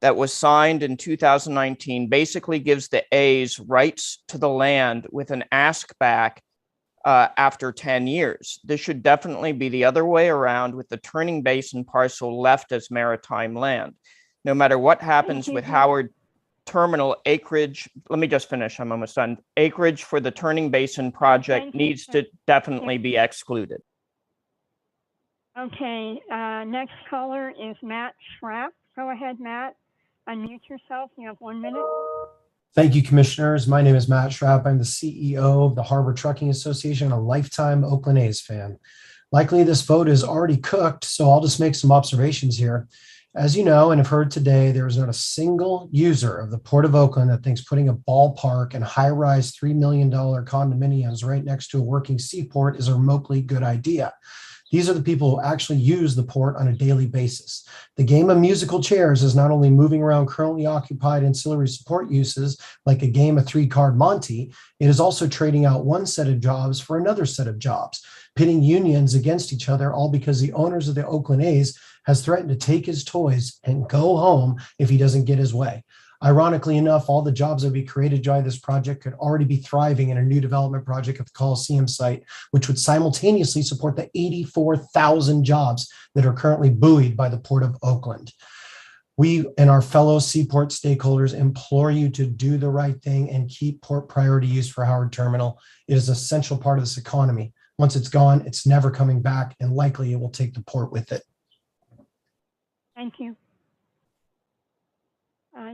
that was signed in 2019 basically gives the A's rights to the land with an ask back after 10 years. This should definitely be the other way around, with the turning basin parcel left as maritime land. No matter what happens with Howard Terminal acreage," let me just finish, I'm almost done. "Acreage for the turning basin project needs to definitely be excluded." Okay, next caller is Matt Schrapp. Go ahead, Matt. Unmute yourself. You have 1 minute. Thank you, commissioners. My name is Matt Schrapp. I'm the CEO of the Harbor Trucking Association, a lifetime Oakland A's fan. Likely this vote is already cooked, so I'll just make some observations here. As you know and have heard today, there is not a single user of the Port of Oakland that thinks putting a ballpark and high-rise $3 million condominiums right next to a working seaport is a remotely good idea. These are the people who actually use the port on a daily basis. The game of musical chairs is not only moving around currently occupied ancillary support uses like a game of three-card Monte, it is also trading out one set of jobs for another set of jobs, pitting unions against each other, all because the owners of the Oakland A's has threatened to take his toys and go home if he doesn't get his way. Ironically enough, all the jobs that would be created by this project could already be thriving in a new development project at the Coliseum site, which would simultaneously support the 84,000 jobs that are currently buoyed by the Port of Oakland. We and our fellow Seaport stakeholders implore you to do the right thing and keep port priority use for Howard Terminal. It is an essential part of this economy. Once it's gone, it's never coming back, and likely it will take the port with it. Thank you.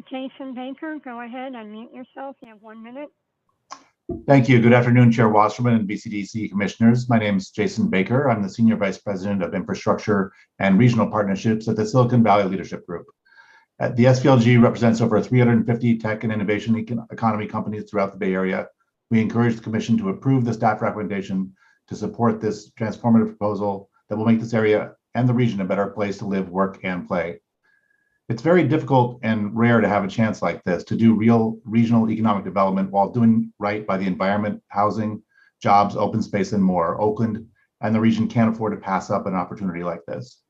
Jason Baker, go ahead, unmute yourself. You have 1 minute. Thank you. Good afternoon, Chair Wasserman and BCDC commissioners. My name is Jason Baker. I'm the Senior Vice President of Infrastructure and Regional Partnerships at the Silicon Valley Leadership Group. The SVLG represents over 350 tech and innovation economy companies throughout the Bay Area. We encourage the Commission to approve the staff recommendation to support this transformative proposal that will make this area and the region a better place to live, work, and play. It's very difficult and rare to have a chance like this to do real regional economic development while doing right by the environment, housing, jobs, open space, and more. Oakland and the region can't afford to pass up an opportunity like this.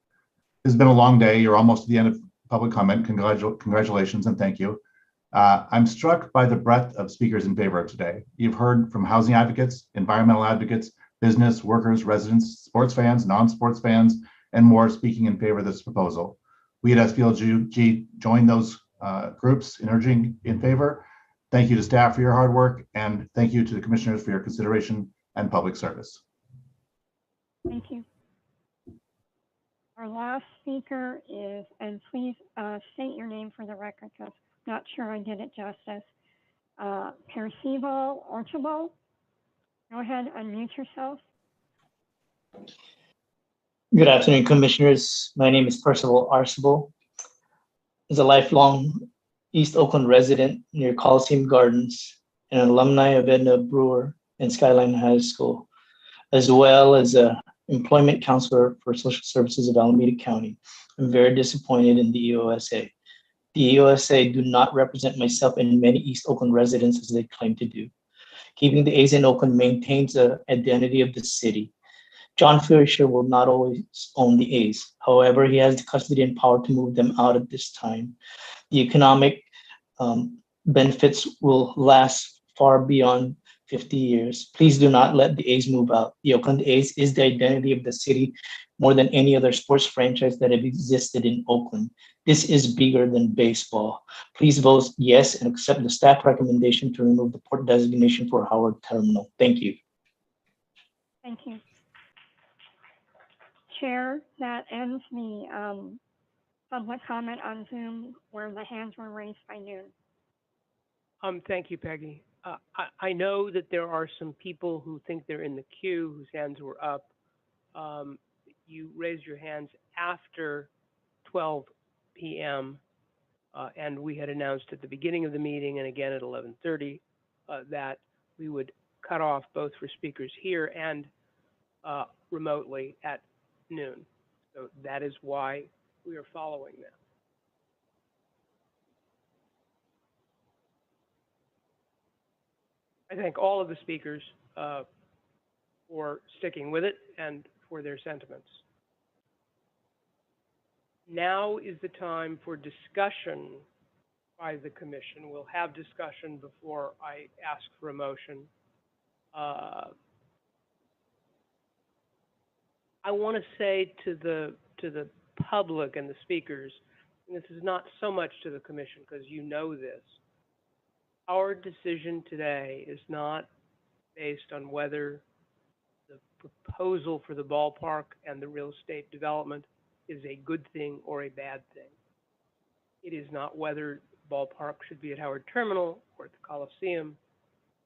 This has been a long day. You're almost at the end of public comment. Congratulations and thank you. I'm struck by the breadth of speakers in favor of today. You've heard from housing advocates, environmental advocates, business, workers, residents, sports fans, non-sports fans, and more speaking in favor of this proposal. We at SVLG join those groups in urging in favor. Thank you to staff for your hard work, and thank you to the commissioners for your consideration and public service. Thank you. Our last speaker is, and please state your name for the record because I'm not sure I did it justice. Percival Archibald. Go ahead, unmute yourself. Good afternoon, commissioners. My name is Percival Archibald. As a lifelong East Oakland resident near Coliseum Gardens and an alumni of Edna Brewer and Skyline High School, as well as an employment counselor for social services of Alameda County, I'm very disappointed in the EOSA. The EOSA do not represent myself and many East Oakland residents as they claim to do. Keeping the A's in Oakland maintains the identity of the city. John Fisher will not always own the A's. However, he has the custody and power to move them out at this time. The economic benefits will last far beyond 50 years. Please do not let the A's move out. The Oakland A's is the identity of the city more than any other sports franchise that have existed in Oakland. This is bigger than baseball. Please vote yes and accept the staff recommendation to remove the port designation for Howard Terminal. Thank you. Thank you. Chair, that ends the public comment on Zoom where the hands were raised by noon. Thank you, Peggy. I know that there are some people who think they're in the queue whose hands were up. You raised your hands after 12 p.m. And we had announced at the beginning of the meeting and again at 11:30 that we would cut off both for speakers here and remotely at noon. So that is why we are following that. I thank all of the speakers for sticking with it and for their sentiments. Now is the time for discussion by the commission. We'll have discussion before I ask for a motion. I want to say to the public and the speakers, and this is not so much to the commission because you know this, our decision today is not based on whether the proposal for the ballpark and the real estate development is a good thing or a bad thing. It is not whether the ballpark should be at Howard Terminal or at the Coliseum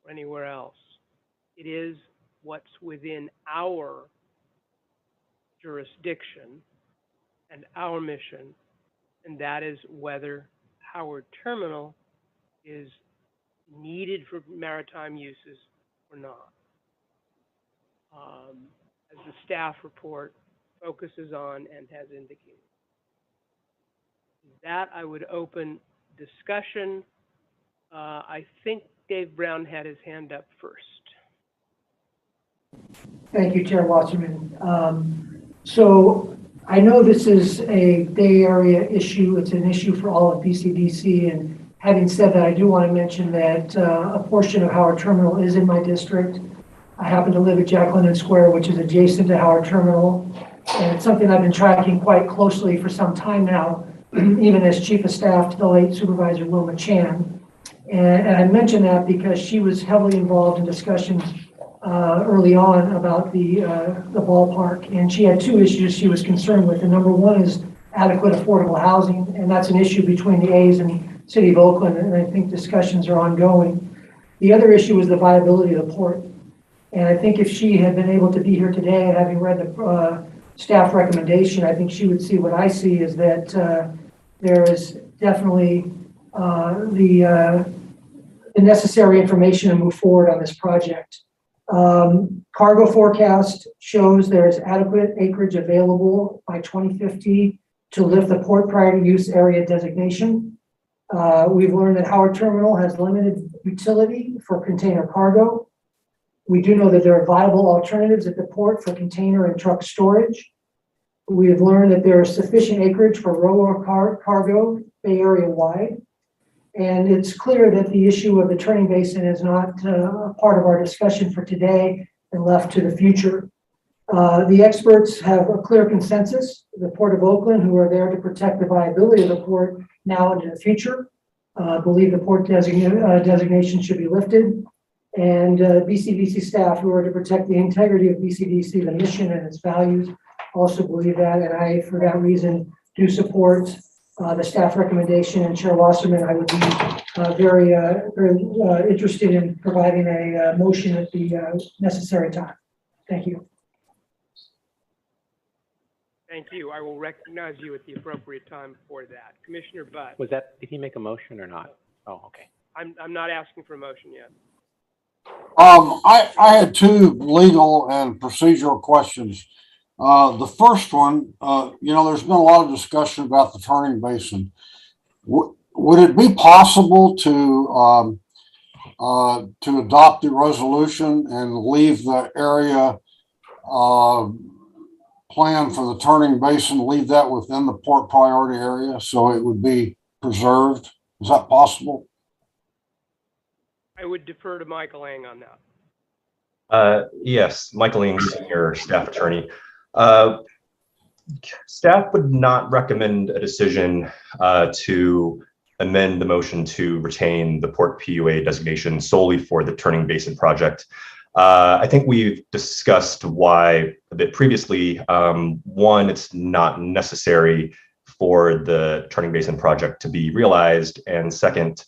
or anywhere else. It is what's within our jurisdiction and our mission, and that is whether Howard Terminal is needed for maritime uses or not. As the staff report focuses on and has indicated. With that, I would open discussion. I think Dave Brown had his hand up first. Thank you, Chair Wasserman. So I know this is a Bay Area issue. It's an issue for all of BCDC. And having said that, I do want to mention that a portion of Howard Terminal is in my district. I happen to live at Jack London Square, which is adjacent to Howard Terminal. And it's something I've been tracking quite closely for some time now, even as Chief of Staff to the late Supervisor Wilma Chan. And I mention that because she was heavily involved in discussions early on about the ballpark. And she had two issues she was concerned with. And number one is adequate affordable housing. And that's an issue between the A's and the City of Oakland. And I think discussions are ongoing. The other issue was the viability of the port. And I think if she had been able to be here today and having read the staff recommendation, I think she would see what I see is that there is definitely the necessary information to move forward on this project. Cargo forecast shows there's adequate acreage available by 2050 to lift the port priority use area designation. We've learned that Howard Terminal has limited utility for container cargo. We do know that there are viable alternatives at the port for container and truck storage. We have learned that there is sufficient acreage for ro-ro cargo Bay Area wide. And it's clear that the issue of the turning basin is not a part of our discussion for today and left to the future. The experts have a clear consensus, the Port of Oakland, who are there to protect the viability of the port now and in the future. believe the port designation should be lifted. And BCDC staff, who are to protect the integrity of BCDC, the mission and its values, also believe that. And I, for that reason, do support the staff recommendation. And Chair Wasserman, I would be very interested in providing a motion at the necessary time. Thank you. Thank you. I will recognize you at the appropriate time for that. Commissioner Butt. Was that, did he make a motion or not? Oh, okay. I'm not asking for a motion yet. I had two legal and procedural questions. The first one, there's been a lot of discussion about the turning basin. Would it be possible to adopt the resolution and leave the area plan for the turning basin, leave that within the port priority area so it would be preserved? Is that possible? I would defer to Michael Ang on that. Yes, Michael Ng, Senior Staff Attorney. Staff would not recommend a decision to amend the motion to retain the Port PUA designation solely for the Turning Basin project. I think we've discussed why a bit previously. One, it's not necessary for the Turning Basin project to be realized. And second,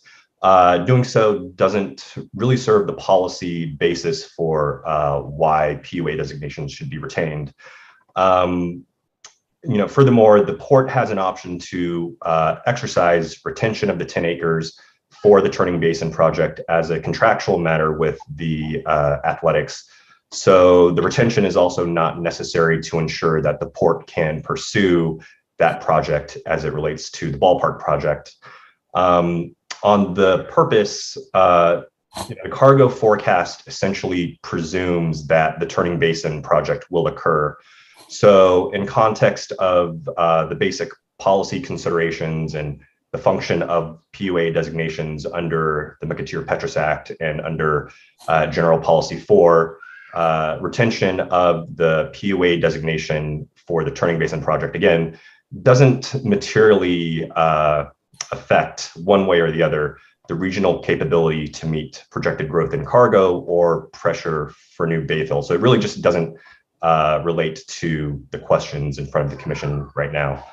doing so doesn't really serve the policy basis for why PUA designations should be retained. Furthermore, the port has an option to exercise retention of the 10 acres for the Turning Basin project as a contractual matter with the athletics. So the retention is also not necessary to ensure that the port can pursue that project as it relates to the ballpark project. On the purpose, the cargo forecast essentially presumes that the Turning Basin project will occur. So in context of the basic policy considerations and the function of PUA designations under the McAteer-Petras Act and under General Policy 4, retention of the PUA designation for the Turning Basin project, again, doesn't materially affect one way or the other the regional capability to meet projected growth in cargo or pressure for new bay fill. So it really just doesn't relate to the questions in front of the commission right now.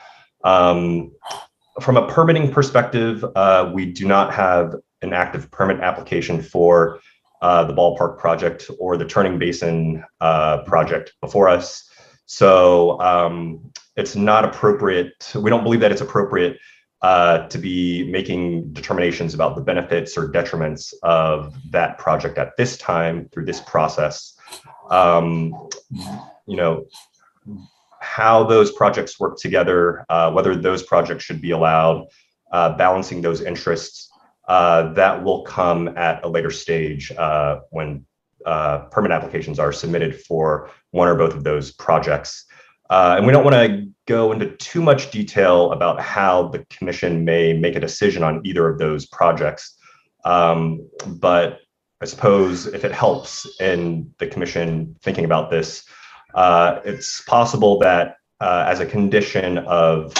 From a permitting perspective, we do not have an active permit application for the ballpark project or the Turning Basin project before us. So it's not appropriate. We don't believe that it's appropriate to be making determinations about the benefits or detriments of that project at this time through this process. How those projects work together, whether those projects should be allowed, balancing those interests, that will come at a later stage when permit applications are submitted for one or both of those projects. And we don't want to go into too much detail about how the commission may make a decision on either of those projects. But I suppose if it helps in the commission thinking about this, it's possible that as a condition of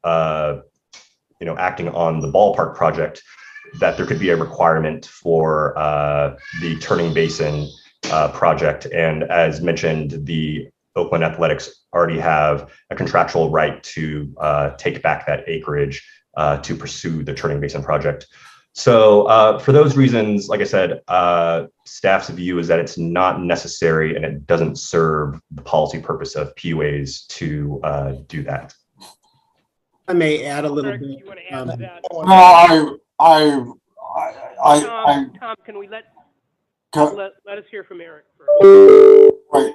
acting on the ballpark project, that there could be a requirement for the Turning Basin project. And as mentioned, the Oakland Athletics already have a contractual right to take back that acreage to pursue the Turning Basin project. So for those reasons, like I said, staff's view is that it's not necessary and it doesn't serve the policy purpose of PUAs to do that. I may add a little bit. You want to add to that? Tom, can we let us hear from Eric first? Right.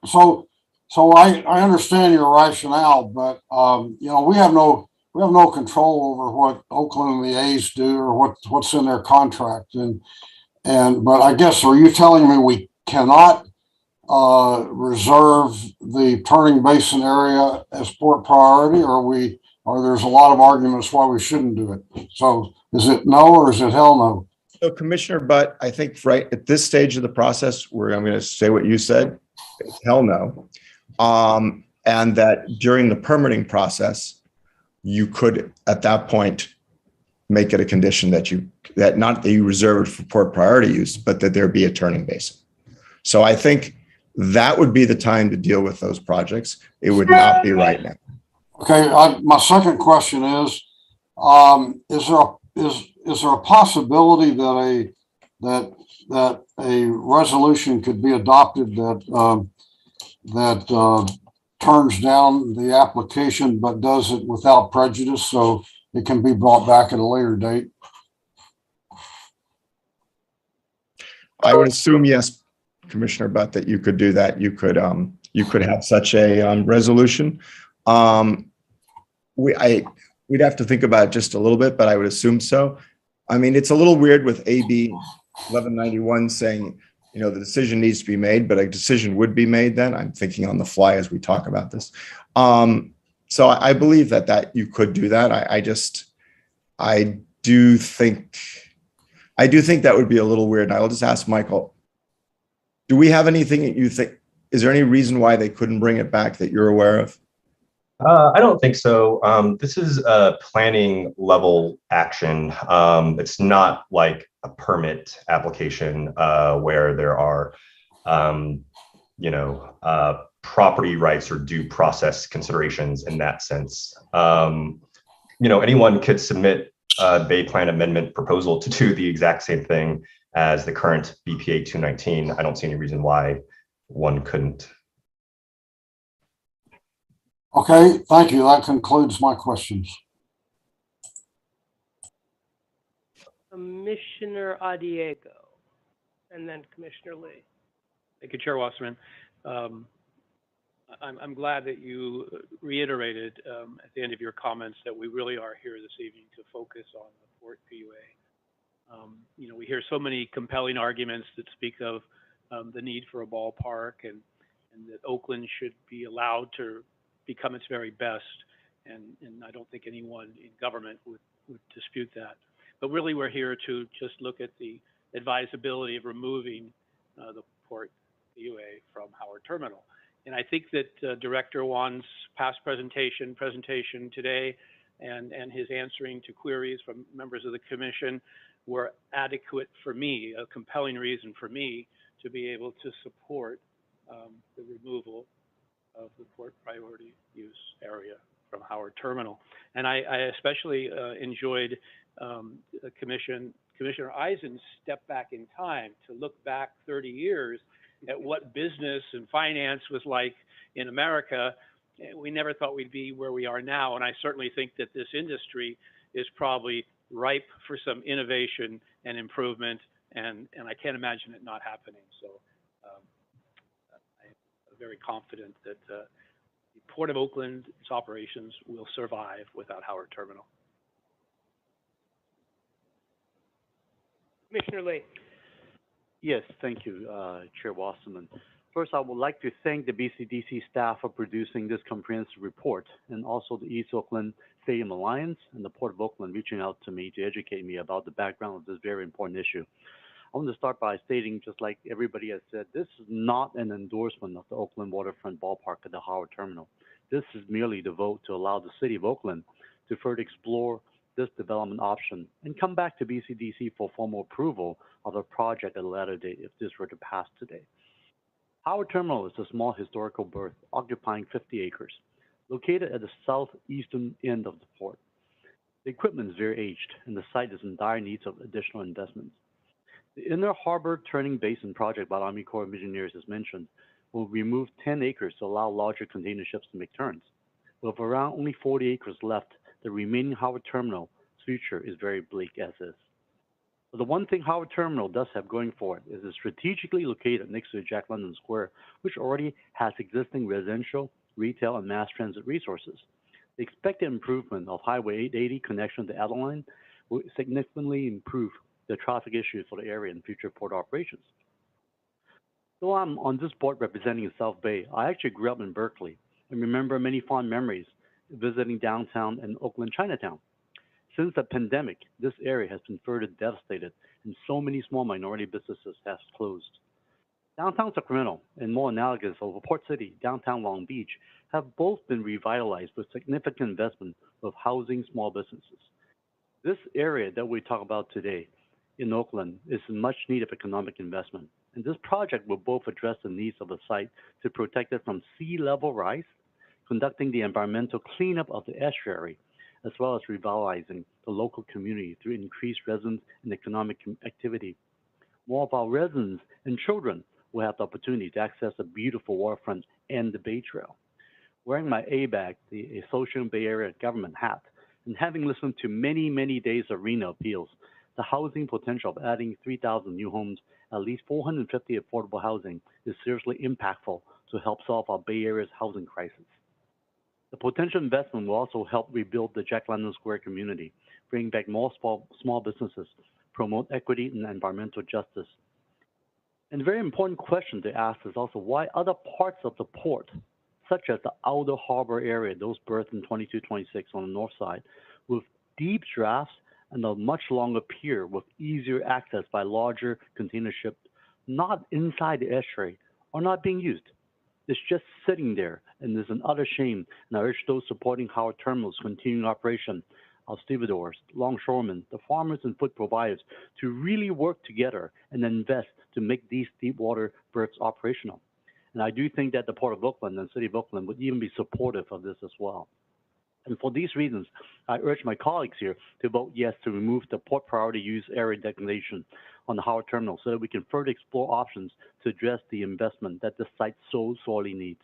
So I understand your rationale, but we have no control over what Oakland and the A's do or what's in their contract. But I guess, are you telling me we cannot reserve the Turning Basin area as port priority, or there's a lot of arguments why we shouldn't do it? So is it no or is it hell no? So Commissioner Butt, I think right at this stage of the process where I'm going to say what you said, it's hell no. And that during the permitting process, you could at that point make it a condition that not that you reserve it for port priority use, but that there be a turning basin. So I think that would be the time to deal with those projects. It would not be right now. Okay, my second question is there a possibility that a resolution could be adopted that turns down the application but does it without prejudice, so it can be brought back at a later date? I would assume yes, Commissioner Butt, that you could do that. You could have such a resolution. We'd have to think about it just a little bit, but I would assume so. I mean, it's a little weird with AB 1191 saying, you know, the decision needs to be made, but a decision would be made then. I'm thinking on the fly as we talk about this. So I believe that you could do that. I do think that would be a little weird. And I'll just ask Michael, do we have anything that you think, is there any reason why they couldn't bring it back that you're aware of? I don't think so. This is a planning level action. It's not like a permit application where there are, property rights or due process considerations in that sense. Anyone could submit a Bay Plan amendment proposal to do the exact same thing as the current BPA 219. I don't see any reason why one couldn't. Okay, thank you. That concludes my questions. Commissioner Adiego, and then Commissioner Lee. Thank you, Chair Wasserman. I'm glad that you reiterated at the end of your comments that we really are here this evening to focus on the Port PUA. We hear so many compelling arguments that speak of the need for a ballpark and that Oakland should be allowed to become its very best. And I don't think anyone in government would dispute that. But really, we're here to just look at the advisability of removing the Port PUA from Howard Terminal. And I think that Director Wan's past presentation today and his answering to queries from members of the commission were adequate for me, a compelling reason for me to be able to support the removal of the port priority use area from Howard Terminal. And I especially enjoyed Commissioner Eisen's step back in time to look back 30 years at what business and finance was like in America. We never thought we'd be where we are now. And I certainly think that this industry is probably ripe for some innovation and improvement. And I can't imagine it not happening. So I'm very confident that the Port of Oakland, its operations will survive without Howard Terminal. Commissioner Lee. Yes, thank you, Chair Wasserman. First, I would like to thank the BCDC staff for producing this comprehensive report, and also the East Oakland Stadium Alliance and the Port of Oakland reaching out to me to educate me about the background of this very important issue. I want to start by stating, just like everybody has said, this is not an endorsement of the Oakland Waterfront Ballpark at the Howard Terminal. This is merely the vote to allow the City of Oakland to further explore this development option and come back to BCDC for formal approval of the project at a later date if this were to pass today. Howard Terminal is a small historical berth occupying 50 acres, located at the southeastern end of the port. The equipment is very aged and the site is in dire need of additional investments. The Inner Harbor Turning Basin project by the Army Corps of Engineers, as mentioned, will remove 10 acres to allow larger container ships to make turns. With around only 40 acres left, the remaining Howard Terminal's future is very bleak as is. But the one thing Howard Terminal does have going for it is it's strategically located next to Jack London Square, which already has existing residential, retail, and mass transit resources. The expected improvement of Highway 880 connection to Adeline will significantly improve the traffic issues for the area in future port operations. Though I'm on this board representing South Bay, I actually grew up in Berkeley and remember many fond memories visiting downtown and Oakland Chinatown. Since the pandemic, this area has been further devastated and so many small minority businesses have closed. Downtown Sacramento and more analogous over Port City, downtown Long Beach have both been revitalized with significant investment of housing small businesses. This area that we talk about today in Oakland is much needed economic investment. And this project will both address the needs of the site to protect it from sea level rise, conducting the environmental cleanup of the estuary, as well as revitalizing the local community through increased residents and economic activity. More of our residents and children will have the opportunity to access the beautiful waterfront and the Bay Trail. Wearing my ABAG, the Association Bay Area Government hat, and having listened to many, many days of RENA appeals, the housing potential of adding 3,000 new homes, at least 450 affordable housing, is seriously impactful to help solve our Bay Area's housing crisis. The potential investment will also help rebuild the Jack London Square community, bring back more small businesses, promote equity and environmental justice. And a very important question to ask is also why other parts of the port, such as the outer harbor area, those berths in 2226 on the north side, with deep drafts and a much longer pier with easier access by larger container ships, not inside the estuary, are not being used. It's just sitting there, and there's an utter shame. And I urge those supporting Howard Terminal's continuing operation, our stevedores, longshoremen, the farmers and food providers, to really work together and invest to make these deep water berths operational. And I do think that the Port of Oakland and City of Oakland would even be supportive of this as well. And for these reasons, I urge my colleagues here to vote yes to remove the Port Priority Use Area designation on the Howard Terminal so that we can further explore options to address the investment that the site so sorely needs.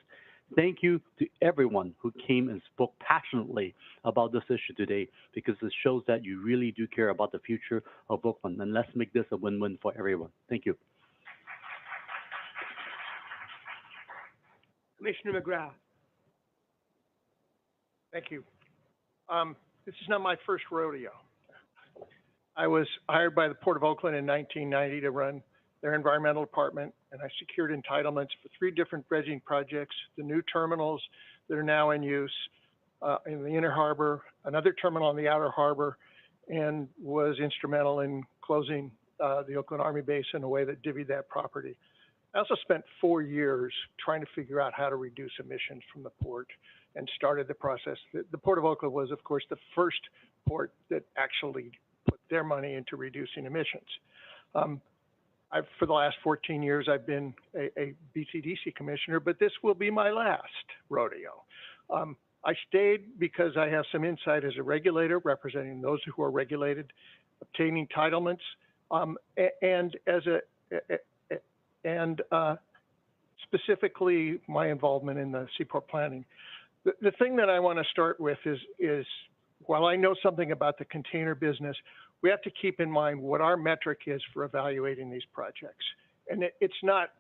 Thank you to everyone who came and spoke passionately about this issue today, because it shows that you really do care about the future of Oakland. And let's make this a win-win for everyone. Thank you. Commissioner McGrath. Thank you. This is not my first rodeo. I was hired by the Port of Oakland in 1990 to run their environmental department, and I secured entitlements for 3 different dredging projects, the new terminals that are now in use in the inner harbor, another terminal in the outer harbor, and was instrumental in closing the Oakland Army Base in a way that divvied that property. I also spent 4 years trying to figure out how to reduce emissions from the port and started the process. The Port of Oakland was, of course, the first port that actually put their money into reducing emissions. For the last 14 years, I've been a BCDC commissioner, but this will be my last rodeo. I stayed because I have some insight as a regulator representing those who are regulated, obtaining entitlements, and specifically my involvement in the Seaport planning. The thing that I want to start with is while I know something about the container business, we have to keep in mind what our metric is for evaluating these projects. And it's not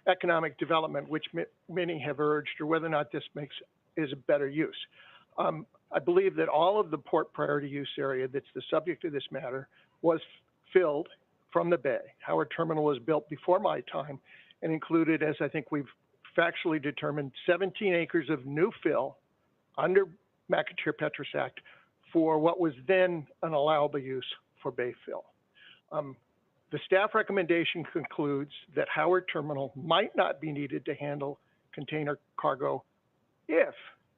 economic development, which many have urged, or whether or not this is a better use. I believe that all of the port priority use area that's the subject of this matter was filled from the bay. Howard Terminal was built before my time and included, as I think we've factually determined, 17 acres of new fill under McIntyre-Petrus Act for what was then an allowable use for bay fill. The staff recommendation concludes that Howard Terminal might not be needed to handle container cargo if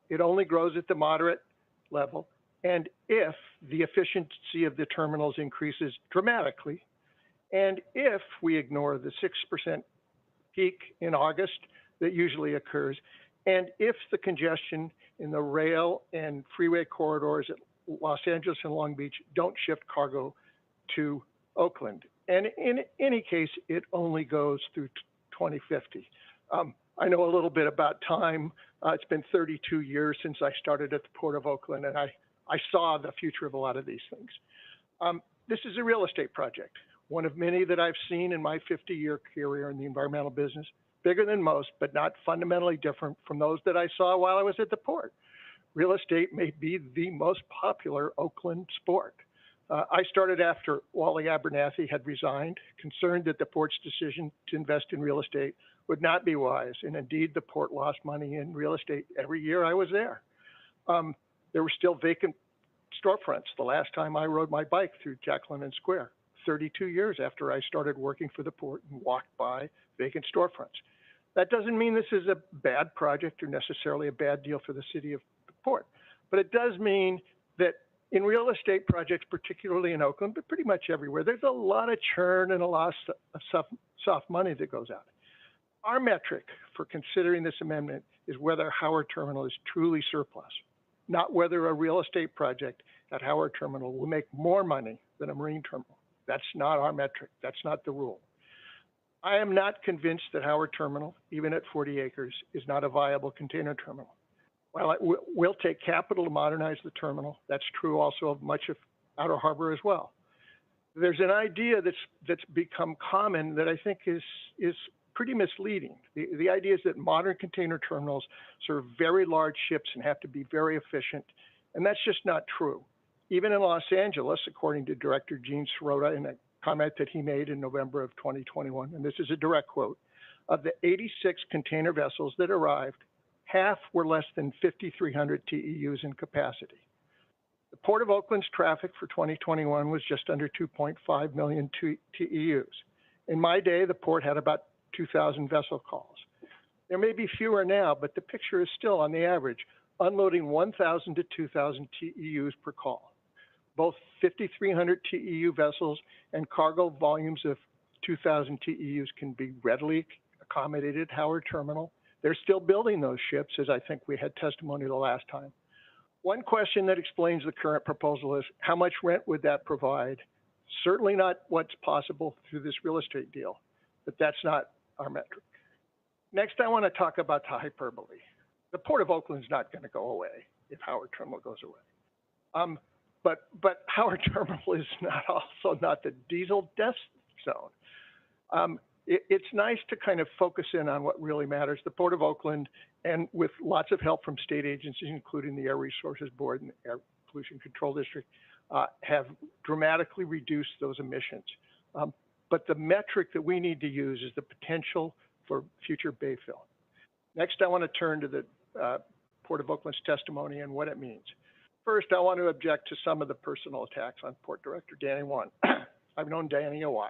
it only grows at the moderate level and if the efficiency of the terminals increases dramatically, and if we ignore the 6% peak in August that usually occurs, and if the congestion in the rail and freeway corridors at Los Angeles and Long Beach don't shift cargo to Oakland. And in any case, it only goes through 2050. I know a little bit about time. It's been 32 years since I started at the Port of Oakland, and I saw the future of a lot of these things. This is a real estate project, one of many that I've seen in my 50-year career in the environmental business, bigger than most, but not fundamentally different from those that I saw while I was at the port. Real estate may be the most popular Oakland sport. I started after Wally Abernathy had resigned, concerned that the port's decision to invest in real estate would not be wise. And indeed, the port lost money in real estate every year I was there. There were still vacant storefronts the last time I rode my bike through Jack London Square, 32 years after I started working for the port and walked by vacant storefronts. That doesn't mean this is a bad project or necessarily a bad deal for the city of the port, but it does mean that In real estate projects, particularly in Oakland, but pretty much everywhere, there's a lot of churn and a lot of soft money that goes out. Our metric for considering this amendment is whether Howard Terminal is truly surplus, not whether a real estate project at Howard Terminal will make more money than a marine terminal. That's not our metric. That's not the rule. I am not convinced that Howard Terminal, even at 40 acres, is not a viable container terminal. While it will take capital to modernize the terminal, that's true also of much of Outer Harbor as well. There's an idea that's become common that I think is pretty misleading. The idea is that modern container terminals serve very large ships and have to be very efficient, and that's just not true. Even in Los Angeles, according to Director Gene Sirota in a comment that he made in November of 2021, and this is a direct quote, of the 86 container vessels that arrived, half were less than 5,300 TEUs in capacity. The Port of Oakland's traffic for 2021 was just under 2.5 million TEUs. In my day, the port had about 2,000 vessel calls. There may be fewer now, but the picture is still, on the average, unloading 1,000 to 2,000 TEUs per call. Both 5,300 TEU vessels and cargo volumes of 2,000 TEUs can be readily accommodated at Howard Terminal. They're still building those ships, as I think we had testimony the last time. One question that explains the current proposal is how much rent would that provide? Certainly not what's possible through this real estate deal, but that's not our metric. Next, I want to talk about the hyperbole. The Port of Oakland is not going to go away if Howard Terminal goes away. But Howard Terminal is not the diesel death zone. It's nice to kind of focus in on what really matters. The Port of Oakland, and with lots of help from state agencies, including the Air Resources Board and the Air Pollution Control District, have dramatically reduced those emissions. But the metric that we need to use is the potential for future bay fill. Next, I want to turn to the Port of Oakland's testimony and what it means. First, I want to object to some of the personal attacks on Port Director Danny Wan. I've known Danny a while.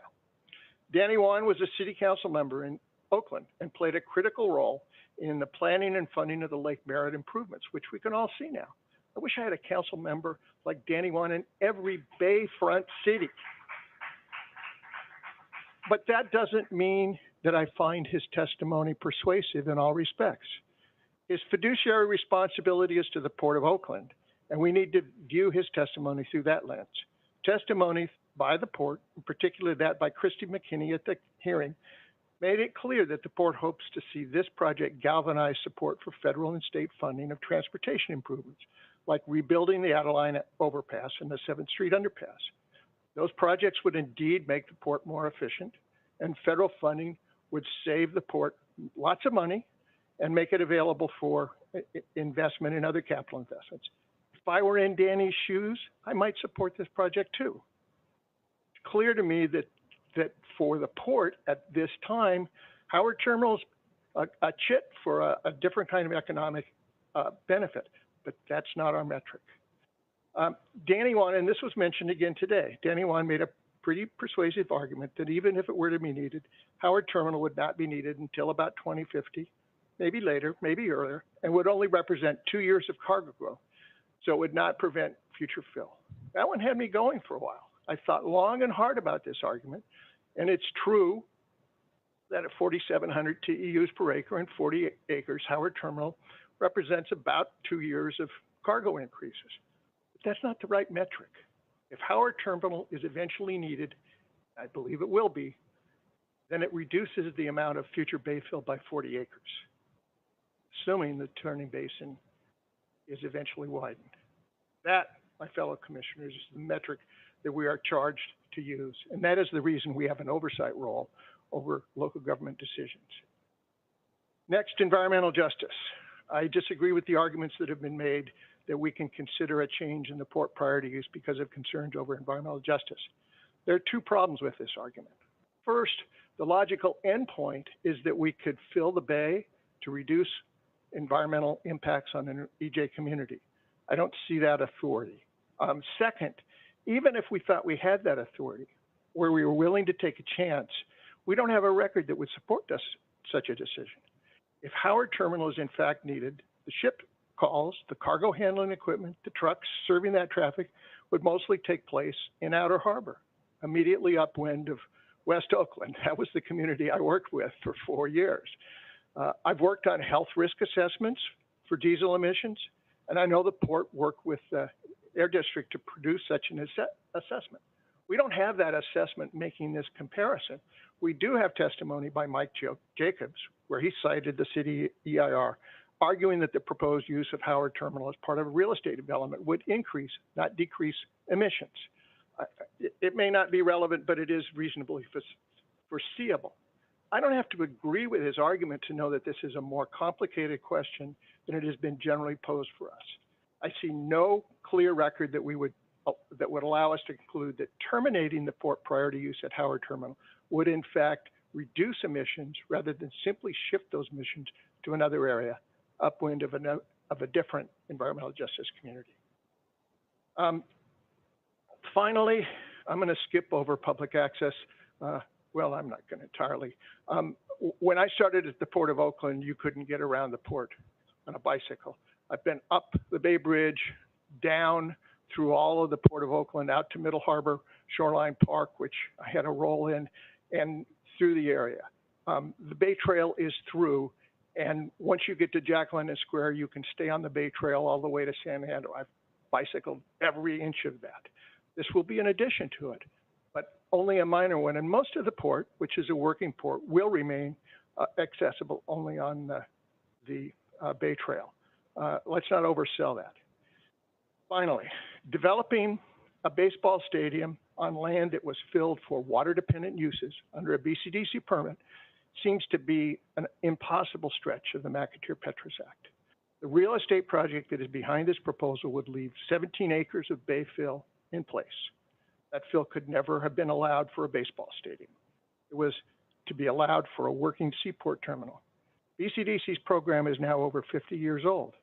Danny Wan was a city council member in Oakland and played a critical role in the planning and funding of the Lake Merritt improvements, which we can all see now. I wish I had a council member like Danny Wan in every bayfront city. But that doesn't mean that I find his testimony persuasive in all respects. His fiduciary responsibility is to the Port of Oakland, and we need to view his testimony through that lens. Testimony by the port, in particular that by Christy McKinney at the hearing, made it clear that the port hopes to see this project galvanize support for federal and state funding of transportation improvements, like rebuilding the Adeline overpass and the 7th Street underpass. Those projects would indeed make the port more efficient, and federal funding would save the port lots of money and make it available for investment in other capital investments. If I were in Danny's shoes, I might support this project too. It's clear to me that for the port at this time, Howard Terminal's a chit for a different kind of economic benefit, but that's not our metric. Danny Wan, and this was mentioned again today, Danny Wan made a pretty persuasive argument that even if it were to be needed, Howard Terminal would not be needed until about 2050, maybe later, maybe earlier, and would only represent 2 years of cargo growth. So it would not prevent future fill. That one had me going for a while. I thought long and hard about this argument, and it's true that at 4,700 TEUs per acre and 40 acres, Howard Terminal represents about 2 years of cargo increases. But that's not the right metric. If Howard Terminal is eventually needed, I believe it will be, then it reduces the amount of future bay fill by 40 acres, assuming the turning basin is eventually widened. That, my fellow commissioners, is the metric that we are charged to use. And that is the reason we have an oversight role over local government decisions. Next, environmental justice. I disagree with the arguments that have been made that we can consider a change in the port priority use because of concerns over environmental justice. There are two problems with this argument. First, the logical endpoint is that we could fill the bay to reduce environmental impacts on an EJ community. I don't see that authority. Second, even if we thought we had that authority, where we were willing to take a chance, we don't have a record that would support such a decision. If Howard Terminal is in fact needed, the ship calls, the cargo handling equipment, the trucks serving that traffic would mostly take place in Outer Harbor, immediately upwind of West Oakland. That was the community I worked with for 4 years. I've worked on health risk assessments for diesel emissions, and I know the port worked with the Air District to produce such an assessment. We don't have that assessment making this comparison. We do have testimony by Mike Jacobs, where he cited the city EIR, arguing that the proposed use of Howard Terminal as part of a real estate development would increase, not decrease, emissions. It may not be relevant, but it is reasonably foreseeable. I don't have to agree with his argument to know that this is a more complicated question than it has been generally posed for us. I see no clear record that would allow us to conclude that terminating the port priority use at Howard Terminal would in fact reduce emissions rather than simply shift those emissions to another area upwind of a different environmental justice community. Finally, I'm going to skip over public access. Well, I'm not going to entirely. When I started at the Port of Oakland, you couldn't get around the port on a bicycle. I've been up the Bay Bridge, down through all of the Port of Oakland, out to Middle Harbor, Shoreline Park, which I had a role in, and through the area. The Bay Trail is through, and once you get to Jack London Square, you can stay on the Bay Trail all the way to San Leandro. I've bicycled every inch of that. This will be an addition to it, but only a minor one. And most of the port, which is a working port, will remain accessible only on the Bay Trail. Let's not oversell that. Finally, developing a baseball stadium on land that was filled for water-dependent uses under a Bcdc permit seems to be an impossible stretch of the McAteer-Petras Act. The real estate project that is behind this proposal would leave 17 acres of bay fill in place. That fill could never have been allowed for a baseball stadium. It was to be allowed for a working seaport terminal. Bcdc's program is now over 50 years old.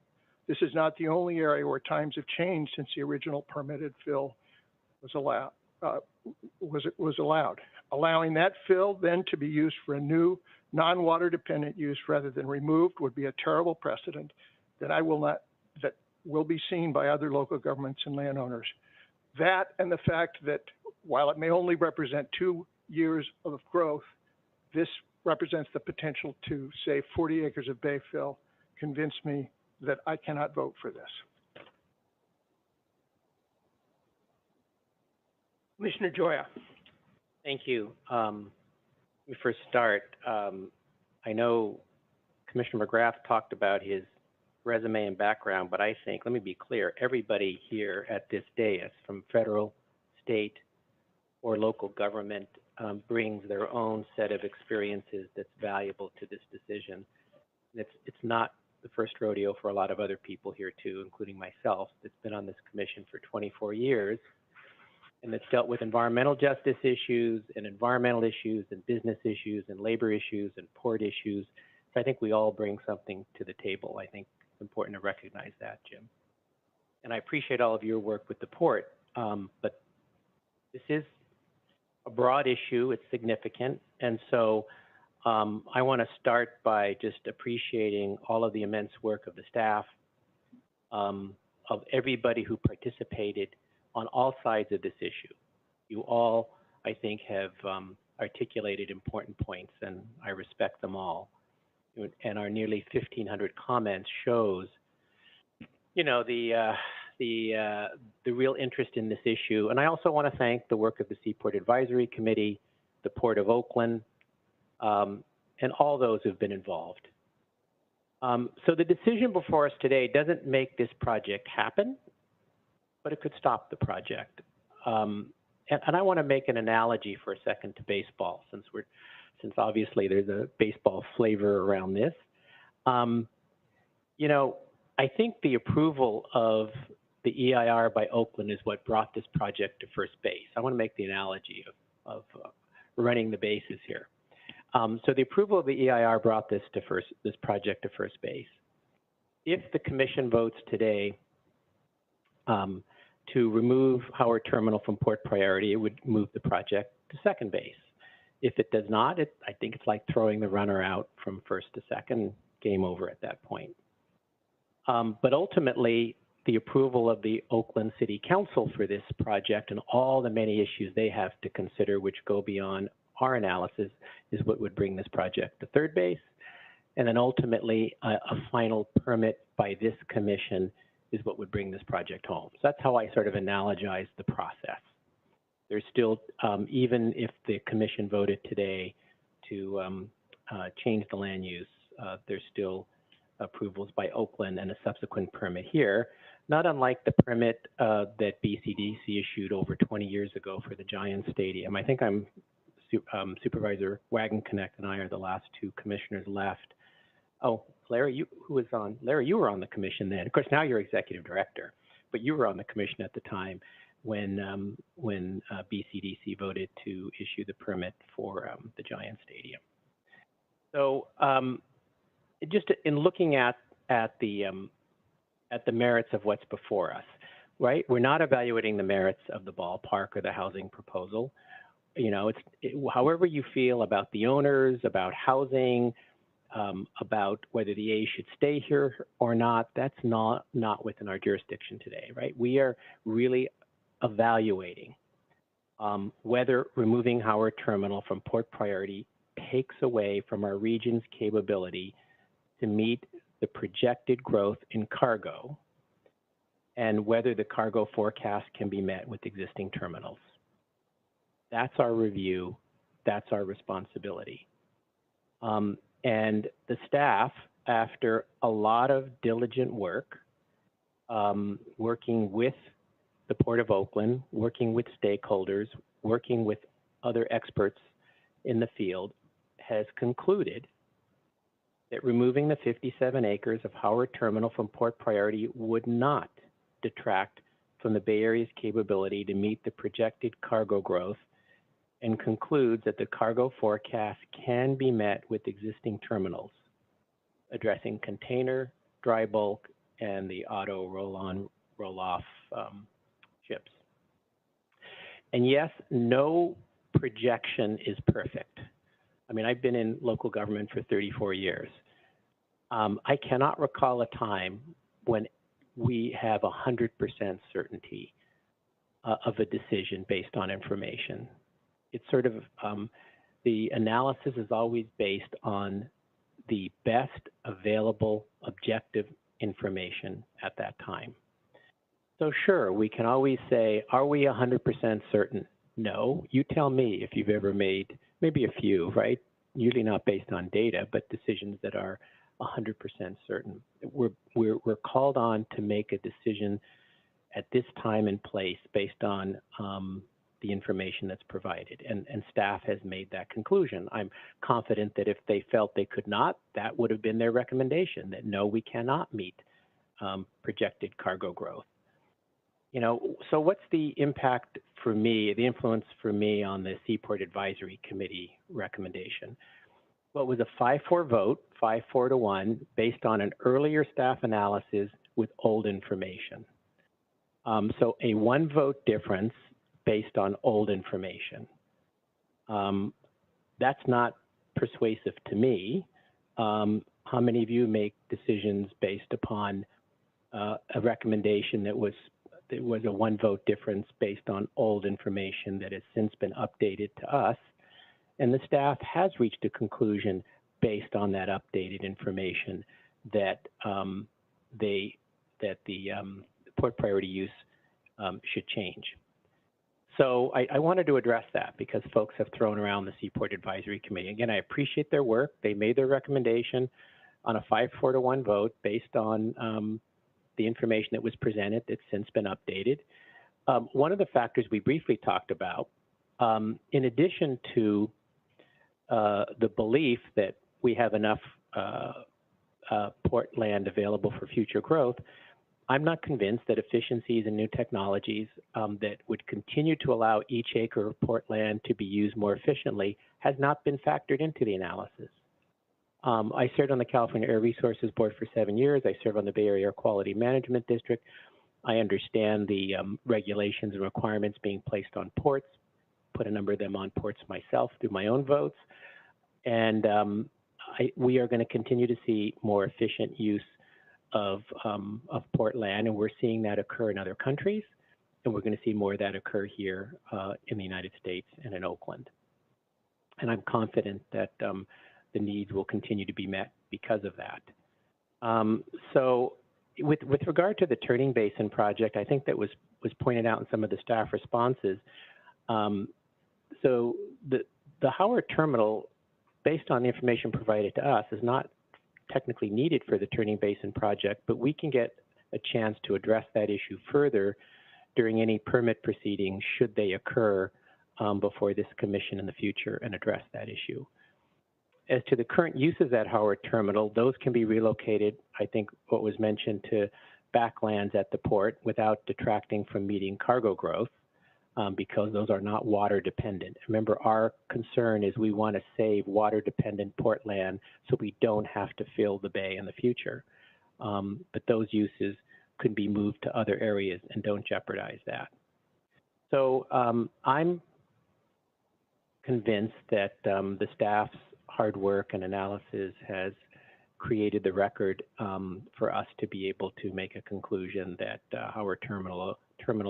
This is not the only area where times have changed since the original permitted fill was allowed. Allowing that fill then to be used for a new non-water dependent use rather than removed would be a terrible precedent that will be seen by other local governments and landowners. That and the fact that while it may only represent 2 years of growth, this represents the potential to save 40 acres of bay fill convinced me that I cannot vote for this. Commissioner Joya. Thank you. Let me first start. I know Commissioner McGrath talked about his resume and background, but I think, let me be clear, everybody here at this dais from federal, state, or local government brings their own set of experiences that's valuable to this decision. It's not the first rodeo for a lot of other people here too, including myself, that's been on this commission for 24 years, and that's dealt with environmental justice issues and environmental issues and business issues and labor issues and port issues. So I think we all bring something to the table. I think it's important to recognize that, Jim. And I appreciate all of your work with the port, but this is a broad issue, it's significant, and so I want to start by just appreciating all of the immense work of the staff, of everybody who participated on all sides of this issue. You all, I think, have articulated important points, and I respect them all. And our nearly 1,500 comments shows, you know, the real interest in this issue. And I also want to thank the work of the Seaport Advisory Committee, the Port of Oakland, and all those who've been involved. So the decision before us today doesn't make this project happen, but it could stop the project. And I want to make an analogy for a second to baseball, since obviously there's a baseball flavor around this. You know, I think the approval of the EIR by Oakland is what brought this project to first base. I want to make the analogy of running the bases here. So the approval of the EIR brought this project to first base. If the commission votes today to remove Howard Terminal from port priority, it would move the project to second base. If it does not, I think it's like throwing the runner out from first to second, game over at that point. But ultimately, the approval of the Oakland City Council for this project and all the many issues they have to consider, which go beyond our analysis, is what would bring this project to third base. And then ultimately, a final permit by this commission is what would bring this project home. So that's how I sort of analogize the process. There's still, even if the commission voted today to change the land use, there's still approvals by Oakland and a subsequent permit here, not unlike the permit that BCDC issued over 20 years ago for the Giant Stadium. I think Supervisor Wagon Connect and I are the last two commissioners left. Oh, Larry, Larry, you were on the commission then. Of course, now you're executive director, but you were on the commission at the time when BCDC voted to issue the permit for the Giant Stadium. So just in looking at the merits of what's before us, right? We're not evaluating the merits of the ballpark or the housing proposal. You know, however you feel about the owners, about housing, about whether the A should stay here or not, that's not within our jurisdiction today, right? We are really evaluating whether removing Howard Terminal from port priority takes away from our region's capability to meet the projected growth in cargo and whether the cargo forecast can be met with existing terminals. That's our review. That's our responsibility. And the staff, after a lot of diligent work, working with the Port of Oakland, working with stakeholders, working with other experts in the field, has concluded that removing the 57 acres of Howard Terminal from port priority would not detract from the Bay Area's capability to meet the projected cargo growth, and concludes that the cargo forecast can be met with existing terminals, addressing container, dry bulk, and the auto roll-on, roll-off ships. And yes, no projection is perfect. I mean, I've been in local government for 34 years. I cannot recall a time when we have 100% certainty of a decision based on information. It's sort of, the analysis is always based on the best available objective information at that time. So sure, we can always say, are we 100% certain? No, you tell me if you've ever made, maybe a few, right? Usually not based on data, but decisions that are 100% certain. We're called on to make a decision at this time and place based on the information that's provided, and staff has made that conclusion. I'm confident that if they felt they could not, that would have been their recommendation, that no, we cannot meet projected cargo growth. You know, so what's the impact for me, the influence for me on the Seaport Advisory Committee recommendation? Well, it was a 5-4 vote, 5-4 to 1, based on an earlier staff analysis with old information. So a 1 vote difference based on old information. That's not persuasive to me. How many of you make decisions based upon a recommendation that was a 1 vote difference based on old information that has since been updated to us? And the staff has reached a conclusion based on that updated information that the port priority use should change. So I wanted to address that because folks have thrown around the Seaport Advisory Committee. Again, I appreciate their work. They made their recommendation on a 5-4 to 1 vote based on the information that was presented that's since been updated. One of the factors we briefly talked about, in addition to the belief that we have enough port land available for future growth, I'm not convinced that efficiencies and new technologies that would continue to allow each acre of port land to be used more efficiently has not been factored into the analysis. I served on the California Air Resources Board for 7 years. I serve on the Bay Area Air Quality Management District. I understand the regulations and requirements being placed on ports, put a number of them on ports myself through my own votes. And we are going to continue to see more efficient use of port land, and we're seeing that occur in other countries, and we're going to see more of that occur here in the United States and in Oakland. And I'm confident that the needs will continue to be met because of that. So with regard to the Turning Basin project, I think that was pointed out in some of the staff responses. So the Howard Terminal, based on the information provided to us, is not technically needed for the Turning Basin project, but we can get a chance to address that issue further during any permit proceedings should they occur before this commission in the future and address that issue. As to the current uses at Howard Terminal, those can be relocated, I think what was mentioned, to backlands at the port without detracting from meeting cargo growth, because those are not water dependent. Remember, our concern is we want to save water dependent port land so we don't have to fill the bay in the future. But those uses could be moved to other areas and don't jeopardize that. So I'm convinced that the staff's hard work and analysis has created the record for us to be able to make a conclusion that Howard Terminal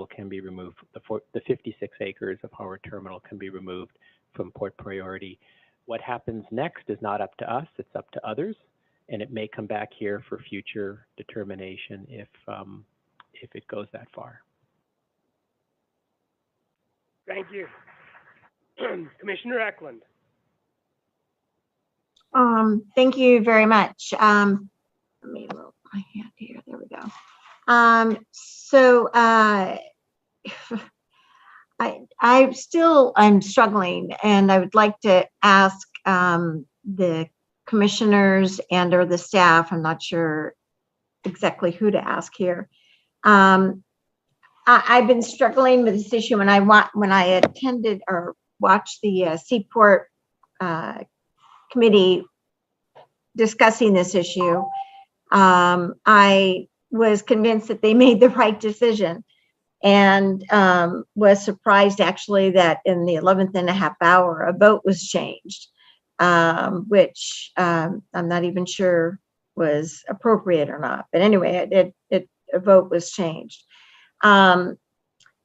can be removed. The 56 acres of Howard Terminal can be removed from port priority. What happens next is not up to us, it's up to others, and it may come back here for future determination if it goes that far. Thank you. Commissioner Eklund. Thank you very much. Let me roll my hand here. There we go. I'm struggling, and I would like to ask the commissioners and or the staff, I'm not sure exactly who to ask here. I've been struggling with this issue when I attended or watched the Seaport committee discussing this issue. I was convinced that they made the right decision, and was surprised actually that in the 11th and a half hour a vote was changed, which I'm not even sure was appropriate or not. But anyway, a vote was changed.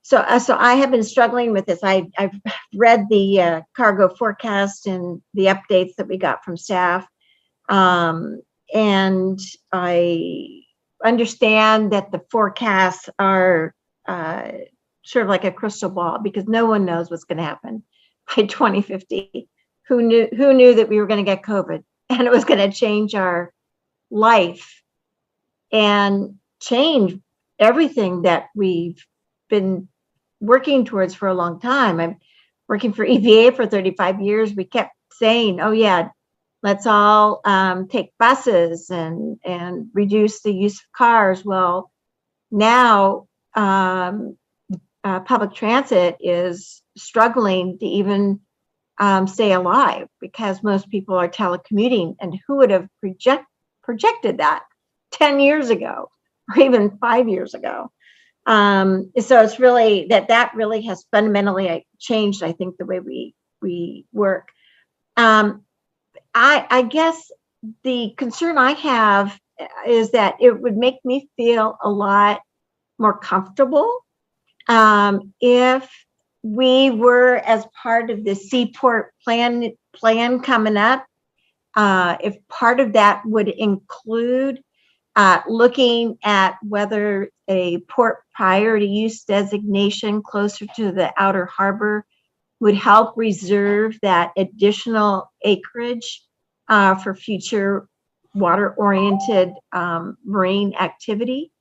So I have been struggling with this. I've read the cargo forecast and the updates that we got from staff. And I understand that the forecasts are sort of like a crystal ball, because no one knows what's going to happen by 2050. Who knew that we were going to get COVID and it was going to change our life and change everything that we've been working towards for a long time. I'm working for EVA for 35 years. We kept saying, oh yeah, let's all take buses and reduce the use of cars. Well, now public transit is struggling to even stay alive because most people are telecommuting. And who would have projected that 10 years ago or even 5 years ago? So it's really that really has fundamentally changed, I think, the way we work. I guess the concern I have is that it would make me feel a lot more comfortable if we were, as part of the Seaport Plan coming up, if part of that would include looking at whether a port priority use designation closer to the outer harbor would help reserve that additional acreage for future water-oriented marine activity.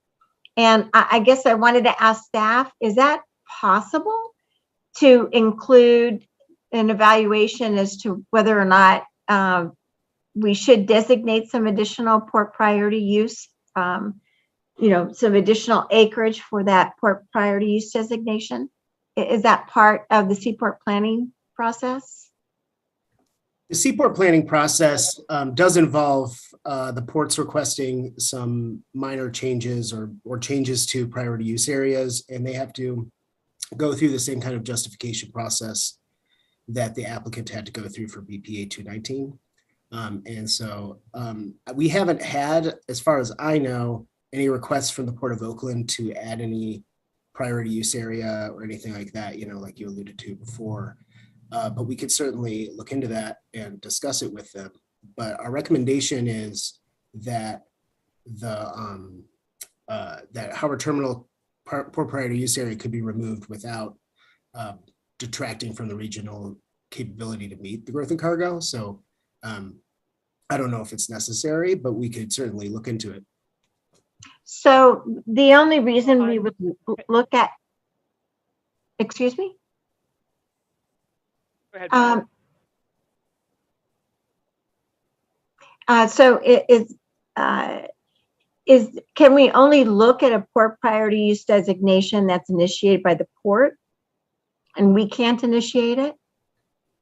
And I guess I wanted to ask staff, is that possible to include an evaluation as to whether or not we should designate some additional port priority use, some additional acreage for that port priority use designation? Is that part of the Seaport planning process? The Seaport planning process does involve the ports requesting some minor changes or changes to priority use areas, and they have to go through the same kind of justification process that the applicant had to go through for BPA 219. And so we haven't had, as far as I know, any requests from the Port of Oakland to add any priority use area or anything like that, like you alluded to before. But we could certainly look into that and discuss it with them. But our recommendation is that that Howard Terminal Port Priority Use Area could be removed without detracting from the regional capability to meet the growth in cargo. So I don't know if it's necessary, but we could certainly look into it. So the only reason we would look at, excuse me? Go ahead. So can we only look at a port priority use designation that's initiated by the port, and we can't initiate it?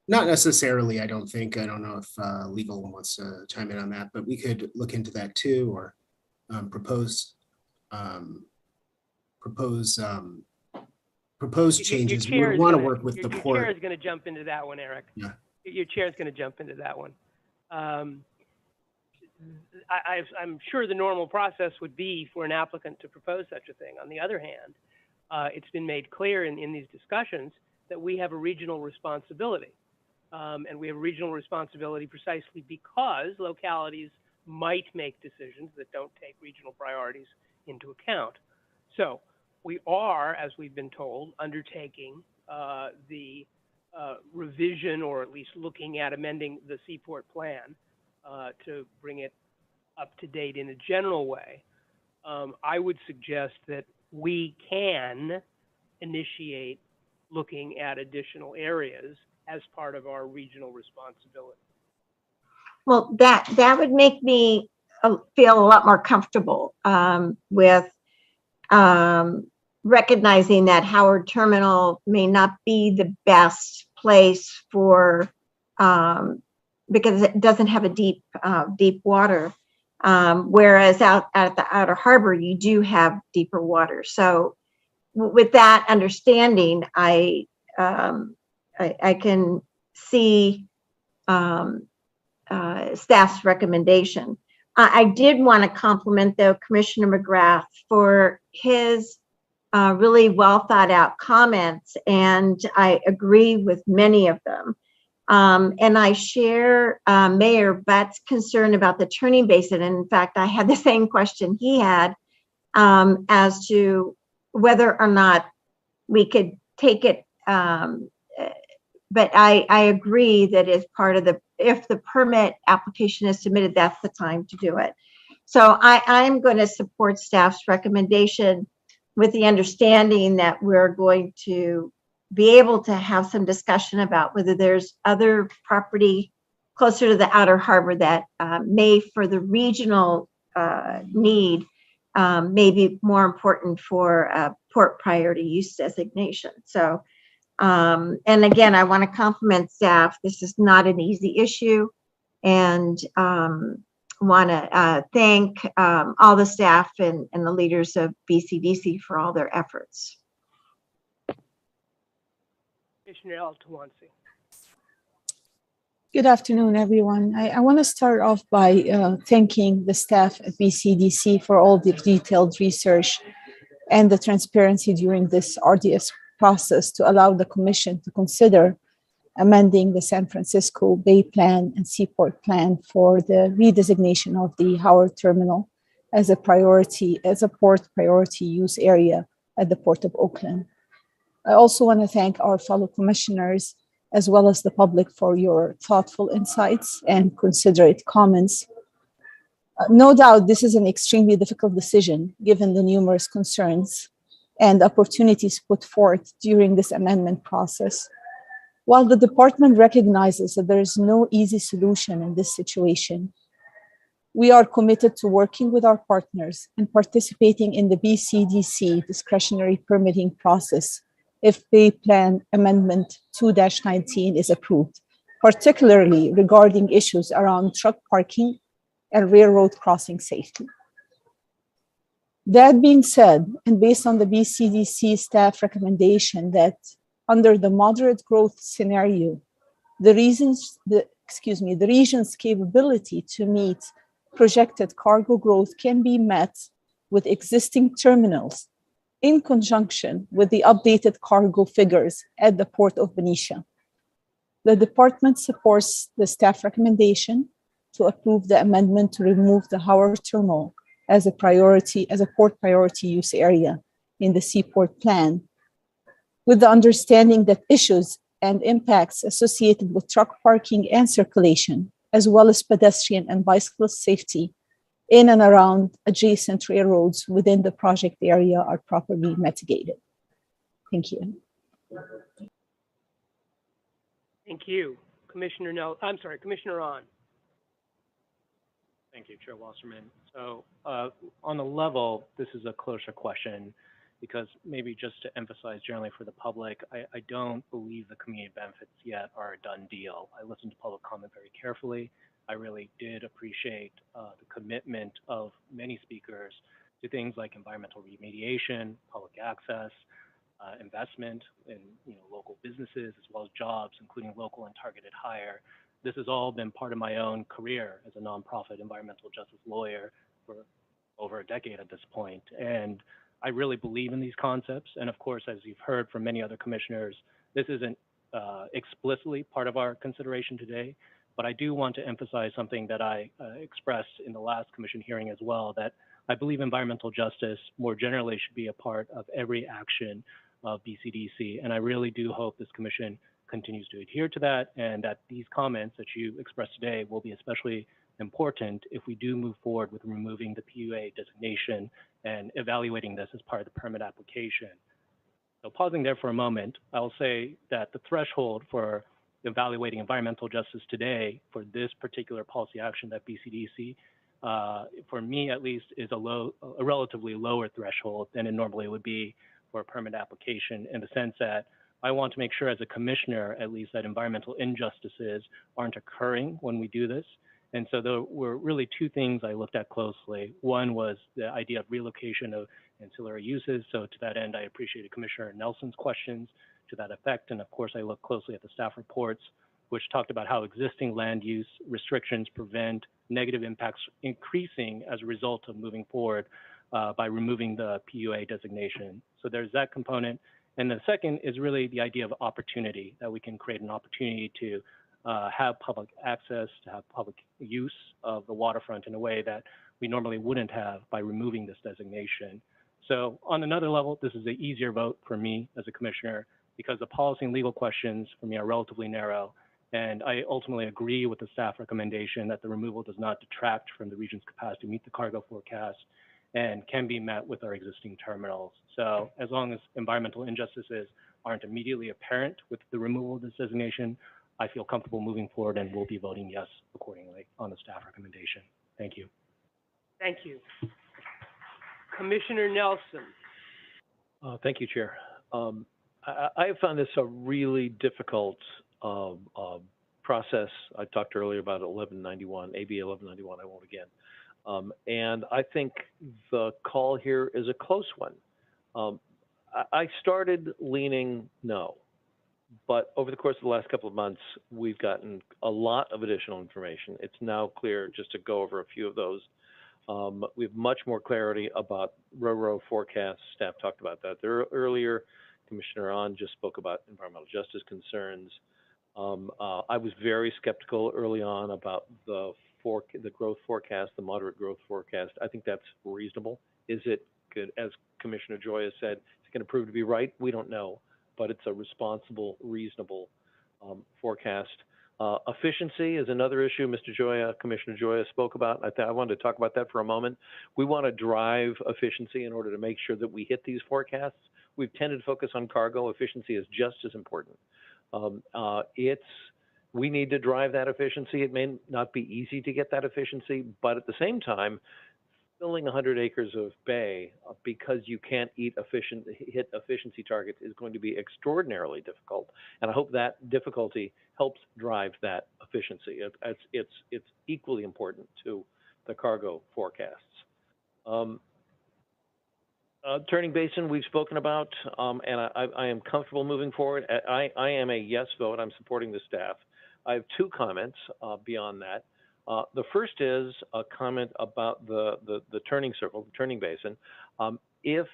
Not necessarily, I don't think. I don't know if legal wants to chime in on that, but we could look into that too, or propose changes. We would want to work with the port. Your chair is going to jump into that one, Eric. Yeah. Your chair is going to jump into that one. I'm sure the normal process would be for an applicant to propose such a thing. On the other hand, it's been made clear in these discussions that we have a regional responsibility. And we have a regional responsibility precisely because localities might make decisions that don't take regional priorities into account. So we are, as we've been told, undertaking the revision, or at least looking at amending the Seaport Plan to bring it up to date in a general way. I would suggest that we can initiate looking at additional areas as part of our regional responsibility. Well, that would make me feel a lot more comfortable with recognizing that Howard Terminal may not be the best place for, because it doesn't have a deep water, whereas out at the outer harbor, you do have deeper water. So with that understanding, I can see staff's recommendation. I did want to compliment, though, Commissioner McGrath for his really well thought out comments, and I agree with many of them. And I share Mayor Butt's concern about the turning basin. And in fact, I had the same question he had as to whether or not we could take it. But I agree that as part of if the permit application is submitted, that's the time to do it. So I'm going to support staff's recommendation with the understanding that we're going to be able to have some discussion about whether there's other property closer to the outer harbor that may, for the regional need, may be more important for port priority use designation. So, and again, I want to compliment staff. This is not an easy issue, and want to thank all the staff and the leaders of BCDC for all their efforts. Commissioner El-Tawansi. Good afternoon, everyone. I want to start off by thanking the staff at BCDC for all the detailed research and the transparency during this arduous process to allow the Commission to consider amending the San Francisco Bay Plan and Seaport Plan for the redesignation of the Howard Terminal as a port priority use area at the Port of Oakland. I also want to thank our fellow commissioners as well as the public for your thoughtful insights and considerate comments. No doubt this is an extremely difficult decision given the numerous concerns and opportunities put forth during this amendment process. While the department recognizes that there is no easy solution in this situation, we are committed to working with our partners and participating in the BCDC discretionary permitting process if Bay Plan Amendment 2-19 is approved, particularly regarding issues around truck parking and railroad crossing safety. That being said, and based on the BCDC staff recommendation that under the moderate growth scenario, the the region's capability to meet projected cargo growth can be met with existing terminals in conjunction with the updated cargo figures at the Port of Benicia. The department supports the staff recommendation to approve the amendment to remove the Howard Terminal as a port priority use area in the Seaport Plan, with the understanding that issues and impacts associated with truck parking and circulation, as well as pedestrian and bicyclist safety in and around adjacent railroads within the project area are properly mitigated. Thank you. Thank you. Commissioner On. Thank you, Chair Wasserman. So on the level, this is a closer question because maybe just to emphasize generally for the public, I don't believe the community benefits yet are a done deal. I listened to public comment very carefully. I really did appreciate the commitment of many speakers to things like environmental remediation, public access, investment in local businesses, as well as jobs, including local and targeted hire. This has all been part of my own career as a nonprofit environmental justice lawyer for over a decade at this point. And I really believe in these concepts. And of course, as you've heard from many other commissioners, this isn't explicitly part of our consideration today, but I do want to emphasize something that I expressed in the last commission hearing as well, that I believe environmental justice more generally should be a part of every action of BCDC. And I really do hope this commission continues to adhere to that, and that these comments that you expressed today will be especially important if we do move forward with removing the PUA designation and evaluating this as part of the permit application. So pausing there for a moment, I'll say that the threshold for evaluating environmental justice today for this particular policy action that BCDC, for me at least, is a relatively lower threshold than it normally would be for a permit application, in the sense that I want to make sure as a commissioner, at least, that environmental injustices aren't occurring when we do this. And so there were really two things I looked at closely. One was the idea of relocation of ancillary uses. So to that end, I appreciated Commissioner Nelson's questions to that effect. And of course, I looked closely at the staff reports, which talked about how existing land use restrictions prevent negative impacts increasing as a result of moving forward by removing the PUA designation. So there's that component. And the second is really the idea of opportunity, that we can create an opportunity to have public access, to have public use of the waterfront in a way that we normally wouldn't have by removing this designation. So on another level, this is an easier vote for me as a commissioner because the policy and legal questions for me are relatively narrow. And I ultimately agree with the staff recommendation that the removal does not detract from the region's capacity to meet the cargo forecast and can be met with our existing terminals. So as long as environmental injustices aren't immediately apparent with the removal of this designation, I feel comfortable moving forward and will be voting yes accordingly on the staff recommendation. Thank you. Thank you. Commissioner Nelson. Thank you, Chair. I have found this a really difficult process. I talked earlier about 1191, AB 1191, I won't again. And I think the call here is a close one. I started leaning no, but over the course of the last couple of months, we've gotten a lot of additional information. It's now clear, just to go over a few of those. We have much more clarity about railroad forecasts. Staff talked about that earlier. Commissioner On just spoke about environmental justice concerns. I was very skeptical early on about the growth forecast, the moderate growth forecast. I think that's reasonable. Is it good? As Commissioner Joya said, it's going to prove to be right. We don't know, but it's a responsible, reasonable forecast. Efficiency is another issue Commissioner Joya spoke about. I wanted to talk about that for a moment. We want to drive efficiency in order to make sure that we hit these forecasts. We've tended to focus on cargo. Efficiency is just as important. We need to drive that efficiency. It may not be easy to get that efficiency, but at the same time, filling 100 acres of bay because you can't hit efficiency targets is going to be extraordinarily difficult. And I hope that difficulty helps drive that efficiency. It's equally important to the cargo forecasts. Turning basin, we've spoken about, and I am comfortable moving forward. I am a yes vote. I'm supporting the staff. I have two comments beyond that. The first is a comment about the turning circle, the turning basin. If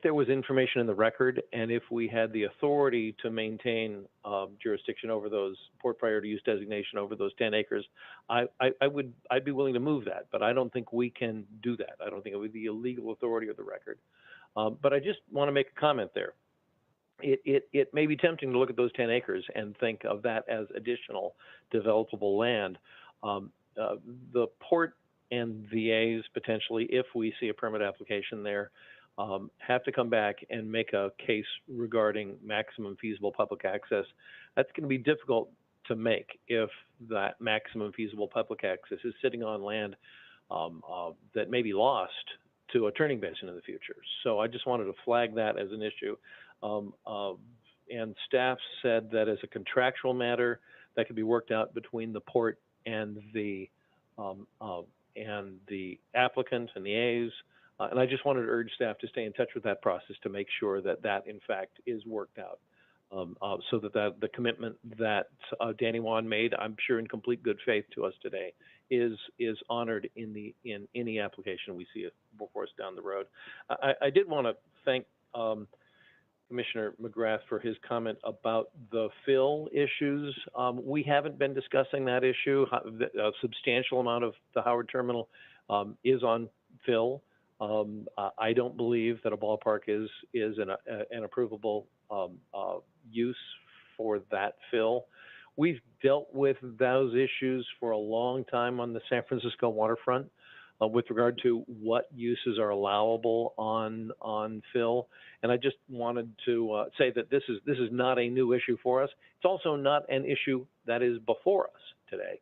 there was information in the record and if we had the authority to maintain jurisdiction over those port priority use designation over those 10 acres, I'd be willing to move that, but I don't think we can do that. I don't think it would be a legal authority of the record. But I just want to make a comment there. It may be tempting to look at those 10 acres and think of that as additional developable land. The port and VAs potentially, if we see a permit application there, have to come back and make a case regarding maximum feasible public access. That's going to be difficult to make if that maximum feasible public access is sitting on land that may be lost to a turning basin in the future. So I just wanted to flag that as an issue. And staff said that as a contractual matter, that could be worked out between the port and the applicant and the A's. And I just wanted to urge staff to stay in touch with that process to make sure that that in fact is worked out, so that the commitment that Danny Wan made, I'm sure in complete good faith to us today, is honored in any application we see before us down the road. I did want to thank Commissioner McGrath for his comment about the fill issues. We haven't been discussing that issue. A substantial amount of the Howard Terminal is on fill. I don't believe that a ballpark is an approvable use for that fill. We've dealt with those issues for a long time on the San Francisco waterfront with regard to what uses are allowable on fill. And I just wanted to say that this is not a new issue for us. It's also not an issue that is before us today.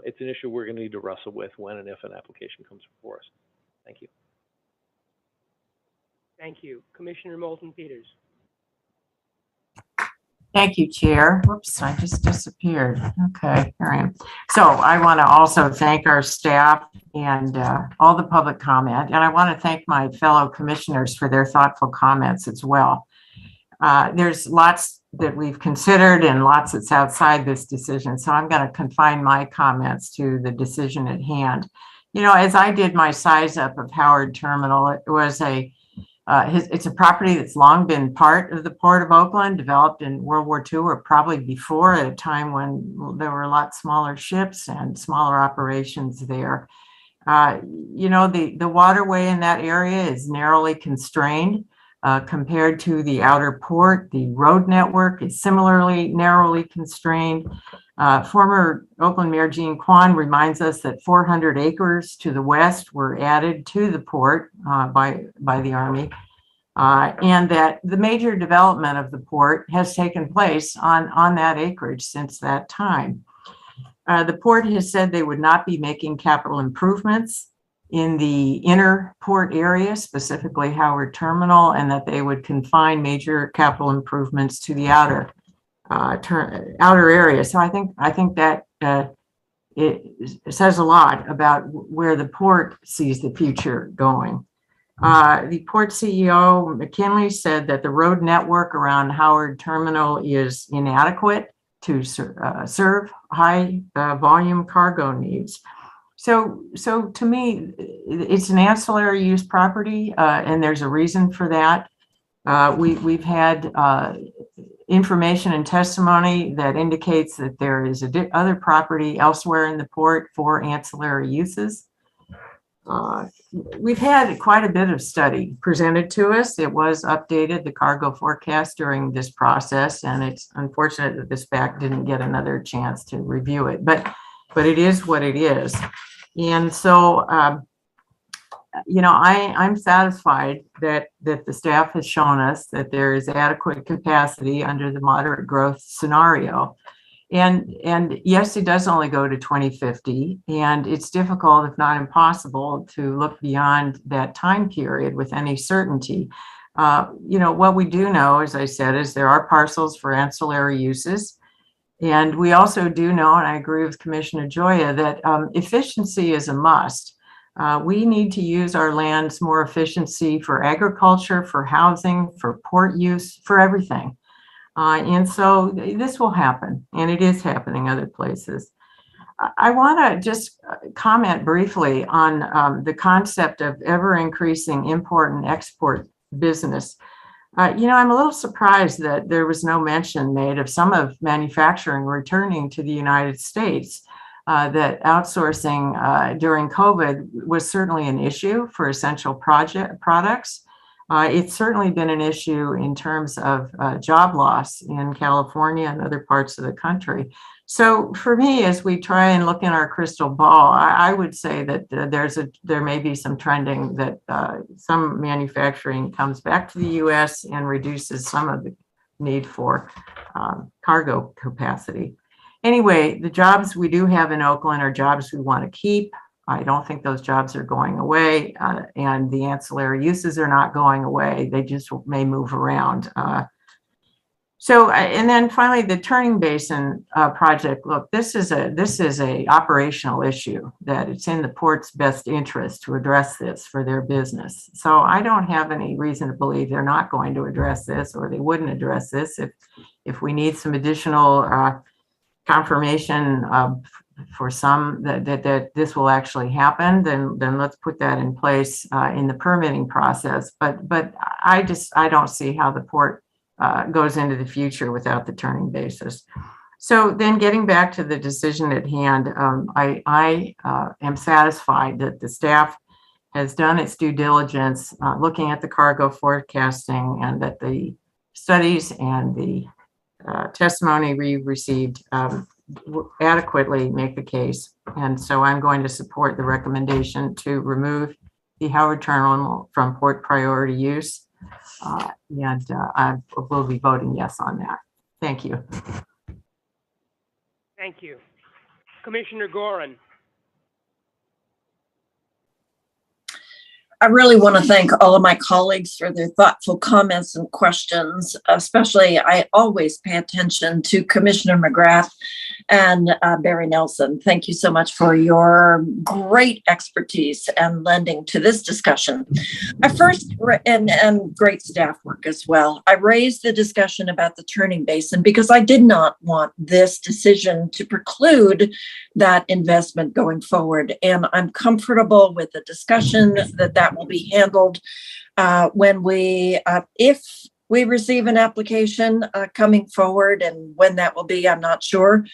It's an issue we're going to need to wrestle with when and if an application comes before us. Thank you. Thank you. Commissioner Moulton Peters. Thank you, Chair. Whoops, I just disappeared. Okay, here I am. So I want to also thank our staff and all the public comment. And I want to thank my fellow commissioners for their thoughtful comments as well. There's lots that we've considered and lots that's outside this decision. So I'm going to confine my comments to the decision at hand. You know, as I did my size up of Howard Terminal, it was it's a property that's long been part of the Port of Oakland, developed in World War II or probably before, at a time when there were a lot smaller ships and smaller operations there. You know, the waterway in that area is narrowly constrained compared to the outer port. The road network is similarly narrowly constrained. Former Oakland Mayor Jean Quan reminds us that 400 acres to the west were added to the port by the Army, and that the major development of the port has taken place on that acreage since that time. The port has said they would not be making capital improvements in the inner port area, specifically Howard Terminal, and that they would confine major capital improvements to the outer area. So I think that it says a lot about where the port sees the future going. The port CEO McKinley said that the road network around Howard Terminal is inadequate to serve high volume cargo needs. So to me, it's an ancillary use property, and there's a reason for that. We've had information and testimony that indicates that there is other property elsewhere in the port for ancillary uses. We've had quite a bit of study presented to us. It was updated, the cargo forecast, during this process, and it's unfortunate that this back didn't get another chance to review it, but it is what it is. And so, you know, I'm satisfied that the staff has shown us that there is adequate capacity under the moderate growth scenario. And yes, it does only go to 2050, and it's difficult, if not impossible, to look beyond that time period with any certainty. You know, what we do know, as I said, is there are parcels for ancillary uses. And we also do know, and I agree with Commissioner Gioia, that efficiency is a must. We need to use our lands more efficiency for agriculture, for housing, for port use, for everything. And so this will happen, and it is happening other places. I want to just comment briefly on the concept of ever increasing import and export business. I'm a little surprised that there was no mention made of some of manufacturing returning to the United States, that outsourcing during COVID was certainly an issue for essential products. It's certainly been an issue in terms of job loss in California and other parts of the country. So for me, as we try and look in our crystal ball, I would say that there may be some trending that some manufacturing comes back to the U.S. and reduces some of the need for cargo capacity. Anyway, the jobs we do have in Oakland are jobs we want to keep. I don't think those jobs are going away, and the ancillary uses are not going away. They just may move around. And then finally, the turning basin project. Look, this is a operational issue that it's in the port's best interest to address this for their business. So I don't have any reason to believe they're not going to address this, or they wouldn't address this. If we need some additional confirmation for some that this will actually happen, then let's put that in place in the permitting process. But I don't see how the port goes into the future without the turning basis. So then getting back to the decision at hand, I am satisfied that the staff has done its due diligence looking at the cargo forecasting, and that the studies and the testimony we received adequately make the case. And so I'm going to support the recommendation to remove the Howard Terminal from port priority use. And I will be voting yes on that. Thank you. Thank you. Commissioner Gorin. I really want to thank all of my colleagues for their thoughtful comments and questions. Especially, I always pay attention to Commissioner McGrath and Barry Nelson. Thank you so much for your great expertise and lending to this discussion. And great staff work as well. I raised the discussion about the turning basin because I did not want this decision to preclude that investment going forward. And I'm comfortable with the discussion that will be handled when if we receive an application coming forward, and when that will be, I'm not sure.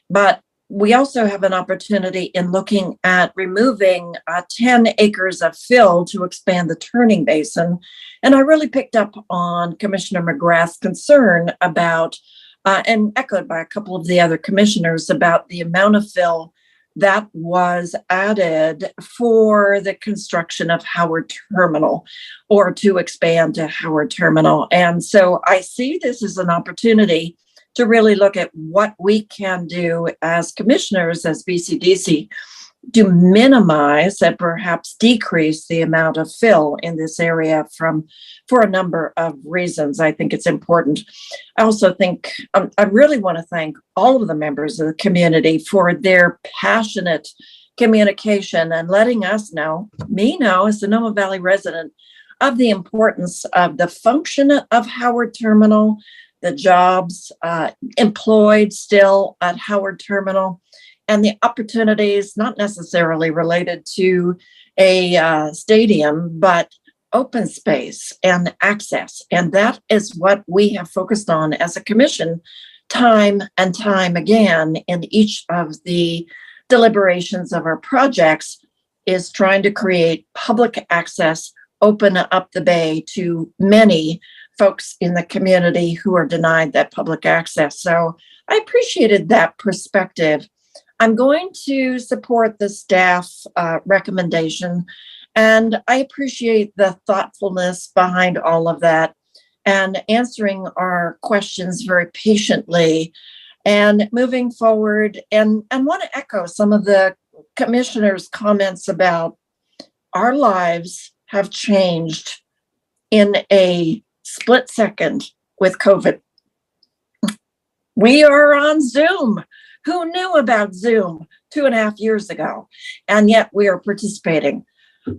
But we also have an opportunity in looking at removing 10 acres of fill to expand the turning basin. And I really picked up on Commissioner McGrath's concern about, and echoed by a couple of the other commissioners, about the amount of fill that was added for the construction of Howard Terminal, or to expand to Howard Terminal. And so I see this as an opportunity to really look at what we can do as commissioners, as BCDC, to minimize and perhaps decrease the amount of fill in this area for a number of reasons. I think it's important. I also think I really want to thank all of the members of the community for their passionate communication and letting us know, me know as the Sonoma Valley resident, of the importance of the function of Howard Terminal, the jobs employed still at Howard Terminal, and the opportunities not necessarily related to a stadium, but open space and access. And that is what we have focused on as a commission time and time again in each of the deliberations of our projects, is trying to create public access, open up the bay to many folks in the community who are denied that public access. So I appreciated that perspective. I'm going to support the staff recommendation, and I appreciate the thoughtfulness behind all of that and answering our questions very patiently and moving forward. And want to echo some of the commissioners' comments about our lives have changed in a split second with COVID. We are on Zoom. Who knew about Zoom 2.5 years ago? And yet we are participating.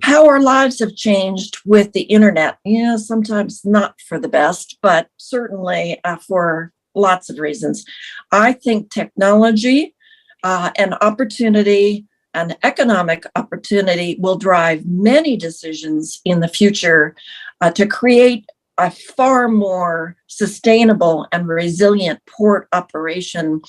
how our lives have changed with the internet. Yeah, sometimes not for the best, but certainly for lots of reasons. I think technology and opportunity and economic opportunity will drive many decisions in the future to create a far more sustainable and resilient port operation.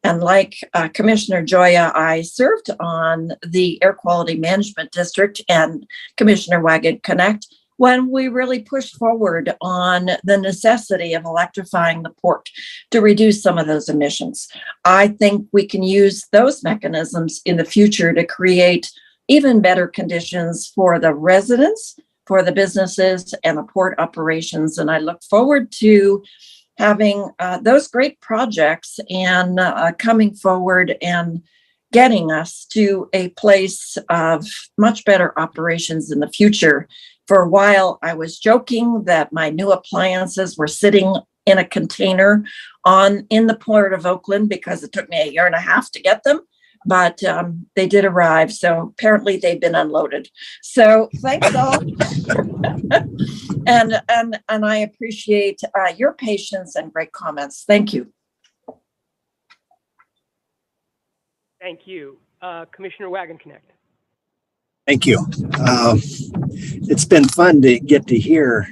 And like Commissioner Joya, I served on the Air Quality Management District and Commissioner Wagon Connect when we really pushed forward on the necessity of electrifying the port to reduce some of those emissions. I think we can use those mechanisms in the future to create even better conditions for the residents, for the businesses, and the port operations. And I look forward to having those great projects and coming forward and getting us to a place of much better operations in the future. For a while, I was joking that my new appliances were sitting in a container in the port of Oakland because it took me 1.5 years to get them, but they did arrive. So apparently they've been unloaded. So thanks all. and I appreciate your patience and great comments. Thank you. Thank you. Commissioner Wagon Connect. Thank you. It's been fun to get to hear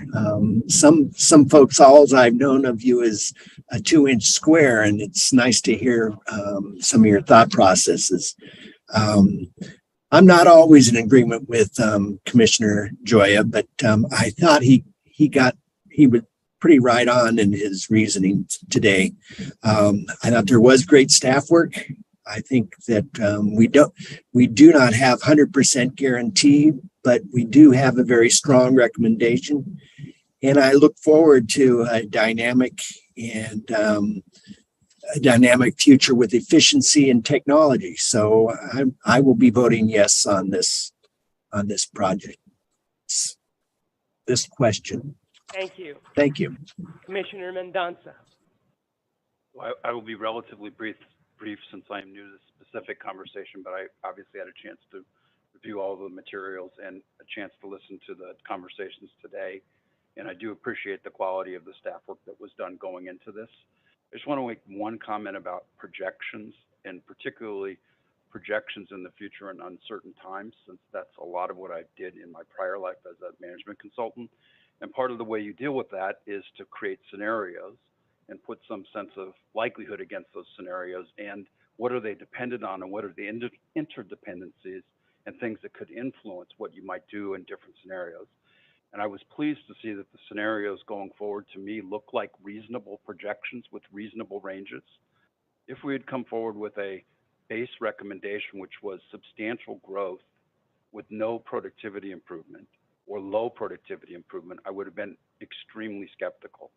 some folks. All I've known of you is a 2-inch square, and it's nice to hear some of your thought processes. I'm not always in agreement with Commissioner Joya, but I thought he was pretty right on in his reasoning today. I thought there was great staff work. I think that we do not have 100% guarantee, but we do have a very strong recommendation. And I look forward to a dynamic future with efficiency and technology. So I will be voting yes on this project, this question. Thank you. Thank you. Commissioner Mendonça. I will be relatively brief since I am new to this specific conversation, but I obviously had a chance to review all the materials and a chance to listen to the conversations today. And I do appreciate the quality of the staff work that was done going into this. I just want to make one comment about projections, and particularly projections in the future in uncertain times, since that's a lot of what I did in my prior life as a management consultant. And part of the way you deal with that is to create scenarios and put some sense of likelihood against those scenarios, and what are they dependent on, and what are the interdependencies and things that could influence what you might do in different scenarios. And I was pleased to see that the scenarios going forward to me look like reasonable projections with reasonable ranges. If we had come forward with a base recommendation, which was substantial growth with no productivity improvement or low productivity improvement, I would have been extremely skeptical.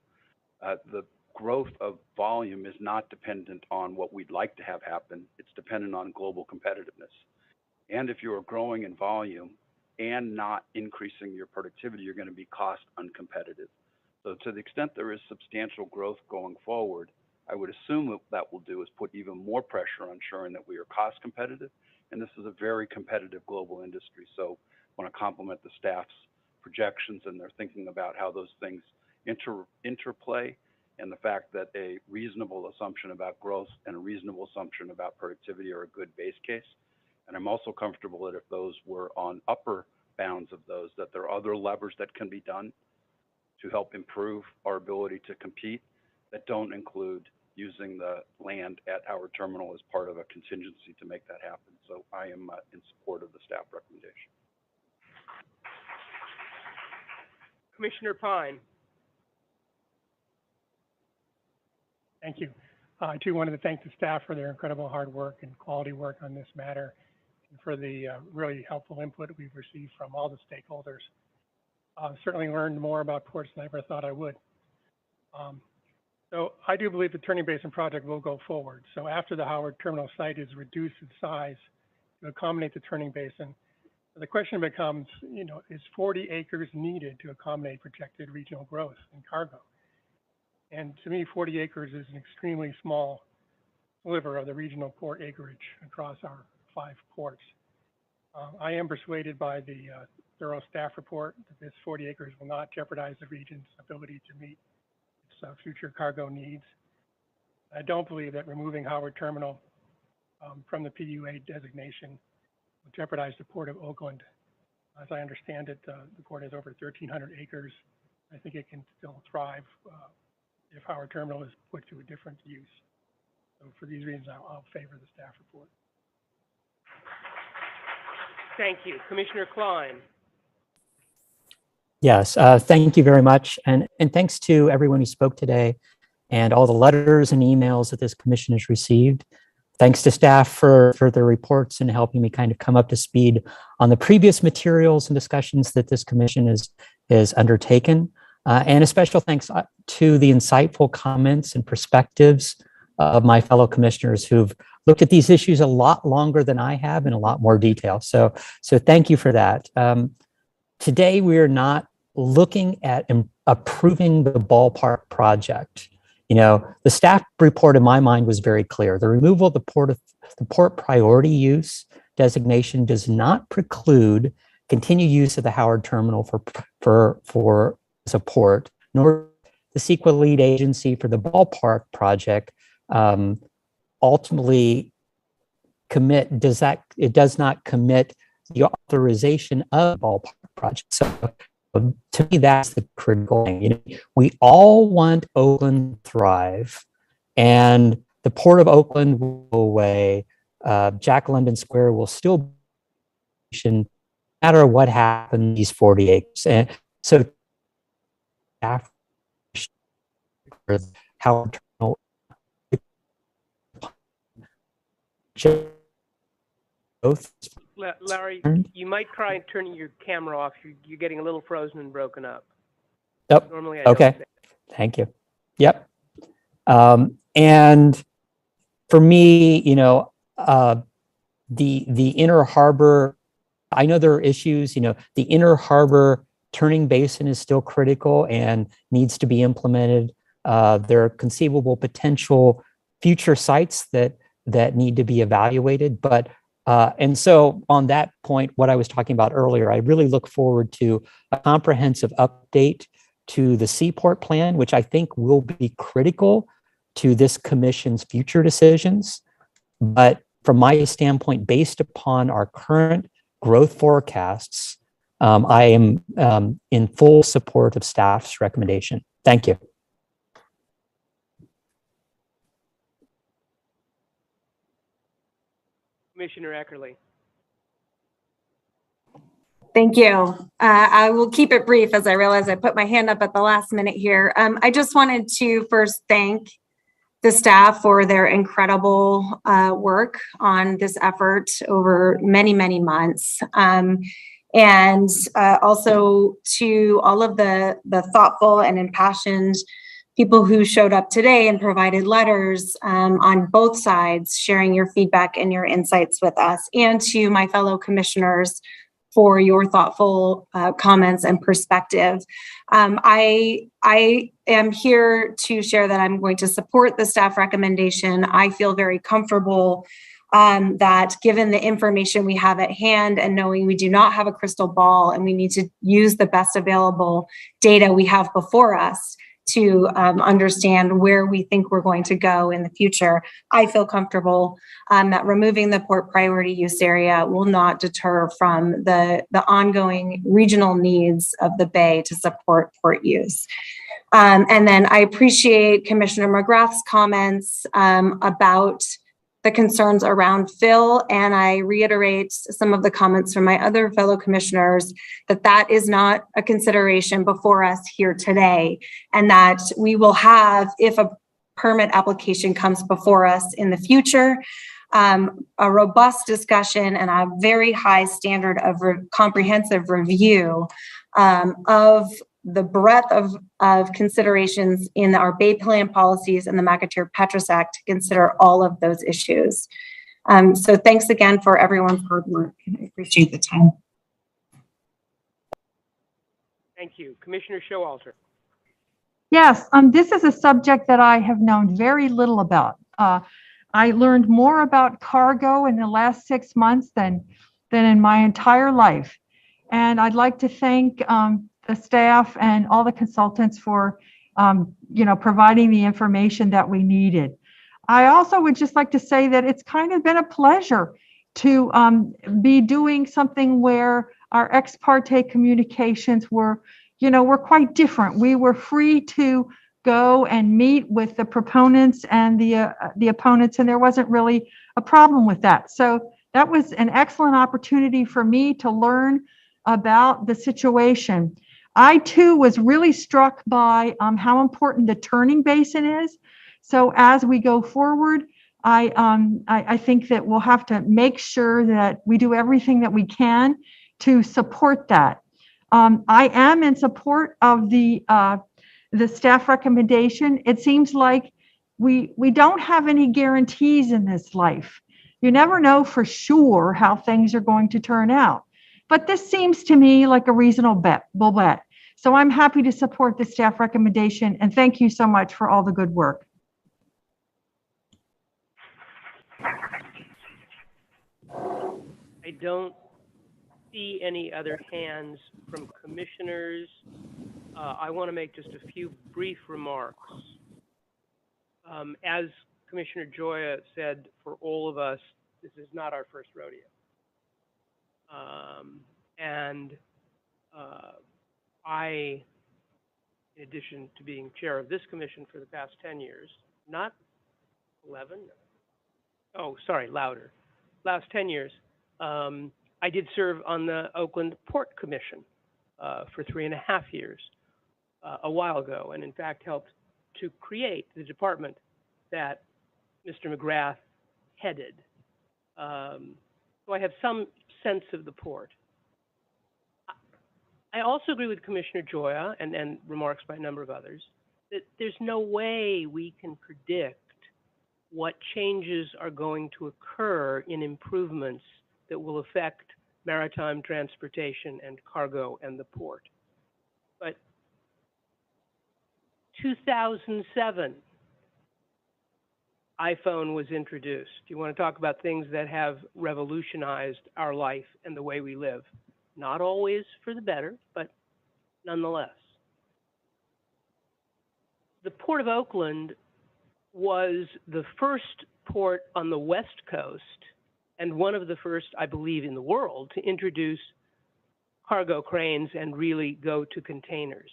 The growth of volume is not dependent on what we'd like to have happen. It's dependent on global competitiveness. And if you are growing in volume and not increasing your productivity, you're going to be cost uncompetitive. So to the extent there is substantial growth going forward, I would assume that that will do is put even more pressure on ensuring that we are cost competitive. And this is a very competitive global industry. So I want to compliment the staff's projections and their thinking about how those things interplay, and the fact that a reasonable assumption about growth and a reasonable assumption about productivity are a good base case. And I'm also comfortable that if those were on upper bounds of those, that there are other levers that can be done to help improve our ability to compete that don't include using the land at our terminal as part of a contingency to make that happen. So I am in support of the staff recommendation. Commissioner Pine. Thank you. I too wanted to thank the staff for their incredible hard work and quality work on this matter, and for the really helpful input we've received from all the stakeholders. Certainly learned more about ports than I ever thought I would. So I do believe the Turning Basin project will go forward. So after the Howard Terminal site is reduced in size to accommodate the Turning Basin, the question becomes, is 40 acres needed to accommodate projected regional growth in cargo? And to me, 40 acres is an extremely small sliver of the regional port acreage across our 5 ports. I am persuaded by the thorough staff report that this 40 acres will not jeopardize the region's ability to meet its future cargo needs. I don't believe that removing Howard Terminal from the PUA designation will jeopardize the Port of Oakland. As I understand it, the port has over 1,300 acres. I think it can still thrive if Howard Terminal is put to a different use. So for these reasons, I'll favor the staff report. Thank you. Commissioner Klein. Yes, thank you very much. And thanks to everyone who spoke today and all the letters and emails that this commission has received. Thanks to staff for their reports and helping me kind of come up to speed on the previous materials and discussions that this commission is undertaken. And a special thanks to the insightful comments and perspectives of my fellow commissioners who've looked at these issues a lot longer than I have in a lot more detail. So thank you for that. Today, we are not looking at approving the ballpark project. You know, the staff report in my mind was very clear. The removal of the port priority use designation does not preclude continued use of the Howard Terminal for support, nor the CEQA lead agency for the ballpark project ultimately it does not commit the authorization of the ballpark project. So to me, that's the critical thing. You know, we all want Oakland to thrive, and the Port of Oakland will go away. Jack London Square will still be, no matter what happens, these 40 acres. And so after Howard Terminal, both. Larry, you might try turning your camera off. You're getting a little frozen and broken up. Oh, normally I okay. don't say. Thank you. Yep. And for me, you know, the inner harbor, I know there are issues, you know, the inner harbor turning basin is still critical and needs to be implemented. There are conceivable potential future sites that need to be evaluated, but and so on that point, what I was talking about earlier, I really look forward to a comprehensive update to the Seaport Plan, which I think will be critical to this commission's future decisions. But from my standpoint, based upon our current growth forecasts, I am in full support of staff's recommendation. Thank you. Commissioner Eckerly. Thank you. I will keep it brief as I realize I put my hand up at the last minute here. I just wanted to first thank the staff for their incredible work on this effort over many, many months. And also to all of the thoughtful and impassioned people who showed up today and provided letters on both sides, sharing your feedback and your insights with us, and to my fellow commissioners for your thoughtful comments and perspective. I am here to share that I'm going to support the staff recommendation. I feel very comfortable that given the information we have at hand and knowing we do not have a crystal ball and we need to use the best available data we have before us to understand where we think we're going to go in the future, I feel comfortable that removing the port priority use area will not deter from the ongoing regional needs of the Bay to support port use. And then I appreciate Commissioner McGrath's comments about the concerns around fill, and I reiterate some of the comments from my other fellow commissioners that is not a consideration before us here today, and that we will have, if a permit application comes before us in the future, a robust discussion and a very high standard of comprehensive review of the breadth of considerations in our Bay Plan policies and the McAteer-Petras Act to consider all of those issues. So thanks again for everyone's hard work. I appreciate the time. Thank you. Commissioner Showalter. Yes, this is a subject that I have known very little about. I learned more about cargo in the last 6 months than than in my entire life. And I'd like to thank the staff and all the consultants for, providing the information that we needed. I also would just like to say that it's kind of been a pleasure to be doing something where our ex parte communications were quite different. We were free to go and meet with the proponents and the opponents, and there wasn't really a problem with that. So that was an excellent opportunity for me to learn about the situation. I too was really struck by how important the turning basin is. So as we go forward, I think that we'll have to make sure that we do everything that we can to support that. I am in support of the staff recommendation. It seems like we don't have any guarantees in this life. You never know for sure how things are going to turn out. But this seems to me like a reasonable bet. So I'm happy to support the staff recommendation, and thank you so much for all the good work. I don't see any other hands from commissioners. I want to make just a few brief remarks. As Commissioner Joya said, for all of us, this is not our first rodeo. I, in addition to being chair of this commission for the past 10 years, not 11, oh, sorry, louder, last 10 years, I did serve on the Oakland Port Commission for 3.5 years a while ago, and in fact helped to create the department that Mr. McGrath headed. So I have some sense of the port. I also agree with Commissioner Joya and remarks by a number of others that there's no way we can predict what changes are going to occur in improvements that will affect maritime transportation and cargo and the port. But 2007, iPhone was introduced. You want to talk about things that have revolutionized our life and the way we live. Not always for the better, but nonetheless. The Port of Oakland was the first port on the West Coast and one of the first, I believe, in the world to introduce cargo cranes and really go to containers.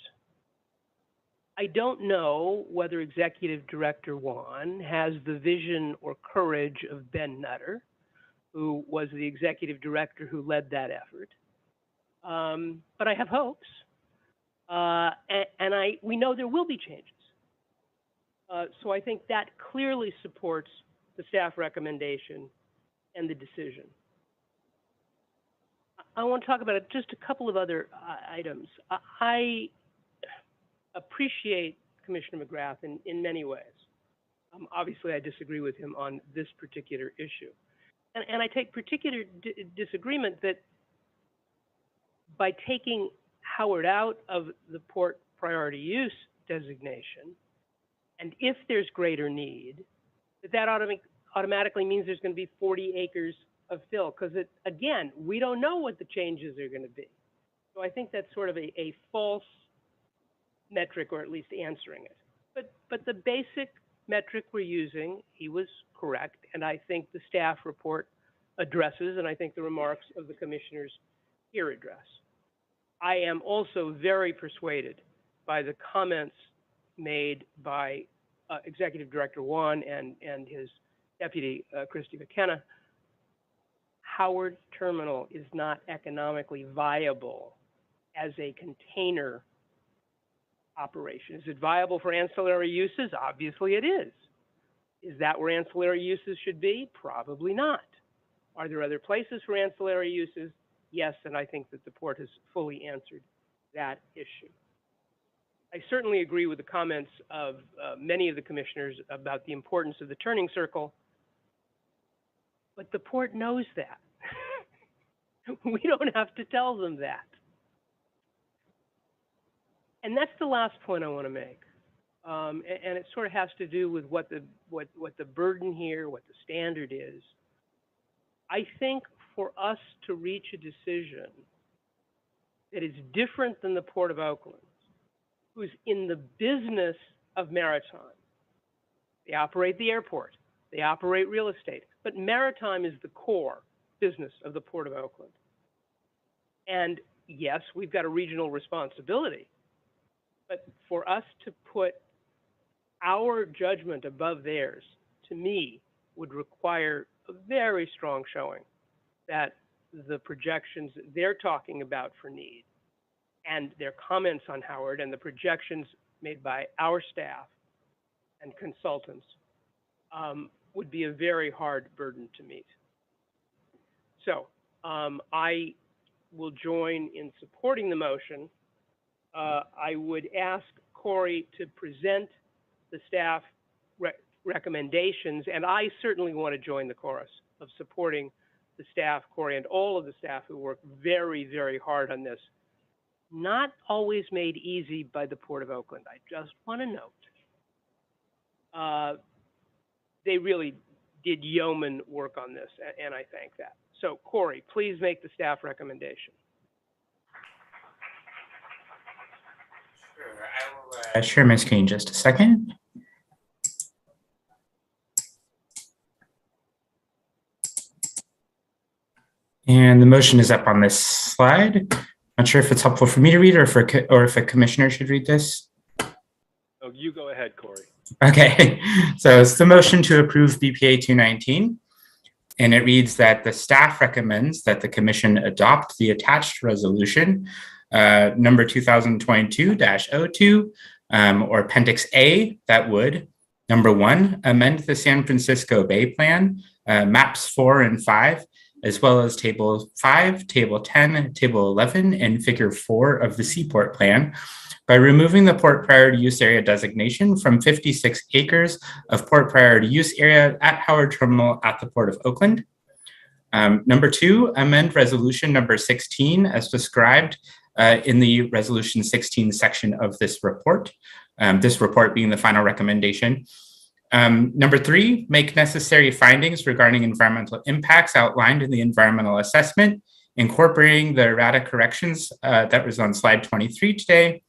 I don't know whether Executive Director Juan has the vision or courage of Ben Nutter, who was the executive director who led that effort. But I have hopes, and we know there will be changes. So I think that clearly supports the staff recommendation and the decision. I want to talk about just a couple of other items. I appreciate Commissioner McGrath in many ways. Obviously, I disagree with him on this particular issue. And I take particular disagreement that by taking Howard out of the port priority use designation, and if there's greater need, that automatically means there's going to be 40 acres of fill, because again, we don't know what the changes are going to be. So I think that's sort of a false metric, or at least answering it. But the basic metric we're using, he was correct, and I think the staff report addresses, and I think the remarks of the commissioners here address. I am also very persuaded by the comments made by Executive Director Juan and his deputy, Christy McKenna. Howard Terminal is not economically viable as a container operation. Is it viable for ancillary uses? Obviously it is. Is that where ancillary uses should be? Probably not. Are there other places for ancillary uses? Yes, and I think that the port has fully answered that issue. I certainly agree with the comments of many of the commissioners about the importance of the turning circle, but the port knows that. We don't have to tell them that. And that's the last point I want to make. And it sort of has to do with what the burden here, what the standard is. I think for us to reach a decision that is different than the Port of Oakland, who's in the business of maritime. They operate the airport, they operate real estate, but maritime is the core business of the Port of Oakland. And yes, we've got a regional responsibility, but for us to put our judgment above theirs, to me, would require a very strong showing that the projections they're talking about for need and their comments on Howard and the projections made by our staff and consultants would be a very hard burden to meet. So I will join in supporting the motion. I would ask Corey to present the staff recommendations, and I certainly want to join the chorus of supporting the staff, Corey, and all of the staff who work very, very hard on this. Not always made easy by the Port of Oakland. I just want to note. They really did yeoman work on this, and I thank that. So, Corey, please make the staff recommendation. Sure, I will share my screen just a second. And the motion is up on this slide. Not sure if it's helpful for me to read or if a commissioner should read this. Oh, you go ahead, Corey. Okay, so it's the motion to approve BPA 219. And it reads that the staff recommends that the commission adopt the attached resolution, number 2022-02, or Appendix A, that would, number 1, amend the San Francisco Bay Plan, maps 4 and 5, as well as Table 5, Table 10, Table 11, and Figure 4 of the Seaport Plan by removing the Port Priority Use Area designation from 56 acres of Port Priority Use Area at Howard Terminal at the Port of Oakland. Number 2, amend Resolution number 16 as described in the Resolution 16 section of this report being the final recommendation. Number 3, make necessary findings regarding environmental impacts outlined in the environmental assessment, incorporating the errata corrections that was on slide 23 today.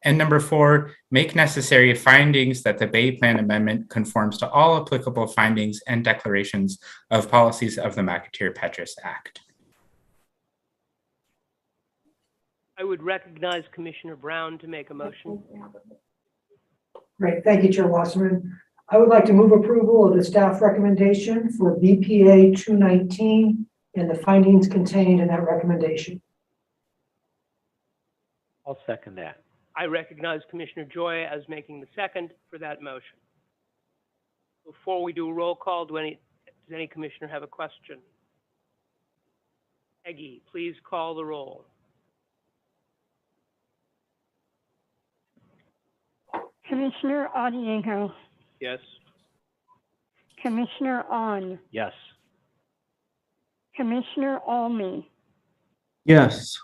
And number 4, make necessary findings that the Bay Plan Amendment conforms to all applicable findings and declarations of policies of the McAteer-Petras Act. I would recognize Commissioner Brown to make a motion. Great, thank you, Chair Wasserman. I would like to move approval of the staff recommendation for BPA 219 and the findings contained in that recommendation. I'll second that. I recognize Commissioner Joy as making the second for that motion. Before we do a roll call, does any commissioner have a question? Peggy, please call the roll. Commissioner Audiego. Yes. Commissioner On. Yes. Commissioner Almy. Yes.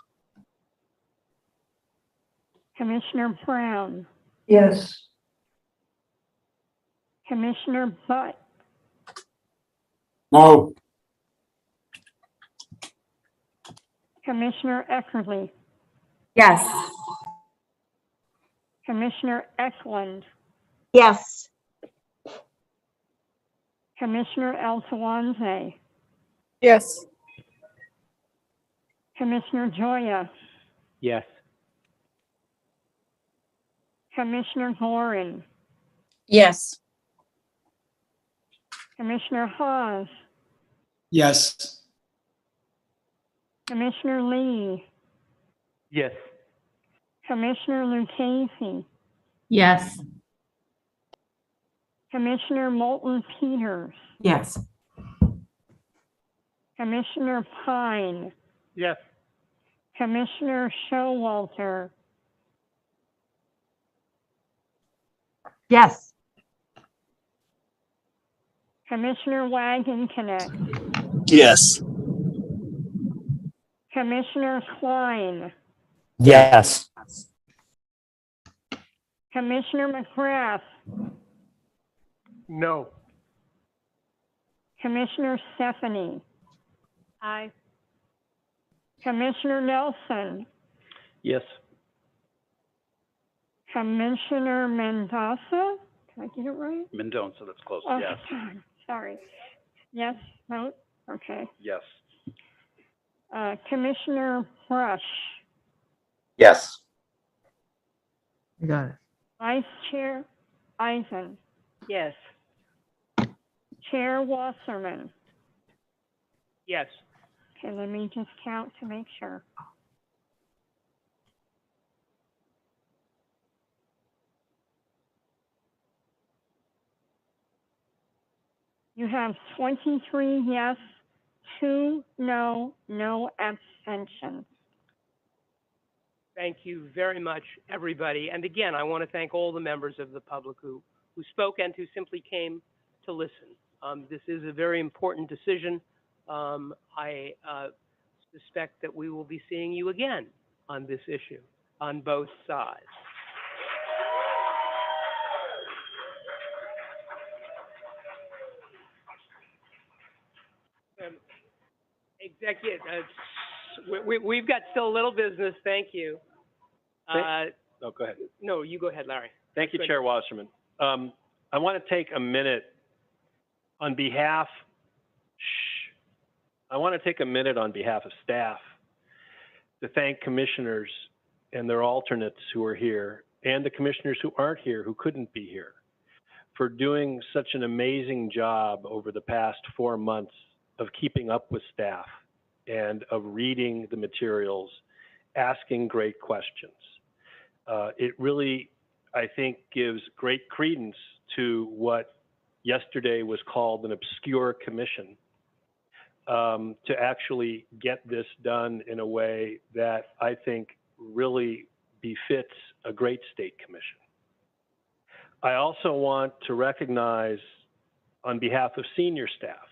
Commissioner Brown. Yes. Commissioner Butt. No. Commissioner Eckerly. Yes. Commissioner Eklund. Yes. Commissioner Altawanze. Yes. Commissioner Joya. Yes. Commissioner Gorin. Yes. Commissioner Hawes. Yes. Commissioner Lee. Yes. Commissioner Lucchese. Yes. Commissioner Moulton Peters. Yes. Commissioner Pine. Yes. Commissioner Showalter. Yes. Commissioner Wagenknecht. Yes. Commissioner Klein. Yes. Commissioner McGrath. No. Commissioner Stephanie. Aye. Commissioner Nelson, Yes. Commissioner Mendoza. Did I get it right? Mendoza, that's close. Oh, Yes. sorry. Yes, vote? Okay. Yes. Commissioner Rush, Yes. You got it. Vice Chair Eisen, Yes. Chair Wasserman. Yes. Okay, let me just count to make sure. You have 23 yes, 2 no, no abstentions. Thank you very much, everybody. And again, I want to thank all the members of the public who spoke and who simply came to listen. This is a very important decision. I suspect that we will be seeing you again on this issue on both sides. Executive, we've got still a little business. Thank you. No, go ahead. No, you go ahead, Larry. Thank you, Chair Wasserman. I want to take a minute on behalf of staff to thank commissioners and their alternates who are here, and the commissioners who aren't here, who couldn't be here, for doing such an amazing job over the past 4 months of keeping up with staff and of reading the materials, asking great questions. It really, I think, gives great credence to what yesterday was called an obscure commission, to actually get this done in a way that I think really befits a great state commission. I also want to recognize, on behalf of senior staff,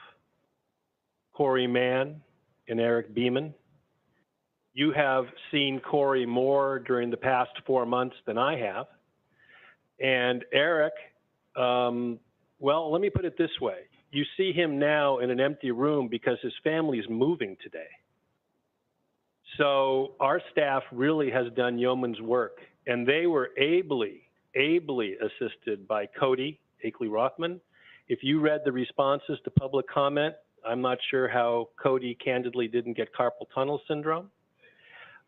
Corey Mann and Eric Beeman. You have seen Corey more during the past 4 months than I have. And Eric, well, let me put it this way. You see him now in an empty room because his family is moving today. So our staff really has done yeoman's work, and they were ably assisted by Cody Akeley-Rothman. If you read the responses to public comment, I'm not sure how Cody candidly didn't get carpal tunnel syndrome.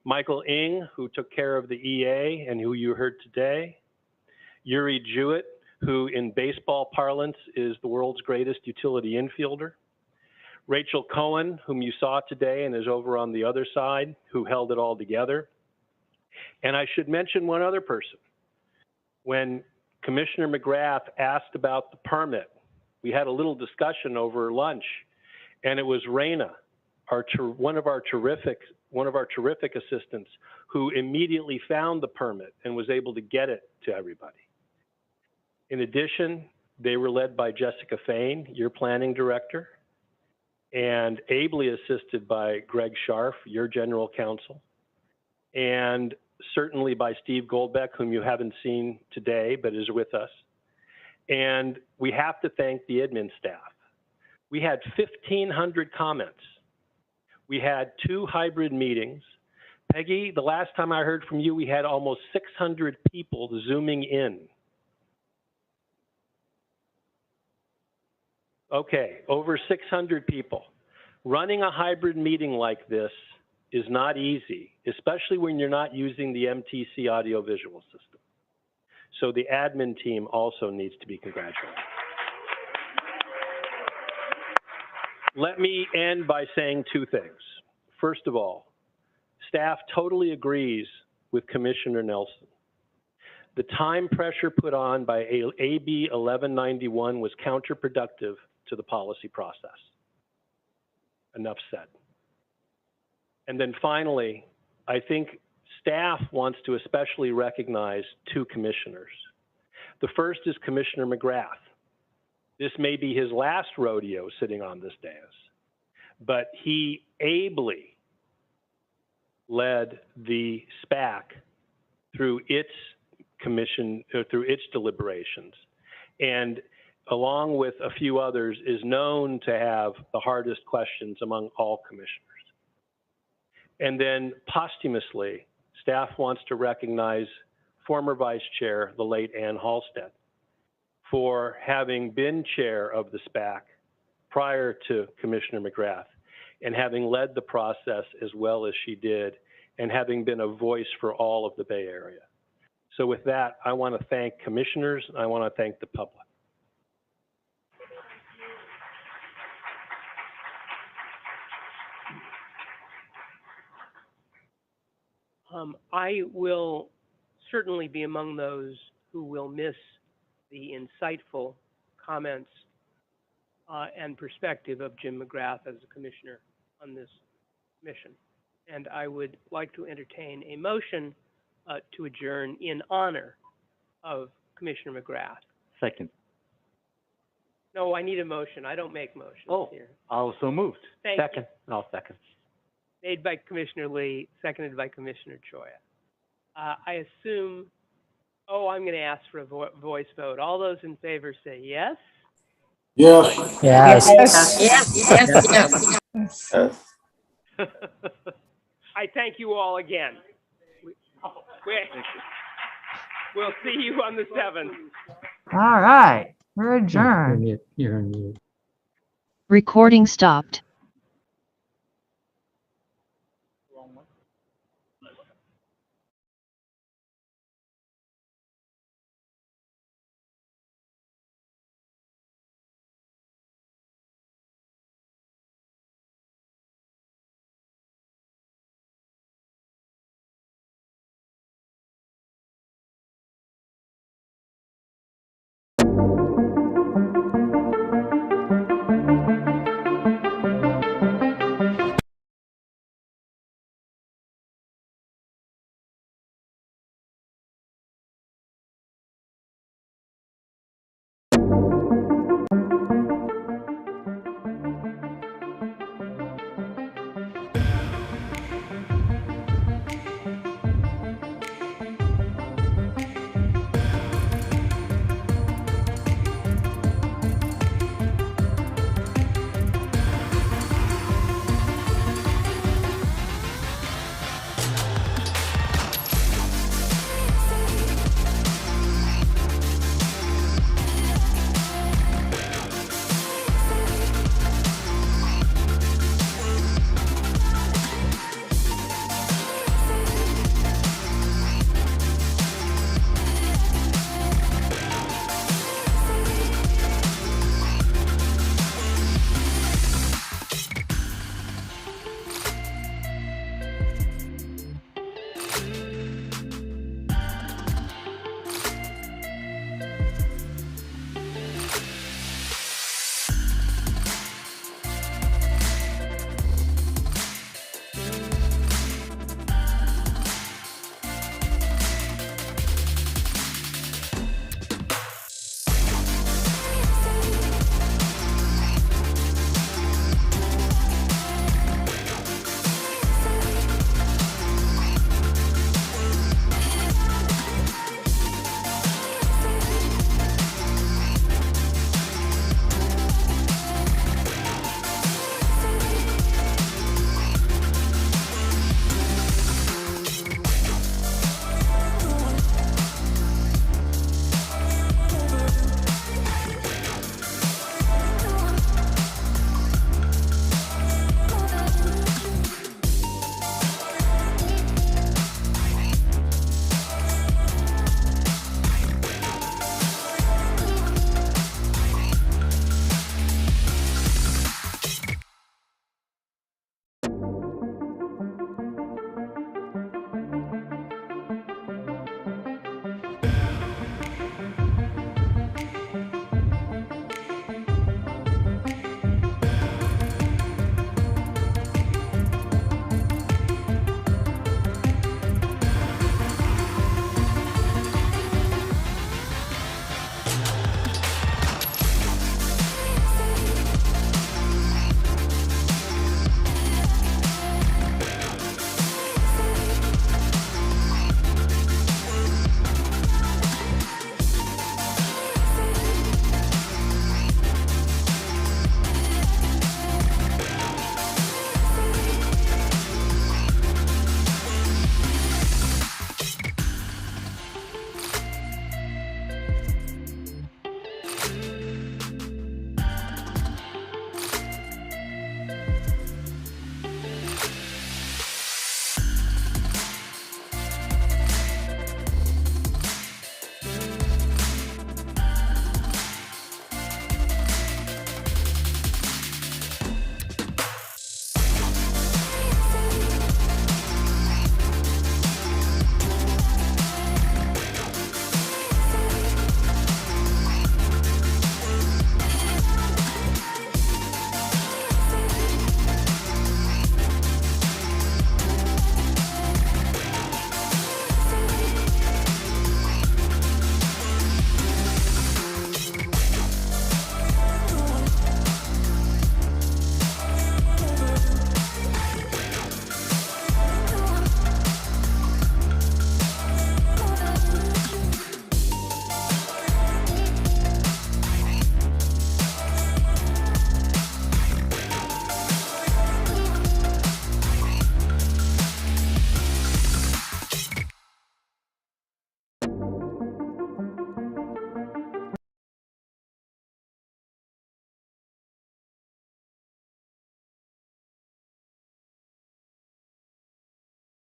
Michael Ng, who took care of the EA and who you heard today. Yuri Jewett, who in baseball parlance is the world's greatest utility infielder. Rachel Cohen, whom you saw today and is over on the other side, who held it all together. And I should mention one other person. When Commissioner McGrath asked about the permit, we had a little discussion over lunch, and it was Raina, one of our terrific assistants, who immediately found the permit and was able to get it to everybody. In addition, they were led by Jessica Fain, your planning director, and ably assisted by Greg Scharf, your general counsel, and certainly by Steve Goldbeck, whom you haven't seen today, but is with us. And we have to thank the admin staff. We had 1,500 comments. We had 2 hybrid meetings. Peggy, the last time I heard from you, we had almost 600 people Zooming in. Okay, over 600 people. Running a hybrid meeting like this is not easy, especially when you're not using the MTC audiovisual system. So the admin team also needs to be congratulated. Let me end by saying 2 things. First of all, staff totally agrees with Commissioner Nelson. The time pressure put on by AB 1191 was counterproductive to the policy process. Enough said. And then finally, I think staff wants to especially recognize 2 commissioners. The first is Commissioner McGrath. This may be his last rodeo sitting on this dais, but he ably led the SPAC through its commission, through its deliberations, and along with a few others, is known to have the hardest questions among all commissioners. And then posthumously, staff wants to recognize former Vice Chair, the late Ann Halstead, for having been chair of the SPAC prior to Commissioner McGrath and having led the process as well as she did and having been a voice for all of the Bay Area. So with that, I want to thank commissioners and I want to thank the public. I will certainly be among those who will miss the insightful comments and perspective of Jim McGrath as a commissioner on this mission. And I would like to entertain a motion to adjourn in honor of Commissioner McGrath. Second. No, I need a motion. I don't make motions here. Also moved. Thank Second. I'll second. Made by Commissioner Lee, seconded by Commissioner Choya. I assume, I'm going to ask for a voice vote. All those in favor say yes? Yes. Yes. Yes. I thank you all again. We'll see you on the 7th. All right, we're adjourned. You're on mute. Recording stopped.